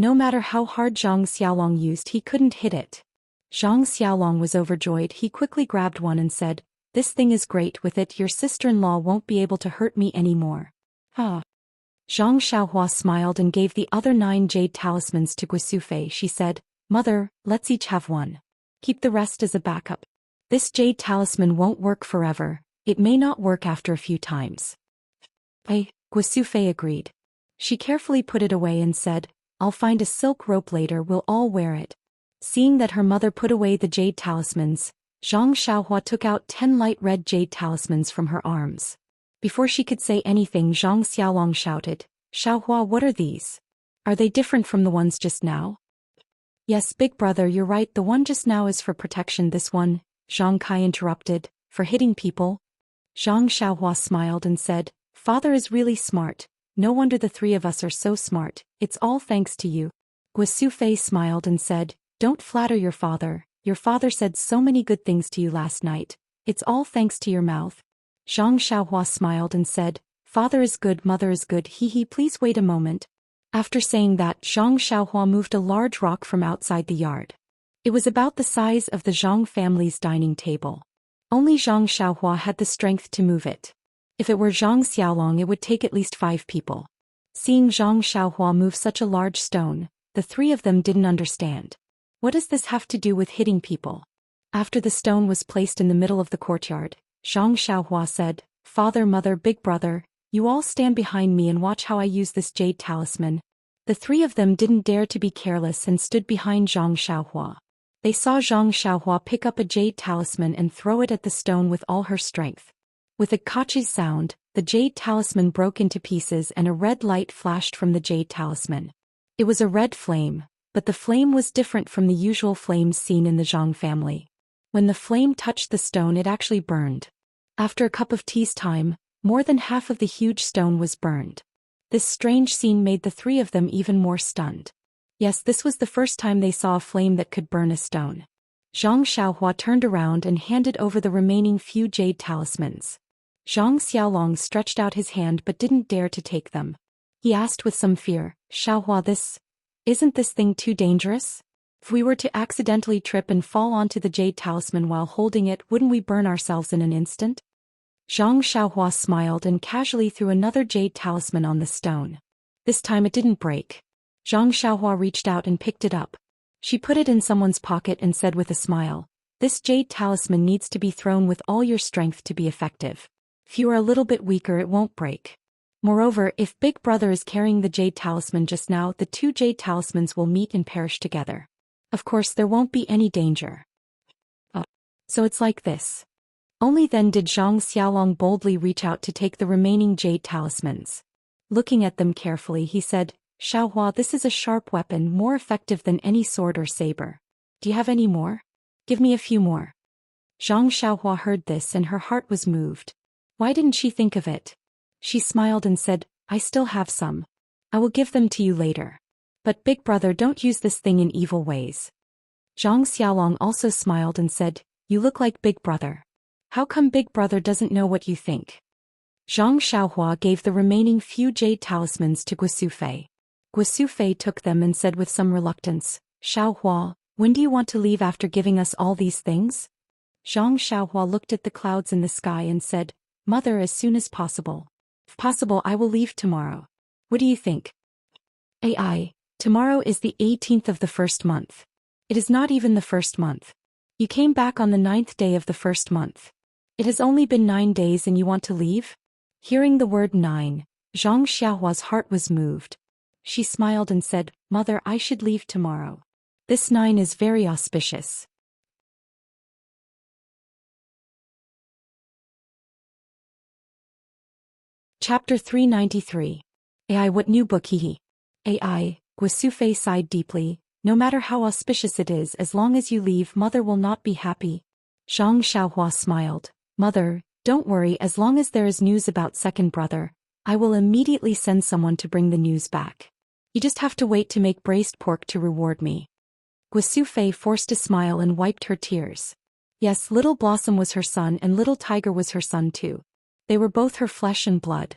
No matter how hard Zhang Xiaolong used, he couldn't hit it. Zhang Xiaolong was overjoyed. He quickly grabbed one and said, "This thing is great. With it, your sister-in-law won't be able to hurt me anymore." "Ah." Zhang Xiaohua smiled and gave the other 9 jade talismans to Guosufei. She said, "Mother, let's each have one. Keep the rest as a backup. This jade talisman won't work forever. It may not work after a few times." Guosufei agreed. She carefully put it away and said, "I'll find a silk rope later, we'll all wear it." Seeing that her mother put away the jade talismans, Zhang Xiaohua took out 10 light red jade talismans from her arms. Before she could say anything, Zhang Xiaolong shouted, Xiaohua, what are these? Are they different from the ones just now? Yes, big brother, you're right, the one just now is for protection, this one, Zhang Kai interrupted, for hitting people. Zhang Xiaohua smiled and said, Father is really smart, no wonder the three of us are so smart, it's all thanks to you. Guo Fei smiled and said, don't flatter your father said so many good things to you last night, it's all thanks to your mouth. Zhang Xiaohua smiled and said, Father is good, mother is good, hee, please wait a moment. After saying that, Zhang Xiaohua moved a large rock from outside the yard. It was about the size of the Zhang family's dining table. Only Zhang Xiaohua had the strength to move it. If it were Zhang Xiaolong, it would take at least 5 people. Seeing Zhang Xiaohua move such a large stone, the three of them didn't understand. What does this have to do with hitting people? After the stone was placed in the middle of the courtyard, Zhang Xiaohua said, Father, mother, big brother, you all stand behind me and watch how I use this jade talisman. The three of them didn't dare to be careless and stood behind Zhang Xiaohua. They saw Zhang Xiaohua pick up a jade talisman and throw it at the stone with all her strength. With a kachi sound, the jade talisman broke into pieces and a red light flashed from the jade talisman. It was a red flame, but the flame was different from the usual flames seen in the Zhang family. When the flame touched the stone, it actually burned. After a cup of tea's time, more than half of the huge stone was burned. This strange scene made the three of them even more stunned. Yes, this was the first time they saw a flame that could burn a stone. Zhang Xiaohua turned around and handed over the remaining few jade talismans. Zhang Xiaolong stretched out his hand but didn't dare to take them. He asked with some fear, Xiaohua, isn't this thing too dangerous? If we were to accidentally trip and fall onto the jade talisman while holding it, wouldn't we burn ourselves in an instant? Zhang Xiaohua smiled and casually threw another jade talisman on the stone. This time it didn't break. Zhang Xiaohua reached out and picked it up. She put it in someone's pocket and said with a smile, this jade talisman needs to be thrown with all your strength to be effective. If you are a little bit weaker, it won't break. Moreover, if Big Brother is carrying the jade talisman just now, the 2 jade talismans will meet and perish together. Of course, there won't be any danger. Oh. So it's like this. Only then did Zhang Xiaolong boldly reach out to take the remaining jade talismans. Looking at them carefully, he said, Xiaohua, this is a sharp weapon, more effective than any sword or saber. Do you have any more? Give me a few more. Zhang Xiaohua heard this and her heart was moved. Why didn't she think of it? She smiled and said, I still have some. I will give them to you later. But Big Brother, don't use this thing in evil ways. Zhang Xiaolong also smiled and said, you look like Big Brother. How come Big Brother doesn't know what you think? Zhang Xiaohua gave the remaining few jade talismans to Guo Fei. Guo Fei took them and said with some reluctance, Xiaohua, when do you want to leave after giving us all these things? Zhang Xiaohua looked at the clouds in the sky and said, Mother, as soon as possible. If possible, I will leave tomorrow. What do you think? AI, tomorrow is the 18th of the first month. It is not even the first month. You came back on the 9th day of the first month. It has only been 9 days and you want to leave? Hearing the word 9, Zhang Xiaohua's heart was moved. She smiled and said, Mother, I should leave tomorrow. This 9 is very auspicious. Chapter 393. AI, what new book? Hehe. AI, Guo Fei sighed deeply. No matter how auspicious it is, as long as you leave, Mother will not be happy. Zhang Xiaohua smiled. Mother, don't worry, as long as there is news about second brother, I will immediately send someone to bring the news back. You just have to wait to make braised pork to reward me. Guo Fei forced a smile and wiped her tears. Yes, Little Blossom was her son and Little Tiger was her son too. They were both her flesh and blood.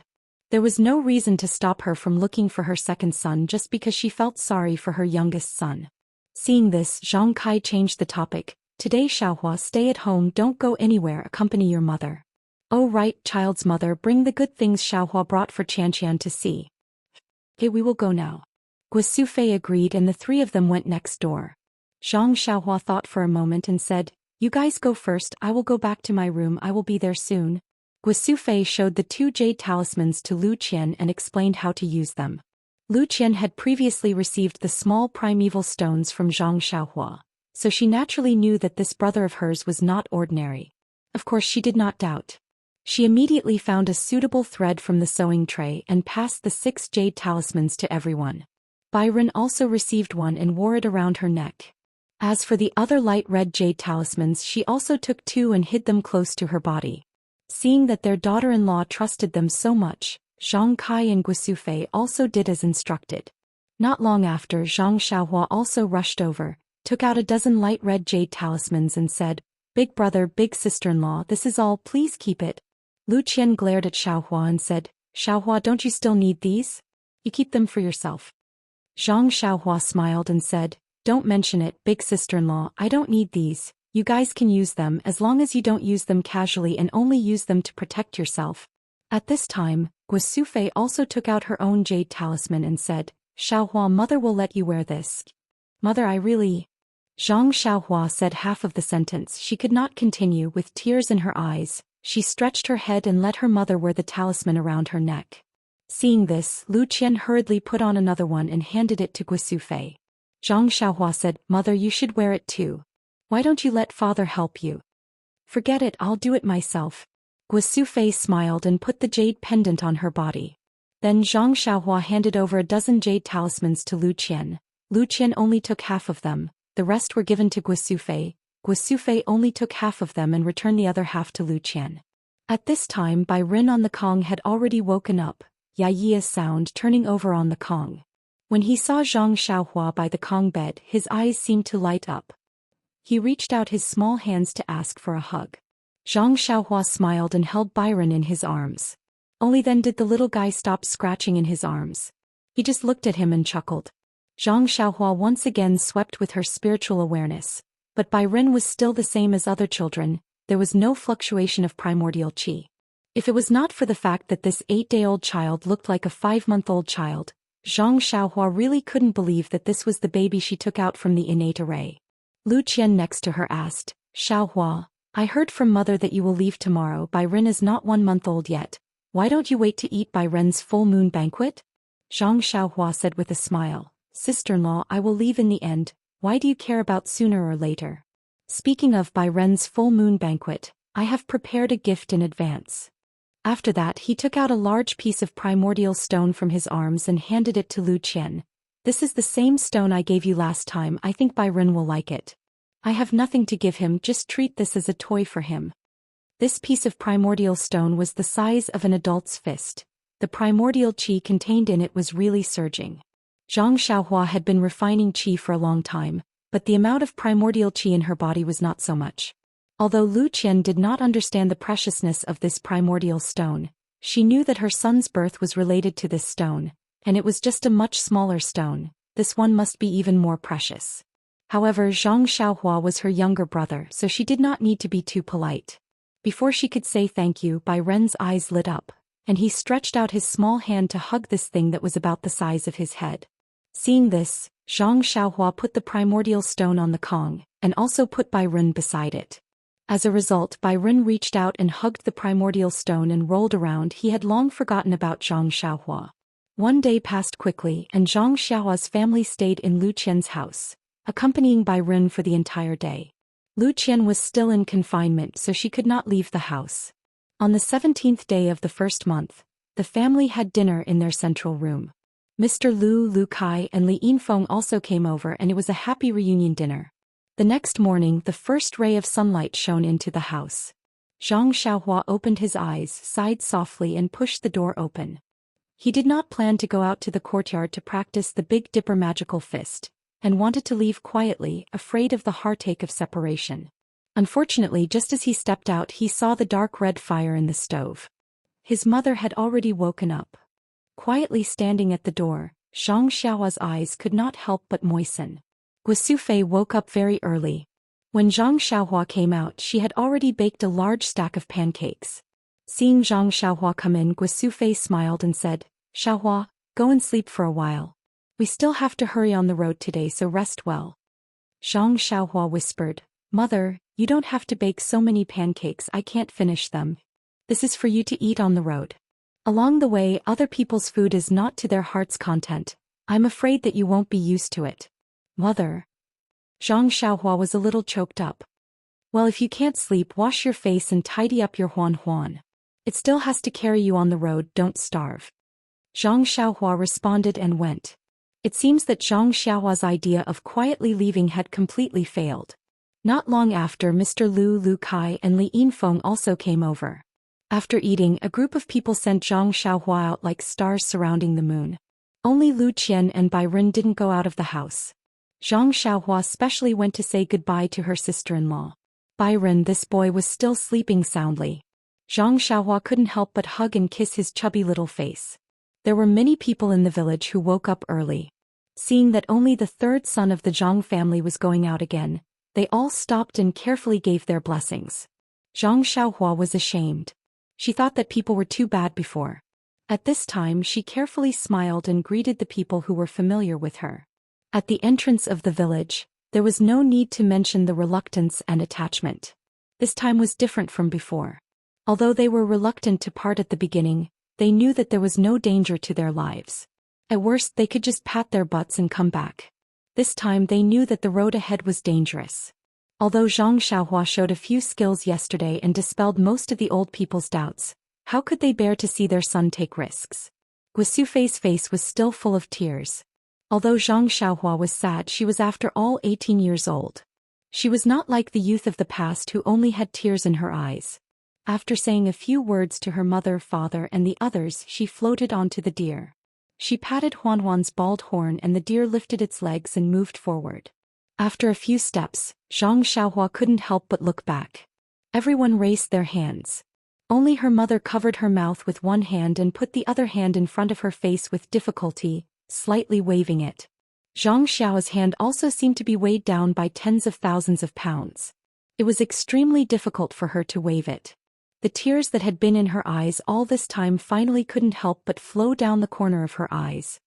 There was no reason to stop her from looking for her second son just because she felt sorry for her youngest son. Seeing this, Zhang Kai changed the topic. Today, Xiaohua, stay at home, don't go anywhere, accompany your mother. Oh right, child's mother, bring the good things Xiaohua brought for Chanqian to see. Okay, we will go now. Guo Fei agreed and the three of them went next door. Zhang Xiaohua thought for a moment and said, you guys go first, I will go back to my room, I will be there soon. Guo Fei showed the 2 jade talismans to Lu Qian and explained how to use them. Lu Qian had previously received the small primeval stones from Zhang Xiaohua, so she naturally knew that this brother of hers was not ordinary. Of course she did not doubt. She immediately found a suitable thread from the sewing tray and passed the 6 jade talismans to everyone. Byron also received one and wore it around her neck. As for the other light red jade talismans, she also took 2 and hid them close to her body. Seeing that their daughter-in-law trusted them so much, Zhang Kai and Guosufei also did as instructed. Not long after, Zhang Xiaohua also rushed over, took out a dozen light red jade talismans and said, "Big brother, big sister-in-law, this is all, please keep it." Lu Qian glared at Xiaohua and said, "Xiaohua, don't you still need these? You keep them for yourself." Zhang Xiaohua smiled and said, "Don't mention it, big sister-in-law, I don't need these. You guys can use them as long as you don't use them casually and only use them to protect yourself." At this time, Guosufei also took out her own jade talisman and said, "Xiaohua, mother will let you wear this." "Mother, I really—" Zhang Xiaohua said half of the sentence. She could not continue. With tears in her eyes, she stretched her head and let her mother wear the talisman around her neck. Seeing this, Lu Qian hurriedly put on another one and handed it to Guosufei. Zhang Xiaohua said, "Mother, you should wear it too. Why don't you let father help you?" "Forget it, I'll do it myself." Guosufei smiled and put the jade pendant on her body. Then Zhang Xiaohua handed over a dozen jade talismans to Lu Qian. Lu Qian only took half of them, the rest were given to Guosufei. Guosufei only took half of them and returned the other half to Lu Qian. At this time, Bai Rin on the Kong had already woken up, Yayia's sound turning over on the Kong. When he saw Zhang Xiaohua by the Kong bed, his eyes seemed to light up. He reached out his small hands to ask for a hug. Zhang Xiaohua smiled and held Byron in his arms. Only then did the little guy stop scratching in his arms. He just looked at him and chuckled. Zhang Xiaohua once again swept with her spiritual awareness, but Byron was still the same as other children. There was no fluctuation of primordial qi. If it was not for the fact that this 8-day-old child looked like a 5-month-old child, Zhang Xiaohua really couldn't believe that this was the baby she took out from the innate array. Lu Qian next to her asked, "Xiaohua, I heard from mother that you will leave tomorrow. Byron is not 1 month old yet. Why don't you wait to eat Byron's full moon banquet?" Zhang Xiaohua said with a smile, "Sister-in-law, I will leave in the end. Why do you care about sooner or later? Speaking of Byron's full moon banquet, I have prepared a gift in advance." After that, he took out a large piece of primordial stone from his arms and handed it to Lu Qian. "This is the same stone I gave you last time. I think Byron will like it. I have nothing to give him, just treat this as a toy for him." This piece of primordial stone was the size of an adult's fist. The primordial qi contained in it was really surging. Zhang Xiaohua had been refining qi for a long time, but the amount of primordial qi in her body was not so much. Although Lu Qian did not understand the preciousness of this primordial stone, she knew that her son's birth was related to this stone, and it was just a much smaller stone. This one must be even more precious. However, Zhang Xiaohua was her younger brother, so she did not need to be too polite. Before she could say thank you, Bai Ren's eyes lit up, and he stretched out his small hand to hug this thing that was about the size of his head. Seeing this, Zhang Xiaohua put the primordial stone on the Kong, and also put Bai Ren beside it. As a result, Bai Ren reached out and hugged the primordial stone and rolled around. He had long forgotten about Zhang Xiaohua. One day passed quickly, and Zhang Xiaohua's family stayed in Lu Qian's house, accompanying Bai Ren for the entire day. Lu Qian was still in confinement, so she could not leave the house. On the 17th day of the first month, the family had dinner in their central room. Mr. Lu Kai, and Li Yinfeng also came over, and it was a happy reunion dinner. The next morning, the first ray of sunlight shone into the house. Zhang Xiaohua opened his eyes, sighed softly, and pushed the door open. He did not plan to go out to the courtyard to practice the Big Dipper magical fist, and wanted to leave quietly, afraid of the heartache of separation. Unfortunately, just as he stepped out, he saw the dark red fire in the stove. His mother had already woken up. Quietly standing at the door, Zhang Xiaohua's eyes could not help but moisten. Guosufei woke up very early. When Zhang Xiaohua came out, she had already baked a large stack of pancakes. Seeing Zhang Xiaohua come in, Guosufei smiled and said, "Xiaohua, go and sleep for a while. We still have to hurry on the road today, so rest well." Zhang Xiaohua whispered, "Mother, you don't have to bake so many pancakes, I can't finish them. This is for you to eat on the road. Along the way, other people's food is not to their heart's content. I'm afraid that you won't be used to it." "Mother." Zhang Xiaohua was a little choked up. "Well, if you can't sleep, wash your face and tidy up your huan huan." It still has to carry you on the road, don't starve. Zhang Xiaohua responded and went. It seems that Zhang Xiaohua's idea of quietly leaving had completely failed. Not long after, Mr. Lu Kai and Li Yinfeng also came over. After eating, a group of people sent Zhang Xiaohua out like stars surrounding the moon. Only Lu Qian and Bai Ren didn't go out of the house. Zhang Xiaohua specially went to say goodbye to her sister-in-law. Bai Ren, this boy, was still sleeping soundly. Zhang Xiaohua couldn't help but hug and kiss his chubby little face. There were many people in the village who woke up early. Seeing that only the third son of the Zhang family was going out again, they all stopped and carefully gave their blessings. Zhang Xiaohua was ashamed. She thought that people were too bad before. At this time, she carefully smiled and greeted the people who were familiar with her. At the entrance of the village, there was no need to mention the reluctance and attachment. This time was different from before. Although they were reluctant to part at the beginning, they knew that there was no danger to their lives. At worst, they could just pat their butts and come back. This time they knew that the road ahead was dangerous. Although Zhang Xiaohua showed a few skills yesterday and dispelled most of the old people's doubts, how could they bear to see their son take risks? Guisufei's face was still full of tears. Although Zhang Xiaohua was sad, she was after all 18 years old. She was not like the youth of the past who only had tears in her eyes. After saying a few words to her mother, father, and the others, she floated onto the deer. She patted Huanhuan's bald horn and the deer lifted its legs and moved forward. After a few steps, Zhang Xiaohua couldn't help but look back. Everyone raised their hands. Only her mother covered her mouth with one hand and put the other hand in front of her face with difficulty, slightly waving it. Zhang Xiao's hand also seemed to be weighed down by tens of thousands of pounds. It was extremely difficult for her to wave it. The tears that had been in her eyes all this time finally couldn't help but flow down the corner of her eyes.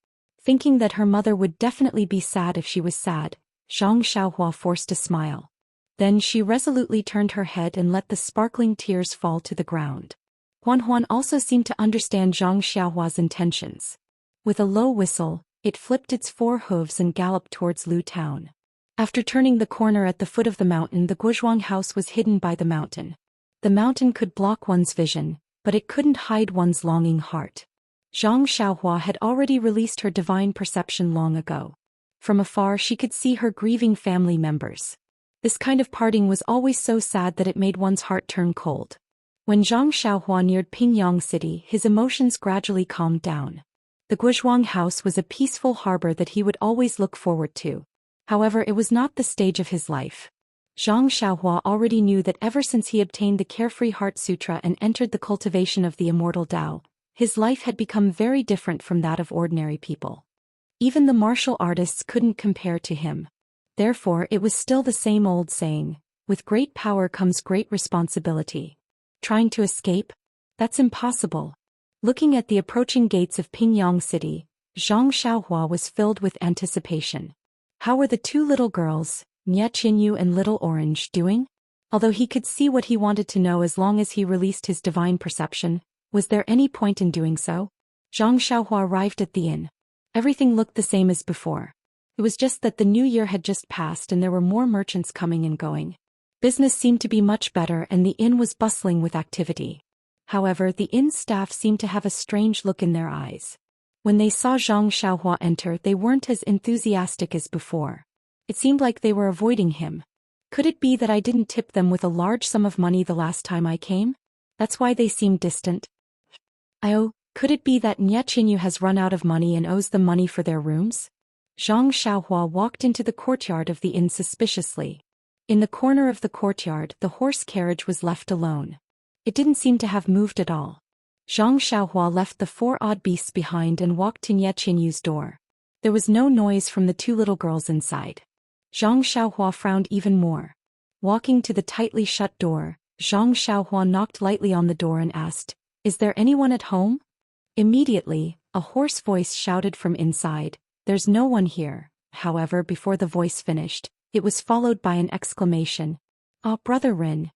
Thinking that her mother would definitely be sad if she was sad, Zhang Xiaohua forced a smile. Then she resolutely turned her head and let the sparkling tears fall to the ground. Huan also seemed to understand Zhang Xiaohua's intentions. With a low whistle, it flipped its 4 hooves and galloped towards Lu Town. After turning the corner at the foot of the mountain, the Guozhuang house was hidden by the mountain. The mountain could block one's vision, but it couldn't hide one's longing heart. Zhang Xiaohua had already released her divine perception long ago. From afar she could see her grieving family members. This kind of parting was always so sad that it made one's heart turn cold. When Zhang Xiaohua neared Pingyang City, his emotions gradually calmed down. The Guozhuang house was a peaceful harbor that he would always look forward to. However, it was not the stage of his life. Zhang Xiaohua already knew that ever since he obtained the Carefree Heart Sutra and entered the cultivation of the immortal Tao, his life had become very different from that of ordinary people. Even the martial artists couldn't compare to him. Therefore, it was still the same old saying, with great power comes great responsibility. Trying to escape? That's impossible. Looking at the approaching gates of Pingyang City, Zhang Xiaohua was filled with anticipation. How were the 2 little girls, Nye Qinyu and Little Orange, doing? Although he could see what he wanted to know as long as he released his divine perception, was there any point in doing so? Zhang Xiaohua arrived at the inn. Everything looked the same as before. It was just that the new year had just passed and there were more merchants coming and going. Business seemed to be much better and the inn was bustling with activity. However, the inn staff seemed to have a strange look in their eyes. When they saw Zhang Xiaohua enter, they weren't as enthusiastic as before. It seemed like they were avoiding him. Could it be that I didn't tip them with a large sum of money the last time I came? That's why they seemed distant. Could it be that Nye Qinyu has run out of money and owes them money for their rooms? Zhang Xiaohua walked into the courtyard of the inn suspiciously. In the corner of the courtyard, the horse carriage was left alone. It didn't seem to have moved at all. Zhang Xiaohua left the 4 odd beasts behind and walked to Nye Qinyu's door. There was no noise from the 2 little girls inside. Zhang Xiaohua frowned even more. Walking to the tightly shut door, Zhang Xiaohua knocked lightly on the door and asked, "Is there anyone at home?" Immediately, a hoarse voice shouted from inside, "There's no one here." However, before the voice finished, it was followed by an exclamation. "Ah, Brother Rin.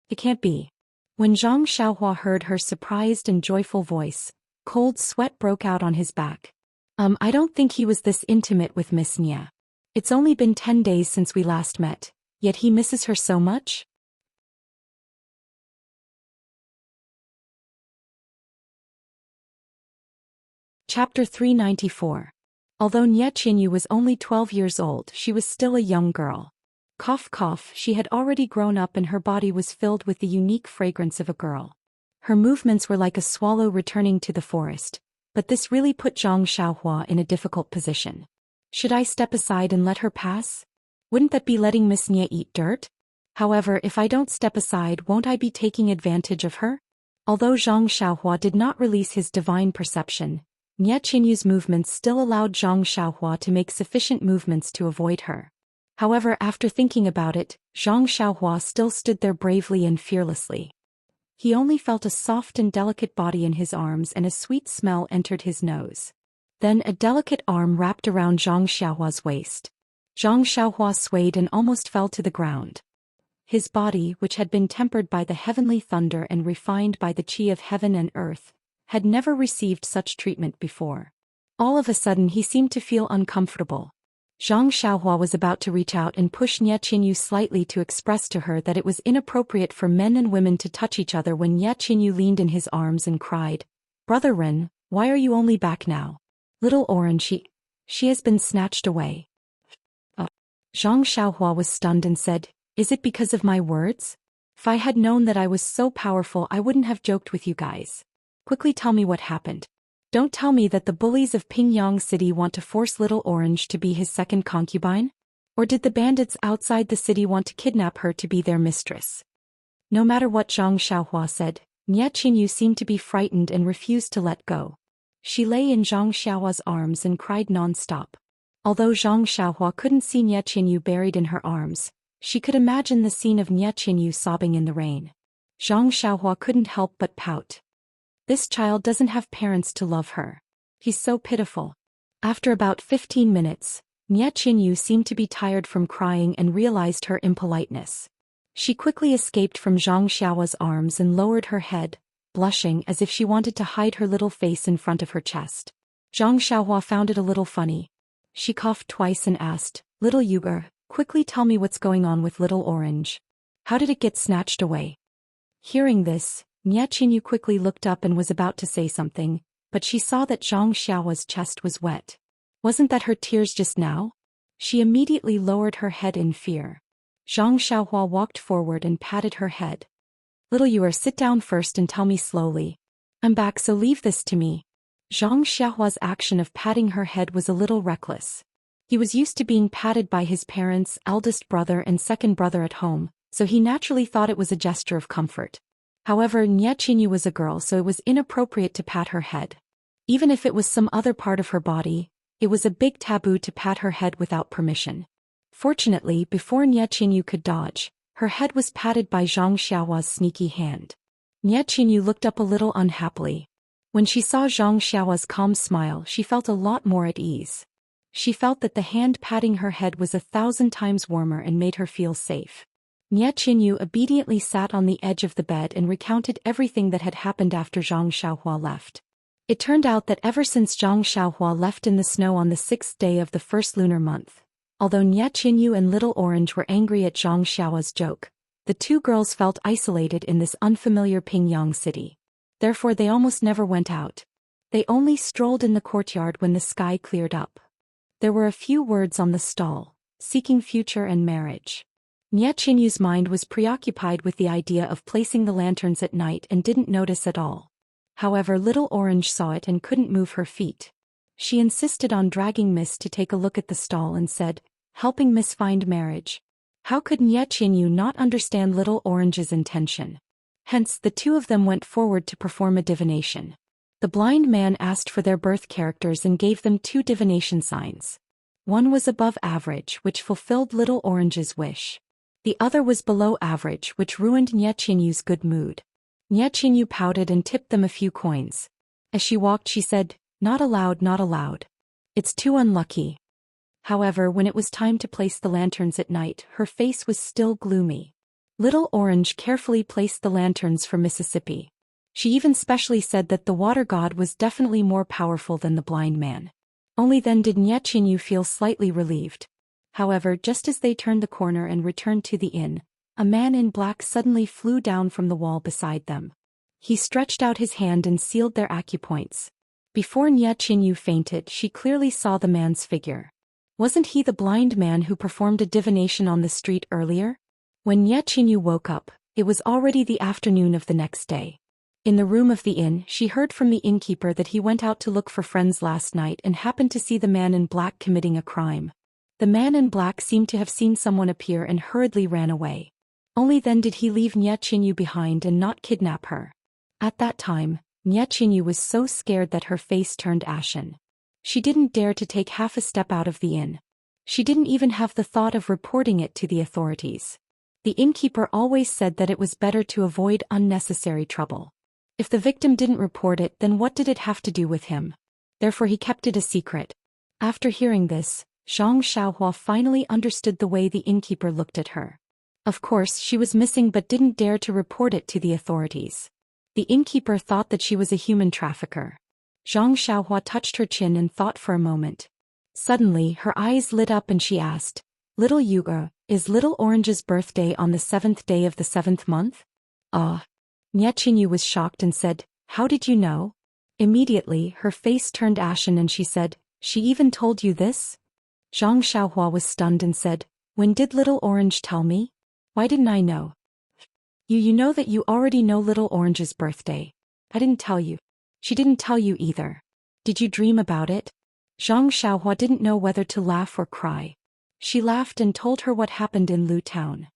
It can't be." When Zhang Xiaohua heard her surprised and joyful voice, cold sweat broke out on his back. I don't think he was this intimate with Miss Nye. It's only been 10 days since we last met, yet he misses her so much? Chapter 394. Although Nie Qinyu was only 12 years old, she was still a young girl. Cough cough, she had already grown up and her body was filled with the unique fragrance of a girl. Her movements were like a swallow returning to the forest, but this really put Zhang Xiaohua in a difficult position. Should I step aside and let her pass? Wouldn't that be letting Miss Nie eat dirt? However, if I don't step aside, won't I be taking advantage of her? Although Zhang Xiaohua did not release his divine perception, Nie Qinyu's movements still allowed Zhang Xiaohua to make sufficient movements to avoid her. However, after thinking about it, Zhang Xiaohua still stood there bravely and fearlessly. He only felt a soft and delicate body in his arms and a sweet smell entered his nose. Then a delicate arm wrapped around Zhang Xiaohua's waist. Zhang Xiaohua swayed and almost fell to the ground. His body, which had been tempered by the heavenly thunder and refined by the qi of heaven and earth, had never received such treatment before. All of a sudden he seemed to feel uncomfortable. Zhang Xiaohua was about to reach out and push Nie Qinyu slightly to express to her that it was inappropriate for men and women to touch each other when Nie Qinyu leaned in his arms and cried, "Brother Ren, why are you only back now? Little Orange, she has been snatched away." Zhang Xiaohua was stunned and said, "Is it because of my words? If I had known that I was so powerful, I wouldn't have joked with you guys. Quickly tell me what happened. Don't tell me that the bullies of Pingyang City want to force Little Orange to be his second concubine? Or did the bandits outside the city want to kidnap her to be their mistress?" No matter what Zhang Xiaohua said, Nie Qinyu seemed to be frightened and refused to let go. She lay in Zhang Xiaohua's arms and cried non-stop. Although Zhang Xiaohua couldn't see Nie Qinyu buried in her arms, she could imagine the scene of Nie Qinyu sobbing in the rain. Zhang Xiaohua couldn't help but pout. This child doesn't have parents to love her. He's so pitiful. After about 15 minutes, Nie Qinyu seemed to be tired from crying and realized her impoliteness. She quickly escaped from Zhang Xiaohua's arms and lowered her head, blushing as if she wanted to hide her little face in front of her chest. Zhang Xiaohua found it a little funny. She coughed twice and asked, "Little Yuger, quickly tell me what's going on with Little Orange. How did it get snatched away?" Hearing this, Nie Qinyu quickly looked up and was about to say something, but she saw that Zhang Xiaohua's chest was wet. Wasn't that her tears just now? She immediately lowered her head in fear. Zhang Xiaohua walked forward and patted her head. "Little Yuer, sit down first and tell me slowly. I'm back, so leave this to me." Zhang Xiaohua's action of patting her head was a little reckless. He was used to being patted by his parents, eldest brother and second brother at home, so he naturally thought it was a gesture of comfort. However, Nie Qinyu was a girl, so it was inappropriate to pat her head. Even if it was some other part of her body, it was a big taboo to pat her head without permission. Fortunately, before Nie Qinyu could dodge, her head was patted by Zhang Xiaohua's sneaky hand. Nie Qinyu looked up a little unhappily. When she saw Zhang Xiaohua's calm smile, she felt a lot more at ease. She felt that the hand patting her head was 1,000 times warmer and made her feel safe. Nie Qinyu obediently sat on the edge of the bed and recounted everything that had happened after Zhang Xiaohua left. It turned out that ever since Zhang Xiaohua left in the snow on the 6th day of the first lunar month, although Nie Qinyu and Little Orange were angry at Zhang Xiaohua's joke, the two girls felt isolated in this unfamiliar Pingyang city. Therefore they almost never went out. They only strolled in the courtyard when the sky cleared up. There were a few words on the stall, seeking future and marriage. Nie Qinyu's mind was preoccupied with the idea of placing the lanterns at night and didn't notice at all. However, Little Orange saw it and couldn't move her feet. She insisted on dragging Miss to take a look at the stall and said, "Helping Miss find marriage." How could Nie Qinyu not understand Little Orange's intention? Hence, the two of them went forward to perform a divination. The blind man asked for their birth characters and gave them 2 divination signs. One was above average, which fulfilled Little Orange's wish. The other was below average, which ruined Nie Qinyu's good mood. Nie Qinyu pouted and tipped them a few coins. As she walked, she said, "Not allowed, not allowed. It's too unlucky." However, when it was time to place the lanterns at night, her face was still gloomy. Little Orange carefully placed the lanterns for Mississippi. She even specially said that the water god was definitely more powerful than the blind man. Only then did Nie Qinyu feel slightly relieved. However, just as they turned the corner and returned to the inn, a man in black suddenly flew down from the wall beside them. He stretched out his hand and sealed their acupoints. Before Nye Qinyu fainted, she clearly saw the man's figure. Wasn't he the blind man who performed a divination on the street earlier? When Nye Qinyu woke up, it was already the afternoon of the next day. In the room of the inn, she heard from the innkeeper that he went out to look for friends last night and happened to see the man in black committing a crime. The man in black seemed to have seen someone appear and hurriedly ran away. Only then did he leave Nye Qinyu behind and not kidnap her. At that time, Nye Qinyu was so scared that her face turned ashen. She didn't dare to take half a step out of the inn. She didn't even have the thought of reporting it to the authorities. The innkeeper always said that it was better to avoid unnecessary trouble. If the victim didn't report it, then what did it have to do with him? Therefore he kept it a secret. After hearing this, Zhang Xiaohua finally understood the way the innkeeper looked at her. Of course, she was missing but didn't dare to report it to the authorities. The innkeeper thought that she was a human trafficker. Zhang Xiaohua touched her chin and thought for a moment. Suddenly, her eyes lit up and she asked, "Little Yuge, is Little Orange's birthday on the 7th day of the 7th month?" Nye Qinyu was shocked and said, "How did you know?" Immediately, her face turned ashen and she said, "She even told you this?" Zhang Xiaohua was stunned and said, "When did Little Orange tell me? Why didn't I know?" You know that you already know Little Orange's birthday. I didn't tell you. She didn't tell you either. Did you dream about it?" Zhang Xiaohua didn't know whether to laugh or cry. She laughed and told her what happened in Lu Town.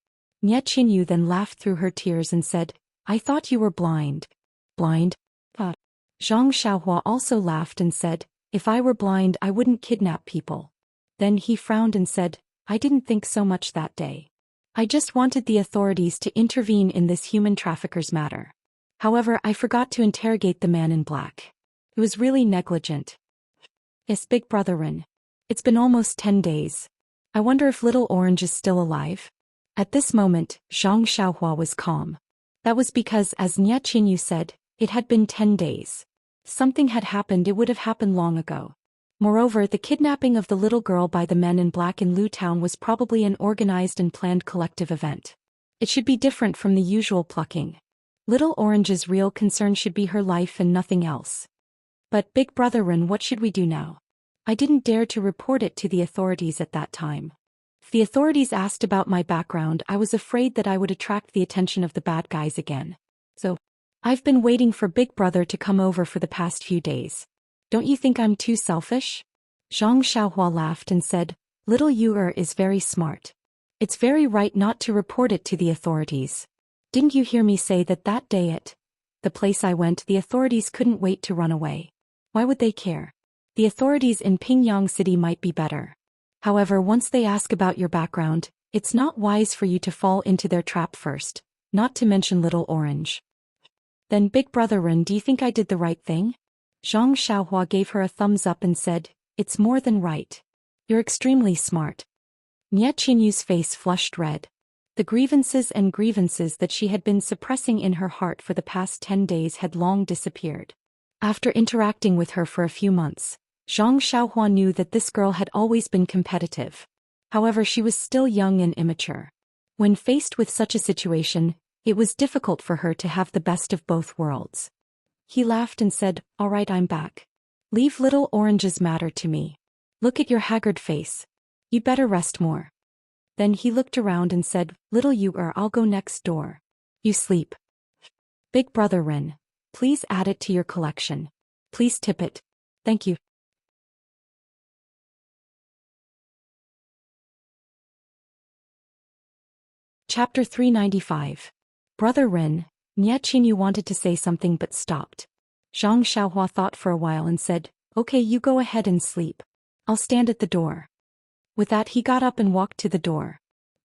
Nye Qinyu then laughed through her tears and said, "I thought you were blind." "Blind? Zhang Xiaohua also laughed and said, "If I were blind I wouldn't kidnap people." Then he frowned and said, "I didn't think so much that day. I just wanted the authorities to intervene in this human trafficker's matter. However, I forgot to interrogate the man in black. It was really negligent." "Yes, Big Brother Rin. It's been almost 10 days. I wonder if Little Orange is still alive?" At this moment, Zhang Xiaohua was calm. That was because, as Nye Qinyu said, it had been 10 days. Something had happened, it would have happened long ago. Moreover, the kidnapping of the little girl by the men in black in Lu Town was probably an organized and planned collective event. It should be different from the usual plucking. Little Orange's real concern should be her life and nothing else. "But Big Brother Rin, what should we do now? I didn't dare to report it to the authorities at that time. If the authorities asked about my background, I was afraid that I would attract the attention of the bad guys again. So, I've been waiting for Big Brother to come over for the past few days. Don't you think I'm too selfish?" Zhang Xiaohua laughed and said, "Little Yuer is very smart. It's very right not to report it to the authorities. Didn't you hear me say that that day at the place I went, the authorities couldn't wait to run away? Why would they care? The authorities in Pingyang City might be better. However, once they ask about your background, it's not wise for you to fall into their trap first, not to mention Little Orange." "Then Big Brother Rin, do you think I did the right thing?" Zhang Xiaohua gave her a thumbs up and said, "It's more than right. You're extremely smart." Nye Qinyu's face flushed red. The grievances that she had been suppressing in her heart for the past 10 days had long disappeared. After interacting with her for a few months, Zhang Xiaohua knew that this girl had always been competitive. However, she was still young and immature. When faced with such a situation, it was difficult for her to have the best of both worlds. He laughed and said, "All right, I'm back. Leave Little Orange's matter to me. Look at your haggard face. You better rest more." Then he looked around and said, "Little Yuer, I'll go next door. You sleep. Big Brother Rin, please add it to your collection. Please tip it. Thank you." Chapter 395. Brother Rin. Nye Qinyu wanted to say something but stopped. Zhang Xiaohua thought for a while and said, "Okay, you go ahead and sleep. I'll stand at the door." With that, he got up and walked to the door.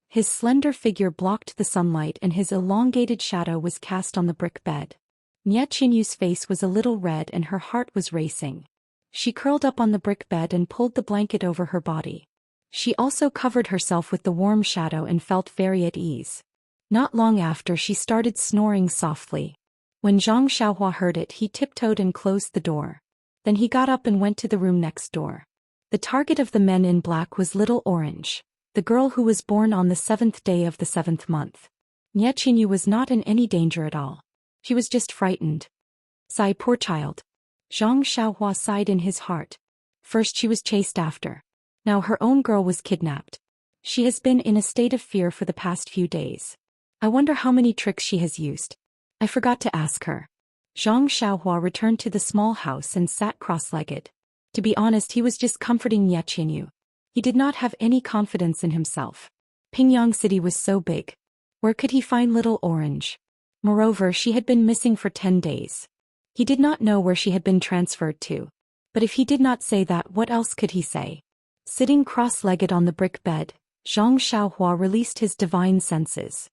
His slender figure blocked the sunlight and his elongated shadow was cast on the brick bed. Nye Qinyu's face was a little red and her heart was racing. She curled up on the brick bed and pulled the blanket over her body. She also covered herself with the warm shadow and felt very at ease. Not long after, she started snoring softly. When Zhang Xiaohua heard it, he tiptoed and closed the door. Then he got up and went to the room next door. The target of the men in black was Little Orange, the girl who was born on the 7th day of the 7th month. Nye Qinyu was not in any danger at all. She was just frightened. "Sigh, poor child. Zhang Xiaohua sighed in his heart. First she was chased after. Now her own girl was kidnapped. She has been in a state of fear for the past few days. I wonder how many tricks she has used. I forgot to ask her. Zhang Xiaohua returned to the small house and sat cross-legged. To be honest, he was just comforting Ye Qianyu. He did not have any confidence in himself. Pingyang City was so big. Where could he find little Orange? Moreover, she had been missing for 10 days. He did not know where she had been transferred to. But if he did not say that, what else could he say? Sitting cross-legged on the brick bed, Zhang Xiaohua released his divine senses.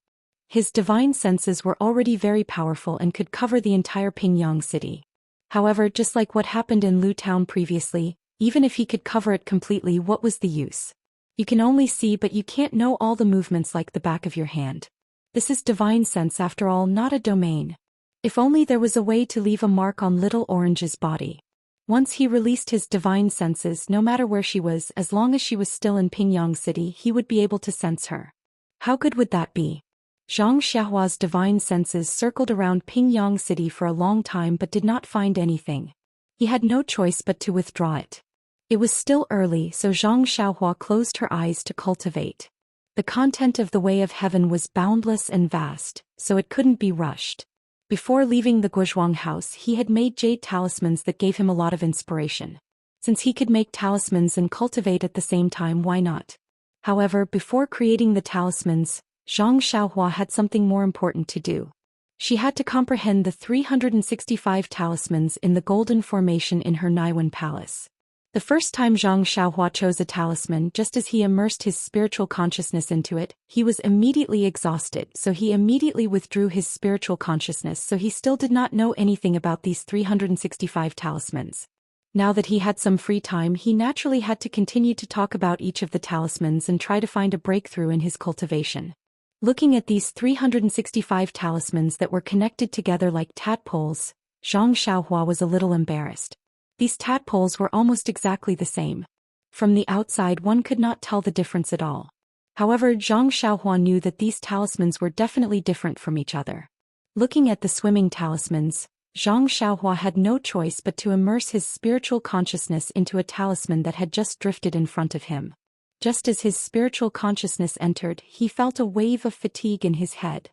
His divine senses were already very powerful and could cover the entire Pingyang City. However, just like what happened in Lu Town previously, even if he could cover it completely, what was the use? You can only see, but you can't know all the movements like the back of your hand. This is divine sense after all, not a domain. If only there was a way to leave a mark on little Orange's body. Once he released his divine senses, no matter where she was, as long as she was still in Pingyang City, he would be able to sense her. How good would that be? Zhang Xiaohua's divine senses circled around Pingyang City for a long time but did not find anything. He had no choice but to withdraw it. It was still early, so Zhang Xiaohua closed her eyes to cultivate. The content of the Way of Heaven was boundless and vast, so it couldn't be rushed. Before leaving the Guozhuang house, he had made jade talismans that gave him a lot of inspiration. Since he could make talismans and cultivate at the same time, why not? However, before creating the talismans, Zhang Xiaohua had something more important to do. She had to comprehend the 365 talismans in the golden formation in her Naiwan palace. The first time Zhang Xiaohua chose a talisman, just as he immersed his spiritual consciousness into it, he was immediately exhausted, so he immediately withdrew his spiritual consciousness, so he still did not know anything about these 365 talismans. Now that he had some free time, he naturally had to continue to talk about each of the talismans and try to find a breakthrough in his cultivation. Looking at these 365 talismans that were connected together like tadpoles, Zhang Xiaohua was a little embarrassed. These tadpoles were almost exactly the same. From the outside one could not tell the difference at all. However, Zhang Xiaohua knew that these talismans were definitely different from each other. Looking at the swimming talismans, Zhang Xiaohua had no choice but to immerse his spiritual consciousness into a talisman that had just drifted in front of him. Just as his spiritual consciousness entered, he felt a wave of fatigue in his head.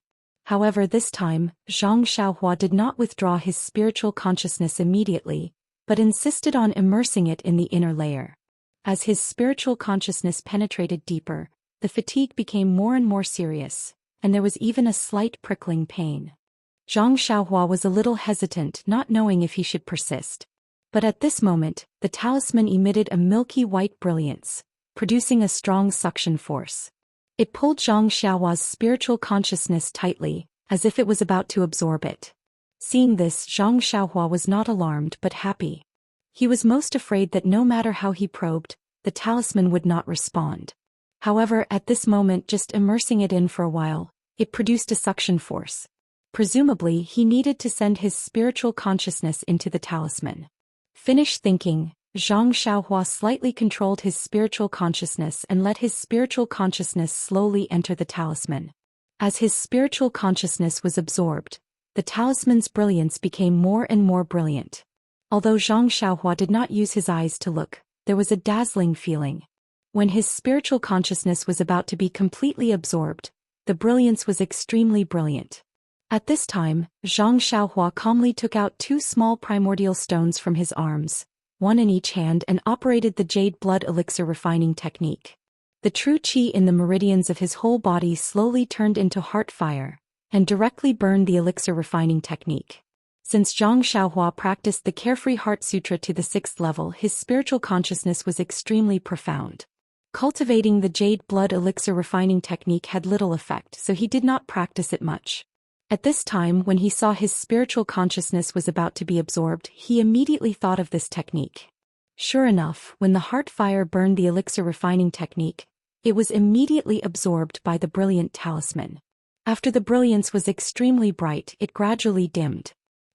However, this time, Zhang Xiaohua did not withdraw his spiritual consciousness immediately, but insisted on immersing it in the inner layer. As his spiritual consciousness penetrated deeper, the fatigue became more and more serious, and there was even a slight prickling pain. Zhang Xiaohua was a little hesitant, not knowing if he should persist. But at this moment, the talisman emitted a milky white brilliance, producing a strong suction force. It pulled Zhang Xiaohua's spiritual consciousness tightly, as if it was about to absorb it. Seeing this, Zhang Xiaohua was not alarmed but happy. He was most afraid that no matter how he probed, the talisman would not respond. However, at this moment, just immersing it in for a while, it produced a suction force. Presumably, he needed to send his spiritual consciousness into the talisman. Finished thinking, Zhang Xiaohua slightly controlled his spiritual consciousness and let his spiritual consciousness slowly enter the talisman. As his spiritual consciousness was absorbed, the talisman's brilliance became more and more brilliant. Although Zhang Xiaohua did not use his eyes to look, there was a dazzling feeling. When his spiritual consciousness was about to be completely absorbed, the brilliance was extremely brilliant. At this time, Zhang Xiaohua calmly took out 2 small primordial stones from his arms, one in each hand, and operated the jade blood elixir refining technique. The true qi in the meridians of his whole body slowly turned into heart fire, and directly burned the elixir refining technique. Since Zhang Xiaohua practiced the Carefree Heart Sutra to the 6th level, his spiritual consciousness was extremely profound. Cultivating the jade blood elixir refining technique had little effect, so he did not practice it much. At this time, when he saw his spiritual consciousness was about to be absorbed, he immediately thought of this technique. Sure enough, when the heart fire burned the elixir refining technique, it was immediately absorbed by the brilliant talisman. After the brilliance was extremely bright, it gradually dimmed.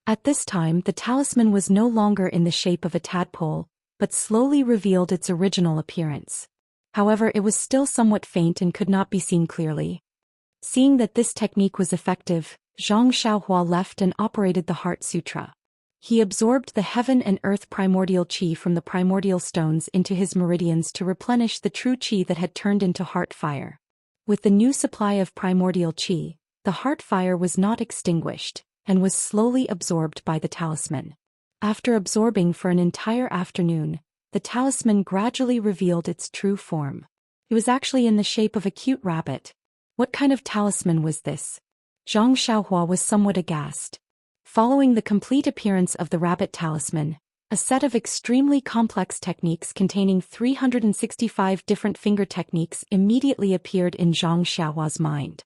At this time, the talisman was no longer in the shape of a tadpole, but slowly revealed its original appearance. However, it was still somewhat faint and could not be seen clearly. Seeing that this technique was effective, Zhang Xiaohua left and operated the Heart Sutra. He absorbed the heaven and earth primordial chi from the primordial stones into his meridians to replenish the true chi that had turned into heart fire. With the new supply of primordial chi, the heart fire was not extinguished, and was slowly absorbed by the talisman. After absorbing for an entire afternoon, the talisman gradually revealed its true form. It was actually in the shape of a cute rabbit. What kind of talisman was this? Zhang Xiaohua was somewhat aghast. Following the complete appearance of the rabbit talisman, a set of extremely complex techniques containing 365 different finger techniques immediately appeared in Zhang Xiaohua's mind.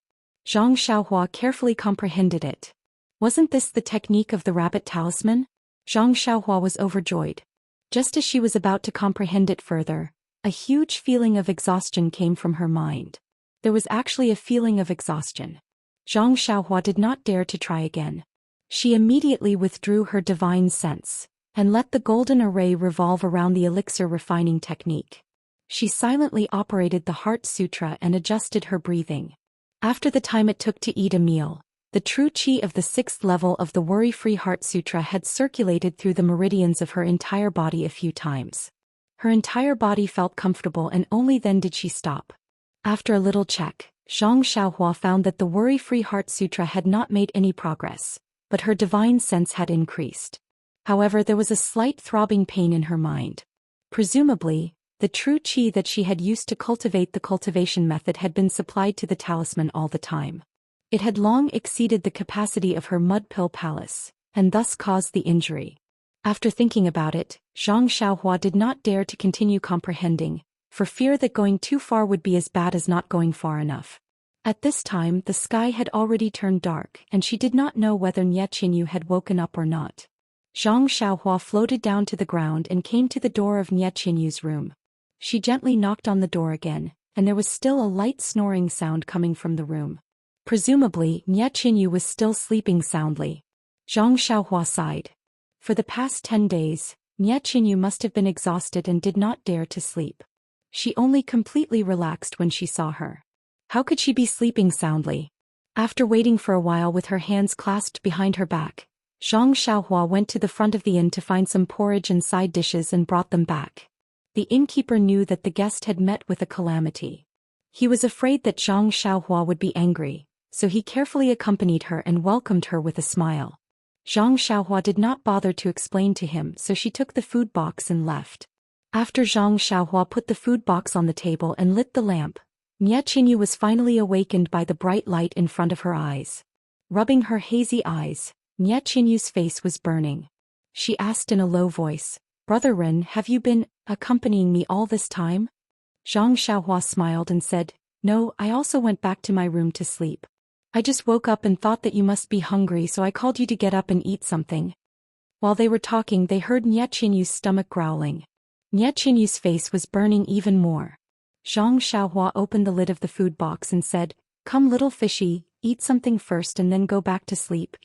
Zhang Xiaohua carefully comprehended it. Wasn't this the technique of the rabbit talisman? Zhang Xiaohua was overjoyed. Just as she was about to comprehend it further, a huge feeling of exhaustion came from her mind. There was actually a feeling of exhaustion. Zhang Xiaohua did not dare to try again. She immediately withdrew her divine sense, and let the golden array revolve around the elixir refining technique. She silently operated the Heart Sutra and adjusted her breathing. After the time it took to eat a meal, the true chi of the 6th level of the Worry-Free Heart Sutra had circulated through the meridians of her entire body a few times. Her entire body felt comfortable, and only then did she stop. After a little check, Zhang Xiaohua found that the Worry-Free Heart Sutra had not made any progress, but her divine sense had increased. However, there was a slight throbbing pain in her mind. Presumably, the true chi that she had used to cultivate the cultivation method had been supplied to the talisman all the time. It had long exceeded the capacity of her mud pill palace, and thus caused the injury. After thinking about it, Zhang Xiaohua did not dare to continue comprehending, for fear that going too far would be as bad as not going far enough. At this time the sky had already turned dark, and she did not know whether Nie Qinyu had woken up or not. Zhang Xiaohua floated down to the ground and came to the door of Nie Qinyu's room. She gently knocked on the door again, and there was still a light snoring sound coming from the room. Presumably, Nie Qinyu was still sleeping soundly. Zhang Xiaohua sighed. For the past 10 days, Nie Qinyu must have been exhausted and did not dare to sleep. She only completely relaxed when she saw her. How could she be sleeping soundly? After waiting for a while with her hands clasped behind her back, Zhang Xiaohua went to the front of the inn to find some porridge and side dishes and brought them back. The innkeeper knew that the guest had met with a calamity. He was afraid that Zhang Xiaohua would be angry, so he carefully accompanied her and welcomed her with a smile. Zhang Xiaohua did not bother to explain to him, so she took the food box and left. After Zhang Xiaohua put the food box on the table and lit the lamp, Nie Qinyu was finally awakened by the bright light in front of her eyes. Rubbing her hazy eyes, Nie Qinyu's face was burning. She asked in a low voice, "Brother Ren, have you been accompanying me all this time?" Zhang Xiaohua smiled and said, "No, I also went back to my room to sleep. I just woke up and thought that you must be hungry, so I called you to get up and eat something." While they were talking, they heard Nie Qinyu's stomach growling. Nie Qinyu's face was burning even more. Zhang Xiaohua opened the lid of the food box and said, "Come little fishy, eat something first and then go back to sleep."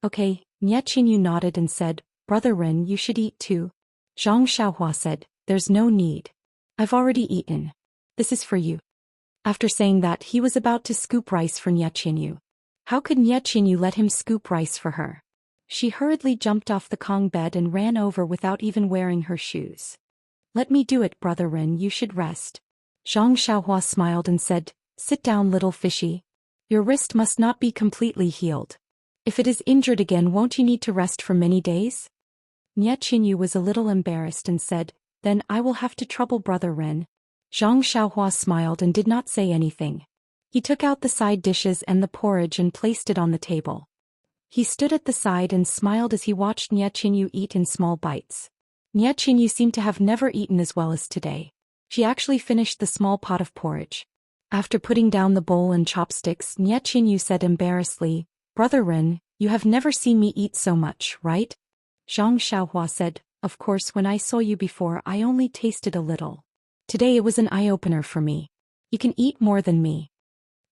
"Okay," Nie Qinyu nodded and said, "Brother Ren, you should eat too." Zhang Xiaohua said, "There's no need. I've already eaten. This is for you." After saying that, he was about to scoop rice for Nie Qinyu. How could Nie Qinyu let him scoop rice for her? She hurriedly jumped off the Kong bed and ran over without even wearing her shoes. "Let me do it, Brother Ren, you should rest." Zhang Xiaohua smiled and said, "Sit down little fishy. Your wrist must not be completely healed. If it is injured again, won't you need to rest for many days?" Nie Qinyu was a little embarrassed and said, "Then I will have to trouble Brother Ren." Zhang Xiaohua smiled and did not say anything. He took out the side dishes and the porridge and placed it on the table. He stood at the side and smiled as he watched Nie Qinyu eat in small bites. Nie Qinyu seemed to have never eaten as well as today. She actually finished the small pot of porridge. After putting down the bowl and chopsticks, Nie Qinyu said embarrassedly, "Brother Ren, you have never seen me eat so much, right?" Zhang Xiaohua said, "Of course, when I saw you before I only tasted a little. Today it was an eye-opener for me. You can eat more than me."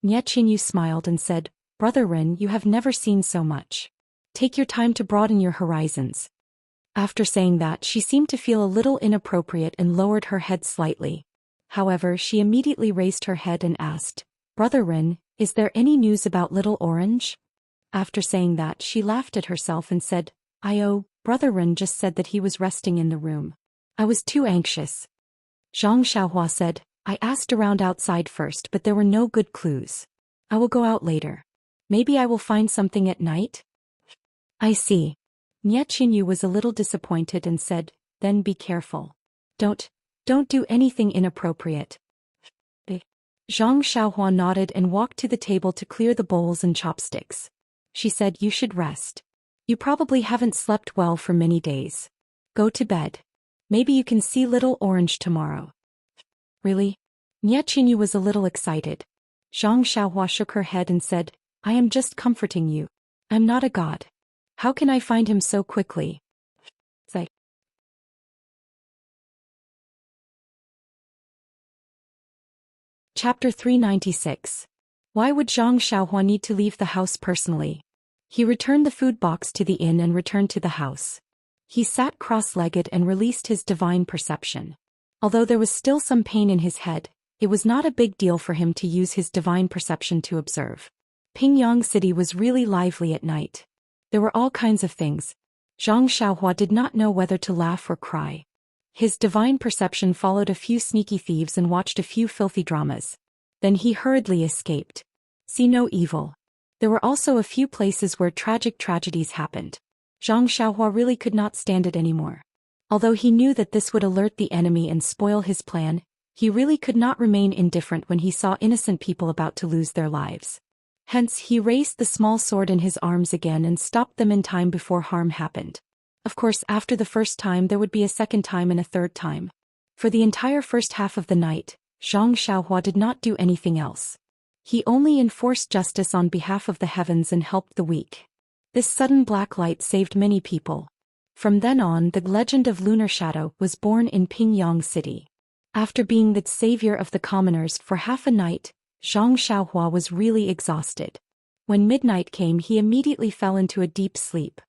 Nie Qinyu smiled and said, "Brother Ren, you have never seen so much. Take your time to broaden your horizons." After saying that, she seemed to feel a little inappropriate and lowered her head slightly. However, she immediately raised her head and asked, "Brother Ren, is there any news about Little Orange?" After saying that, she laughed at herself and said, "Oh, Brother Ren just said that he was resting in the room. I was too anxious. Zhang Xiaohua said, I asked around outside first but there were no good clues. I will go out later. Maybe I will find something at night? I see. Nie Qinyu was a little disappointed and said, then be careful. Don't do anything inappropriate. Zhang Xiaohua nodded and walked to the table to clear the bowls and chopsticks. She said, you should rest. You probably haven't slept well for many days. Go to bed. Maybe you can see Little Orange tomorrow. Really? Nie Qinyu was a little excited. Zhang Xiaohua shook her head and said, I am just comforting you. I'm not a god. How can I find him so quickly? Chapter 396. Why would Zhang Xiaohua need to leave the house personally? He returned the food box to the inn and returned to the house. He sat cross-legged and released his divine perception. Although there was still some pain in his head, it was not a big deal for him to use his divine perception to observe. Pingyang City was really lively at night. There were all kinds of things. Zhang Xiaohua did not know whether to laugh or cry. His divine perception followed a few sneaky thieves and watched a few filthy dramas. Then he hurriedly escaped. See no evil. There were also a few places where tragic tragedies happened. Zhang Xiaohua really could not stand it anymore. Although he knew that this would alert the enemy and spoil his plan, he really could not remain indifferent when he saw innocent people about to lose their lives. Hence he raised the small sword in his arms again and stopped them in time before harm happened. Of course, after the first time there would be a second time and a third time. For the entire first half of the night, Zhang Xiaohua did not do anything else. He only enforced justice on behalf of the heavens and helped the weak. This sudden black light saved many people. From then on, the legend of Lunar Shadow was born in Pingyang City. After being the savior of the commoners for half a night, Zhang Xiaohua was really exhausted. When midnight came, he immediately fell into a deep sleep.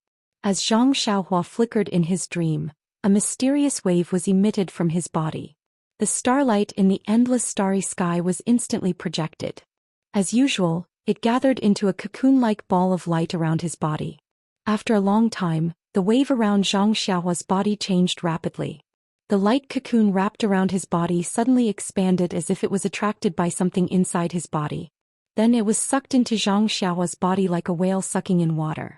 As Zhang Xiaohua flickered in his dream, a mysterious wave was emitted from his body. The starlight in the endless starry sky was instantly projected. As usual, it gathered into a cocoon-like ball of light around his body. After a long time, the wave around Zhang Xiaohua's body changed rapidly. The light cocoon wrapped around his body suddenly expanded as if it was attracted by something inside his body. Then it was sucked into Zhang Xiaohua's body like a whale sucking in water.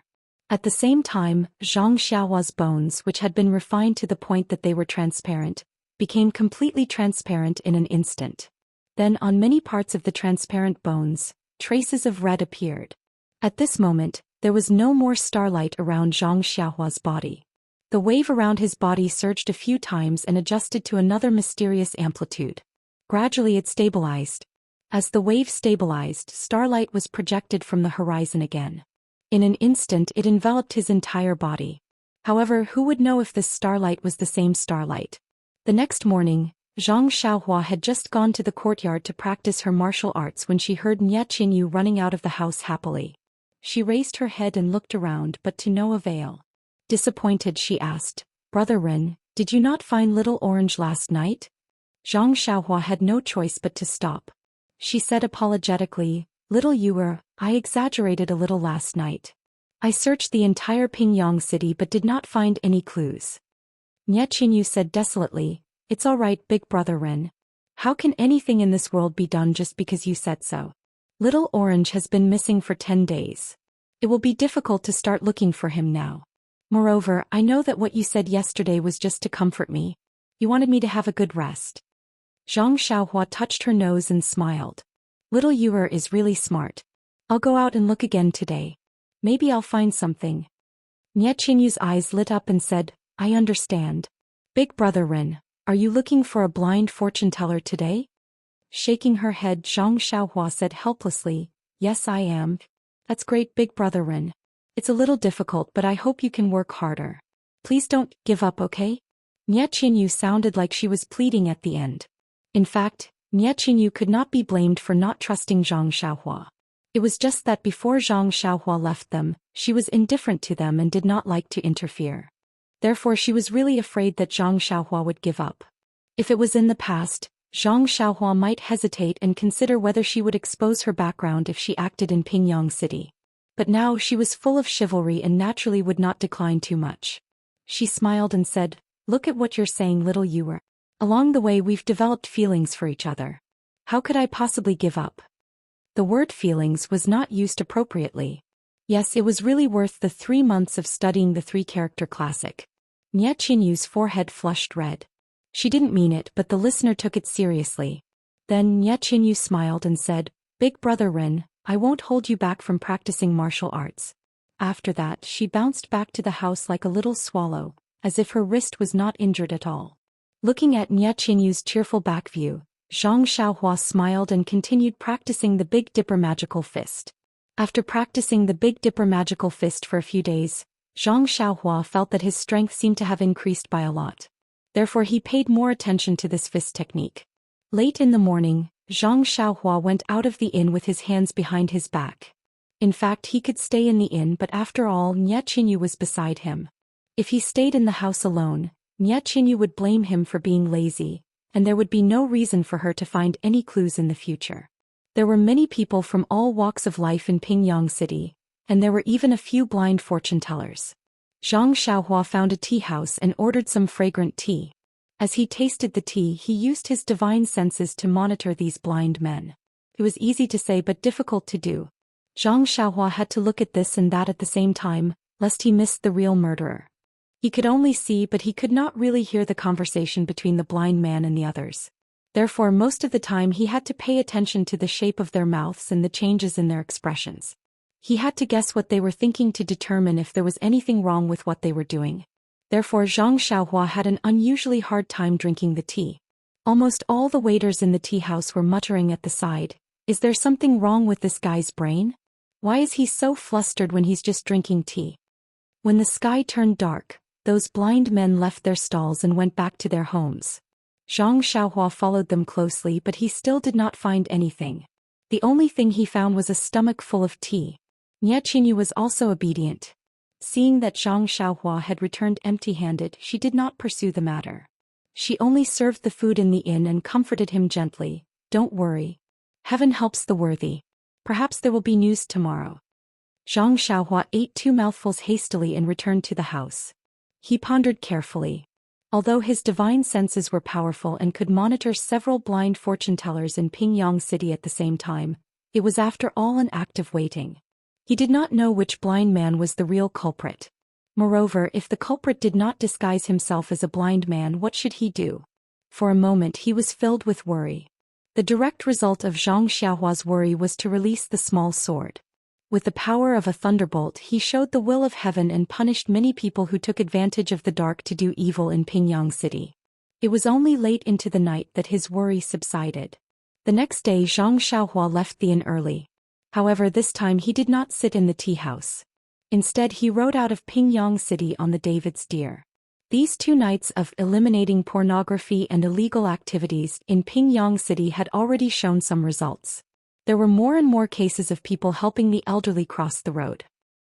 At the same time, Zhang Xiaohua's bones, which had been refined to the point that they were transparent, became completely transparent in an instant. Then on many parts of the transparent bones, traces of red appeared. At this moment, there was no more starlight around Zhang Xiaohua's body. The wave around his body surged a few times and adjusted to another mysterious amplitude. Gradually it stabilized. As the wave stabilized, starlight was projected from the horizon again. In an instant it enveloped his entire body. However, who would know if this starlight was the same starlight? The next morning, Zhang Xiaohua had just gone to the courtyard to practice her martial arts when she heard Nie Qinyu running out of the house happily. She raised her head and looked around but to no avail. Disappointed, she asked, Brother Ren, did you not find Little Orange last night? Zhang Xiaohua had no choice but to stop. She said apologetically, Little Yuer, I exaggerated a little last night. I searched the entire Pingyang City but did not find any clues. Nie Qinyu said desolately, It's all right, Big Brother Ren. How can anything in this world be done just because you said so? Little Orange has been missing for 10 days. It will be difficult to start looking for him now. Moreover, I know that what you said yesterday was just to comfort me. You wanted me to have a good rest. Zhang Xiaohua touched her nose and smiled. Little Yuer is really smart. I'll go out and look again today. Maybe I'll find something. Nie Qinyu's eyes lit up and said, I understand. Big Brother Ren, are you looking for a blind fortune teller today? Shaking her head, Zhang Xiaohua said helplessly, Yes, I am. That's great, Big Brother Ren. It's a little difficult, but I hope you can work harder. Please don't give up, okay? Nie Qinyu sounded like she was pleading at the end. In fact, Nie Qinyu could not be blamed for not trusting Zhang Xiaohua. It was just that before Zhang Xiaohua left them, she was indifferent to them and did not like to interfere. Therefore she was really afraid that Zhang Xiaohua would give up. If it was in the past, Zhang Xiaohua might hesitate and consider whether she would expose her background if she acted in Pingyang City. But now she was full of chivalry and naturally would not decline too much. She smiled and said, "Look at what you're saying, little Yuer. Along the way we've developed feelings for each other. How could I possibly give up?" The word feelings was not used appropriately. Yes, it was really worth the 3 months of studying the 3-character classic. Nye Qinyu's forehead flushed red. She didn't mean it, but the listener took it seriously. Then Nye Qinyu smiled and said, "Big brother Ren, I won't hold you back from practicing martial arts." After that, she bounced back to the house like a little swallow, as if her wrist was not injured at all. Looking at Nye Qinyu's cheerful back view, Zhang Xiaohua smiled and continued practicing the Big Dipper magical fist. After practicing the Big Dipper magical fist for a few days, Zhang Xiaohua felt that his strength seemed to have increased by a lot. Therefore he paid more attention to this fist technique. Late in the morning, Zhang Xiaohua went out of the inn with his hands behind his back. In fact, he could stay in the inn, but after all, Nye Qinyu was beside him. If he stayed in the house alone, Nye Qinyu would blame him for being lazy, and there would be no reason for her to find any clues in the future. There were many people from all walks of life in Pingyang City, and there were even a few blind fortune tellers. Zhang Xiaohua found a tea house and ordered some fragrant tea. As he tasted the tea, he used his divine senses to monitor these blind men. It was easy to say but difficult to do. Zhang Xiaohua had to look at this and that at the same time, lest he missed the real murderer. He could only see, but he could not really hear the conversation between the blind man and the others. Therefore, most of the time he had to pay attention to the shape of their mouths and the changes in their expressions. He had to guess what they were thinking to determine if there was anything wrong with what they were doing. Therefore, Zhang Xiaohua had an unusually hard time drinking the tea. Almost all the waiters in the tea house were muttering at the side, "Is there something wrong with this guy's brain? Why is he so flustered when he's just drinking tea?" When the sky turned dark, those blind men left their stalls and went back to their homes. Zhang Xiaohua followed them closely, but he still did not find anything. The only thing he found was a stomach full of tea. Nye Qinyu was also obedient. Seeing that Zhang Xiaohua had returned empty-handed, she did not pursue the matter. She only served the food in the inn and comforted him gently. "Don't worry. Heaven helps the worthy. Perhaps there will be news tomorrow." Zhang Xiaohua ate 2 mouthfuls hastily and returned to the house. He pondered carefully. Although his divine senses were powerful and could monitor several blind fortune tellers in Pingyang City at the same time, it was after all an act of waiting. He did not know which blind man was the real culprit. Moreover, if the culprit did not disguise himself as a blind man, what should he do? For a moment he was filled with worry. The direct result of Zhang Xiaohua's worry was to release the small sword. With the power of a thunderbolt, he showed the will of heaven and punished many people who took advantage of the dark to do evil in Pingyang City. It was only late into the night that his worry subsided. The next day Zhang Xiaohua left the inn early. However, this time he did not sit in the tea house. Instead, he rode out of Pingyang City on the David's Deer. These 2 nights of eliminating pornography and illegal activities in Pingyang City had already shown some results. There were more and more cases of people helping the elderly cross the road.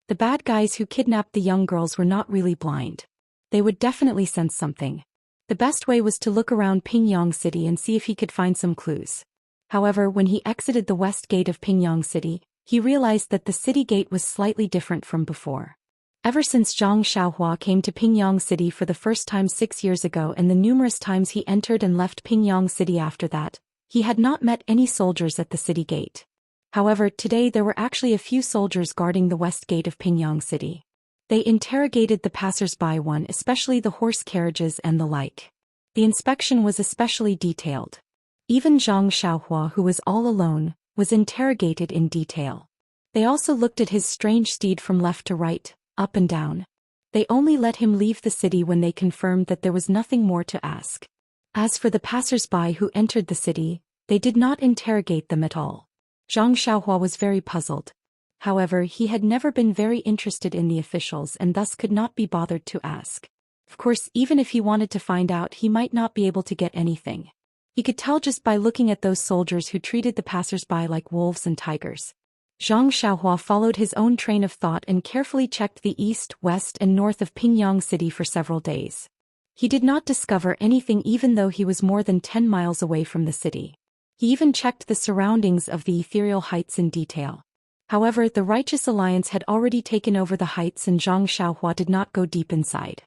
The bad guys who kidnapped the young girls were not really blind. They would definitely sense something. The best way was to look around Pingyang City and see if he could find some clues. However, when he exited the west gate of Pingyang City, he realized that the city gate was slightly different from before. Ever since Zhang Xiaohua came to Pingyang City for the first time 6 years ago and the numerous times he entered and left Pingyang City after that, he had not met any soldiers at the city gate. However, today there were actually a few soldiers guarding the west gate of Pingyang City. They interrogated the passers-by, especially the horse carriages and the like. The inspection was especially detailed. Even Zhang Xiaohua, who was all alone, was interrogated in detail. They also looked at his strange steed from left to right, up and down. They only let him leave the city when they confirmed that there was nothing more to ask. As for the passers-by who entered the city, they did not interrogate them at all. Zhang Xiaohua was very puzzled. However, he had never been very interested in the officials and thus could not be bothered to ask. Of course, even if he wanted to find out, he might not be able to get anything. He could tell just by looking at those soldiers who treated the passers-by like wolves and tigers. Zhang Xiaohua followed his own train of thought and carefully checked the east, west and north of Pingyang City for several days. He did not discover anything even though he was more than 10 miles away from the city. He even checked the surroundings of the ethereal heights in detail. However, the Righteous Alliance had already taken over the heights and Zhang Xiaohua did not go deep inside.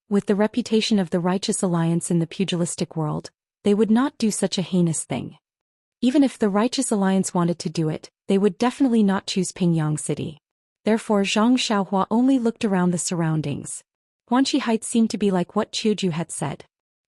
With the reputation of the Righteous Alliance in the pugilistic world, they would not do such a heinous thing. Even if the Righteous Alliance wanted to do it, they would definitely not choose Pingyang City. Therefore Zhang Xiaohua only looked around the surroundings. Huanqi Heights seemed to be like what Qiuju had said.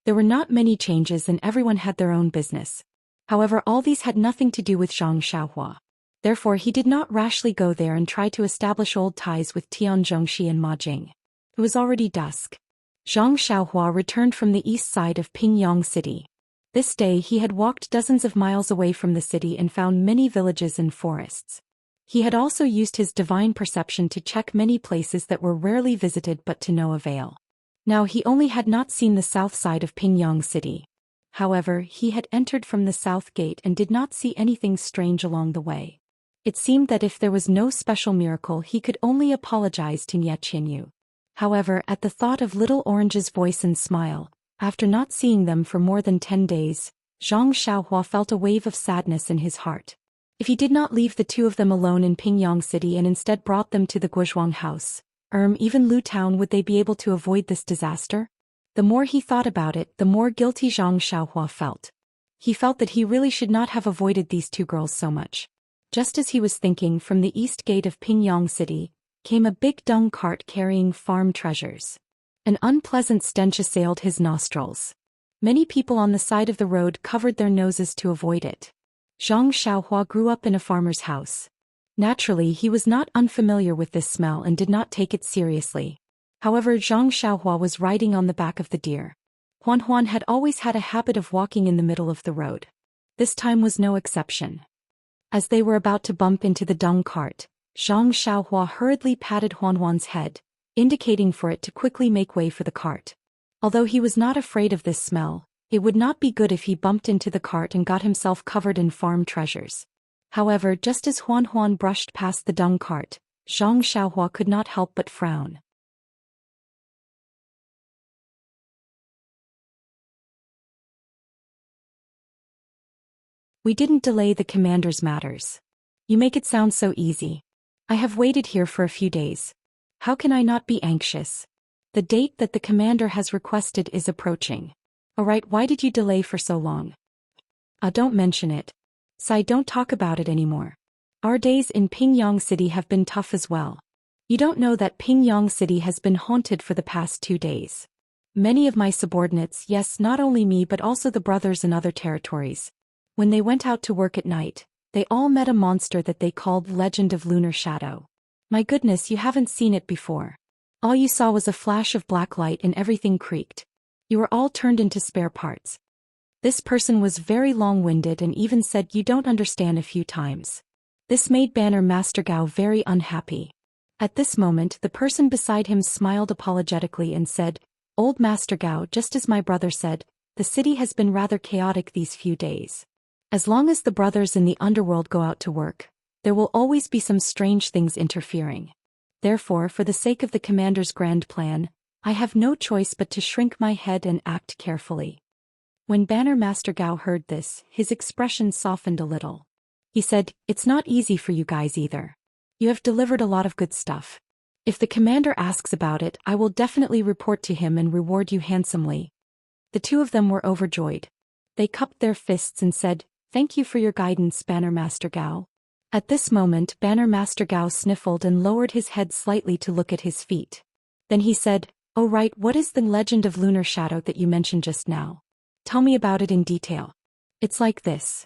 There were not many changes and everyone had their own business. However, all these had nothing to do with Zhang Xiaohua. Therefore he did not rashly go there and try to establish old ties with Tian Zhongxi and Ma Jing. It was already dusk. Zhang Xiaohua returned from the east side of Pingyang City. This day he had walked dozens of miles away from the city and found many villages and forests. He had also used his divine perception to check many places that were rarely visited but to no avail. Now he only had not seen the south side of Pingyang City. However, he had entered from the south gate and did not see anything strange along the way. It seemed that if there was no special miracle he could only apologize to Nye Qianyu. However, at the thought of Little Orange's voice and smile, after not seeing them for more than 10 days, Zhang Xiaohua felt a wave of sadness in his heart. If he did not leave the two of them alone in Pingyang City and instead brought them to the Guozhuang house, even Lu Town, would they be able to avoid this disaster? The more he thought about it, the more guilty Zhang Xiaohua felt. He felt that he really should not have avoided these two girls so much. Just as he was thinking, from the east gate of Pingyang City came a big dung cart carrying farm treasures. An unpleasant stench assailed his nostrils. Many people on the side of the road covered their noses to avoid it. Zhang Xiaohua grew up in a farmer's house. Naturally, he was not unfamiliar with this smell and did not take it seriously. However, Zhang Xiaohua was riding on the back of the deer. Huan had always had a habit of walking in the middle of the road. This time was no exception. As they were about to bump into the dung cart, Zhang Xiaohua hurriedly patted Huan's head, indicating for it to quickly make way for the cart. Although he was not afraid of this smell, it would not be good if he bumped into the cart and got himself covered in farm treasures. However, just as Huan brushed past the dung cart, Zhang Xiaohua could not help but frown. We didn't delay the commander's matters. You make it sound so easy. I have waited here for a few days. How can I not be anxious? The date that the commander has requested is approaching. Alright, why did you delay for so long? Don't mention it. Sai, don't talk about it anymore. Our days in Pingyang City have been tough as well. You don't know that Pingyang City has been haunted for the past 2 days. Many of my subordinates, yes, not only me but also the brothers in other territories, when they went out to work at night, they all met a monster that they called Legend of Lunar Shadow. My goodness, you haven't seen it before. All you saw was a flash of black light and everything creaked. You were all turned into spare parts. This person was very long-winded and even said you don't understand a few times. This made Banner Master Gao very unhappy. At this moment, the person beside him smiled apologetically and said, "Old Master Gao, just as my brother said, the city has been rather chaotic these few days. As long as the brothers in the underworld go out to work, there will always be some strange things interfering. Therefore, for the sake of the commander's grand plan, I have no choice but to shrink my head and act carefully." When Banner Master Gao heard this, his expression softened a little. He said, "It's not easy for you guys either. You have delivered a lot of good stuff. If the commander asks about it, I will definitely report to him and reward you handsomely." The two of them were overjoyed. They cupped their fists and said, "Thank you for your guidance, Banner Master Gao." At this moment, Banner Master Gao sniffled and lowered his head slightly to look at his feet. Then he said, "Oh right, what is the Legend of Lunar Shadow that you mentioned just now? Tell me about it in detail." "It's like this."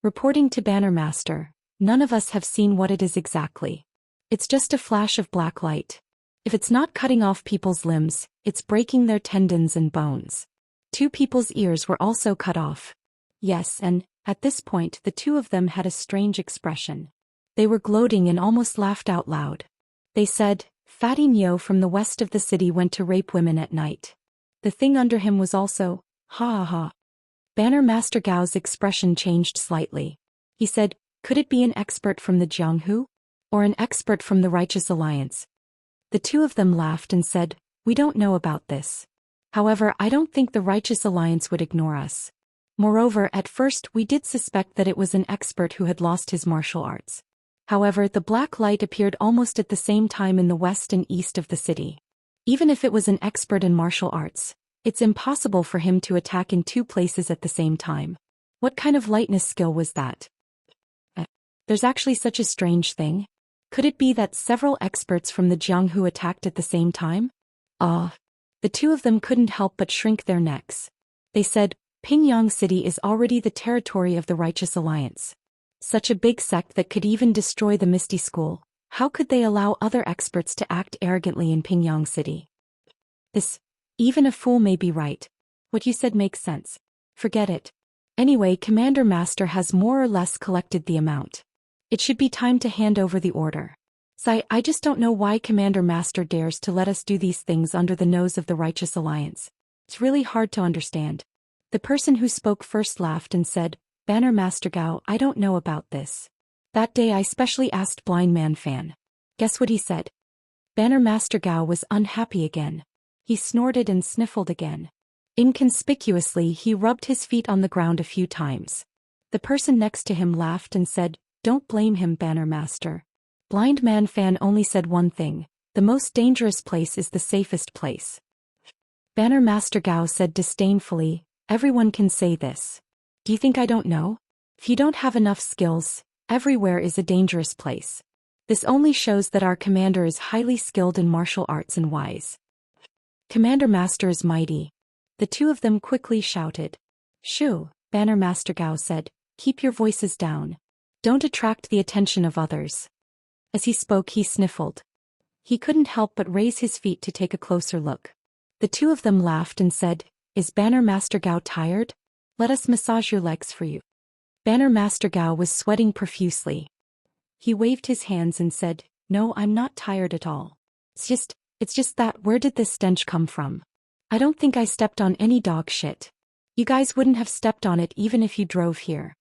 Reporting to Banner Master, "None of us have seen what it is exactly. It's just a flash of black light. If it's not cutting off people's limbs, it's breaking their tendons and bones. 2 people's ears were also cut off. Yes, and at this point the two of them had a strange expression. They were gloating and almost laughed out loud. They said, "Fatty Nyo from the west of the city went to rape women at night. The thing under him was also, ha ha ha." Banner Master Gao's expression changed slightly. He said, "Could it be an expert from the Jianghu? Or an expert from the Righteous Alliance?" The two of them laughed and said, "We don't know about this. However, I don't think the Righteous Alliance would ignore us. Moreover, at first we did suspect that it was an expert who had lost his martial arts. However, the black light appeared almost at the same time in the west and east of the city. Even if it was an expert in martial arts, it's impossible for him to attack in two places at the same time. What kind of lightness skill was that? There's actually such a strange thing. Could it be that several experts from the Jianghu attacked at the same time? The two of them couldn't help but shrink their necks. They said, Pingyang City is already the territory of the Righteous Alliance. Such a big sect that could even destroy the Misty School. How could they allow other experts to act arrogantly in Pingyang City? Even a fool may be right. What you said makes sense. Forget it. Anyway, Commander Master has more or less collected the amount. It should be time to hand over the order. I just don't know why Commander Master dares to let us do these things under the nose of the Righteous Alliance. It's really hard to understand. The person who spoke first laughed and said, Banner Master Gao, I don't know about this. That day I specially asked Blind Man Fan. Guess what he said? Banner Master Gao was unhappy again. He snorted and sniffled again. Inconspicuously, he rubbed his feet on the ground a few times. The person next to him laughed and said, Don't blame him, Banner Master. Blind Man Fan only said one thing. The most dangerous place is the safest place. Banner Master Gao said disdainfully, Everyone can say this. Do you think I don't know? If you don't have enough skills, everywhere is a dangerous place. This only shows that our commander is highly skilled in martial arts and wise. Commander Master is mighty. The two of them quickly shouted. Shoo, Banner Master Gao said, Keep your voices down. Don't attract the attention of others. As he spoke, he sniffled. He couldn't help but raise his feet to take a closer look. The two of them laughed and said, Is Banner Master Gao tired? Let us massage your legs for you. Banner Master Gao was sweating profusely. He waved his hands and said, No, I'm not tired at all. It's just that, where did this stench come from? I don't think I stepped on any dog shit. You guys wouldn't have stepped on it even if you drove here.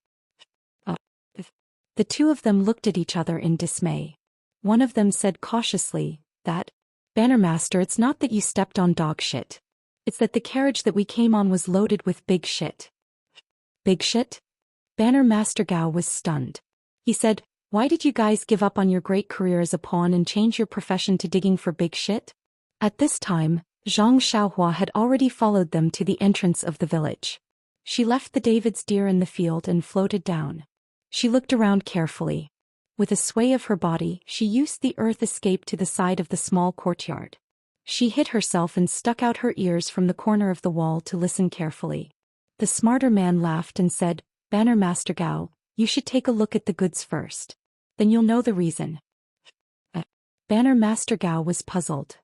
The two of them looked at each other in dismay. One of them said cautiously, Banner Master, it's not that you stepped on dog shit. It's that the carriage that we came on was loaded with big shit. Big shit? Banner Master Gao was stunned. He said, Why did you guys give up on your great career as a pawn and change your profession to digging for big shit? At this time, Zhang Xiaohua had already followed them to the entrance of the village. She left the David's deer in the field and floated down. She looked around carefully. With a sway of her body, she used the earth escape to the side of the small courtyard. She hid herself and stuck out her ears from the corner of the wall to listen carefully. The smarter man laughed and said, Banner Master Gao, you should take a look at the goods first. Then you'll know the reason. Banner Master Gao was puzzled.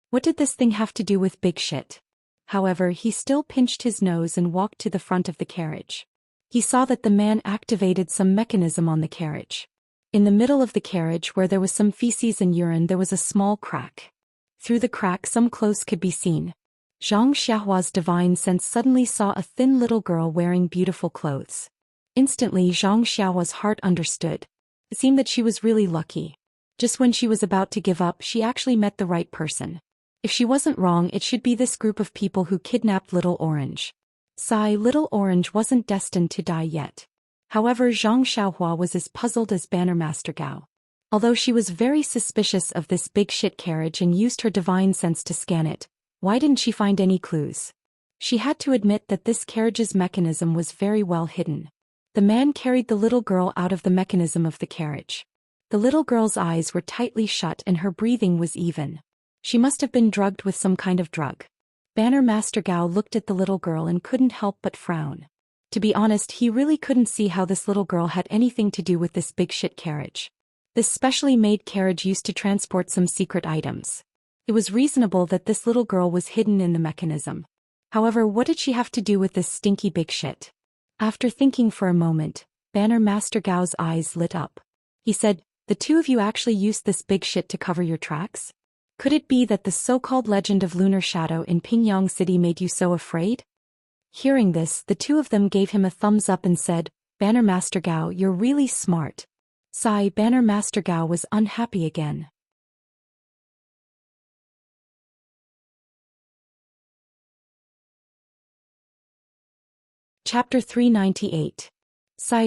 What did this thing have to do with big shit? However, he still pinched his nose and walked to the front of the carriage. He saw that the man activated some mechanism on the carriage. In the middle of the carriage, where there was some feces and urine, there was a small crack. Through the crack some clothes could be seen. Zhang Xiaohua's divine sense suddenly saw a thin little girl wearing beautiful clothes. Instantly Zhang Xiaohua's heart understood. It seemed that she was really lucky. Just when she was about to give up, she actually met the right person. If she wasn't wrong, it should be this group of people who kidnapped Little Orange. Little Orange wasn't destined to die yet. However, Zhang Xiaohua was as puzzled as Banner Master Gao. Although she was very suspicious of this big shit carriage and used her divine sense to scan it, why didn't she find any clues? She had to admit that this carriage's mechanism was very well hidden. The man carried the little girl out of the mechanism of the carriage. The little girl's eyes were tightly shut and her breathing was even. She must have been drugged with some kind of drug. Banner Master Gao looked at the little girl and couldn't help but frown. To be honest, he really couldn't see how this little girl had anything to do with this big shit carriage. This specially made carriage used to transport some secret items. It was reasonable that this little girl was hidden in the mechanism. However, what did she have to do with this stinky big shit? After thinking for a moment, Banner Master Gao's eyes lit up. He said, The two of you actually used this big shit to cover your tracks? Could it be that the so-called legend of Lunar Shadow in Pingyang City made you so afraid? Hearing this, the two of them gave him a thumbs up and said, Banner Master Gao, you're really smart. Banner Master Gao was unhappy again. Chapter 398.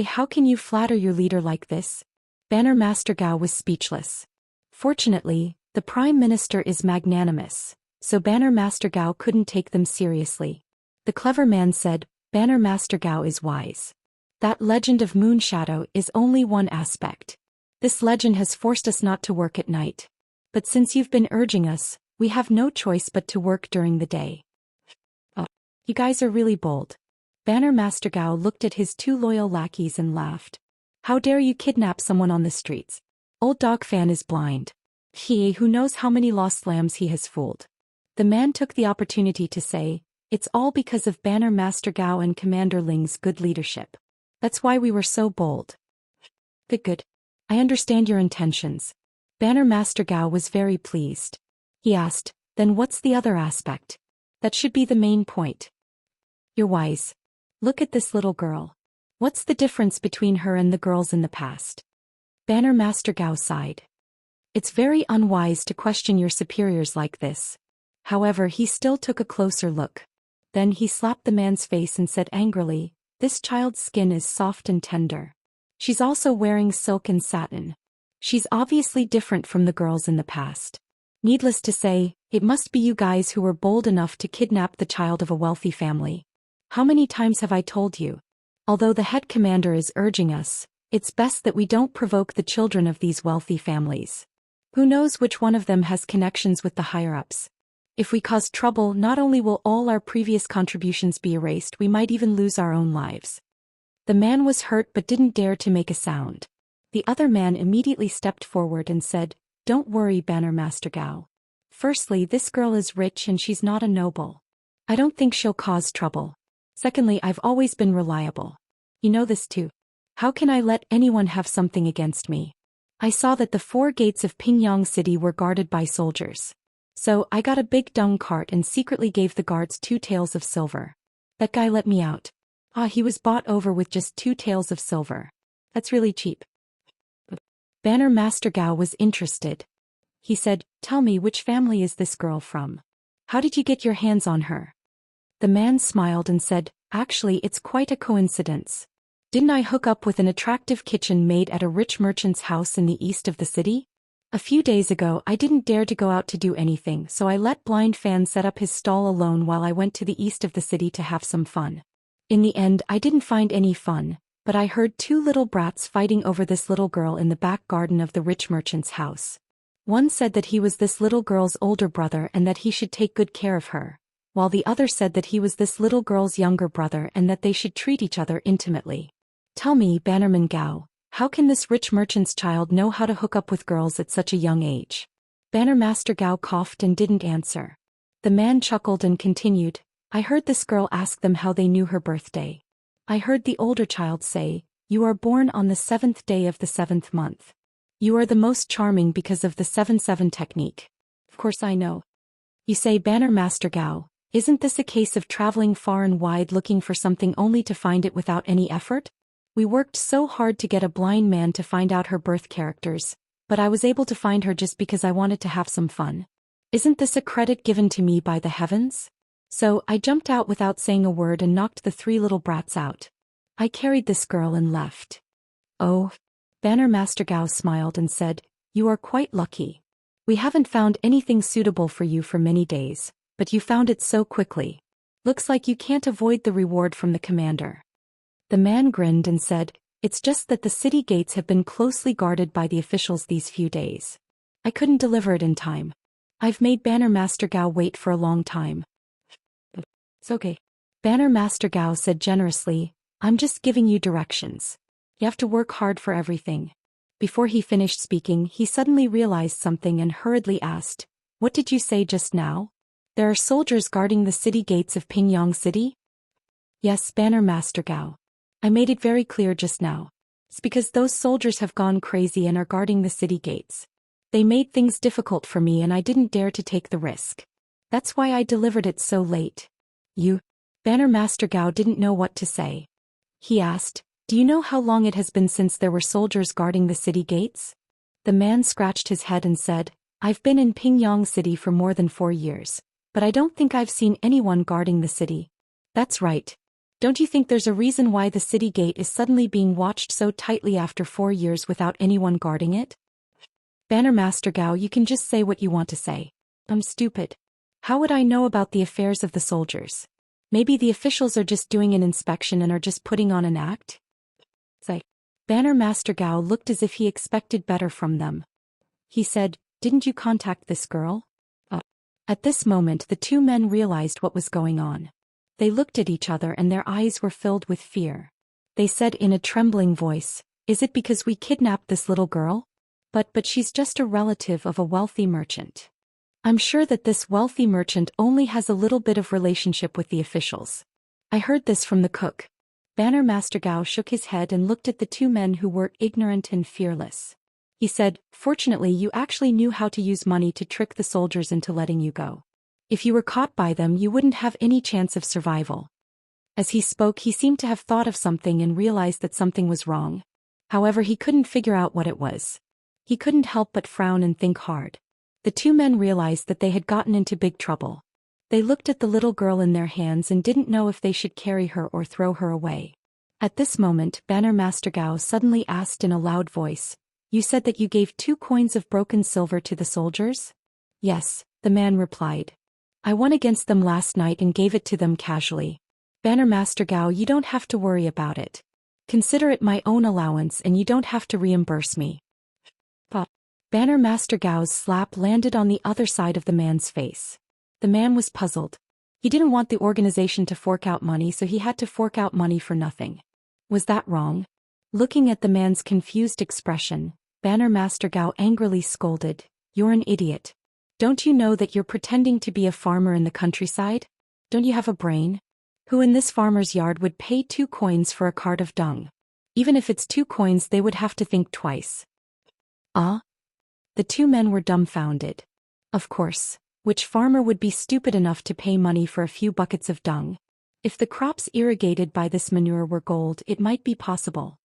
How can you flatter your leader like this? Banner Master Gao was speechless. Fortunately, the Prime Minister is magnanimous. so Banner Master Gao couldn't take them seriously. The clever man said, Banner Master Gao is wise. That legend of Moon Shadow is only one aspect. This legend has forced us not to work at night. But since you've been urging us, we have no choice but to work during the day. Oh, you guys are really bold. Banner Master Gao looked at his two loyal lackeys and laughed. How dare you kidnap someone on the streets? Old Dog Fan is blind. Who knows how many lost lambs he has fooled. The man took the opportunity to say, it's all because of Banner Master Gao and Commander Ling's good leadership. That's why we were so bold. Good. I understand your intentions. Banner Master Gao was very pleased. He asked, then what's the other aspect? That should be the main point. You're wise. Look at this little girl. What's the difference between her and the girls in the past? Banner Master Gao sighed. It's very unwise to question your superiors like this. However, he still took a closer look. Then he slapped the man's face and said angrily, this child's skin is soft and tender. She's also wearing silk and satin. She's obviously different from the girls in the past. Needless to say, it must be you guys who were bold enough to kidnap the child of a wealthy family. How many times have I told you? Although the head commander is urging us, it's best that we don't provoke the children of these wealthy families. Who knows which one of them has connections with the higher-ups? If we cause trouble, not only will all our previous contributions be erased, we might even lose our own lives. The man was hurt but didn't dare to make a sound. The other man immediately stepped forward and said, don't worry, Banner Master Gao. Firstly, this girl is rich and she's not a noble. I don't think she'll cause trouble. Secondly, I've always been reliable. You know this too. How can I let anyone have something against me? I saw that the 4 gates of Pingyang City were guarded by soldiers. So, I got a big dung cart and secretly gave the guards 2 taels of silver. That guy let me out. He was bought over with just 2 taels of silver. That's really cheap. Banner Master Gao was interested. He said, tell me, which family is this girl from? How did you get your hands on her? The man smiled and said, actually, it's quite a coincidence. Didn't I hook up with an attractive kitchen maid at a rich merchant's house in the east of the city? A few days ago, I didn't dare to go out to do anything, so I let Blind Fan set up his stall alone while I went to the east of the city to have some fun. In the end, I didn't find any fun, but I heard 2 little brats fighting over this little girl in the back garden of the rich merchant's house. One said that he was this little girl's older brother and that he should take good care of her, while the other said that he was this little girl's younger brother and that they should treat each other intimately. Tell me, Bannerman Gao, how can this rich merchant's child know how to hook up with girls at such a young age? Banner Master Gao coughed and didn't answer. The man chuckled and continued, I heard this girl ask them how they knew her birthday. I heard the older child say, you are born on the 7th day of the 7th month. You are the most charming because of the 7-7 technique. Of course I know. You say, Banner Master Gao, isn't this a case of traveling far and wide looking for something only to find it without any effort? We worked so hard to get a blind man to find out her birth characters, but I was able to find her just because I wanted to have some fun. Isn't this a credit given to me by the heavens? So, I jumped out without saying a word and knocked the 3 little brats out. I carried this girl and left. Oh. Banner Master Gao smiled and said, you are quite lucky. We haven't found anything suitable for you for many days, but you found it so quickly. Looks like you can't avoid the reward from the commander. The man grinned and said, it's just that the city gates have been closely guarded by the officials these few days. I couldn't deliver it in time. I've made Banner Master Gao wait for a long time. It's okay. Banner Master Gao said generously, I'm just giving you directions. You have to work hard for everything. Before he finished speaking, he suddenly realized something and hurriedly asked, what did you say just now? There are soldiers guarding the city gates of Pingyang City? Yes, Banner Master Gao. I made it very clear just now. It's because those soldiers have gone crazy and are guarding the city gates. They made things difficult for me and I didn't dare to take the risk. That's why I delivered it so late. Banner Master Gao didn't know what to say. He asked, do you know how long it has been since there were soldiers guarding the city gates? The man scratched his head and said, I've been in Pingyang City for more than 4 years, but I don't think I've seen anyone guarding the city. That's right. Don't you think there's a reason why the city gate is suddenly being watched so tightly after 4 years without anyone guarding it? Banner Master Gao, you can just say what you want to say. I'm stupid. How would I know about the affairs of the soldiers? Maybe the officials are just doing an inspection and are just putting on an act? Banner Master Gao looked as if he expected better from them. He said, "Didn't you contact this girl?" At this moment the two men realized what was going on. They looked at each other and their eyes were filled with fear. They said in a trembling voice, "Is it because we kidnapped this little girl? But she's just a relative of a wealthy merchant. I'm sure that this wealthy merchant only has a little bit of relationship with the officials. I heard this from the cook." Banner Master Gao shook his head and looked at the two men who were ignorant and fearless. He said, "Fortunately you actually knew how to use money to trick the soldiers into letting you go. If you were caught by them you wouldn't have any chance of survival." As he spoke he seemed to have thought of something and realized that something was wrong. However, he couldn't figure out what it was. He couldn't help but frown and think hard. The two men realized that they had gotten into big trouble. They looked at the little girl in their hands and didn't know if they should carry her or throw her away. At this moment Banner Master Gao suddenly asked in a loud voice, "You said that you gave 2 coins of broken silver to the soldiers?" "Yes," the man replied. "I won against them last night and gave it to them casually." "Banner Master Gao, you don't have to worry about it. Consider it my own allowance and you don't have to reimburse me." Banner Master Gao's slap landed on the other side of the man's face. The man was puzzled. He didn't want the organization to fork out money, so he had to fork out money for nothing. Was that wrong? Looking at the man's confused expression, Banner Master Gao angrily scolded, "You're an idiot. Don't you know that you're pretending to be a farmer in the countryside? Don't you have a brain? Who in this farmer's yard would pay 2 coins for a cart of dung? Even if it's 2 coins they would have to think twice." The two men were dumbfounded. Of course, which farmer would be stupid enough to pay money for a few buckets of dung? If the crops irrigated by this manure were gold, it might be possible.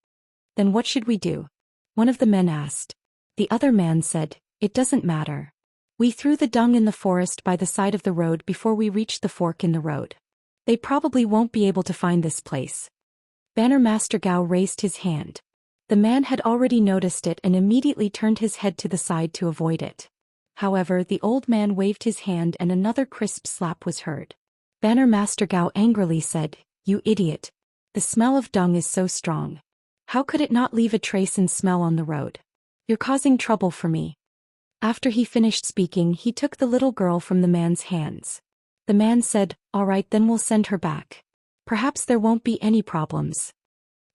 "Then what should we do?" one of the men asked. The other man said, "It doesn't matter. We threw the dung in the forest by the side of the road before we reached the fork in the road. They probably won't be able to find this place." Banner Master Gao raised his hand. The man had already noticed it and immediately turned his head to the side to avoid it. However, the old man waved his hand and another crisp slap was heard. Banner Master Gao angrily said, "You idiot. The smell of dung is so strong. How could it not leave a trace and smell on the road? You're causing trouble for me." After he finished speaking, he took the little girl from the man's hands. The man said, "All right, then we'll send her back. Perhaps there won't be any problems."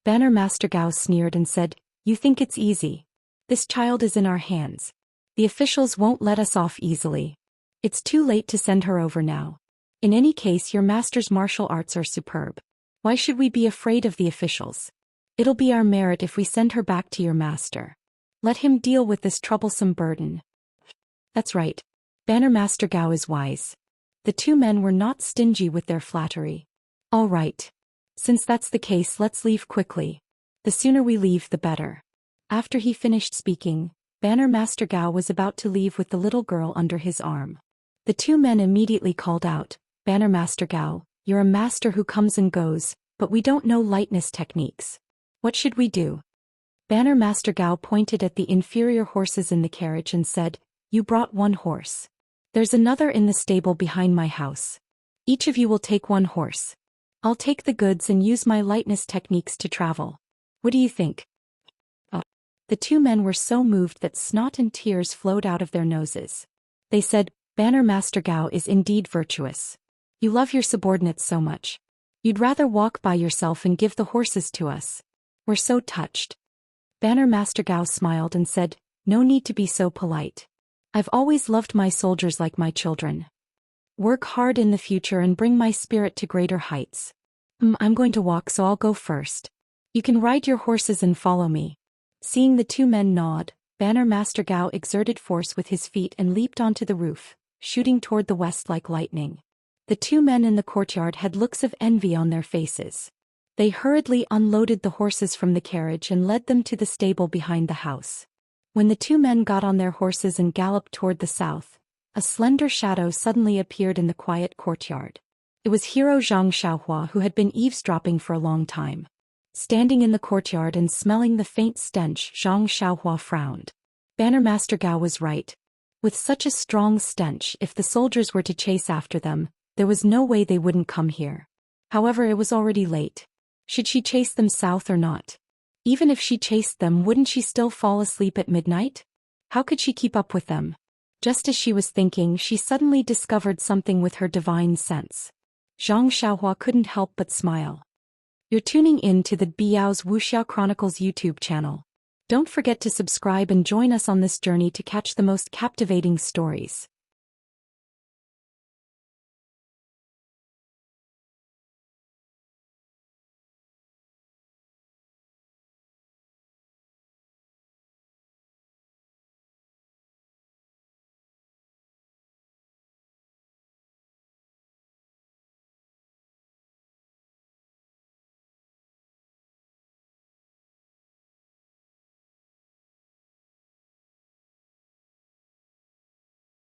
Banner Master Gao sneered and said, "You think it's easy? This child is in our hands. The officials won't let us off easily. It's too late to send her over now. In any case, your master's martial arts are superb. Why should we be afraid of the officials? It'll be our merit if we send her back to your master. Let him deal with this troublesome burden." That's right. Banner Master Gao is wise. The two men were not stingy with their flattery. "All right. Since that's the case, let's leave quickly. The sooner we leave, the better." After he finished speaking, Banner Master Gao was about to leave with the little girl under his arm. The two men immediately called out, "Banner Master Gao, you're a master who comes and goes, but we don't know lightness techniques. What should we do?" Banner Master Gao pointed at the inferior horses in the carriage and said, "You brought 1 horse. There's another in the stable behind my house. Each of you will take 1 horse. I'll take the goods and use my lightness techniques to travel. What do you think?" The two men were so moved that snot and tears flowed out of their noses. They said, "Banner Master Gao is indeed virtuous. You love your subordinates so much. You'd rather walk by yourself and give the horses to us. We're so touched." Banner Master Gao smiled and said, "No need to be so polite. I've always loved my soldiers like my children. Work hard in the future and bring my spirit to greater heights. I'm going to walk, so I'll go first. You can ride your horses and follow me." Seeing the two men nod, Banner Master Gao exerted force with his feet and leaped onto the roof, shooting toward the west like lightning. The two men in the courtyard had looks of envy on their faces. They hurriedly unloaded the horses from the carriage and led them to the stable behind the house. When the two men got on their horses and galloped toward the south, a slender shadow suddenly appeared in the quiet courtyard. It was hero Zhang Xiaohua, who had been eavesdropping for a long time. Standing in the courtyard and smelling the faint stench, Zhang Xiaohua frowned. Banner Master Gao was right. With such a strong stench, if the soldiers were to chase after them, there was no way they wouldn't come here. However, it was already late. Should she chase them south or not? Even if she chased them, wouldn't she still fall asleep at midnight? How could she keep up with them? Just as she was thinking, she suddenly discovered something with her divine sense. Zhang Xiaohua couldn't help but smile. You're tuning in to the Biao's Wuxiao Chronicles YouTube channel. Don't forget to subscribe and join us on this journey to catch the most captivating stories.